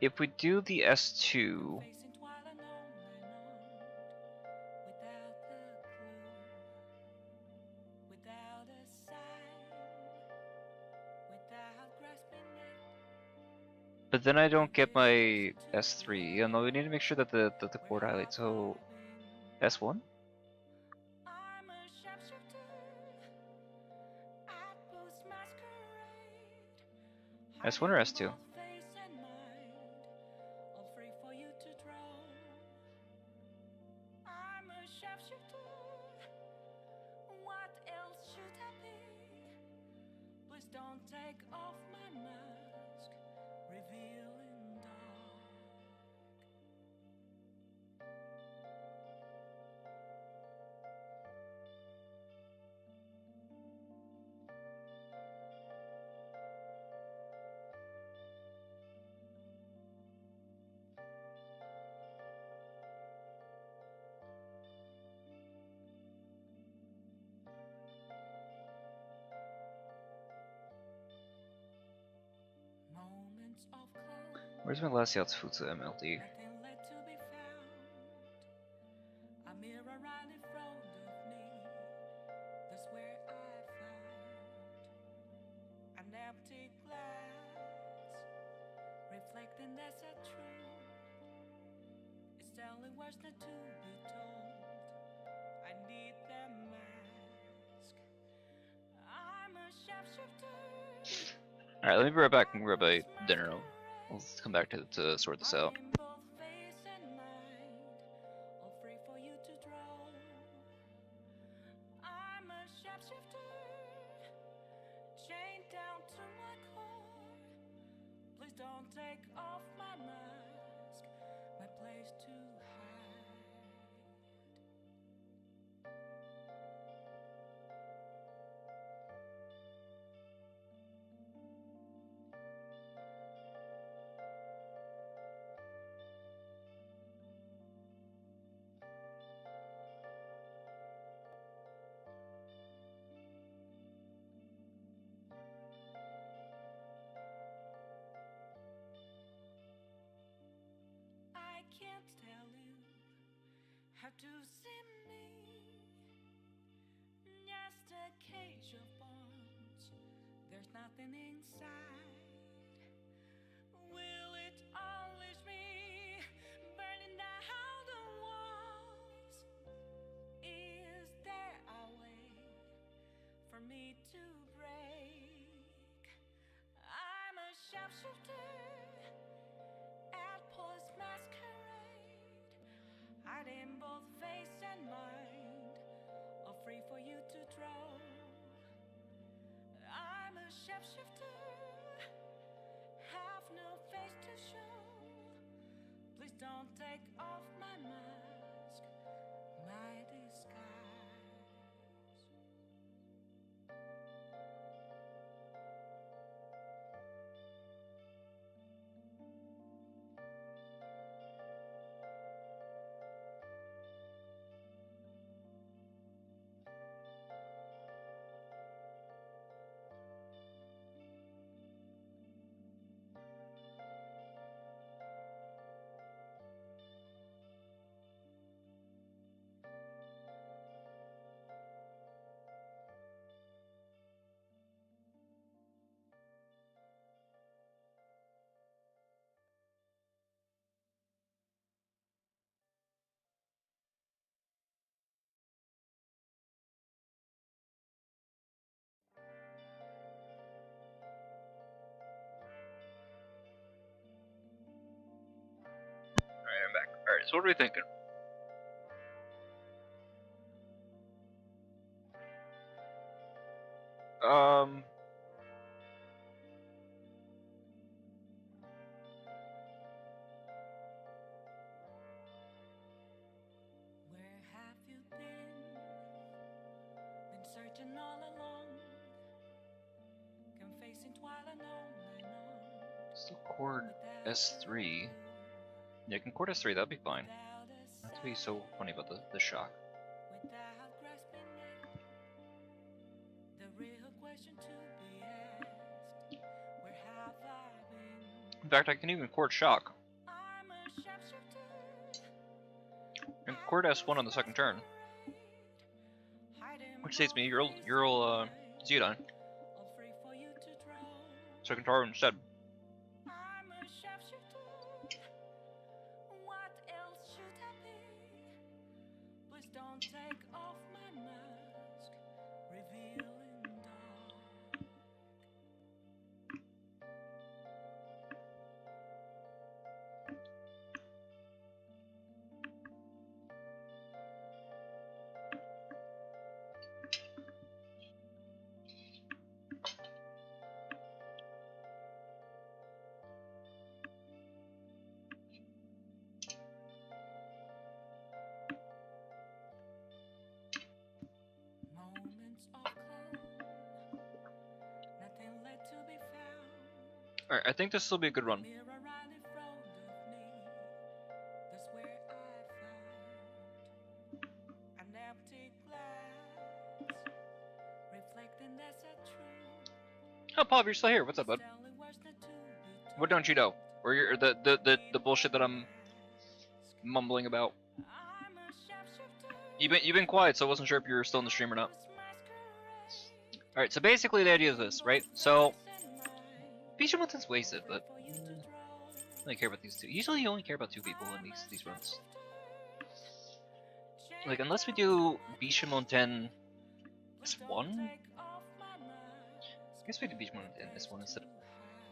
If we do the S2, but then I don't get my S3. No, we need to make sure that the chord highlights. So S1. S1 or S2? Where's my last Yatsufutsu MLD? Alright, let me be right back and grab a dinner. Let's come back to sort this out. take off my mask, my place to hide. I can't tell you how to see me. Just a cage of bones. There's nothing inside. Will it unleash me, burning down the walls? Is there a way for me to break? I'm a sharpshooter at post masquerade, hiding both face and mind, all free for you to draw. I'm a shapeshifter, have no face to show. Please don't take off my mask, my disguise. Alright, I'm back. Alright, so what are we thinking? Where have you been? Been searching all along, confessing twilight and on. Still chord S3. Yeah, I can chord S3, that'd be fine. Not to be so funny about the shock. Without grasping it, the real question to be asked, where have I been? In fact, I can even chord shock. I'm a shapeshifter, And chord S1 on the second turn, hiding which saves me both Ural Zeodine. all free for you to draw. So I can tar instead. I'm a shapeshifter. What else should I be? Please don't take off my mask, revealing dark. Moments of calm, nothing left to be found. Alright, I think this will be a good run. Mirror right in front of me, that's where I found an empty glass, reflecting that's a truth. Oh, Pop, you're still here. What's up, bud? Only words that to be What don't you know? Or you're the bullshit that I'm mumbling about. I'm a shapeshifter. You've been quiet, so I wasn't sure if you were still in the stream or not. Alright, so basically the idea is this, right? So Bishamonten's wasted, but I don't really care about these two. Usually you only care about two people in these runs. Like, unless we do Bishamonten S1? I guess we do Bishamonten S1 instead of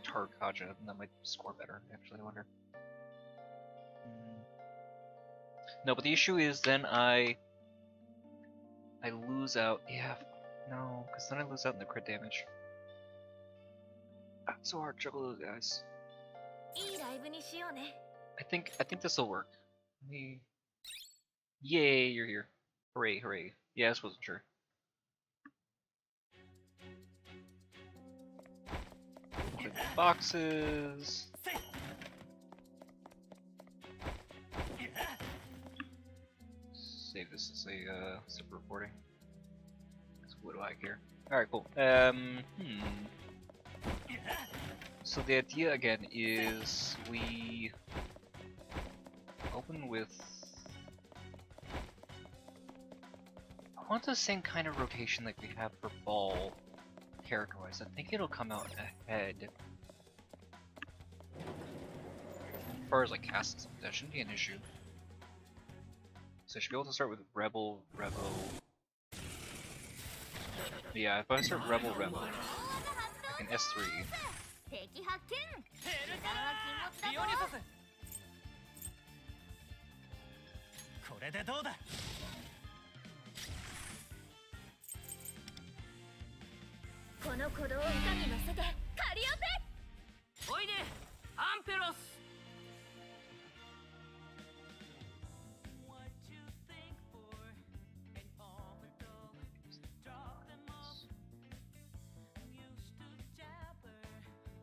Tarkaja, and that might score better, actually, I wonder. No, but the issue is then I lose out. Yeah, no, because then I lose out in the crit damage. Ah, so hard to juggle those guys. いいライブにしようね。 I think this will work. Yay, you're here. Hooray, hooray. Yeah, this wasn't sure. Open the boxes. Save this as a separate recording. 'Cause what do I care? Alright, cool. So the idea again is we open with. I want the same kind of rotation like we have for ball character-wise. I think it'll come out ahead. As far as like casts, that shouldn't be an issue. So I should be able to start with Rebel. Yeah, if I start Rebel, like an S3. 敵発見。ヘル時間は禁リオ物だぞ。ニサスこれでどうだこの鼓動を歌に乗せてカリオペ。おいでアンペロス。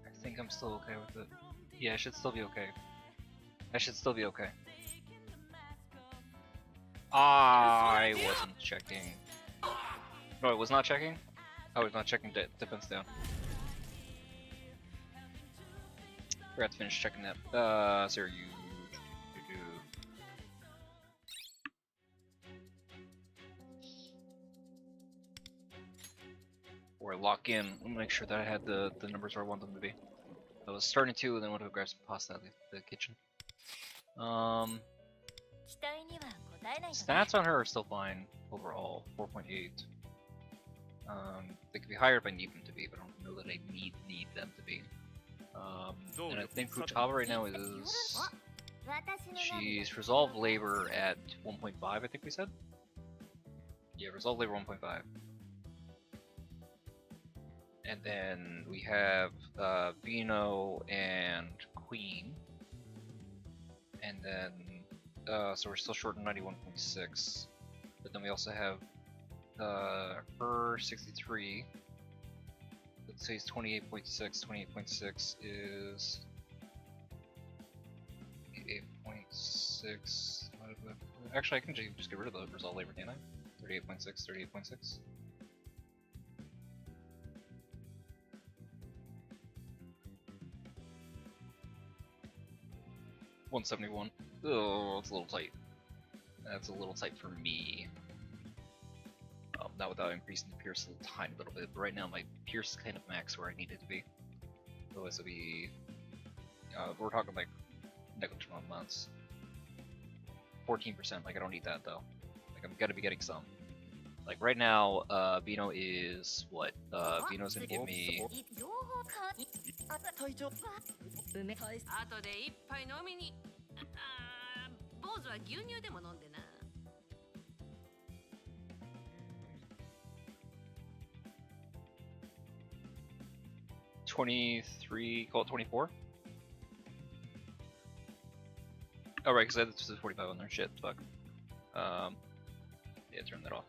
I think I'm still okay with it. Yeah, I should still be okay. I should still be okay. I wasn't checking. No, I was not checking? I was not checking defense down. Forgot to finish checking that. Sarah, you. Or lock in. Let me make sure that I had the numbers where I want them to be. I was starting to, and then went to grab some pasta out of the kitchen. 期待には応えないとね。 Stats on her are still fine overall. 4.8. They could be higher if I need them to be, but I don't know that I need them to be. And I think Futaba right now is 私の she's resolve labor at 1.5. I think we said. Yeah, resolve labor 1.5. And then we have Vino and Queen. And then, so we're still short on 91.6. But then we also have her 63. Let's say it's 28.6. 28.6 is 8.6. Actually, I can just get rid of the resolve labor, can't I? 38.6. 38.6. 171. Oh, it's a little tight. That's a little tight for me. Not without increasing the pierce a tiny little bit, but right now my pierce is kind of max where I need it to be. Otherwise it'll be... we're talking like negligible amounts. 14%, like I don't need that though. Like I'm gotta be getting some. Like right now, Vino is what? Vino's gonna give me... 情報か隊長梅後で一杯飲みに。坊主は牛乳でも飲んでな。23, call it 24? Oh right, because I had this 45 on there, shit, fuck. Yeah, turn that off.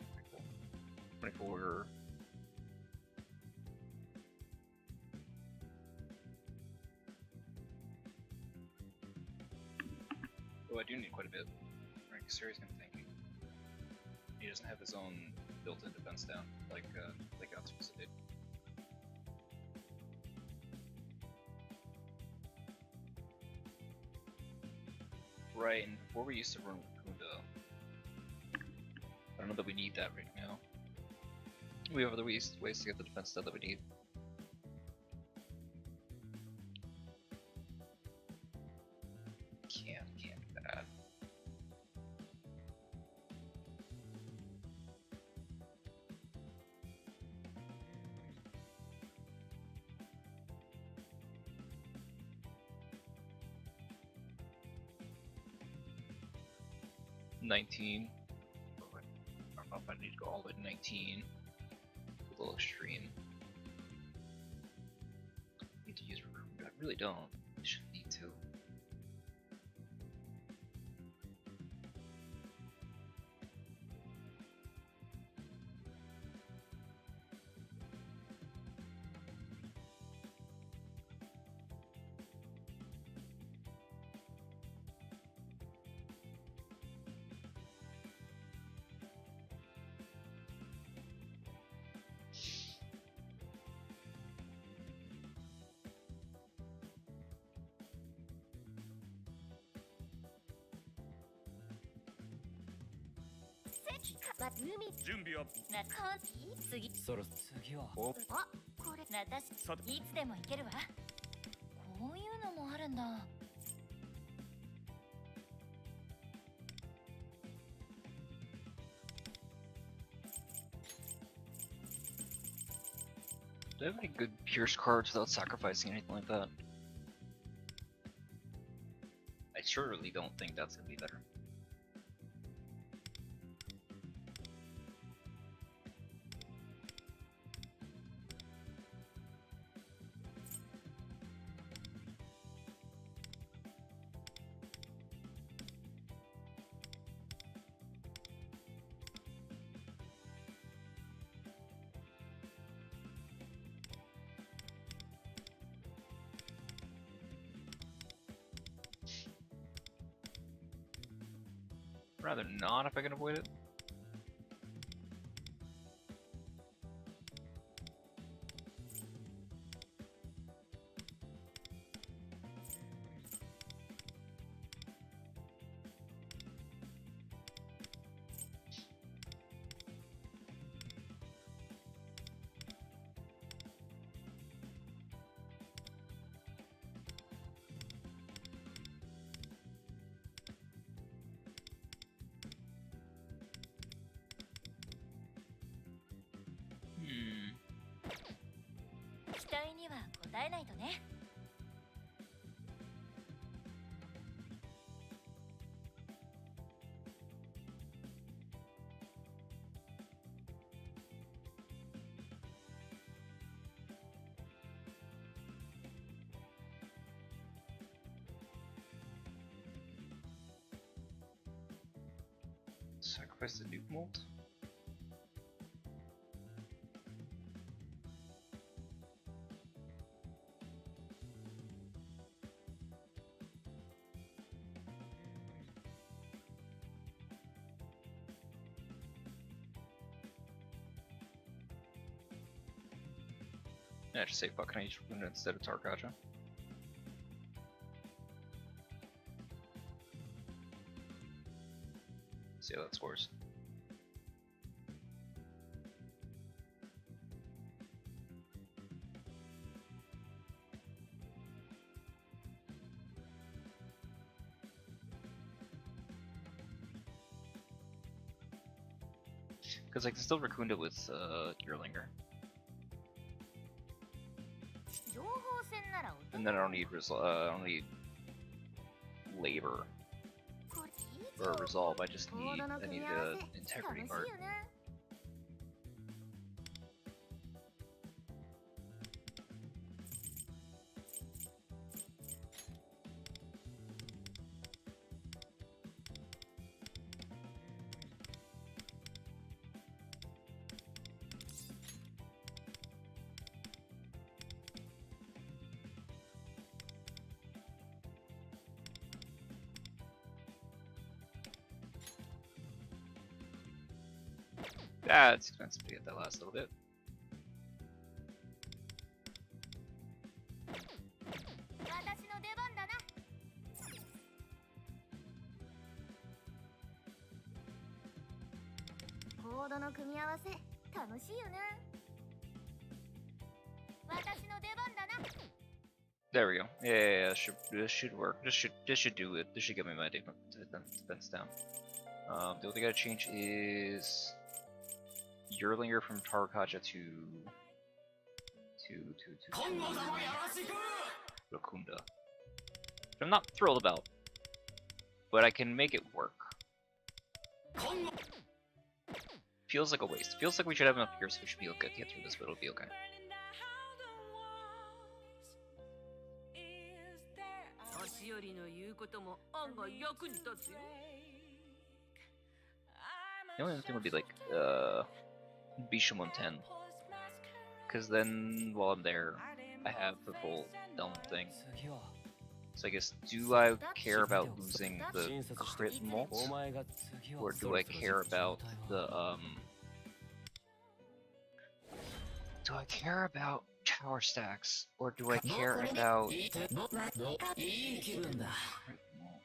24... Oh, I do need quite a bit. Right, because Siri's gonna thank you. He doesn't have his own built-in defense down, like Outsource did. Right, and before we used to run Kunda. I don't know that we need that right now. We have other ways to get the defense stuff that we need. Can't do that. $19. I don't know if I need to go all the way to 19. A little extreme. Need to use recruit. I really don't. I shouldn't need too.準備は次そろ次はおあこれ私さていつでも行けるわこういうのもあるんだ Do I have any good Pierce cards without sacrificing anything like that? I surely don't think that's gonna be better. Rather not if I can avoid it. Hmm. 期待には応えないとね Sacrifice the nuke mold? Yeah, just say fucking I use Luna instead of Tarkaja. See how that scores. Because I can still Raccoon it with Yearlinger. 情報戦なら And then I don't need I don't need labor これ or resolve. I just コ need ードの I 組 need み合わ the せ integrity 楽しい part. よね Ah, it's expensive to get that last little bit. 私の出番だなコードの組み合わせ楽しいよね私の出番だな There we go. Yeah, this should work. This should do it. This should get me my defense down. The only thing I gotta change is Yearlinger from Tarkaja to Rakunda. I'm not thrilled about, but I can make it work. Feels like a waste. Feels like we should have enough here, so we should be okay to get through this, but it'll be okay. りの言うことも案外役に立つよ。 The only other thing would be like Bishamon 10. Because then while I'm there, I have the full dome thing. 次は So I guess, do I care about losing the 親切して crit molt? お前が次は Or do I care about the do I care about tower stacks? Or do I care about いい気分だ。 crit molt?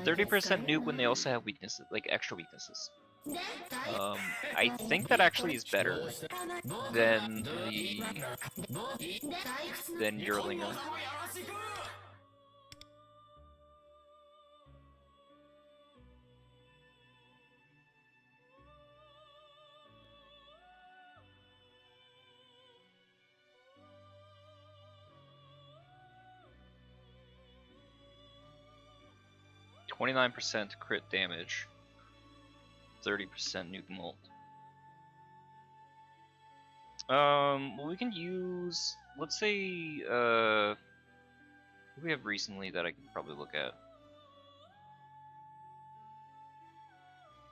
Thirty percent nuke when they also have weaknesses, like extra weaknesses. I think that actually is better than Yerlinger. %, crit damage, 30% nuke molt. Well, we can use, let's say, what do we have recently that I can probably look at?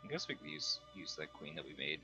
I guess we could use that queen that we made.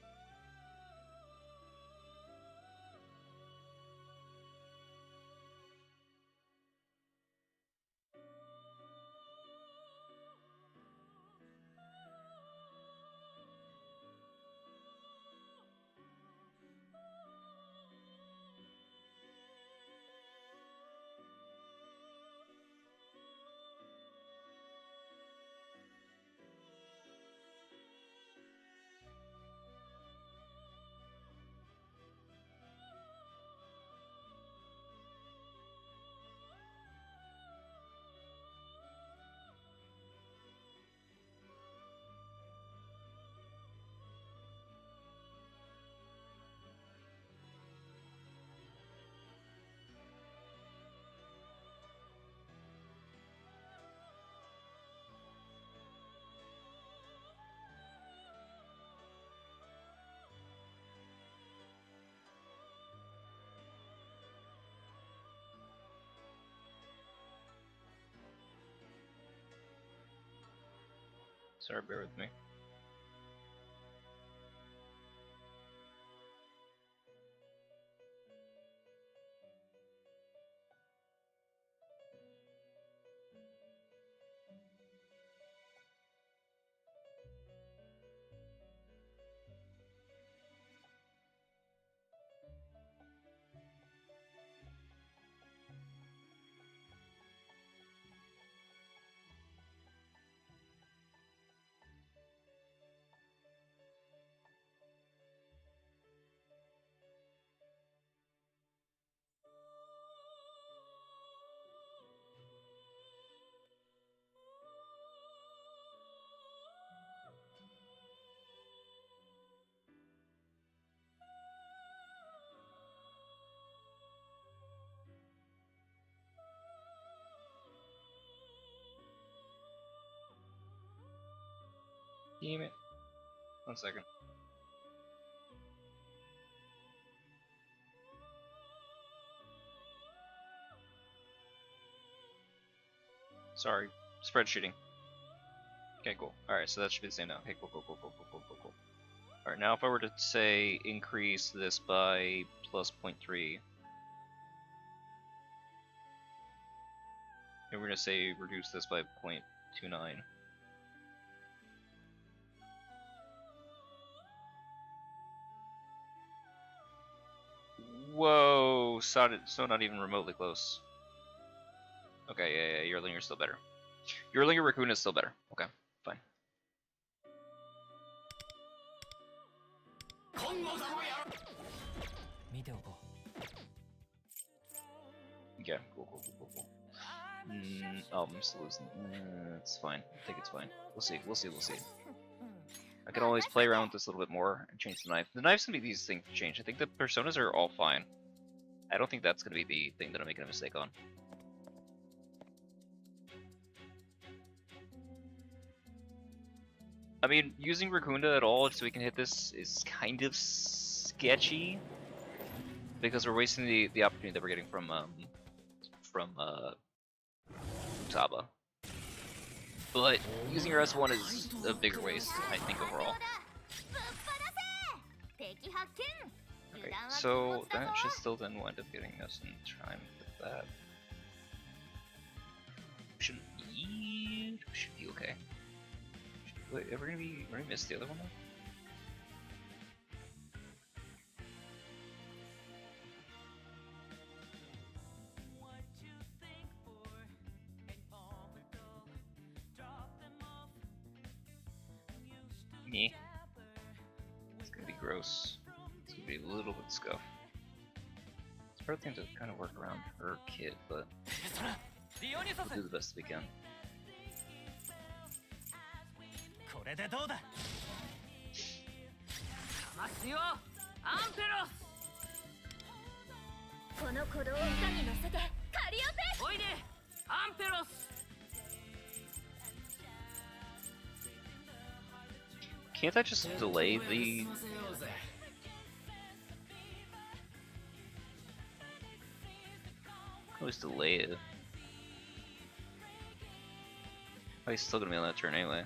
Sorry, bear with me. Damn it. 1 second. Sorry, spreadsheeting. Okay, cool. Alright, so that should be the same now. Okay, cool. Alright, now if I were to say increase this by plus 0.3, and we're gonna say reduce this by 0.29. Whoa, so not even remotely close. Okay, yeah, Yerlinger's still better. Yerlinger Raccoon is still better. Okay, fine. Yeah, cool. Oh, I'm still losing. It's fine. I think it's fine. We'll see. We'll see. We'll see. I can always play around with this a little bit more and change the knife. The knife's gonna be the easiest thing to change. I think the personas are all fine. I don't think that's gonna be the thing that I'm making a mistake on. I mean, using Ragunda at all so we can hit this is kind of sketchy because we're wasting the opportunity that we're getting from Utaba. But using your S1 is a bigger waste, I think, overall. Okay, so that should still then wind up getting us in time with that. Should be okay. Wait, are we gonna miss the other one though? Me. It's gonna be gross. It's gonna be a little bit scuff. It's probably going to kind of work around her kid, but we'll do the best we can. これでどうだ。かますよアンペロス。この鼓動を歌に乗せてカリオペ。おいでアンペロス。 Can't I just delay the... Always delay it. Oh, he's still gonna be on that turn anyway.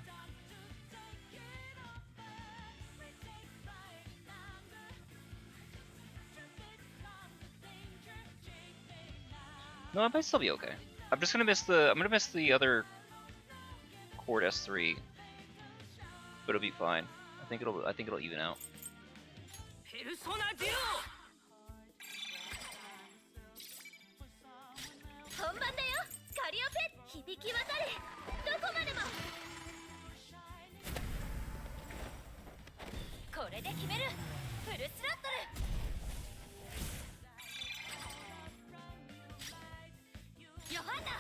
No, I might still be okay. I'm just gonna miss the other chord S3. But it'll be fine. I think it'll even out. ペルソナデュ本番だよカリオペ。響き渡れどこまでも。これで決めるフルスロットル。ヨハンナ。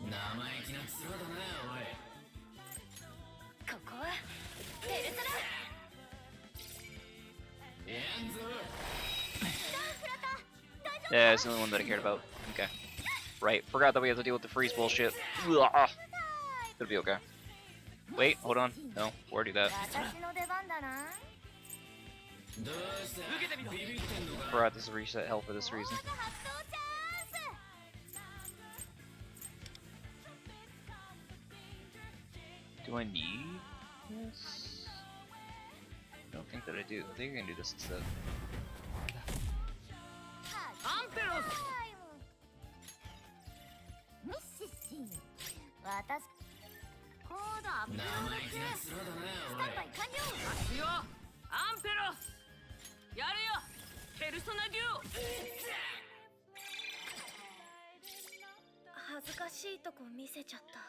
生意気なクソだなおい。ここはペルソナ。 Yeah, it's the only one that I cared about. Okay. Right, forgot that we have to deal with the freeze bullshit. Ugh. It'll be okay. Wait, hold on. No, we'll already do that. 私の出番だな。 Forgot this is reset hell for this reason. Do I need this? I don't think that I do. I think I can do this instead. アンペロス。ミッシシ私コードアップロード中スタンバイ完了。かますよアンペロス。やれよペルソナデュ恥ずかしいとこ見せちゃった。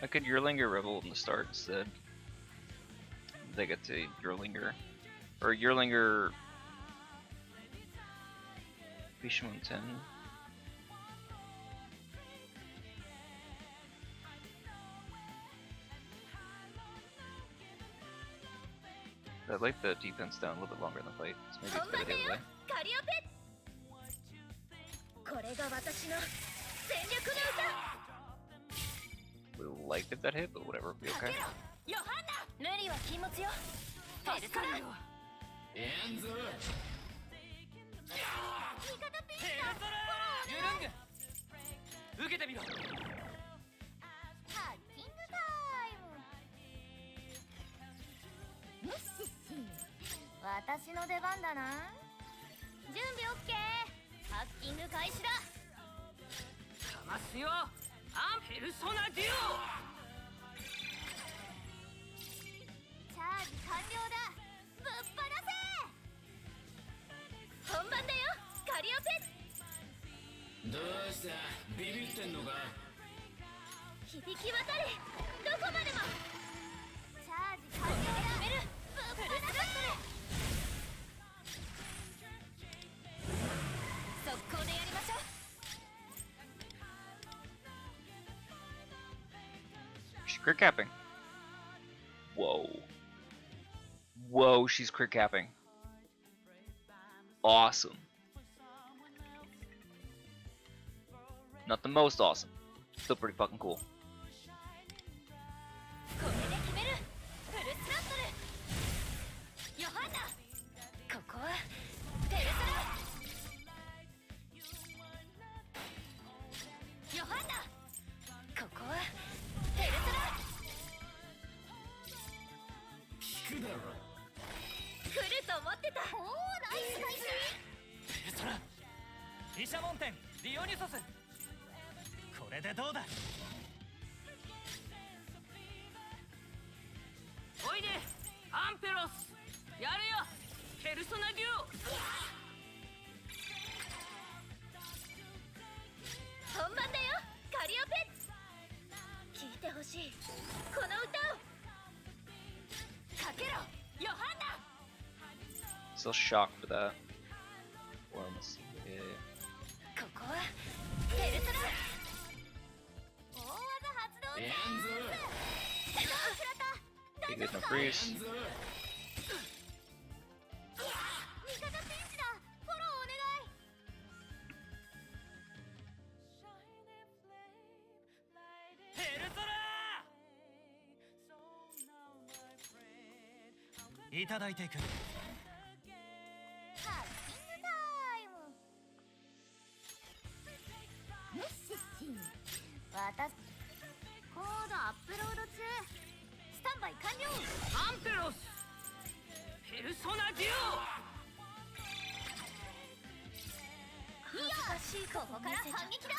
I could Yearlinger Revel in the start instead. They get to Yearlinger. Or Yearlinger... Bishamon 10. I like the defense down a little bit longer in the fight, so maybe it's better the other way. カリオペ。これが私の全力の歌。 Would have liked if that hit, but whatever, it'll be okay. ヨハンナ。無理は禁物よ。ペルソナ。エンズ。味方ピンチだ。ユルング。受けてみろ。ハッキングタイム。ミッシシ私の出番だな。準備オッケー。ハッキング開始だ。かますよアンペルソナデュチャージ完了だ。ぶっ放せ。本番だよカリオペ。どうしたビビってんのか。響き渡れどこまでもチャージ完了だ決めるぶっ放させる速攻でやりましょう She's crit capping. Whoa. Whoa, she's crit capping. Awesome. Not the most awesome. Still pretty fucking cool. これで決めるフルスラットルヨハンナここはペルソナヨハンナここはペルソナ聞くだろ来ると思ってたおおナイスナイスペルソナ毘沙門天ディオニュソスこれでどうだおいでアンペロスやれよペルソナデュオ本番だよカリオペ聴いてほしいこの歌をかけろヨハンナ Still shocked for that. Well, let's see. ここはペルソナ大技発動やんぞ食らった Okay, good, no freeze. 味方ピンチだフォローお願いペルソナいただいていくハッキングタイムよしし私コードアップロード中スタンバイ完了アンペロスペルソナデュ恥ずかしいここから反撃だ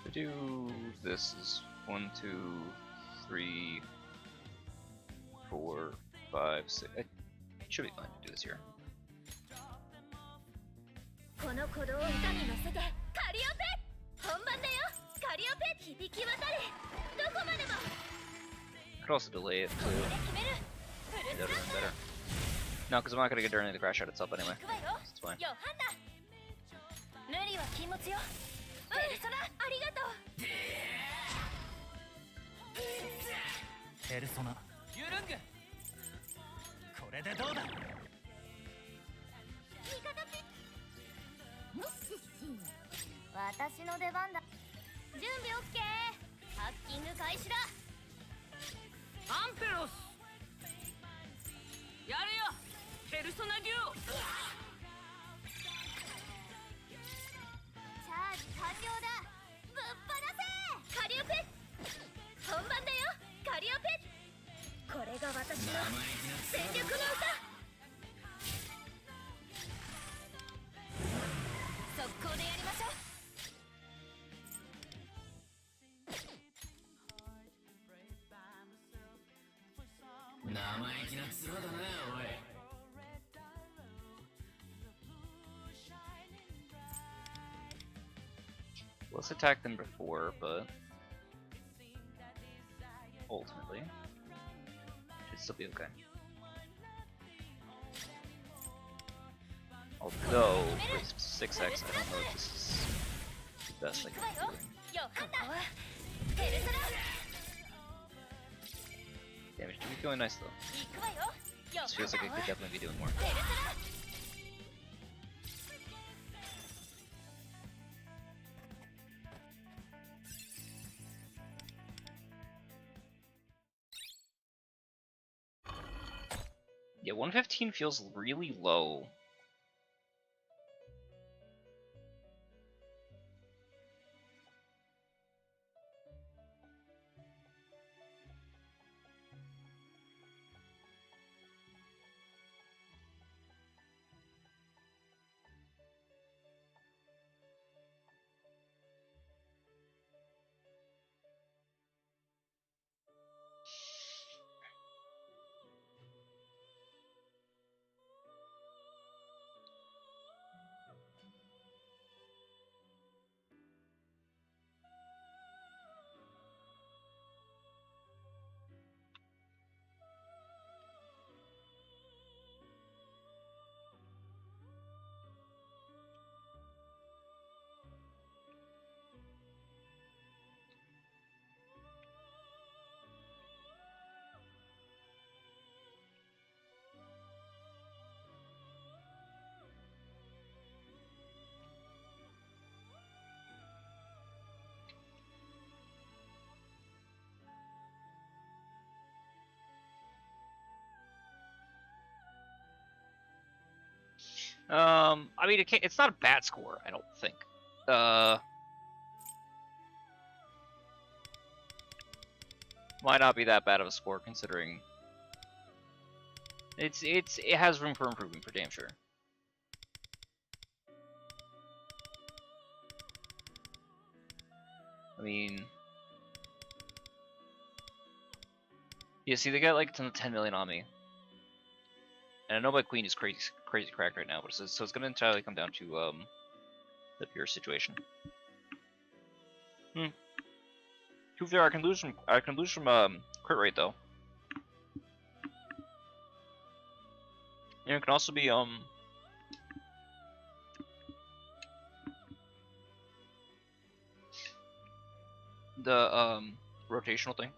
To do this is 1, 2, 3, 4, 5, 6. It should be fine to do this here. この鼓動を歌に乗せてカリオペ本番だよカリオペ響き渡れどこまでも Could also delay it こ too. れで決めるフ That ル would ス have ラ been ッ better. No, because I'm not gonna get during the crash out itself ト anyway. 行くわよ It's fine. ヨハンナ無理は禁物よペルソナありがとうペルソナユルングこれでどうだ味方ピッよし私の出番だ準備オッケーハッキング開始だオアンペロスやれよペルソナデュオチャージ完了だぶっ放せカリオペ本番だよカリオペこれが私の全力の歌速攻でやりましょう生意気な面だなおい Let's attack them before, but ultimately should still be okay. Although for 6x, I don't know if this is the best I 行く can わ be よ doing. ヨハンナペルソナ Damage to be feeling nice though. 行くわよヨハ This ン feels like it ナ could definitely be doing more. ペルソナ Yeah, 115 feels really low. I mean, it's not a bad score, I don't think. Might not be that bad of a score considering it has room for improvement for damn sure. I mean, yeah, see, they got like 10 million on me, and I know my queen is crazy cracked right now, but so it's gonna entirely come down to the pure situation. To be fair, I can lose from crit rate though. And it can also be the rotational thing.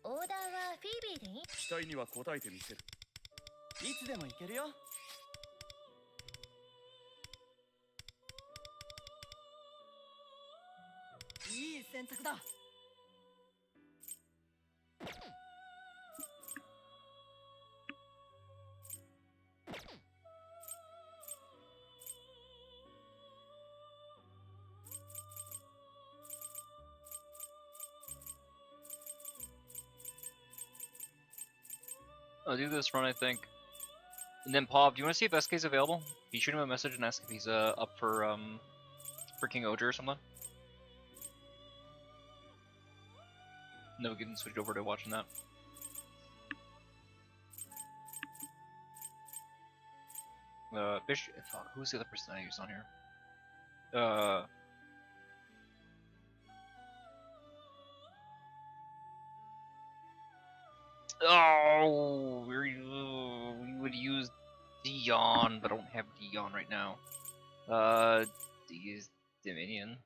オーダーはフィービーでいい？期待には応えてみせる。いつでも行けるよ。いい選択だ。I'll do this run, I think. And then Pop, do you want to see if SK's available? Can you shoot him a message and ask if he's up for King Oger or something? No, we can switch over to watching that. Fish. Fuck, who's the other person I used on here? Oh, we would use Dion, but I don't have Dion right now. Is Dominion.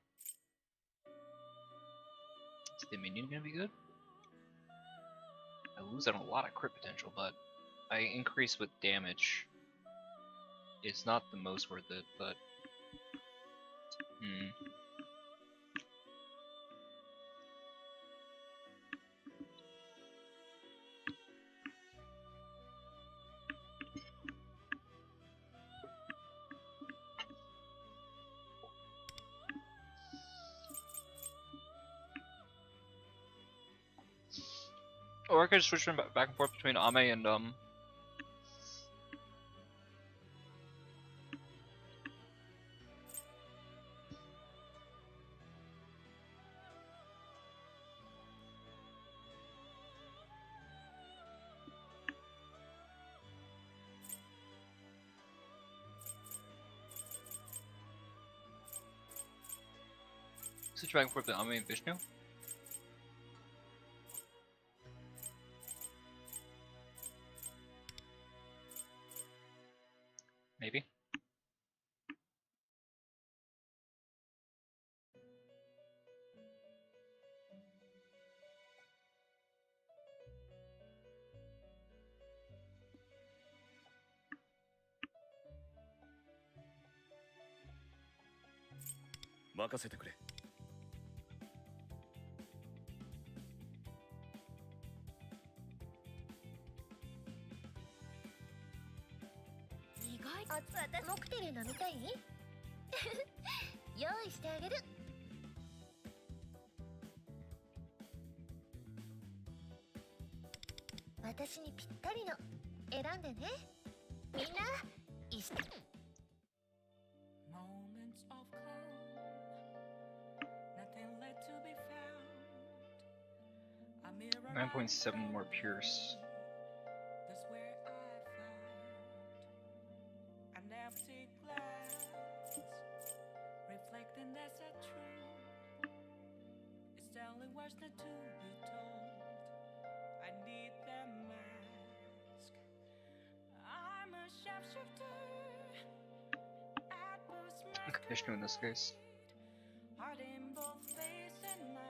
Is Dominion gonna be good? I lose out on a lot of crit potential, but I increase with damage. It's not the most worth it, but or I could switch them back and forth between Ame and switch back and forth between Ame and Vishnu. Maybe.任せてくれ。意外と私モクテル飲みたい？用意してあげる。私にぴったりの選んでね。みんな一 Moments of calm, nothing left to be found. A mirror 9.7 more Pierce. that's where I found an empty glass, reflecting that's a truth. It's telling what's not to be told. I need that mask. I'm a sharpshooter. Conditioner in this case. Heart in both face and mind.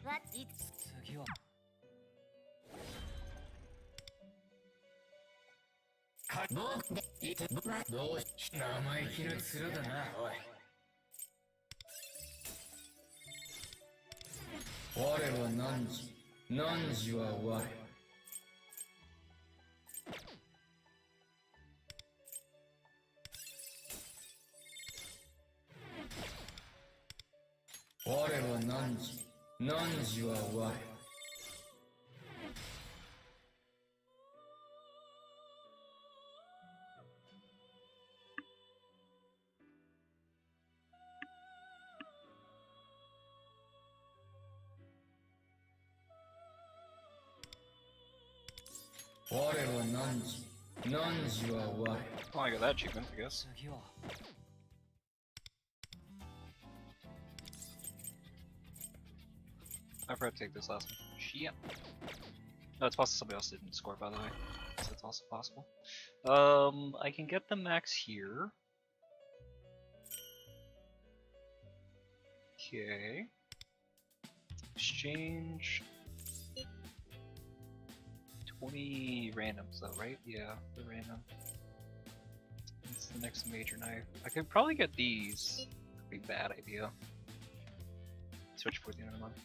What? It's 次は僕でいて僕はどうし生意気な面だなおい我は汝汝は我我は汝汝は我我は汝汝は我 Oh, I got that achievement, I guess. 次は I forgot to take this last one. Shit. No, it's possible somebody else didn't score, by the way. So that's also possible. I can get the max here. Okay. Exchange. 20 randoms though, right? Yeah, the random. It's the next major knife. I could probably get these. Could be a bad idea. Switch for the end of the month.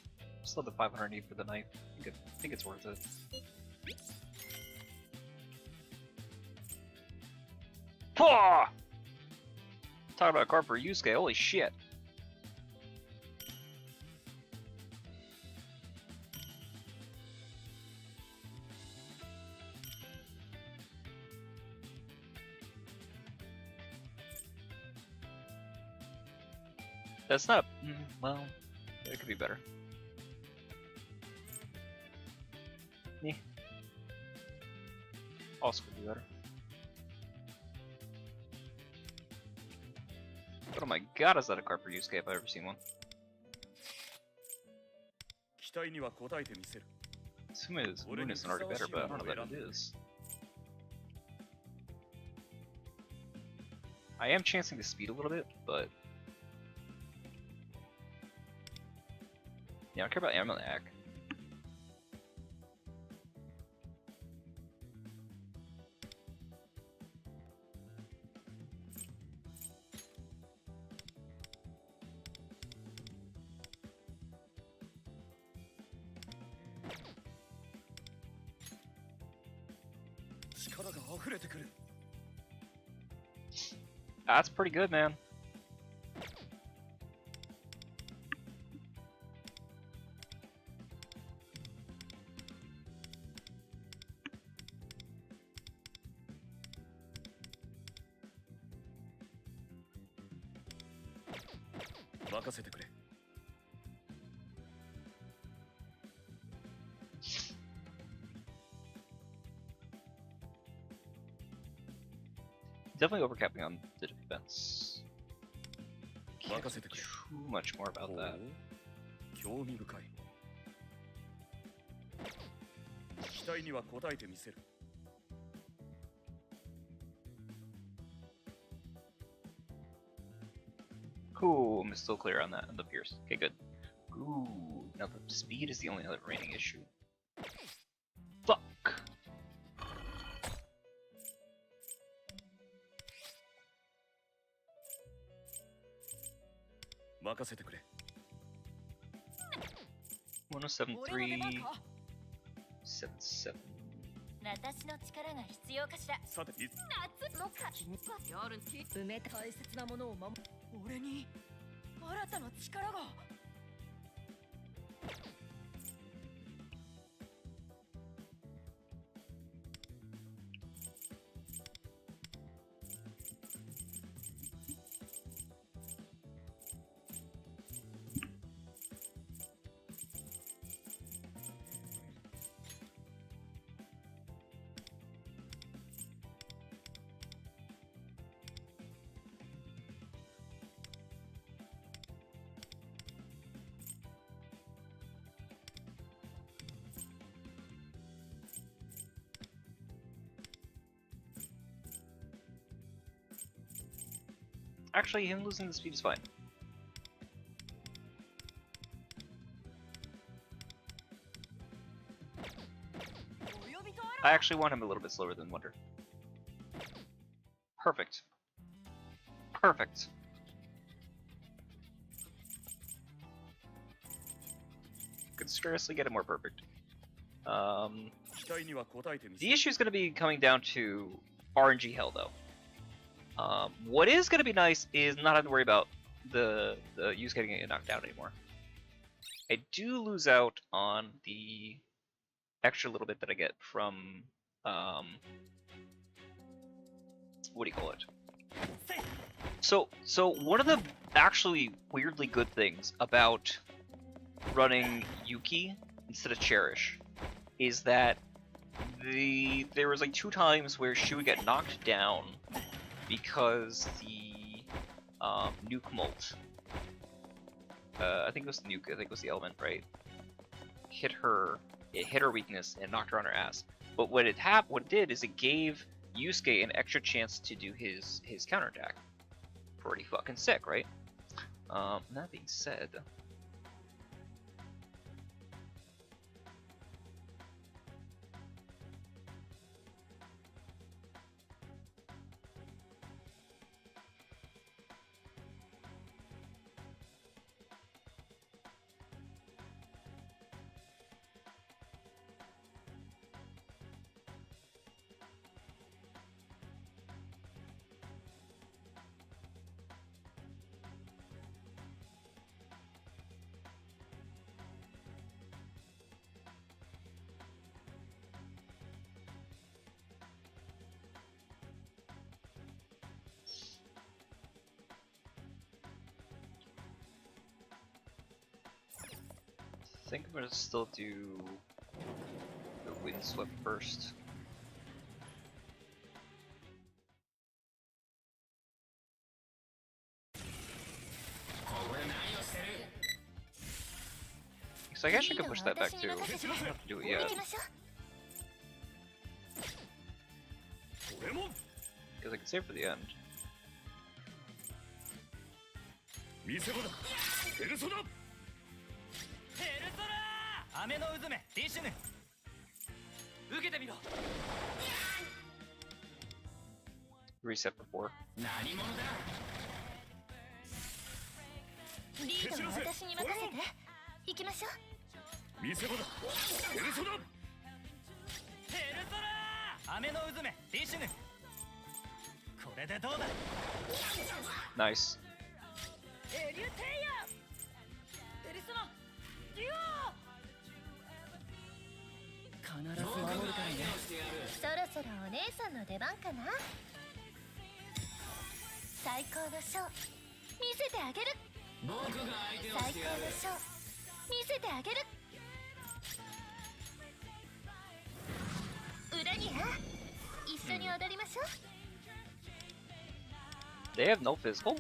Still the 500 need for the knife. I think it's worth it. Pah! Talk about a card for Yusuke, holy shit. That's not. Well, it could be better. Yeah. Also could be better. But oh my god, is that a card for Yusuke if I've ever seen one? 期待には応えてみせる Suma's moon isn't already better, but I don't know that it is. I am chancing the speed a little bit, but yeah, I don't care about Amulet. That's pretty good, man. Definitely overcapping on the defense. Can't do too much more about that. 興味深い期待には応えてみせる Cool, I'm still clear on that, on the Pierce. Okay, good. Ooh, now the speed is the only other remaining issue. Fuck! 任せてくれ。 1073 77. 私の力が必要かしら。さて、い夏のか君は夜に埋め大切なものを守る。俺に新たな力が。Actually, him losing the speed is fine. I actually want him a little bit slower than Wonder. Perfect. Perfect. Could scarcely get it more perfect. 期待には応えてみせ The issue is going to be coming down to RNG hell, though. What is going to be nice is not having to worry about the use getting knocked down anymore. I do lose out on the extra little bit that I get from what do you call it? So one of the actually weirdly good things about running Yuki instead of Cherish is that there was like 2 times where she would get knocked down because the nuke molt, I think it was the nuke, I think it was the element, right? It hit her weakness and knocked her on her ass. But what it did is it gave Yusuke an extra chance to do his counterattack. Pretty fucking sick, right? That being said, I think I'm gonna still do the windswept first. So I guess I could push that back too. I don't have to do it yet. Because I can save for the end. 見せ場だ。ペルソナ。ペルソナー雨の渦めディシュヌ受けてみろ Reset before. 何者だリードは私に任せて行きましょう。見せ場だ。ペルソナ。ペルソナー雨の渦めディシュヌこれでどうだ Nice. エリュテイヤペルソナデュオ必ず守るからねそろそろお姉さんの出番かな。最高のショー見せてあげる。僕が相手を最高してやるのショー見せてあげる。裏には一緒に踊りましょう。 They have no physical?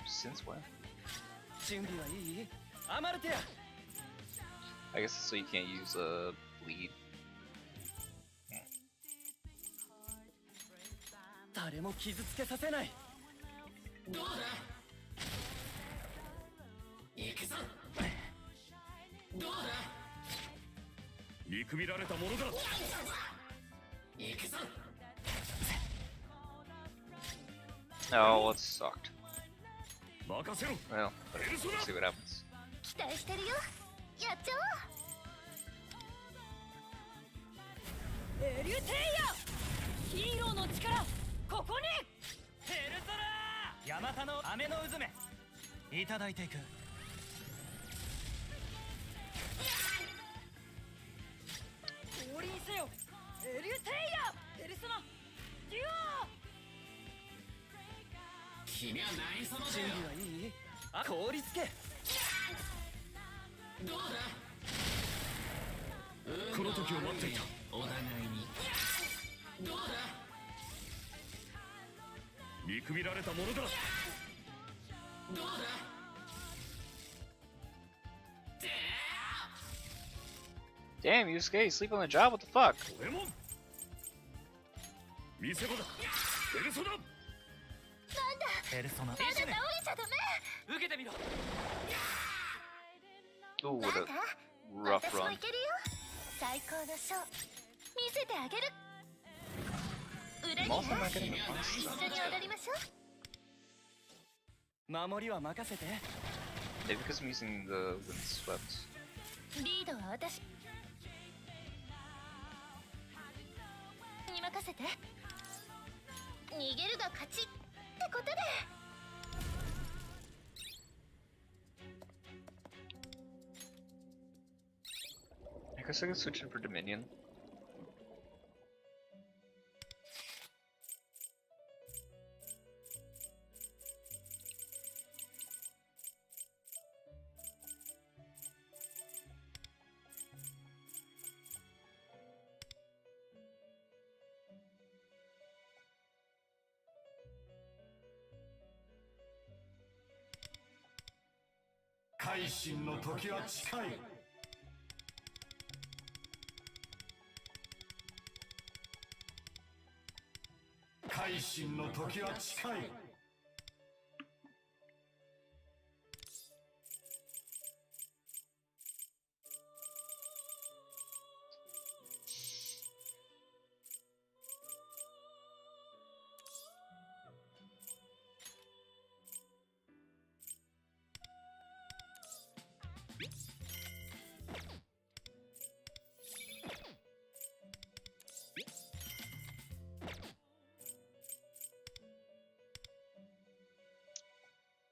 Since when? 準備はいいアマルテア I guess so you can't use bleed. 誰も傷つけさせないどうだ行くぞ見くびられたものだ。行くぞ。 Oh, it sucked. 任せろ。 Well, let's see what happens. 期待してるよ。やっちゃおう。エリュテイヤ、ヒーローの力ここに。ペルソナー、ヤマタの飴の渦めいただいていく。降臨せよエリュテイヤ、ペルソナデュ君は何様だ準よ。備はいい？あ、凍りつけ。どうだ。この時を待っていた。お互いに。どうだ。見くびられたものだ。どうだ。 Damn, Yusuke, you sleep on the job? What the fuck? ゴエモン。見せ場だ。ペルソナ。ペルソナ。まだ倒れちゃダメ。受けてみろ。 Ooh, なん what だ a rough 私も run. いけるよ。最高のショー見せてあげる。裏に I'm also は not getting the 一 points. 緒に踊りましょう。守りは任せて。 Maybe because I'm using the windswept. リードは私に任せて。逃げるが勝ちってことで。 I guess I could switch in for Dominion.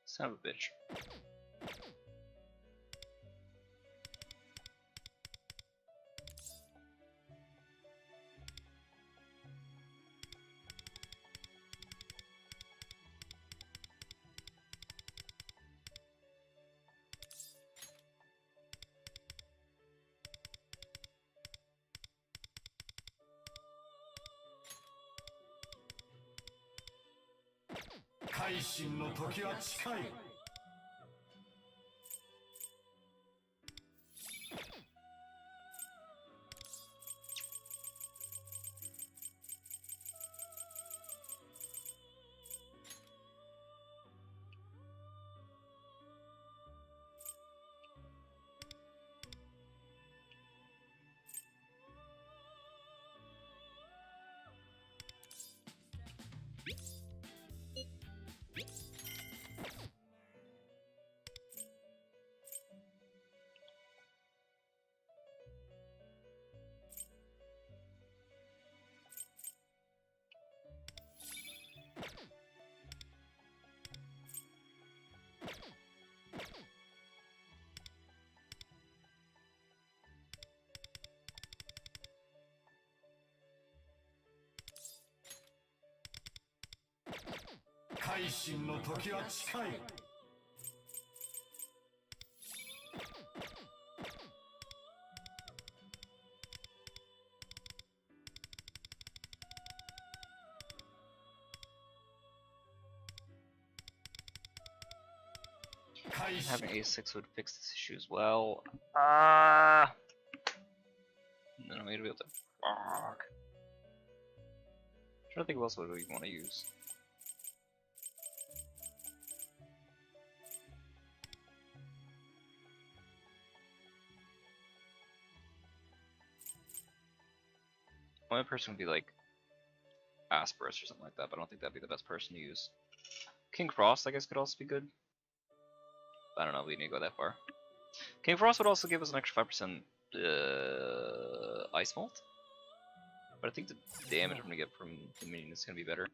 Son of a bitch. Having A6 would fix this issue as well. No way to be able to. Fuck. Trying to think what else would we want to use. One person would be like Asperus or something like that, but I don't think that'd be the best person to use. King Frost, I guess, could also be good. I don't know, we need to go that far. King Frost would also give us an extra 5% Ice Molt. But I think the damage I'm gonna get from the minion is gonna be better.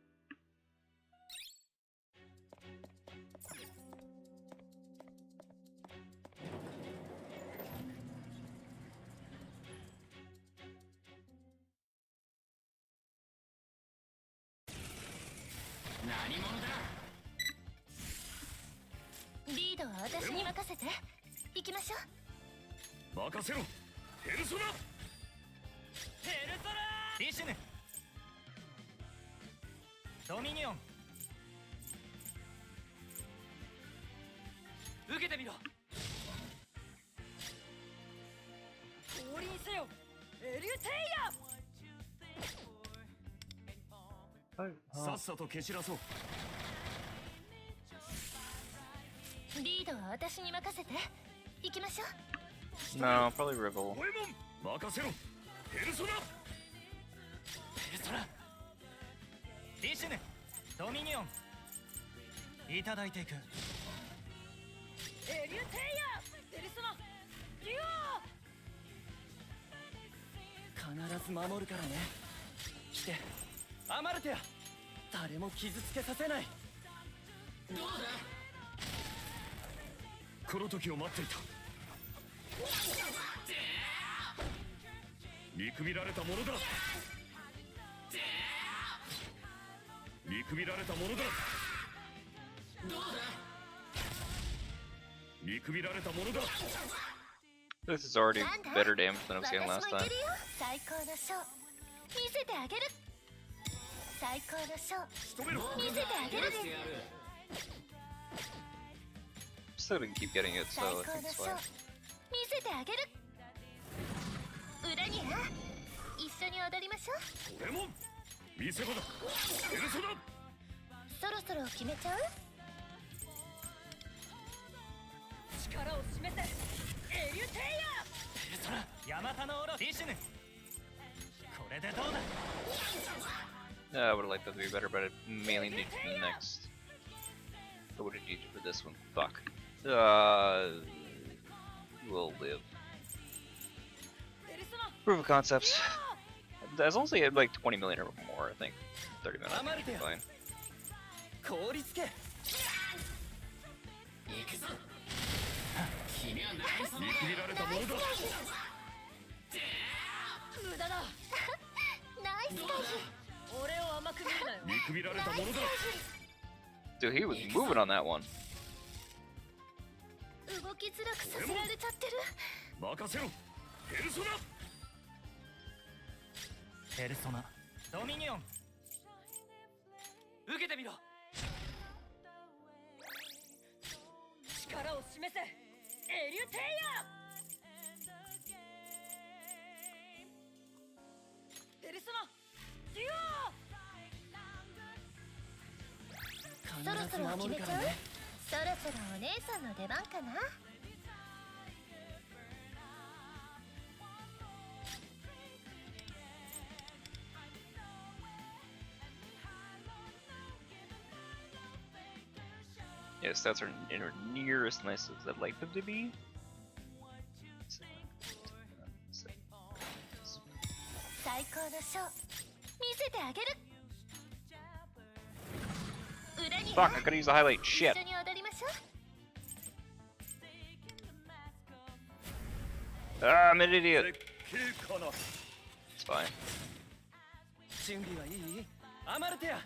Lead は私に任せて。行きましょう。任せろペルソナ。ペルソナディシュヌドミニオン受けてみろ。降臨せよエリュテイヤ。さっさと蹴散らそう。リードは私に任せて。行きましょう。 No, probably Rivel. ゴエモン任せろペルソナ。ペルソナディシュヌドミニオンいただいていく。エリュテイヤペルソナデュオ。必ず守るからね。来てアマルテア。誰も傷つけさせない。どうだ。この時を待っていた。見くびられたものだ。見くびられたものだ。どうだ。見くびられたものだ。 This is already better damage than I was getting last 私もい time. けるよ。最高のショー見せてあげる。最高のショー見せてあげる。 Still didn't keep getting it, 最 so 高 I の think シ it's ョー fine. 見せてあげる。裏には一緒に踊りましょう。ゴエモン見せ場だペルソナ。そろそろ決めちゃう。力を示せエリュテイヤ。ペルソナヤマタノオロディシュヌ。これでどうだ。 Yeah, I would have liked that to be better, but it mainly needed for the next. What would it need for this one? Fuck. We'll live. ペルソナ Proof of concepts. As long as they had like 20 million or more, I think. 30 million, I think should be fine. 凍りつけ。見くびられたものだ。無駄だ。ナイス回避。俺を甘く見るなよ。見くびられたものだ。 Dude, he was moving on that one. 動きづらくさせられちゃってる。任せろペルソナ。ペルソナドミニオン受けてみろ。力を示せエリュテイヤ。ペルソナデュオ。そろそろ決めちゃう。そろそろお姉さんの出番かな。Yeah, stats are near as nice as I'd like them to be. 最高のショー見せてあげる。裏に Fuck, I could use the highlight. 一 Shit. 緒に踊りましょう。 Ah, I'm an idiot. 絶景かな。 It's fine. 準備はいい？アマルテア。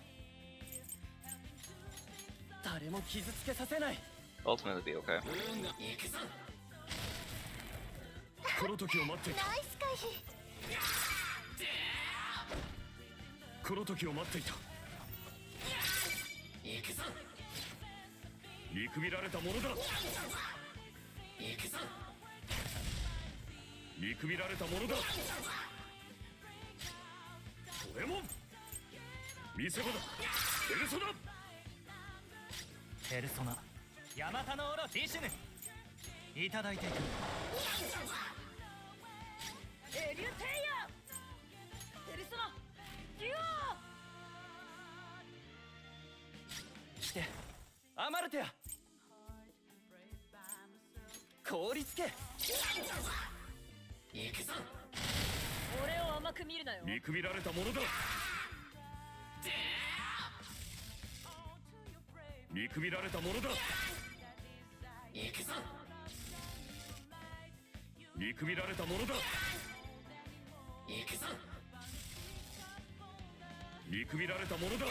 誰も傷つけさせない。 Ultimately be okay. この時を待っていた。ナイス回避。この時を待っていた。見くびられたものだ。見くびられたものだ。ゴエモン見せ場だペルソナ。ペルソナヤマタノオロディシュヌいただいていく。エリュテイヤ。ペルソナ来てアマルテや凍りつけ行くぞ。俺を甘く見るなよ。見くびられたものだ。見くびられたものだ。行くぞ。見くびられたものだ。行くぞ。見くびられたものだ。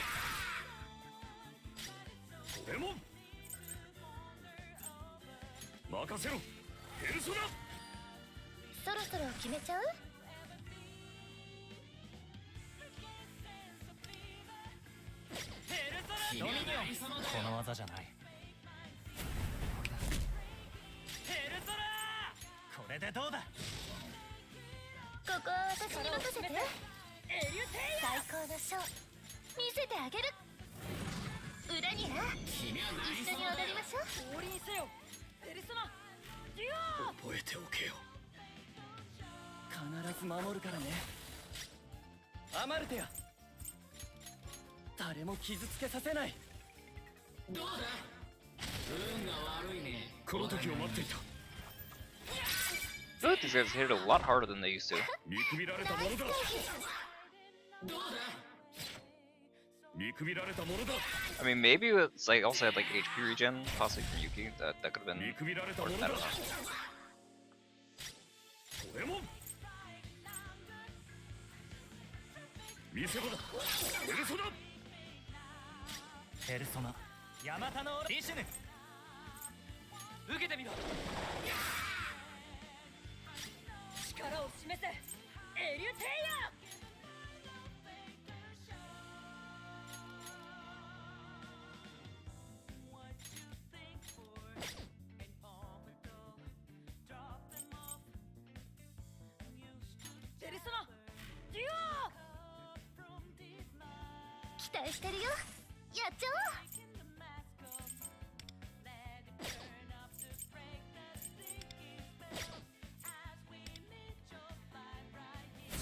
レモン任せろペルソナ。そろそろ決めちゃう？ドミニオンこの技じゃない。ヘルソラーこれでどうだ。ここは私に任せて。最高のショー見せてあげる。裏にな一緒に踊りましょう。降臨せよペルソナデュオ。覚えておけよ。必ず守るからねアマルテや。誰も傷つけさせない。どうだ。運が悪いね。この時を待っていた。 I feel like these guys hit it a lot harder than they used to. 見くびられたものだ。どうだ。見くびられたものだ。 I mean, maybe it's like also had like HP regen, possibly from Yuki. That could have 見 been. くびられた Or, も I の don't だ。 know. レモン見せ場だ。ペルソナペルソナヤマタノティシュヌ受けてみろ。力を示せエリュテイヤ。ペルソナデュオ。期待してるよ。やっちゃおう。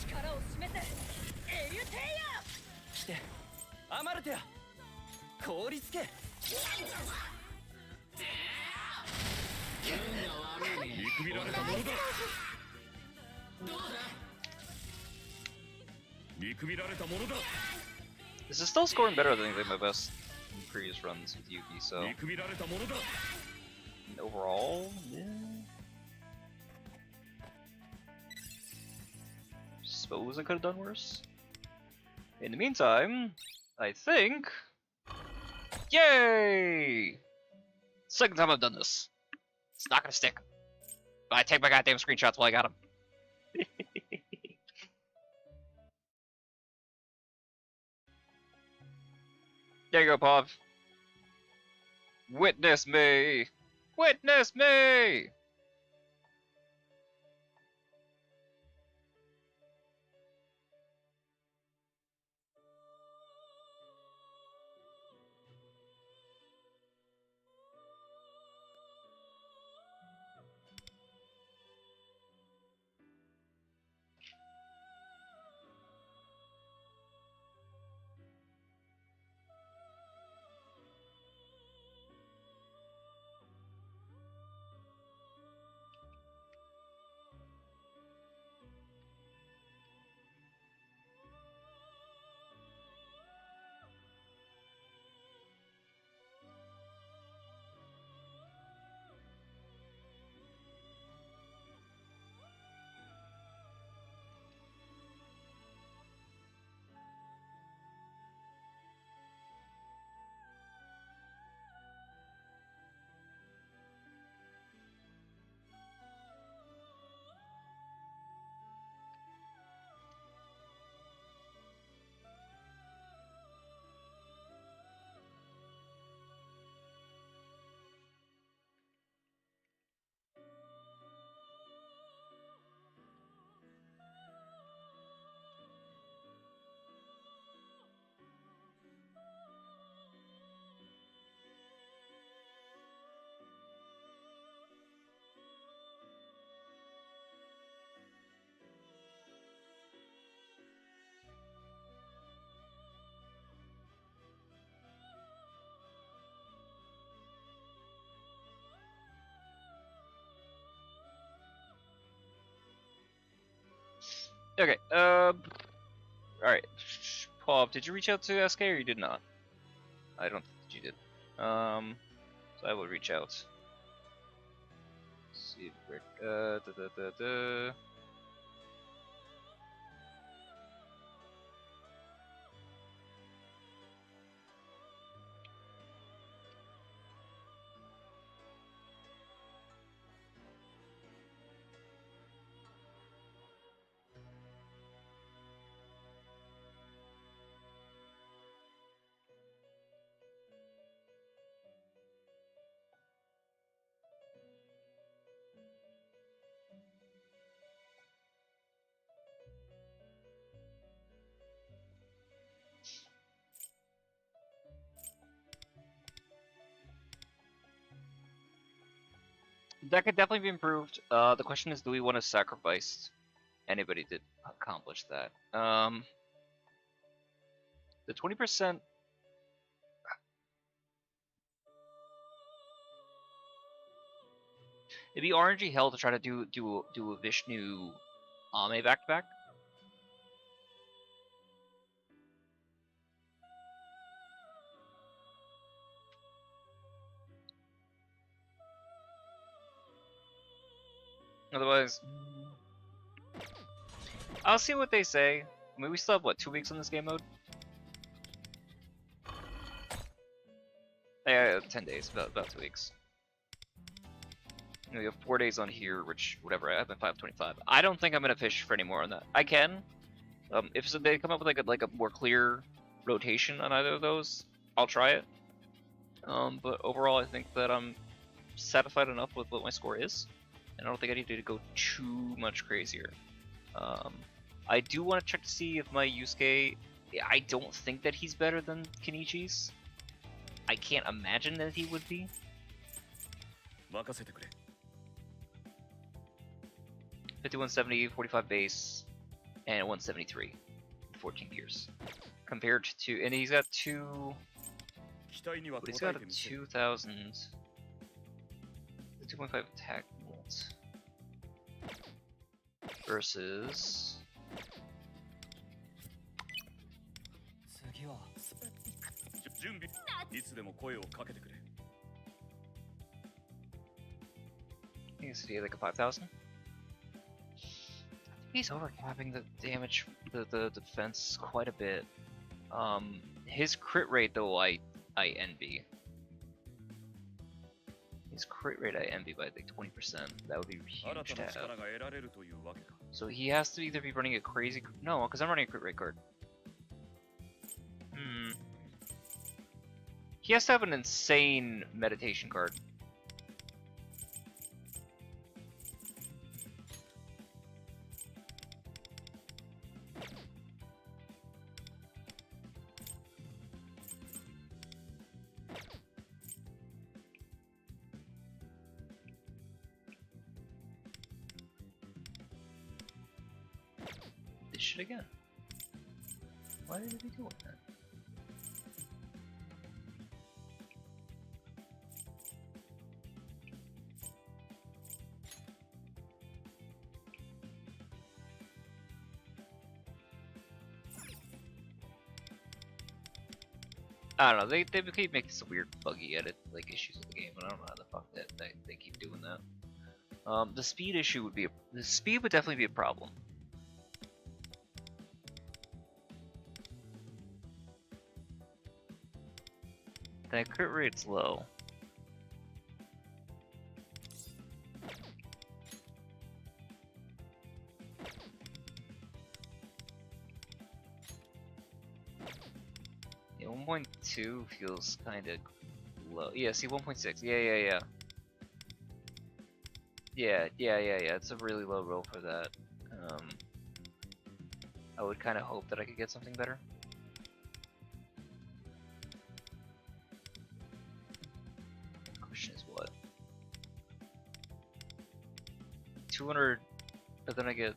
力を示せエリュテイヤ。来てアマルテや凍りつけ。運が悪いね。見くびられたものだ。どうだ。見くびられたものだ。 This is still scoring better than anything my best in previous runs with Yuki, so 見くびられたものだ。 overall, yeah. Suppose I could have done worse. In the meantime, I think. Yay! Second time I've done this. It's not gonna stick. But I take my goddamn screenshots while I got them. There you go, Pav. Witness me! Witness me! Okay. All right. Paul, did you reach out to SK or you did not? I don't think you did. So I will reach out. See if we're that could definitely be improved. The question is, do we want to sacrifice anybody to accomplish that? The 20%. It'd be RNG hell to try to do a Vishnu Ame back to back. Otherwise, I'll see what they say. I mean, we still have what, 2 weeks on this game mode? Yeah, 10 days, about 2 weeks. We have 4 days on here, which whatever. I have my 525. I don't think I'm gonna fish for any more on that. I can, if they come up with like a more clear rotation on either of those, I'll try it. But overall, I think that I'm satisfied enough with what my score is, and I don't think I need to go too much crazier. I do want to check to see if my Yusuke. I don't think that he's better than Kenichi's. I can't imagine that he would be. 任せてくれ 5170, 45 base, and 173, 14 gears. Compared to, and he's got two. 期待には応 He's え got て a みせる 2000, 2.5 attack bolt versus. 次は準備いつでも声をかけてくれ I think it's like a 5,000. He's overcapping the damage, the defense quite a bit. His crit rate though, I envy. His crit rate I envy by like 20%. That would be 新 huge た to な have. 力が得られるというわけか So he has to either be running a crazy. No, because I'm running a crit rate card. He has to have an insane meditation card. This shit again. Why did we do that? I don't know. They keep making some weird buggy edit like issues with the game, and I don't know how the fuck that they keep doing that. The speed issue would be the speed would definitely be a problem. That crit rate's low. Yeah, 1.2 feels kind of low. Yeah, see 1.6. Yeah. Yeah. It's a really low roll for that. I would kind of hope that I could get something better. Question is what? 200, but then I get.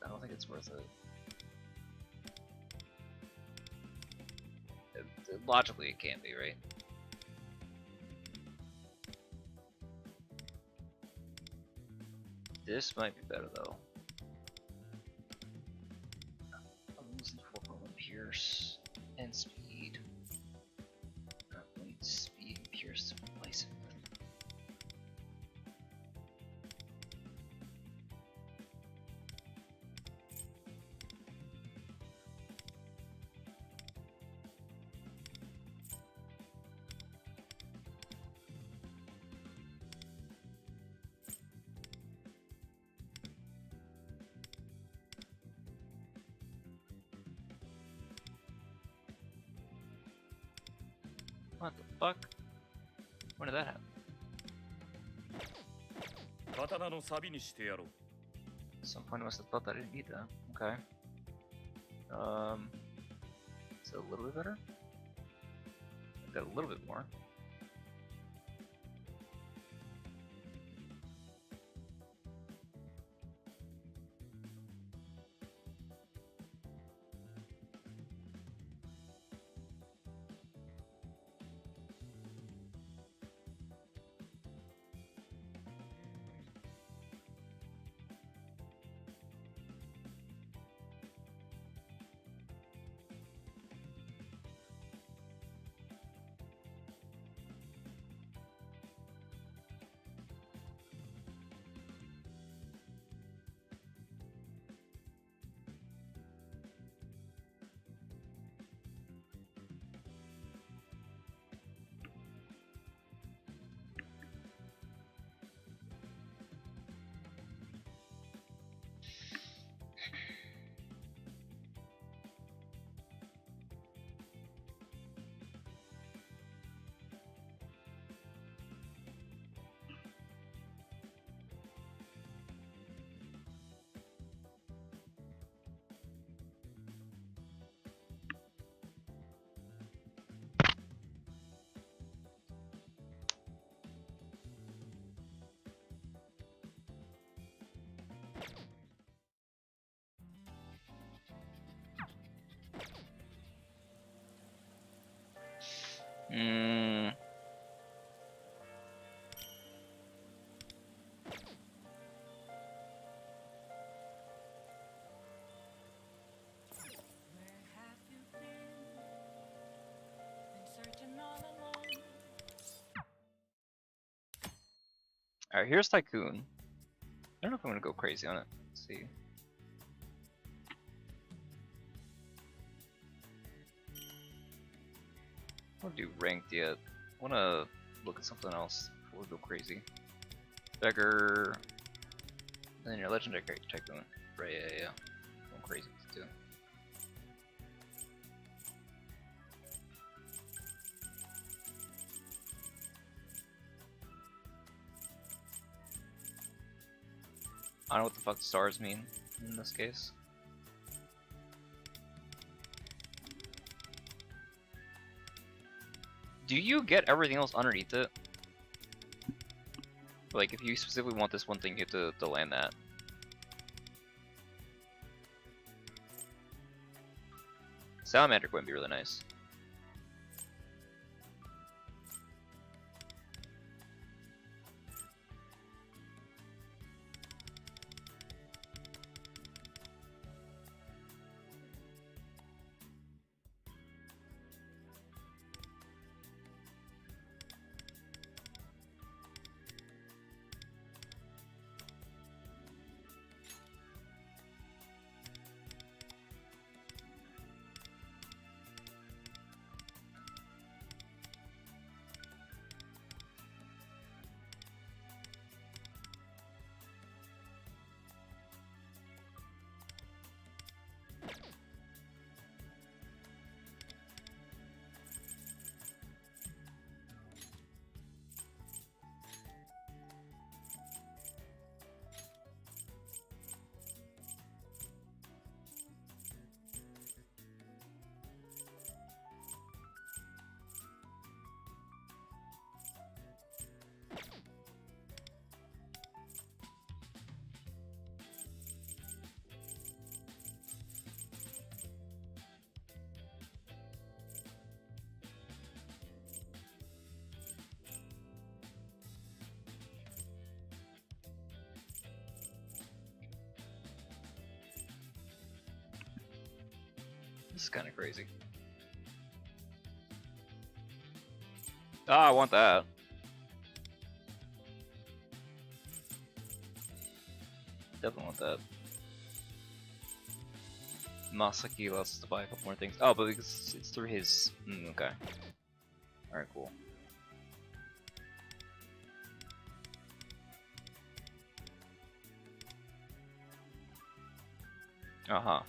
I don't think it's worth it. Logically, it can't be, right? This might be better though. pierce and speed. We need speed and pierce to replace it. What the fuck? When did that happen? 刀の錆にしてやろう。 At some point I must have thought that I didn't need that. Okay. Is it a little bit better? I got a little bit more. Alright, here's Tycoon. I don't know if I'm gonna go crazy on it. Let's see. I don't do ranked yet. I wanna look at something else before we go crazy. Beggar. Then your legendary Tycoon. Right, yeah. Going crazy too. I don't know what the fuck the stars mean in this case. Do you get everything else underneath it? Like, if you specifically want this one thing, you have to land that. Salamander would be really nice. This is kind of crazy. Ah, I want that. Definitely want that. Masaki allows us to buy a couple more things. Oh, but because it's through his. Okay. Alright, cool. Uh huh.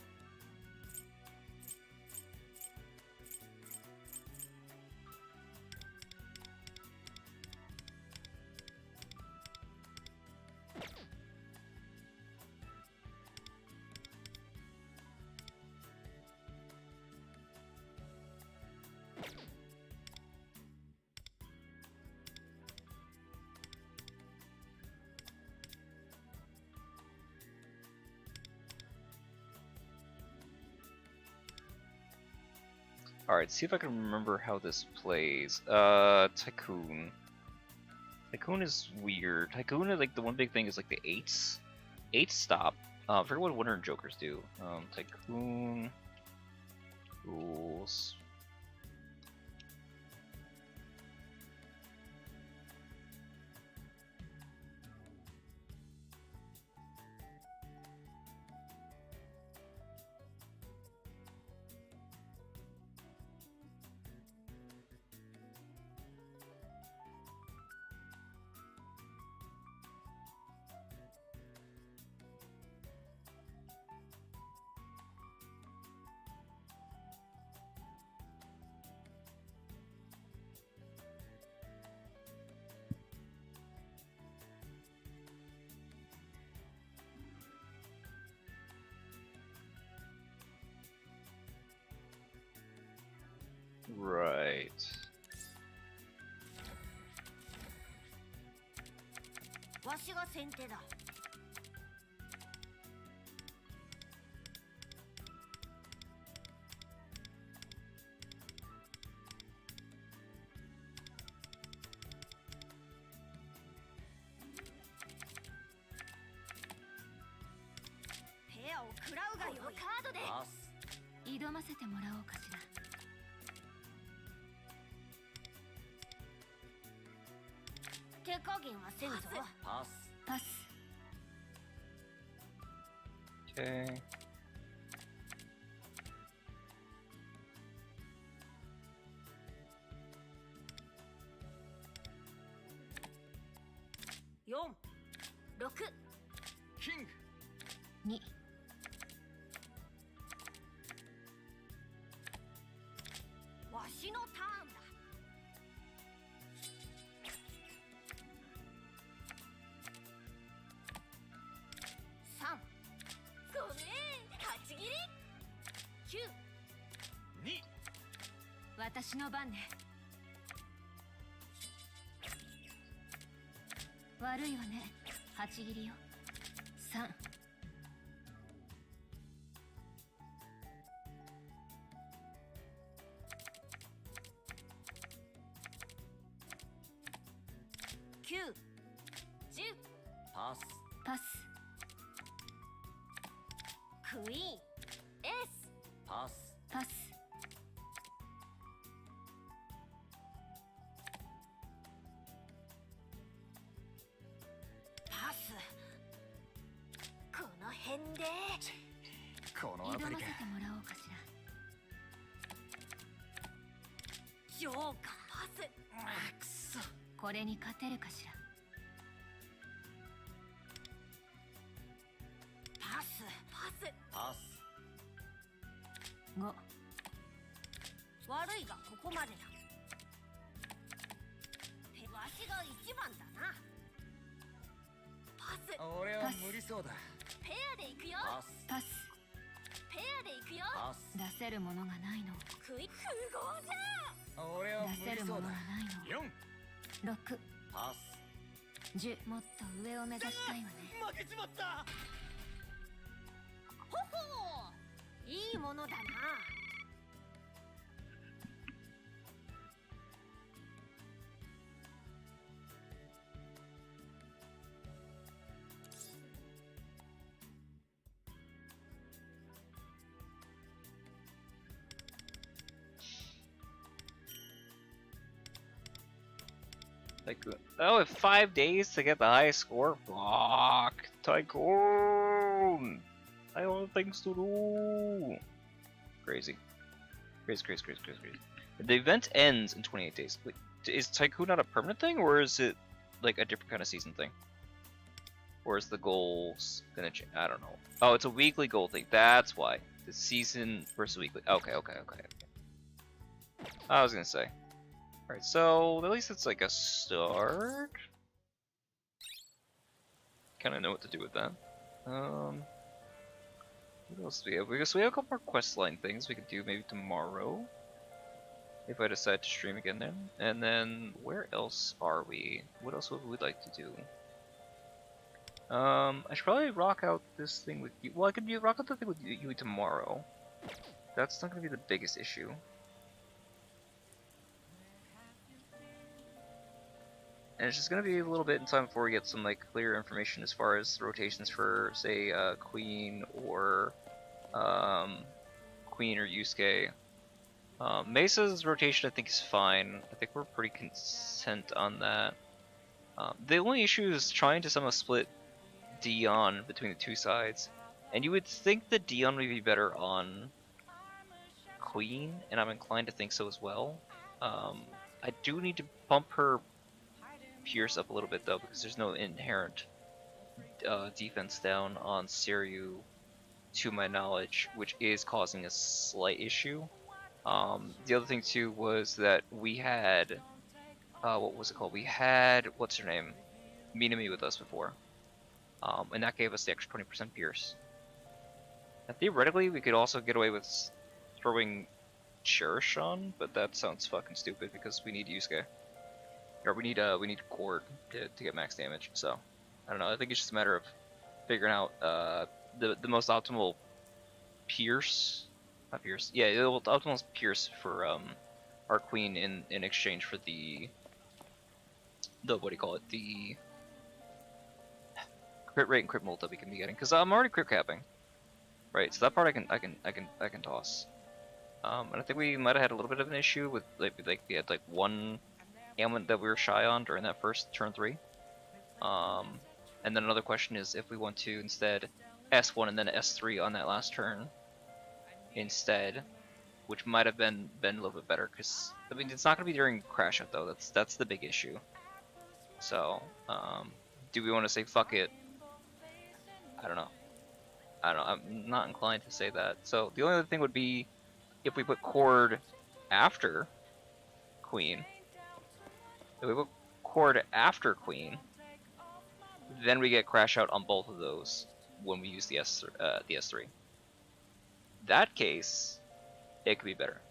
Alright, see if I can remember how this plays. Tycoon. Tycoon is weird. Tycoon, like, the one big thing is, like, the 8s. 8s stop. I forget what Winter and Jokers do. Tycoon... Rules... Right. わしが先手だ。ペアを食らうがよい。このカードで挑ませてもらおうかしら。手加減はせんぞ。パス。パス。Okay. 4、6、キング。2。わしのターンだ。3。ごめん、8切り。9。2。私の番ね。悪いわね。8切りよ。3。9、10。パス。パス。クイーン、エース。パス。パス。パス。この辺でこの辺りか。挑ませてもらおうかしら。ジョーカー。パス。あ、くそ。これに勝てるかしら。パス。パス。パス。5。悪いがここまでだ。わしが一番だな。パス。俺は無理そうだ。ペアで行くよ。パス。パス。ペアで行くよ。パス。出せるものがないの。不合じゃ。俺は無出せ理そうだ。るものがないの。 4。 6。パス。 10。もっと上を目指したいわね。負けちまった。ほほう、いいものだな。Tycoon. Oh, in 5 days to get the highest score? Fuck. Tycoon! I have things to do. Crazy. Crazy, crazy, crazy, crazy, crazy. The event ends in 28 days. Wait, is Tycoon not a permanent thing, or is it like a different kind of season thing? Or is the goals gonna change? I don't know. Oh, it's a weekly goal thing. That's why. The season versus weekly. Okay, okay, okay. I was gonna say. Alright, so at least it's like a start. Kinda know what to do with that. What else do we have? We have a couple more questline things we could do maybe tomorrow. If I decide to stream again then. And then, where else are we? What else would we like to do? I should probably rock out this thing with you. Well, I could rock out the thing with you tomorrow. That's not gonna be the biggest issue. And it's just gonna be a little bit in time before we get some like clear information as far as rotations for, say, Queen or Yusuke. Mesa's rotation I think is fine. I think we're pretty content on that. The only issue is trying to somehow split Dion between the two sides. And you would think that Dion would be better on Queen, and I'm inclined to think so as well. I do need to bump her Pierce up a little bit though, because there's no inherent defense down on Seiryu to my knowledge, which is causing a slight issue. The other thing too was that we had, what was it called? We had, what's her name? Minami with us before. And that gave us the extra 20% Pierce. And theoretically, we could also get away with throwing Cherish on, but that sounds fucking stupid because we need Yusuke. Or we need Cord to get max damage, so I don't know, I think it's just a matter of figuring out the most optimal Pierce, not Pierce, yeah, the optimal Pierce for our Queen in exchange for the what do you call it, the crit rate and crit mult that we can be getting, because I'm already crit capping, right? So that part I can toss. And I think we might have had a little bit of an issue with like we had like one ailment that we were shy on during that first turn 3. And then another question is if we want to instead S1 and then S3 on that last turn instead, which might have been a little bit better, because I mean it's not going to be during crash out though. That's the big issue. So do we want to say fuck it? I don't know. I'm not inclined to say that. So the only other thing would be if we put Cord after Queen. If we put Cord after Queen, then we get crash out on both of those when we use the S3. That case, it could be better,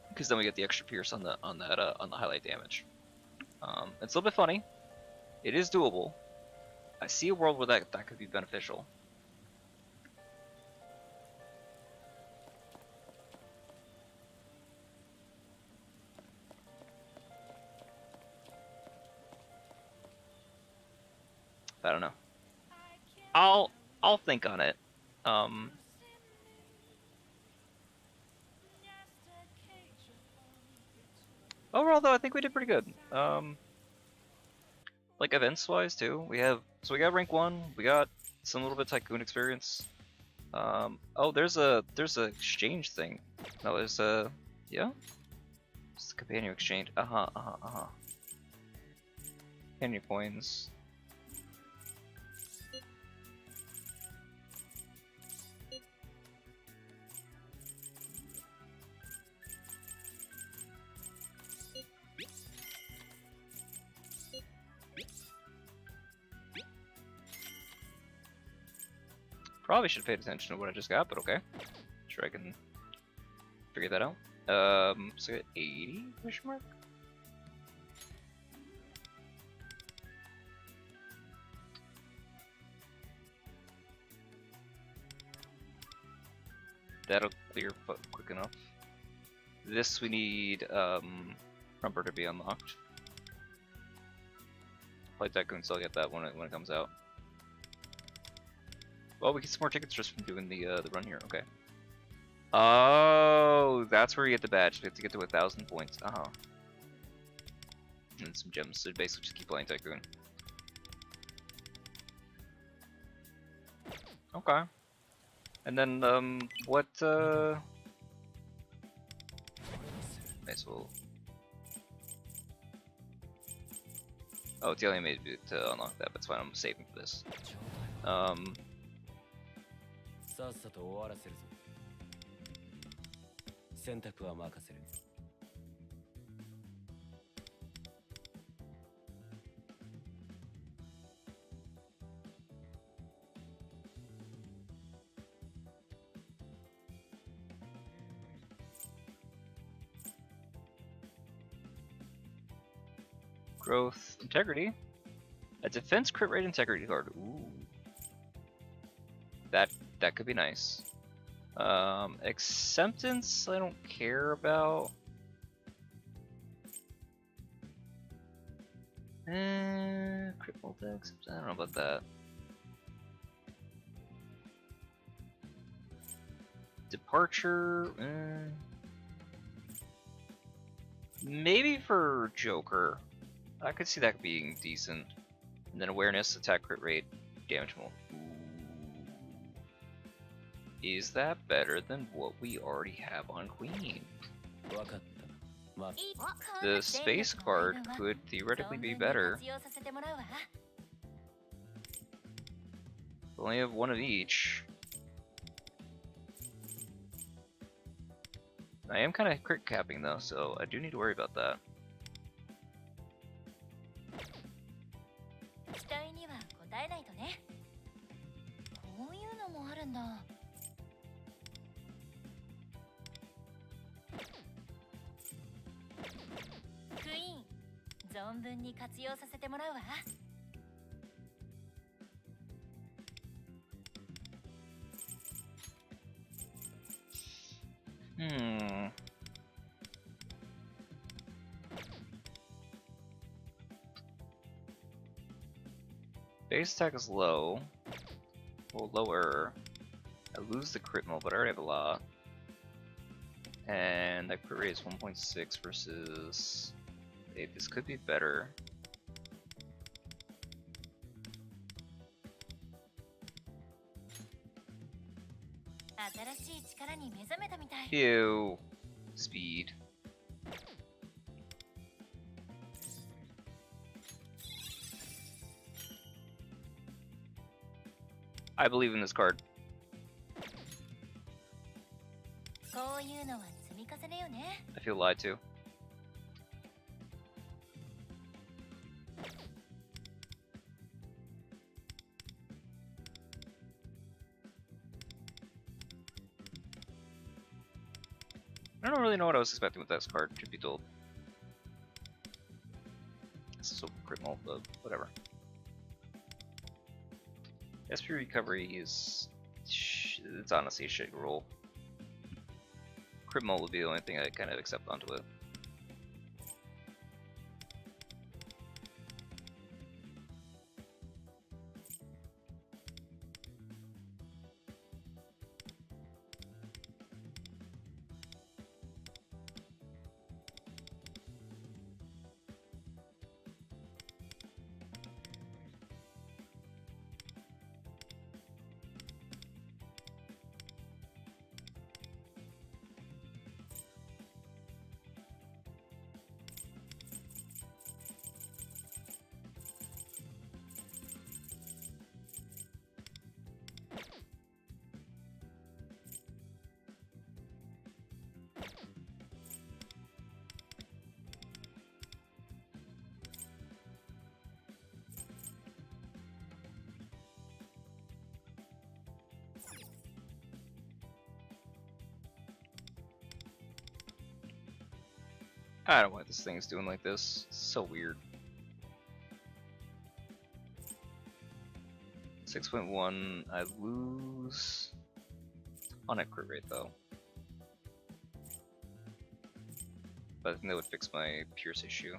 because then we get the extra pierce on the highlight damage. It's a little bit funny. It is doable. I see a world where that could be beneficial. I don't know. I'll think on it. Overall though, I think we did pretty good. Like events wise too. We got rank 1, we got some little bit of Tycoon experience. Oh, there's a exchange thing. No, there's a, yeah? It's the companion exchange. Companion coins. Probably should have paid attention to what I just got, but okay. Sure, I can figure that out. So I got 80 question mark? That'll clear quick enough. This we need Trumpeter to be unlocked. Play Tycoon, so I'll get that when it comes out. Well, we get some more tickets just from doing the run here. Okay. Oh, that's where you get the badge. We have to get to 1,000 points. and some gems. So basically just keep playing Tycoon. Okay. And then what nice well. Oh, it's only made me to unlock that, but it's fine, I'm saving for this. さっさと終わらせるぞ。選択は任せる。Growth, integrity. A defense crit rate integrity card. Ooh. That could be nice. Acceptance, I don't care about. Crit multi-acceptance, I don't know about that. Departure, maybe for Joker. I could see that being decent. And then awareness, attack crit rate, damage multi. Is that better than what we already have on Queen? The space card could theoretically be better. Only have one of each. I am kind of crit capping though, so I do need to worry about that. 期待には応えないとね。こういうのもあるんだ。クイーン、存分に活用させてもらうわ。Base attack is low. Well, lower. I lose the crit mult, but I already have a lot. And that crit rate is 1.6 versus 8. This could be better. Ew. Speed. I believe in this card. I feel lied to. I don't really know what I was expecting with this card, to be told. This is a crit mult, but whatever. SP recovery is... it's honestly a shit roll. Crit mult would be the only thing I kind of accept onto it. I don't know why this thing is doing like this. It's so weird. 6.1, I lose on a crit rate though. But I think that would fix my Pierce issue.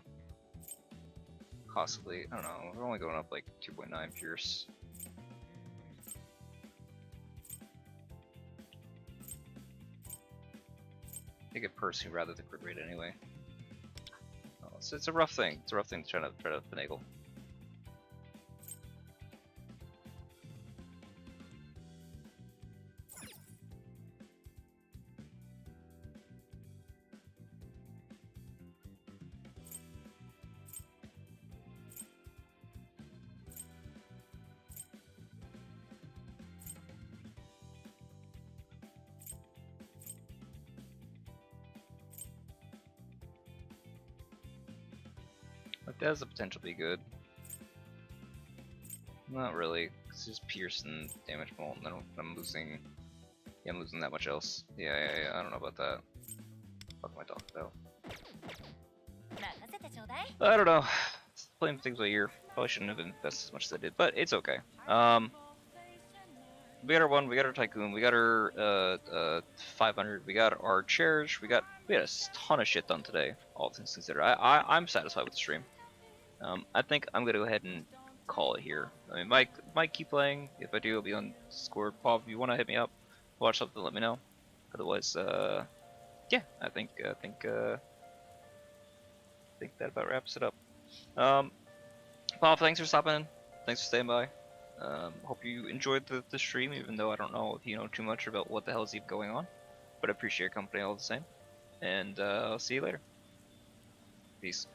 Possibly, I don't know, we're only going up like 2.9 Pierce. Take it personally rather than crit rate anyway. It's a rough thing. It's a rough thing to try to finagle. Like, that has the potential to be good. Not really. It's just pierce and damage bolt, and I'm losing. Yeah, I'm losing that much else. Yeah. I don't know about that. Fuck my dog though. 任せてちょうだい。 I don't know. Playing things by ear. Probably shouldn't have invested as much as I did, but it's okay. We got our one. We got our tycoon. We got our 500. We got our cherish. We had a ton of shit done today. All things considered, I'm satisfied with the stream. I think I'm gonna go ahead and call it here. I mean, might keep playing. If I do, I'll be on Discord. Paul, if you want to hit me up, watch something, let me know. Otherwise, yeah, I think that about wraps it up. Paul, thanks for stopping in. Thanks for staying by. Hope you enjoyed the stream, even though I don't know if you know too much about what the hell is even going on. But I appreciate your company all the same. And I'll see you later. Peace.